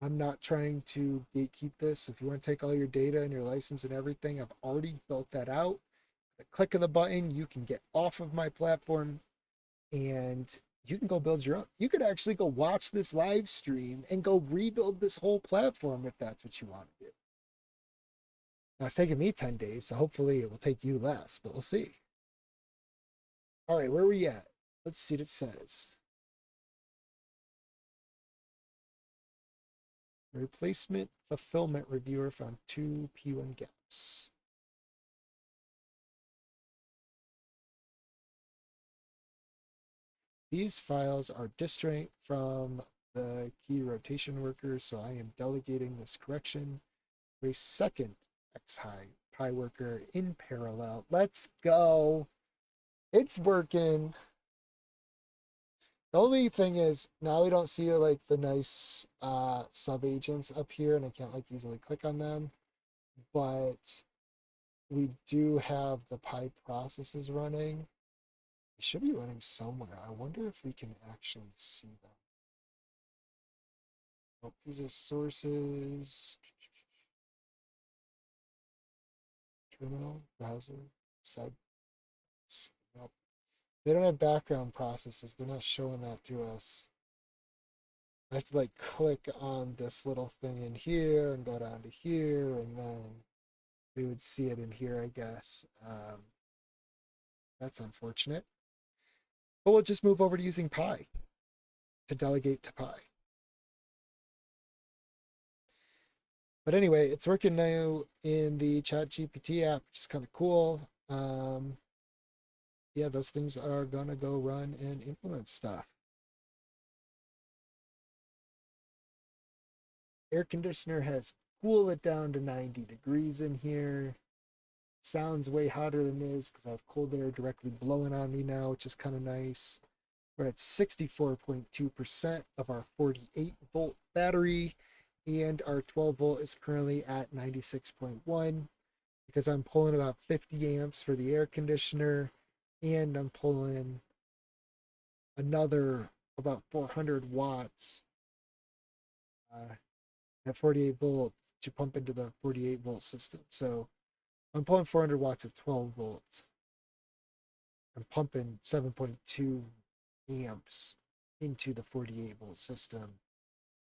[SPEAKER 1] I'm not trying to gatekeep this. If you want to take all your data and your license and everything, I've already built that out. The click of the button, you can get off of my platform and you can go build your own. You could actually go watch this live stream and go rebuild this whole platform if that's what you want to do. Now, it's taking me 10 days, so hopefully it will take you less, but we'll see. All right, where are we at? Let's see what it says. Replacement fulfillment reviewer found two P1 gaps. These files are disjoint from the key rotation workers, so I am delegating this correction to a second X-high pi worker in parallel. Let's go. It's working. The only thing is now we don't see like the nice sub agents up here, and I can't like easily click on them, but we do have the pi processes running. They should be running somewhere. I wonder if we can actually see them. Oh, these are sources, terminal, browser, side. Nope. They don't have background processes. They're not showing that to us. I have to like click on this little thing in here and go down to here, and then we would see it in here, I guess. That's unfortunate. But we'll just move over to using Pi to delegate to Pi. But anyway, it's working now in the Chat GPT app, which is kind of cool. Yeah, those things are gonna go run and implement stuff. Air conditioner has cooled it down to 90 degrees in here. Sounds way hotter than it is because I have cold air directly blowing on me now, which is kind of nice. We're at 64.2% of our 48-volt battery, and our 12-volt is currently at 96.1 because I'm pulling about 50 amps for the air conditioner, and I'm pulling another about 400 watts at 48 volt to pump into the 48-volt system. So I'm pulling 400 watts at 12 volts. I'm pumping 7.2 amps into the 48-volt system,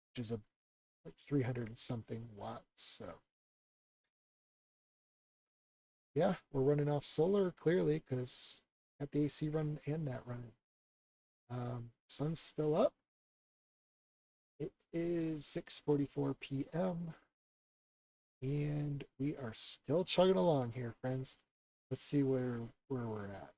[SPEAKER 1] which is like 300 and something watts. So yeah, we're running off solar clearly because got the AC running and that running. Sun's still up. It is 6:44 p.m. and we are still chugging along here, friends. Let's see where we're at.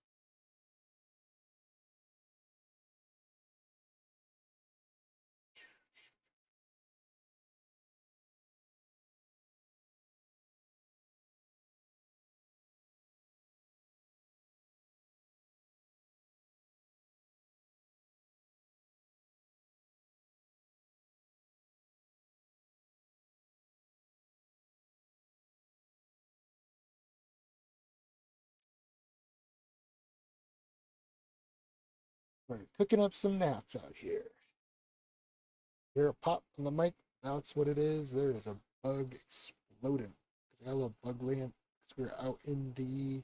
[SPEAKER 1] We're cooking up some gnats out here. Hear a pop on the mic. That's what it is. There is a bug exploding. I got a little bug lamp because we're out in the,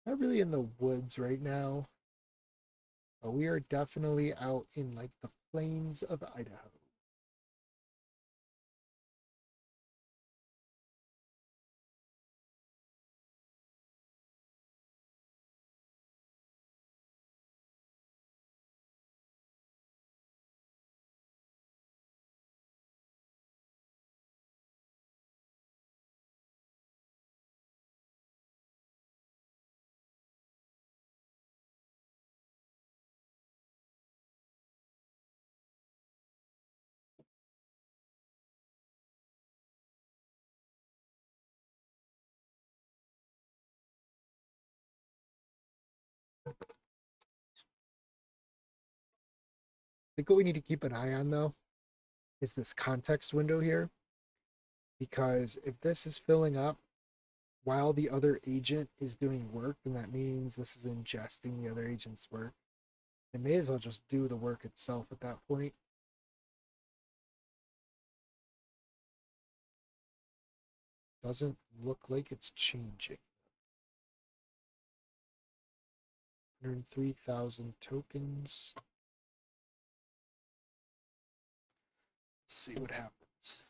[SPEAKER 1] not really in the woods right now, but we are definitely out in like the plains of Idaho. I think what we need to keep an eye on though is this context window here, because if this is filling up, while the other agent is doing work, then that means this is ingesting the other agent's work. It may as well just do the work itself at that point. Doesn't look like it's changing. 103,000 tokens. Let's see what happens.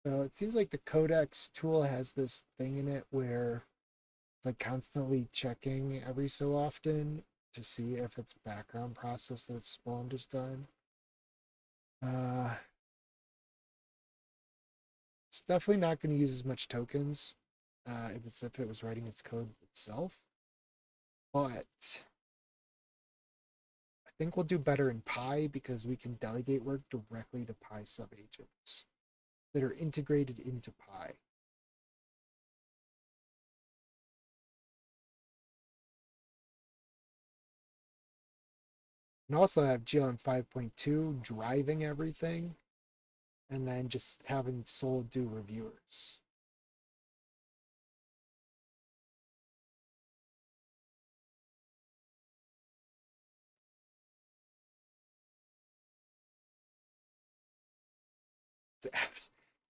[SPEAKER 1] So it seems like the codex tool has this thing in it where it's like constantly checking every so often to see if its background process that it's spawned is done. Uh, it's definitely not going to use as much tokens if it was writing its code itself, but I think we'll do better in Pi because we can delegate work directly to Pi subagents that are integrated into Pi. And also have GLM 5.2 driving everything and then just having Sol do reviewers.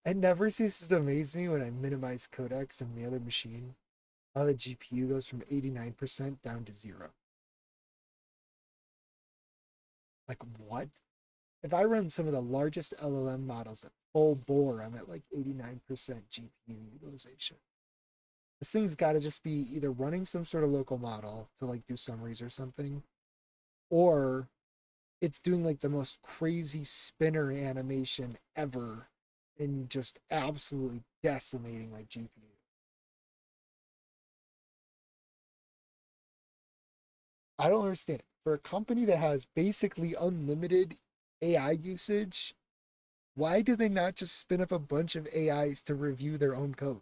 [SPEAKER 1] It never ceases to amaze me when I minimize codecs on the other machine how the GPU goes from 89% down to 0. Like, what? If I run some of the largest LLM models at full bore, I'm at like 89% GPU utilization. This thing's got to just be either running some sort of local model to like do summaries or something, or it's doing like the most crazy spinner animation ever and just absolutely decimating my GPU. I don't understand. For a company that has basically unlimited AI usage, why do they not just spin up a bunch of AIs to review their own code?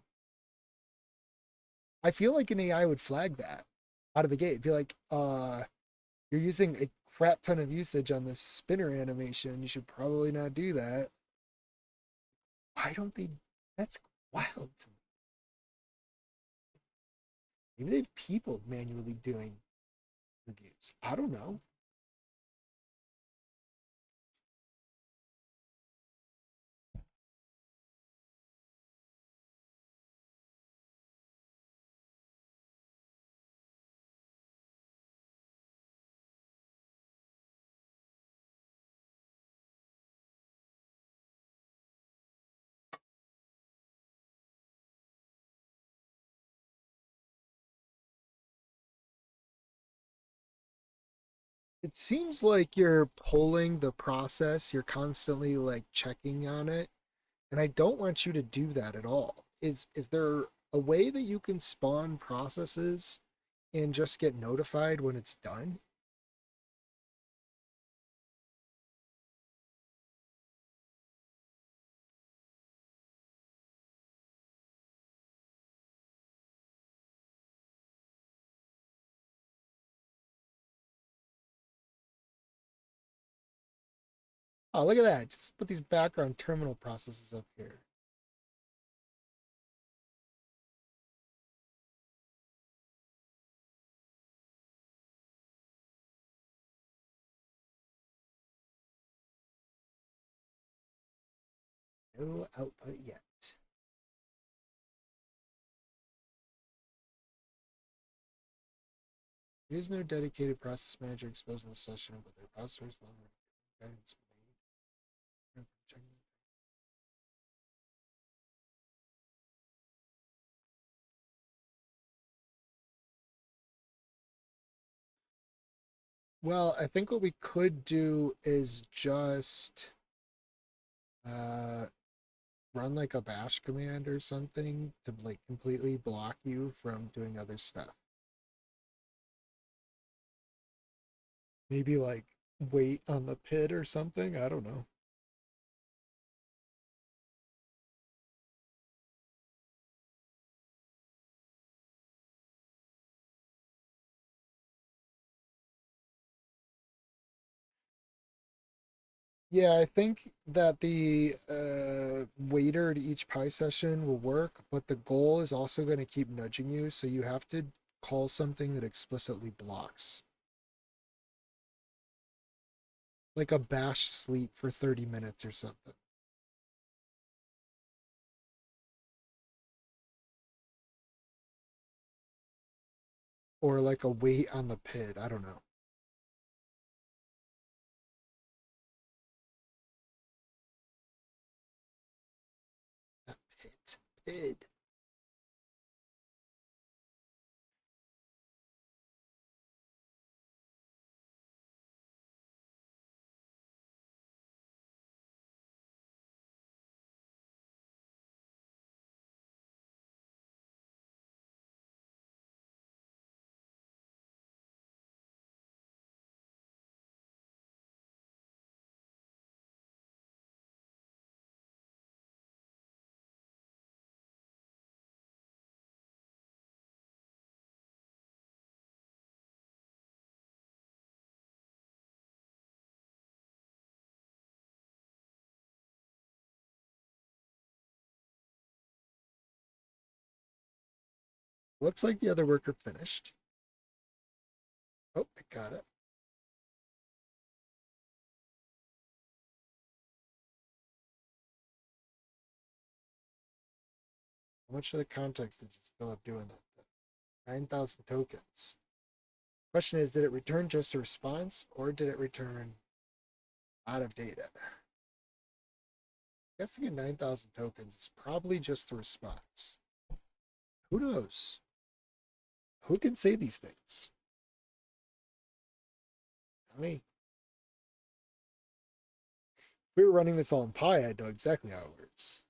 [SPEAKER 1] I feel like an AI would flag that out of the gate. Be like, you're using a crap ton of usage on this spinner animation. You should probably not do that. Why don't they? That's wild to me. Maybe they have people manually doing reviews. I don't know. It seems like you're pulling the process, you're constantly like checking on it, and I don't want you to do that at all. Is there a way that you can spawn processes and just get notified when it's done? Oh, look at that. Just put these background terminal processes up here. No output yet. There is no dedicated process manager exposed in the session, but their processors longer guidance made. Well, I think what we could do is just uh run like a bash command or something to like completely block you from doing other stuff. Maybe like wait on the pid or something. I don't know. Yeah, I think that the waiter to each pie session will work, but the goal is also going to keep nudging you, so you have to call something that explicitly blocks, like a bash sleep for 30 minutes or something. Or like a wait on the pid. I don't know. Not pit. Pid. Looks like the other worker finished. Oh, I got it. How much of the context did you fill up doing that? 9,000 tokens. Question is, did it return just a response or did it return out of data? Guessing at 9,000 tokens is probably just the response. Who knows? Who can say these things? Not me. If we were running this all in Pi, I'd know exactly how it works.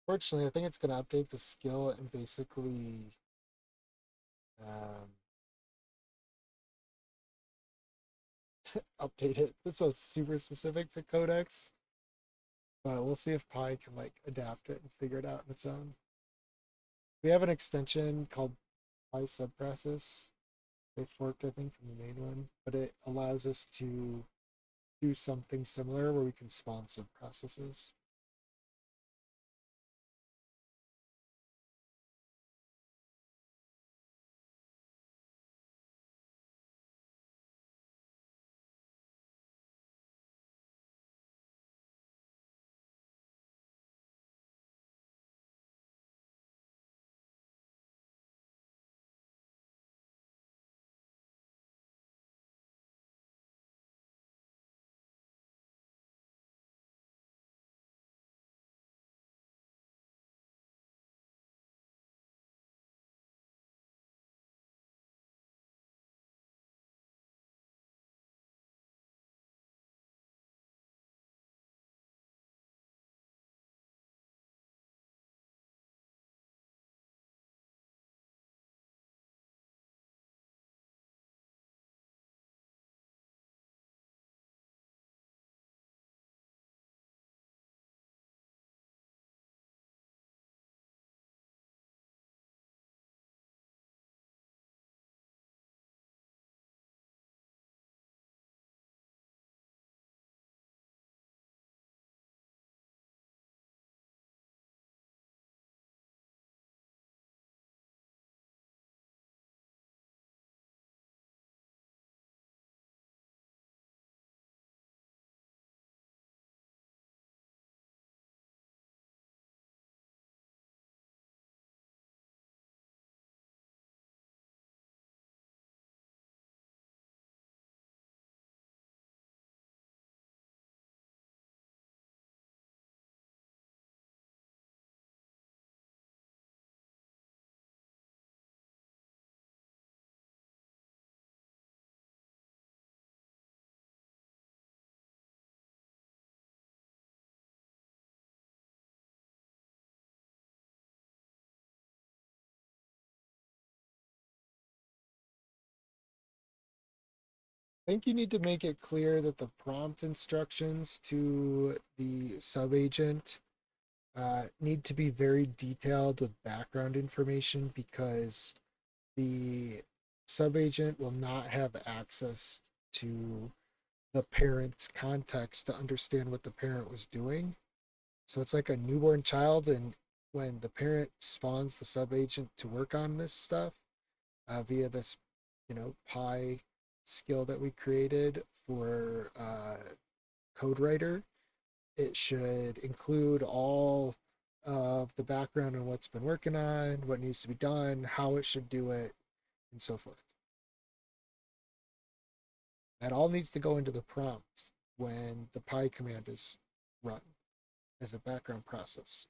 [SPEAKER 1] Fortunately, I think it's going to update the skill and basically um, update it. This is super specific to codecs, but we'll see if Pi can like adapt it and figure it out on its own. We have an extension called Pi subprocess. They forked, I think, from the main one, but it allows us to do something similar where we can spawn subprocesses. I think you need to make it clear that the prompt instructions to the subagent need to be very detailed with background information because the subagent will not have access to the parent's context to understand what the parent was doing. So it's like a newborn child, and when the parent spawns the subagent to work on this stuff via this, Pi skill that we created for code writer, it should include all of the background on what's been working on, what needs to be done, how it should do it, and so forth. That all needs to go into the prompt when the Pi command is run as a background process.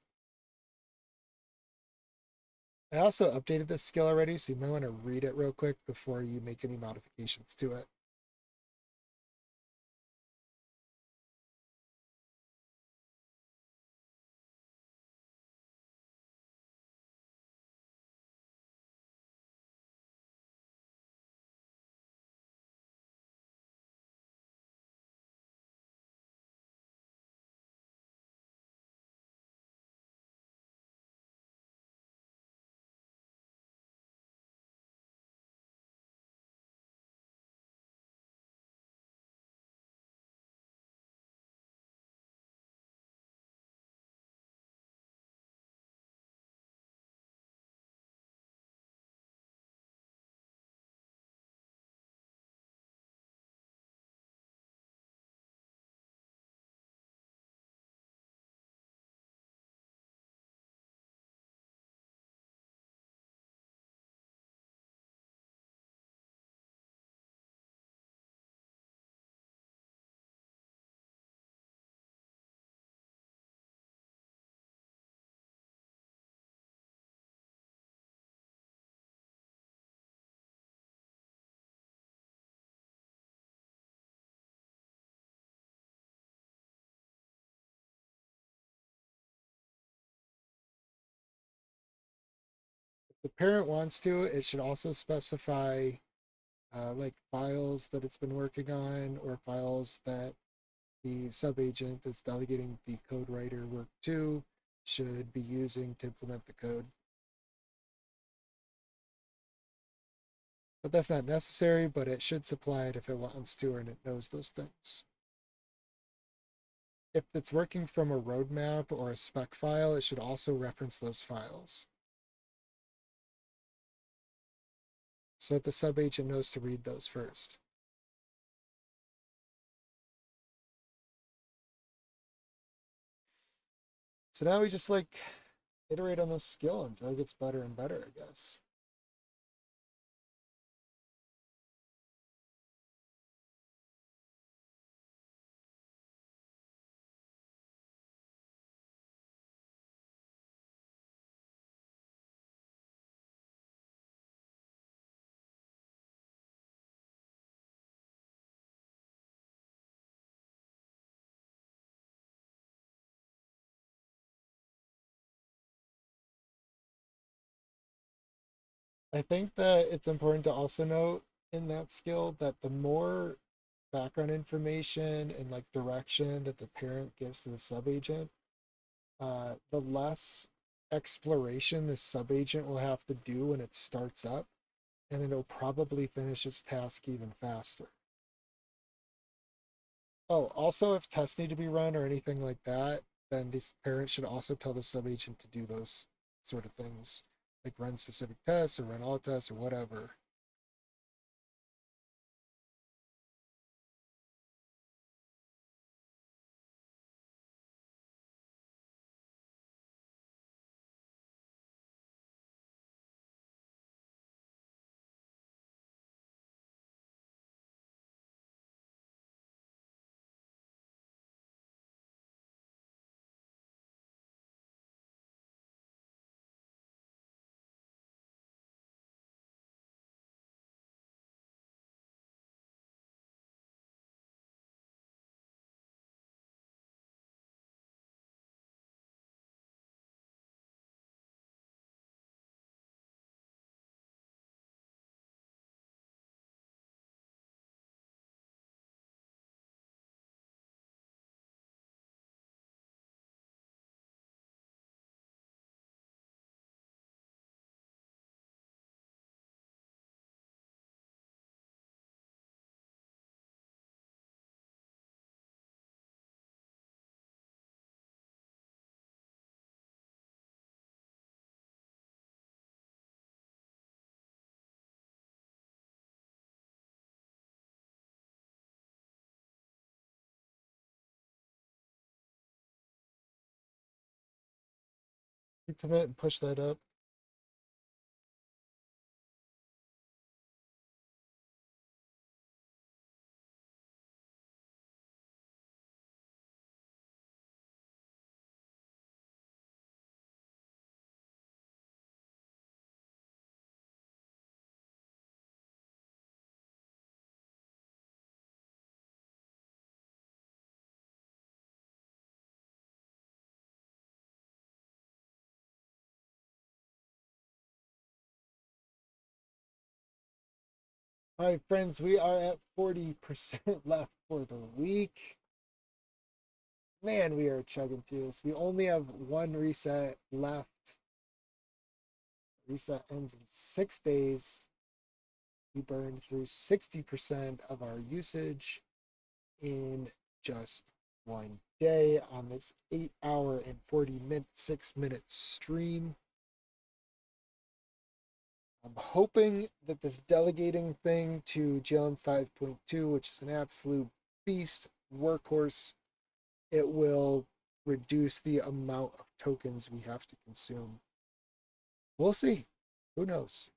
[SPEAKER 1] I also updated this skill already, so you might want to read it real quick before you make any modifications to it. If the parent wants to, it should also specify like files that it's been working on or files that the subagent that's delegating the code writer work to should be using to implement the code. But that's not necessary, but it should supply it if it wants to and it knows those things. If it's working from a roadmap or a spec file, it should also reference those files so that the subagent knows to read those first. So now we just like iterate on this skill until it gets better and better, I guess. I think that it's important to also note in that skill that the more background information and like direction that the parent gives to the subagent, the less exploration the subagent will have to do when it starts up, and it'll probably finish its task even faster. Oh, also, if tests need to be run or anything like that, then this parent should also tell the subagent to do those sort of things, like run specific tests or run all tests or whatever. You commit and push that up. All right, friends, we are at 40% left for the week. Man, we are chugging through this. We only have one reset left. Reset ends in 6 days. We burned through 60% of our usage in just one day on this 8 hour and 6 minute stream. I'm hoping that this delegating thing to GLM 5.2, which is an absolute beast workhorse, it will reduce the amount of tokens we have to consume. We'll see. Who knows?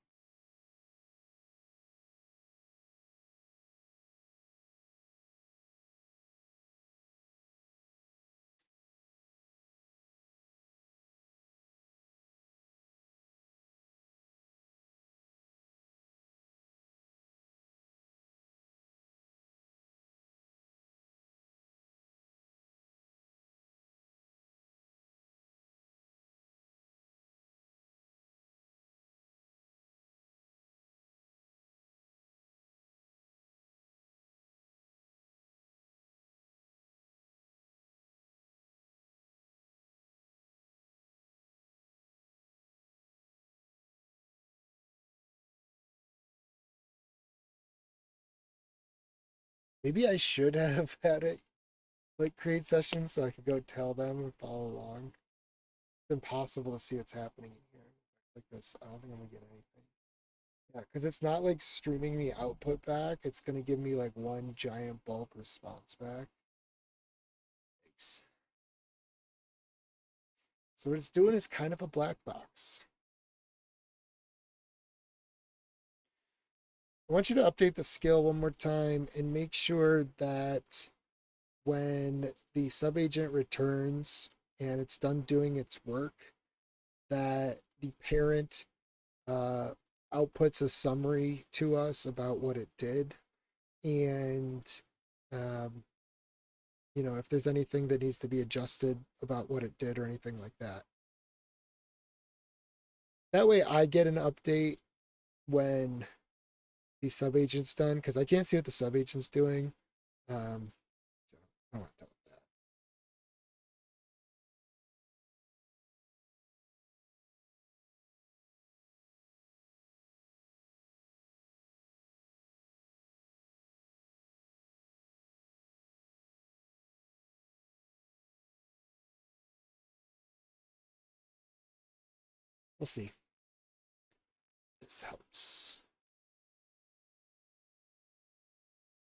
[SPEAKER 1] Maybe I should have had it like create sessions so I could go tell them and follow along. It's impossible to see what's happening in here. Like this, I don't think I'm gonna get anything. Yeah, because it's not like streaming the output back. It's gonna give me like one giant bulk response back. Thanks. So what it's doing is kind of a black box. I want you to update the skill one more time and make sure that when the subagent returns and it's done doing its work, that the parent uh, outputs a summary to us about what it did, and um, if there's anything that needs to be adjusted about what it did or anything like that. That way I get an update when the subagent's done, because I can't see what the subagent's doing. So I don't want to tell it that. We'll see. This helps.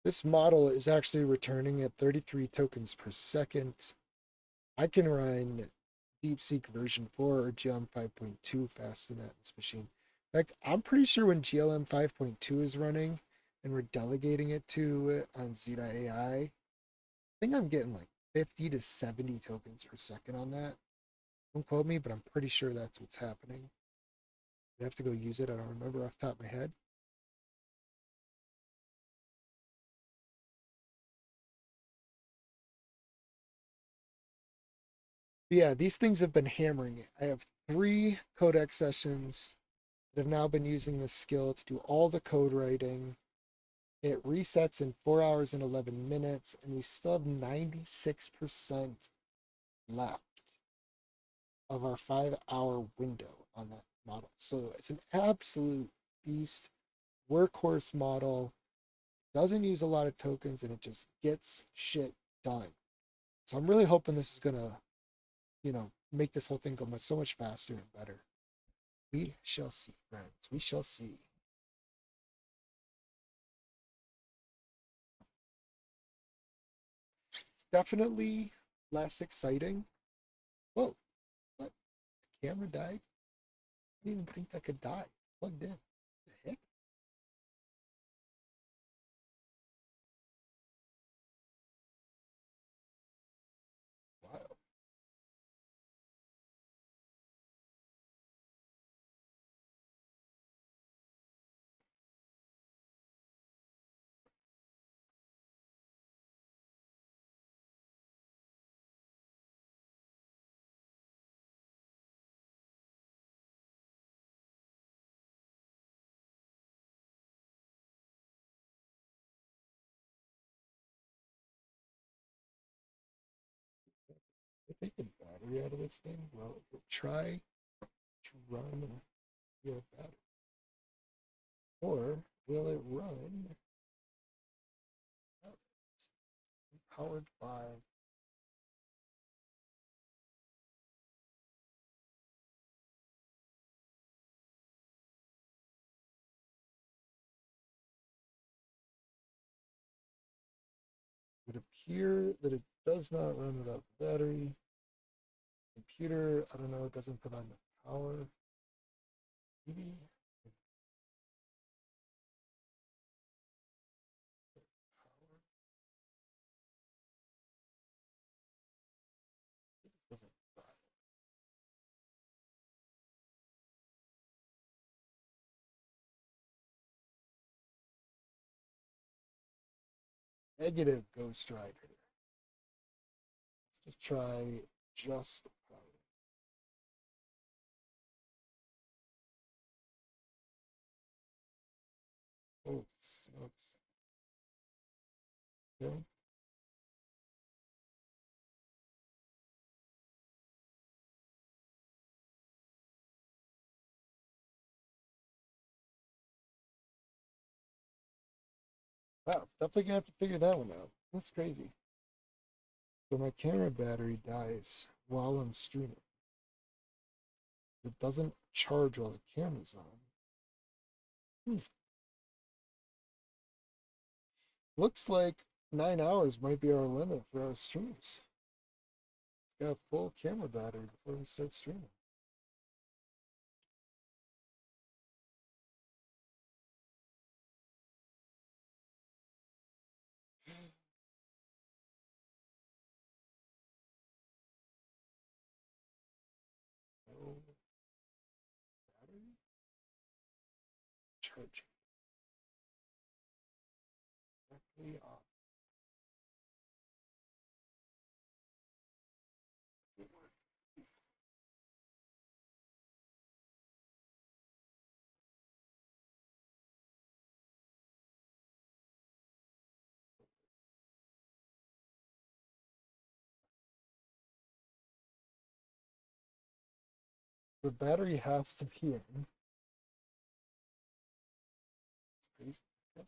[SPEAKER 1] This model is actually returning at 33 tokens per second. I can run DeepSeek version 4 or GLM 5.2 fast in this machine. In fact, I'm pretty sure when GLM 5.2 is running and we're delegating it to it on Zeta AI, I think I'm getting like 50 to 70 tokens per second on that. Don't quote me, but I'm pretty sure that's what's happening. I have to go use it. I don't remember off the top of my head. But yeah, these things have been hammering it. I have 3 codec sessions that have now been using this skill to do all the code writing. It resets in 4 hours and 11 minutes, and we still have 96% left of our 5 hour window on that model. So it's an absolute beast workhorse model. Doesn't use a lot of tokens, and it just gets shit done. So I'm really hoping this is gonna, make this whole thing go so much faster and better. We shall see, friends. We shall see. It's definitely less exciting. Whoa, what? camera died. I didn't even think that could die. Plugged in. The heck? Wow. I take the battery out of this thing. Well, try to run your battery. Or will it run powered by it would appear that it does not run without the battery. Computer, I don't know, it doesn't put on enough power. Maybe power. It just doesn't fry. Negative Ghost Rider. Let's just try just power. Holy smokes. Okay. Wow, definitely gonna have to figure that one out. That's crazy. So my camera battery dies while I'm streaming. It doesn't charge while the camera's on. Hmm. Looks like 9 hours might be our limit for our streams. It's got a full camera battery before we start streaming. No battery? Charging. Directly off. The battery has to be in. It's crazy. Yep.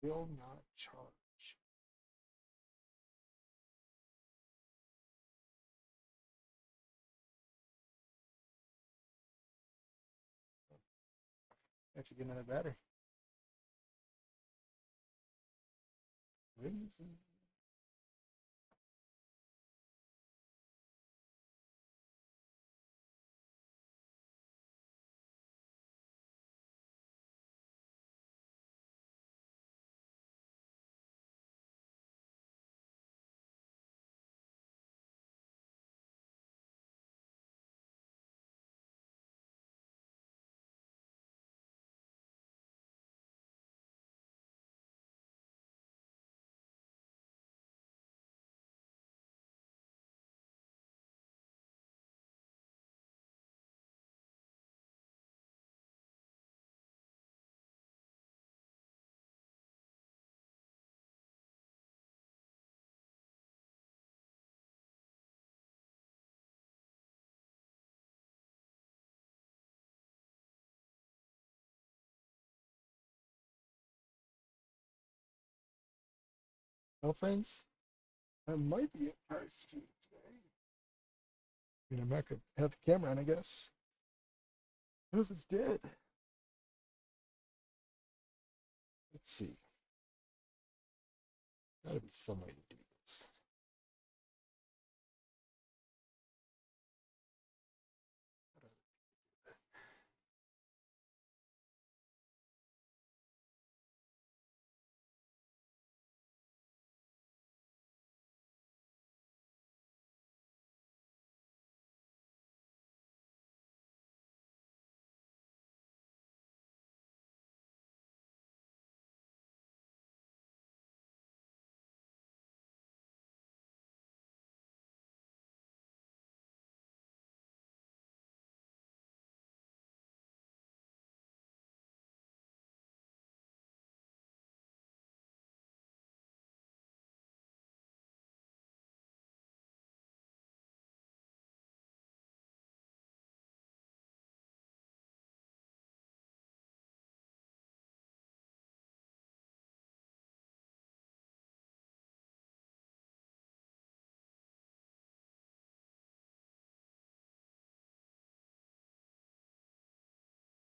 [SPEAKER 1] Will not charge. Actually, get another battery. Crazy. Well, friends, I might be at Price Street today. I'm not gonna have the camera on, I guess. This is dead. Let's see. Gotta be some way to do this.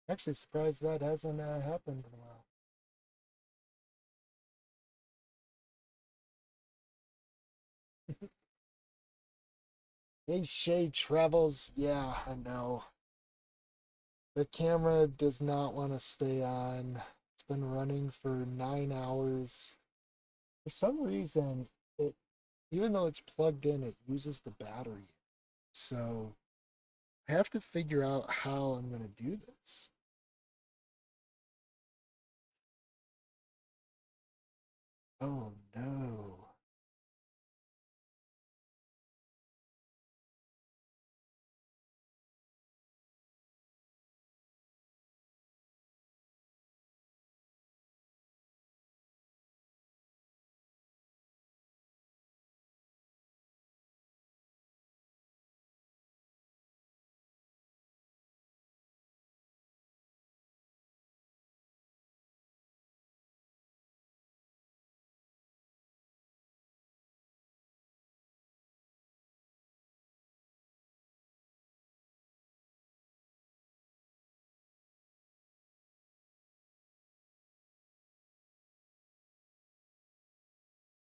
[SPEAKER 1] Actually, surprised that hasn't happened in a while. Hey, Shay Travels. Yeah, I know. The camera does not want to stay on. It's been running for 9 hours. For some reason, it even though it's plugged in, it uses the battery. So I have to figure out how I'm gonna do this. Oh no.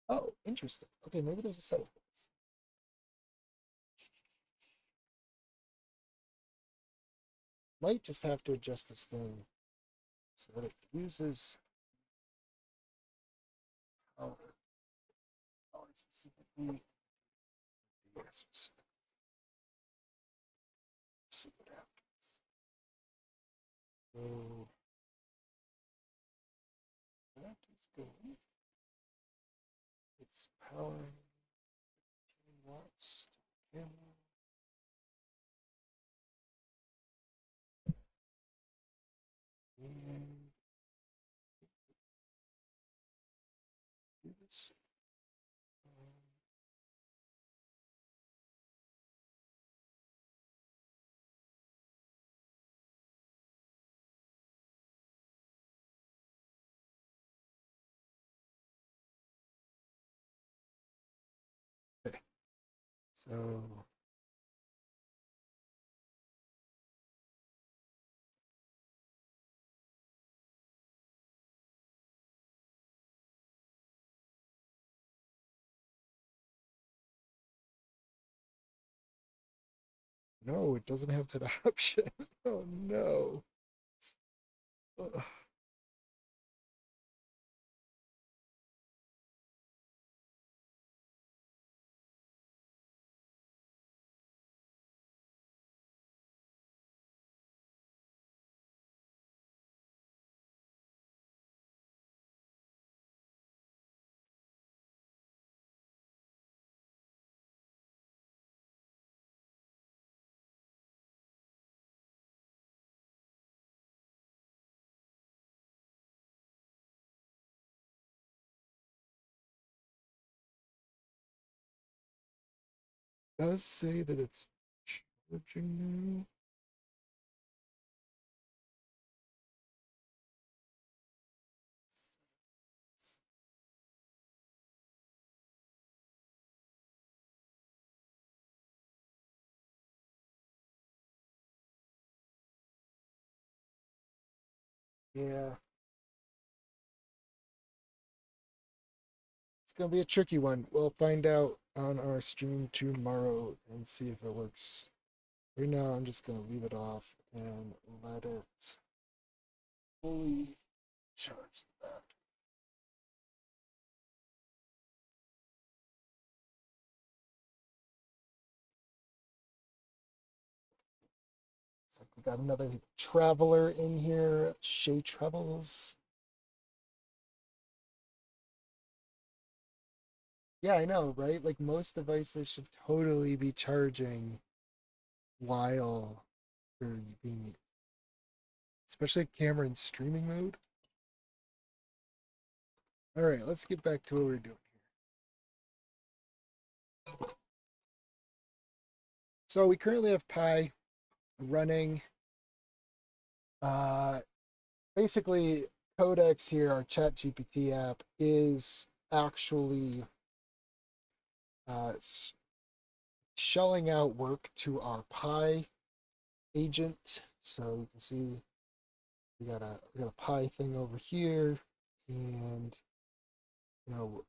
[SPEAKER 1] Oh, interesting. Okay, maybe there's a setup for this. Might just have to adjust this thing so that it uses power, power specifically. Yes, specific. Let's see what happens. So that is good. It's powering 15 watts to the camera. And do this. Um, okay. So no, it doesn't have that option. Oh no. Ugh. It does say that it's charging now. Yeah, it's gonna be a tricky one. We'll find out on our stream tomorrow and see if it works. Right now, I'm just gonna leave it off and let it fully charge the battery. It's like we got another traveler in here. Shay Travels. Yeah, I know, right? Like most devices should totally be charging while they're being used, especially camera in streaming mode. All right, let's get back to what we're doing here. So we currently have Pi running. Uh, Basically, Codex here, our Chat GPT app, is actually uh, shelling out work to our Pi agent. So you can see we got a Pi thing over here, and you know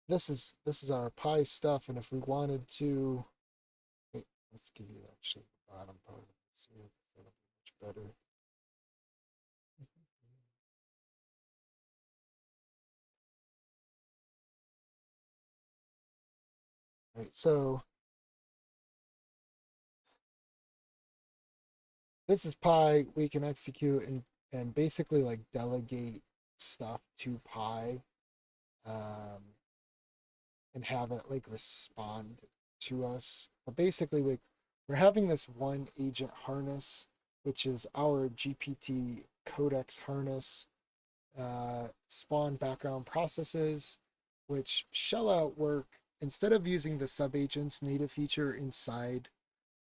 [SPEAKER 1] this is our Pi stuff. And if we wanted to, wait, let's give you actually the bottom part of this here, because that'll be much better. Right, so this is Pi. We can execute and basically like delegate stuff to Pi, um, and have it like respond to us. But basically, we're having this one agent harness, which is our GPT codex harness, spawn background processes, which shell out work instead of using the subagents native feature inside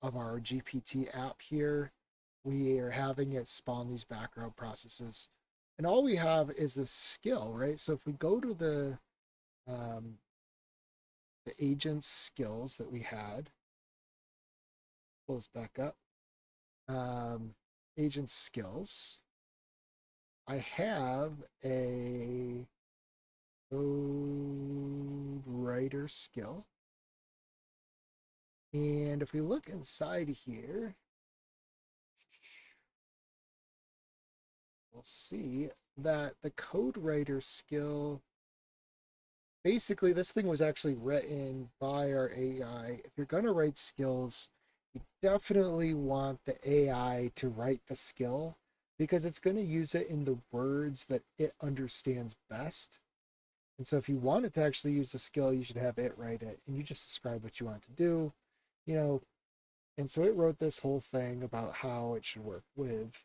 [SPEAKER 1] of our GPT app here. We are having it spawn these background processes. And all we have is this skill, right? So if we go to um, the agent's skills that we had, pull this back up, agent skills, I have a code writer skill. And if we look inside here, we'll see that the code writer skill, basically this thing was actually written by our AI. If you're going to write skills, you definitely want the AI to write the skill because it's going to use it in the words that it understands best. And so if you want it to actually use the skill, you should have it write it and you just describe what you want to do, you know. And so it wrote this whole thing about how it should work with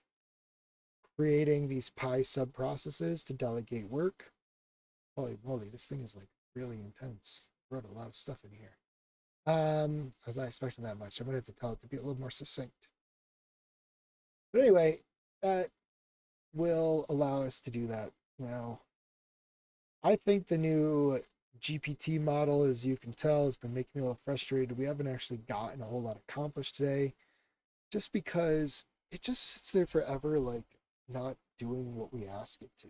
[SPEAKER 1] creating these Pi sub-processes to delegate work. Holy moly, this thing is like really intense. Wrote a lot of stuff in here. I was not expecting that much. I'm gonna have to tell it to be a little more succinct. But anyway, that will allow us to do that. Now, I think the new GPT model, as you can tell, has been making me a little frustrated. We haven't actually gotten a whole lot accomplished today, just because it just sits there forever, like not doing what we ask it to.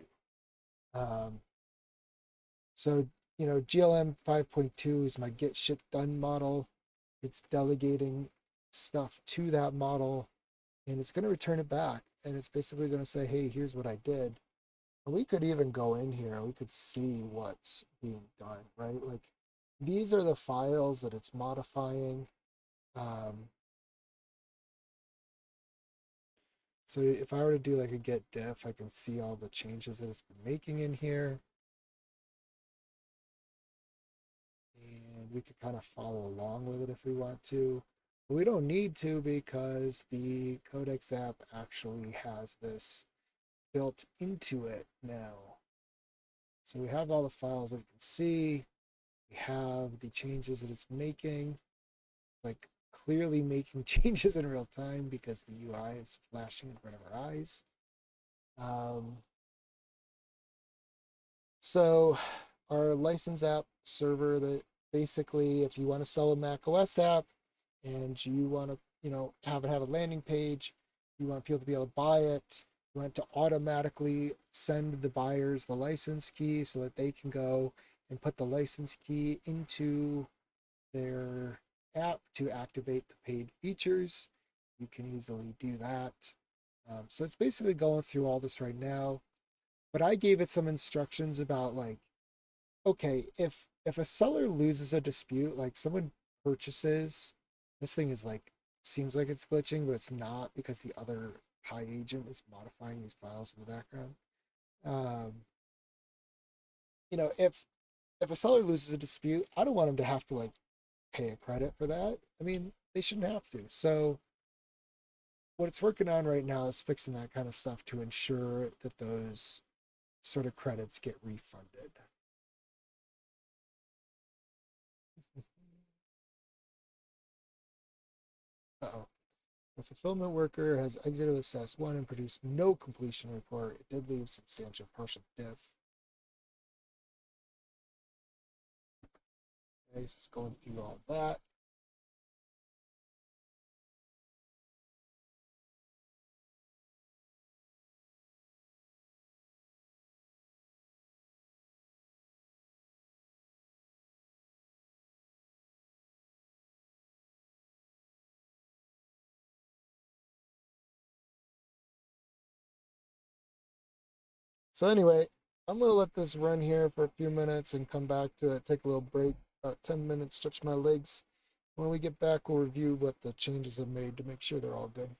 [SPEAKER 1] So, GLM 5.2 is my get shit done model. It's delegating stuff to that model and it's going to return it back. And it's basically going to say, hey, here's what I did. And we could even go in here and we could see what's being done, right? Like these are the files that it's modifying. So if I were to do like a get diff, I can see all the changes that it's been making in here. And we could kind of follow along with it if we want to. But we don't need to because the Codex app actually has this built into it now. So we have all the files that we can see. We have the changes that it's making, like clearly making changes in real time because the UI is flashing in front of our eyes. So our license app server, that basically if you want to sell a macOS app and you want to, have it have a landing page, you want people to be able to buy it, want to automatically send the buyers the license key so that they can go and put the license key into their app to activate the paid features. You can easily do that. So it's basically going through all this right now. But I gave it some instructions about like, okay, if a seller loses a dispute, like someone purchases, this thing is like seems like it's glitching, but it's not because the other Pi agent is modifying these files in the background. Um, if a seller loses a dispute, I don't want them to have to like pay a credit for that. I mean, they shouldn't have to. So what it's working on right now is fixing that kind of stuff to ensure that those sort of credits get refunded. Uh-oh. The fulfillment worker has exited assess one and produced no completion report. It did leave substantial partial diff. Okay, so it's going through all that. So anyway, I'm gonna let this run here for a few minutes and come back to it, take a little break, about 10 minutes, stretch my legs. When we get back, we'll review what the changes have made to make sure they're all good.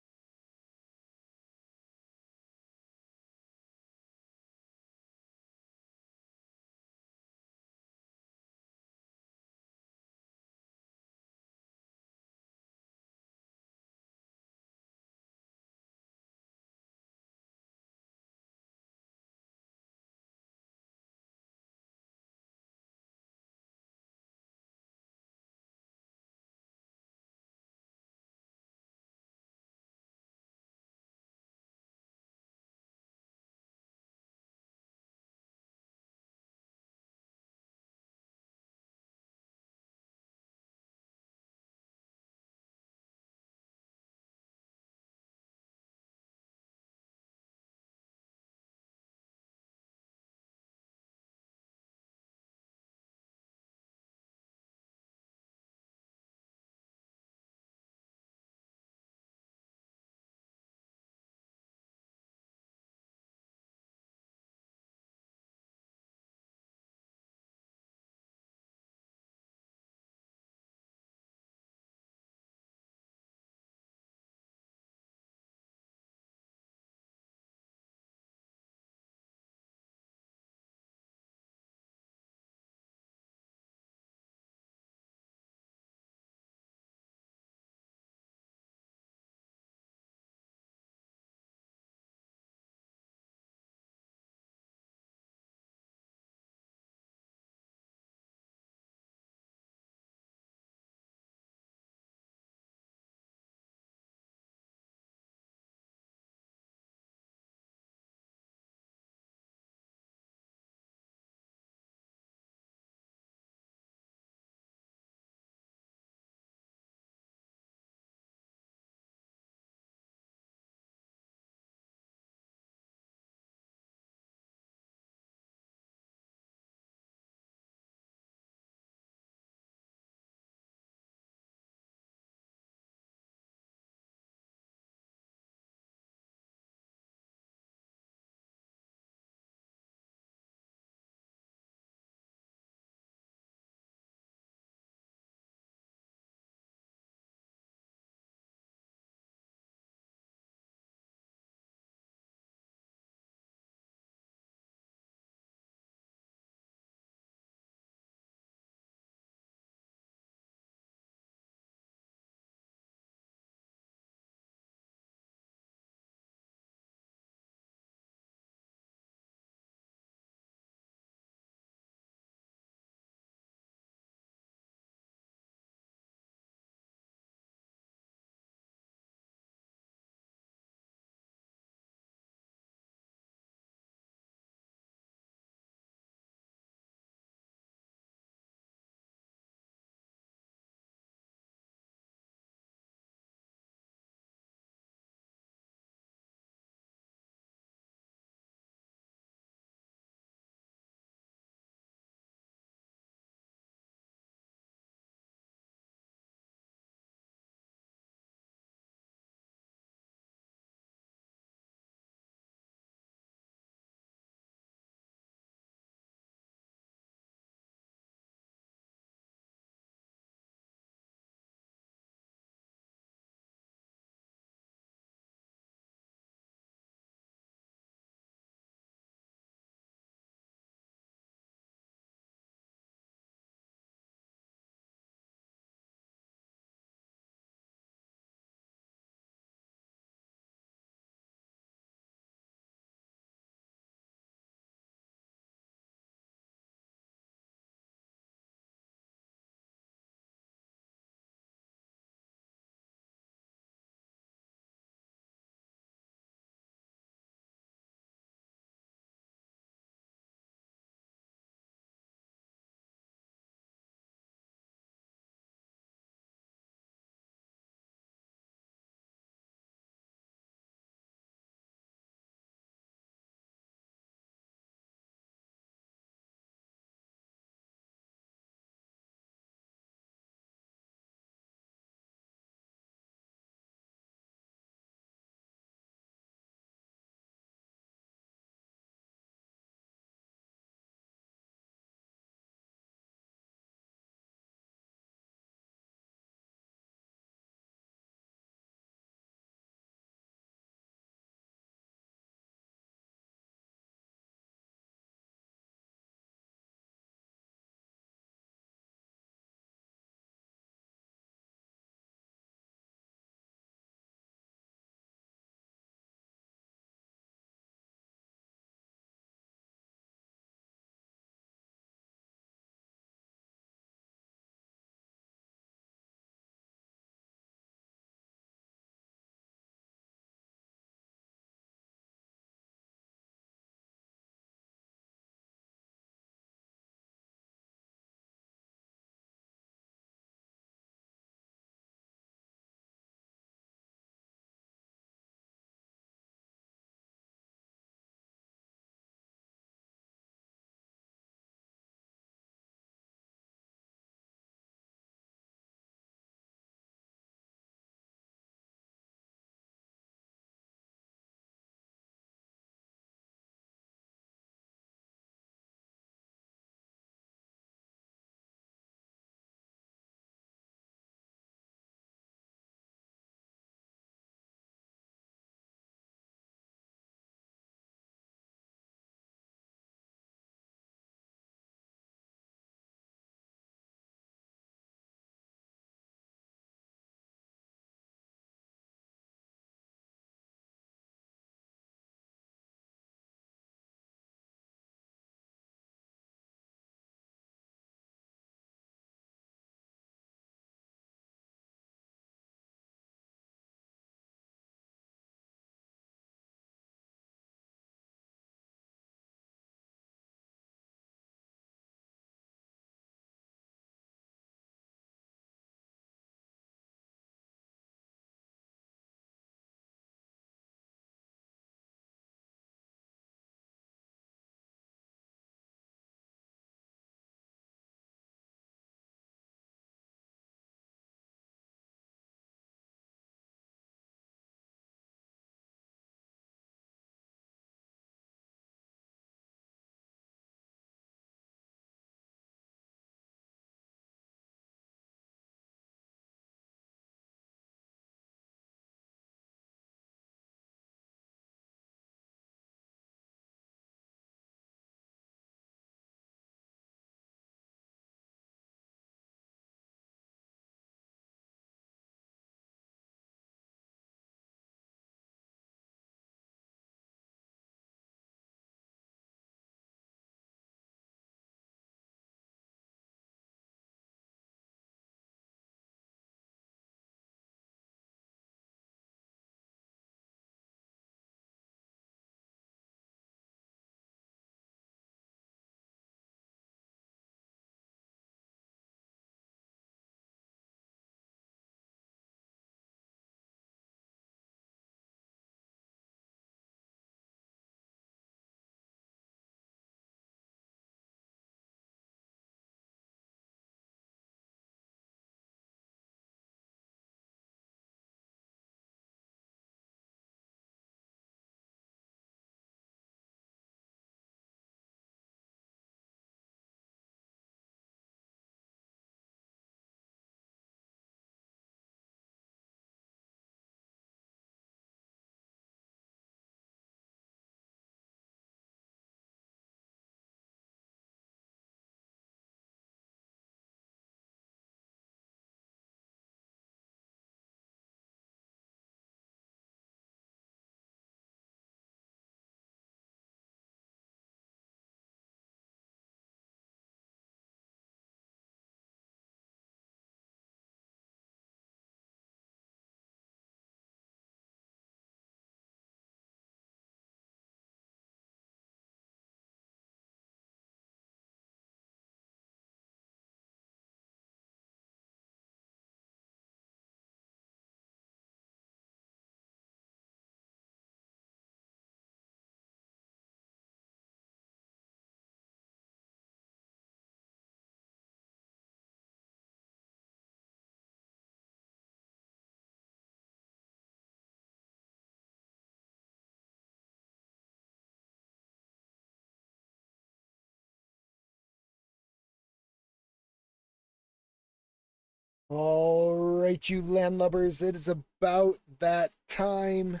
[SPEAKER 1] All right, you landlubbers, it is about that time.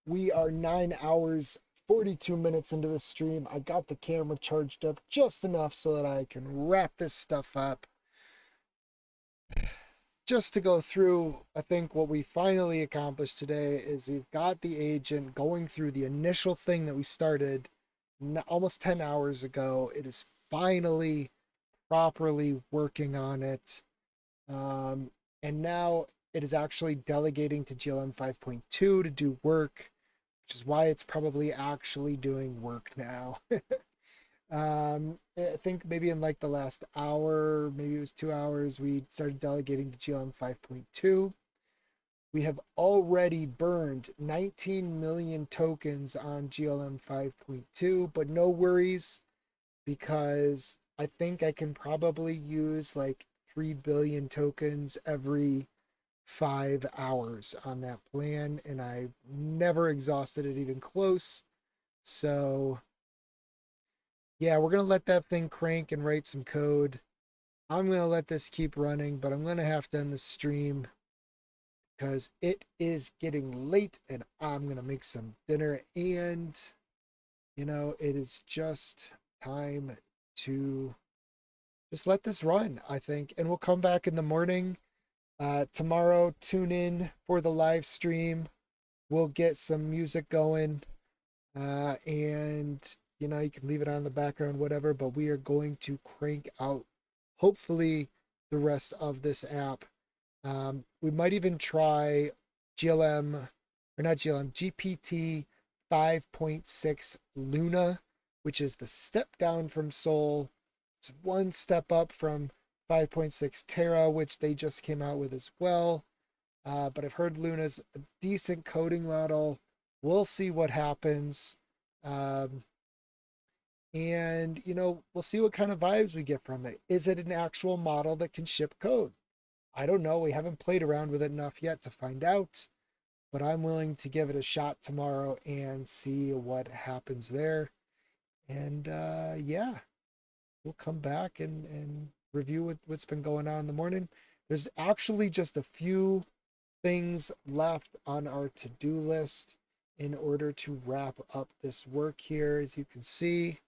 [SPEAKER 1] We are 9 hours, 42 minutes into the stream. I got the camera charged up just enough so that I can wrap this stuff up. Just to go through, I think what we finally accomplished today is we've got the agent going through the initial thing that we started almost 10 hours ago. It is finally properly working on it. And now it is actually delegating to GLM 5.2 to do work, which is why it's probably actually doing work now. I think maybe in like the last hour, maybe it was 2 hours, we started delegating to GLM 5.2. We have already burned 19 million tokens on GLM 5.2, but no worries because I think I can probably use like 3 billion tokens every 5 hours on that plan, and I never exhausted it even close. So yeah, we're gonna let that thing crank and write some code. I'm gonna let this keep running, but I'm gonna have to end the stream because it is getting late and I'm gonna make some dinner, and it is just time to just let this run, I think. And we'll come back in the morning. Tomorrow, tune in for the live stream. We'll get some music going. And you can leave it on the background, whatever, but we are going to crank out, hopefully, the rest of this app. We might even try GLM, or not GLM, GPT 5.6 Luna, which is the step down from Sol. It's one step up from 5.6 Terra, which they just came out with as well. But I've heard Luna's a decent coding model. We'll see what happens. Um, and, we'll see what kind of vibes we get from it. Is it an actual model that can ship code? I don't know. We haven't played around with it enough yet to find out. But I'm willing to give it a shot tomorrow and see what happens there. And yeah, we'll come back and review what's been going on in the morning. There's actually just a few things left on our to-do list in order to wrap up this work here. As you can see,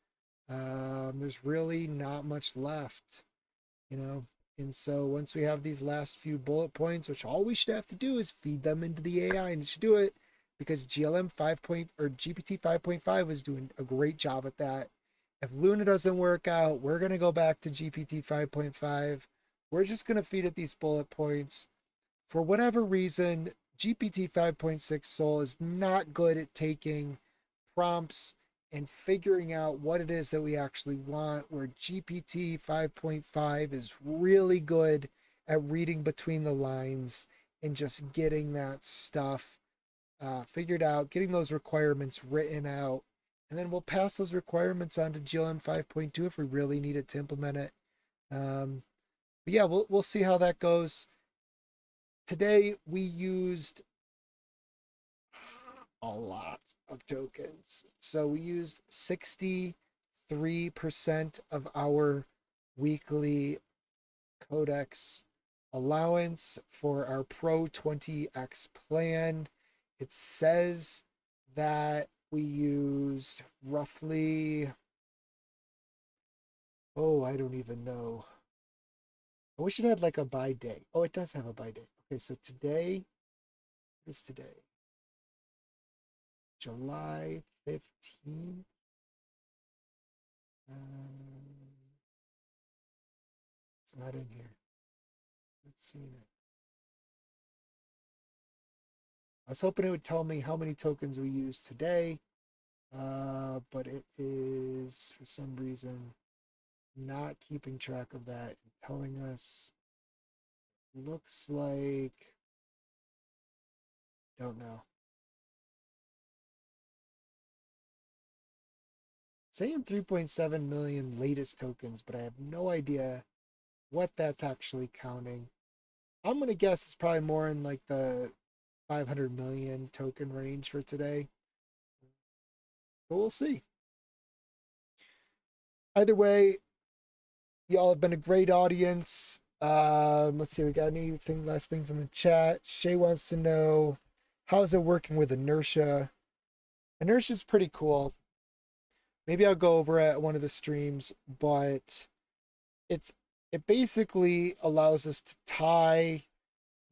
[SPEAKER 1] there's really not much left, you know. And so once we have these last few bullet points, which all we should have to do is feed them into the AI, and it should do it because GLM 5. Or GPT 5.5 was doing a great job at that. If Luna doesn't work out, we're going to go back to GPT 5.5. We're just going to feed it these bullet points. For whatever reason, GPT 5.6 Sol is not good at taking prompts and figuring out what it is that we actually want, where GPT 5.5 is really good at reading between the lines and just getting that stuff figured out, getting those requirements written out. And then we'll pass those requirements on to GLM 5.2 if we really need it to implement it. But yeah, we'll see how that goes. Today we used a lot of tokens. So we used 63% of our weekly codex allowance for our Pro 20X plan. It says that we used roughly, oh, I don't even know. I wish it had like a buy day. Oh, it does have a buy day. Okay, so today, what is today? July 15th. It's not in here. Let's see it. I was hoping it would tell me how many tokens we used today, but it is, for some reason, not keeping track of that and telling us, looks like, don't know. Saying 3.7 million latest tokens, but I have no idea what that's actually counting. I'm going to guess it's probably more in like the 500 million token range for today. But we'll see. Either way, y'all have been a great audience. Let's see, we got anything last things in the chat. Shay wants to know, how's it working with inertia? Inertia's pretty cool. Maybe I'll go over it at one of the streams, but it's it basically allows us to tie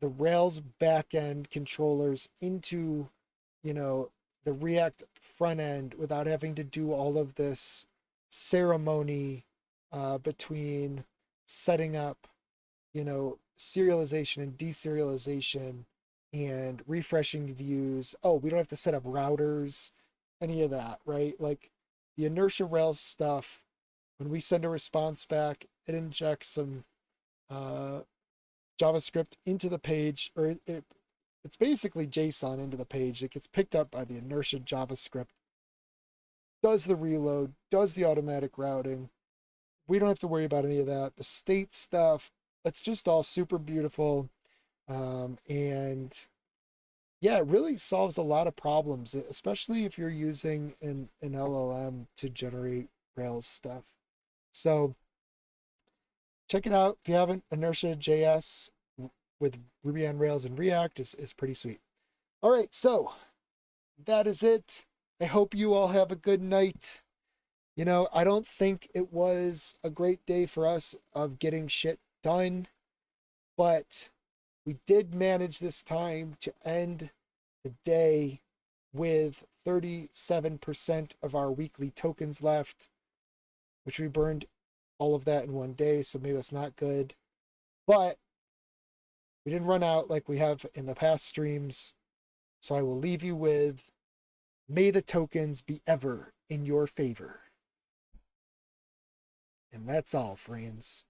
[SPEAKER 1] the Rails backend controllers into, you know, the React front end without having to do all of this ceremony between setting up, serialization and deserialization and refreshing views. Oh, we don't have to set up routers, any of that, right? Like the inertia Rails stuff, when we send a response back, it injects some uh, JavaScript into the page, or it's basically JSON into the page. It gets picked up by the inertia JavaScript, does the reload, does the automatic routing. We don't have to worry about any of that. The state stuff, it's just all super beautiful. And yeah, it really solves a lot of problems, especially if you're using an LLM to generate Rails stuff. So check it out if you haven't. Inertia JS with Ruby on Rails and React is pretty sweet. All right, so that is it. I hope you all have a good night. I don't think it was a great day for us of getting shit done, but we did manage this time to end the day with 37% of our weekly tokens left, which we burned all of that in one day, so maybe that's not good. But we didn't run out like we have in the past streams, so I will leave you with, may the tokens be ever in your favor. And that's all, friends.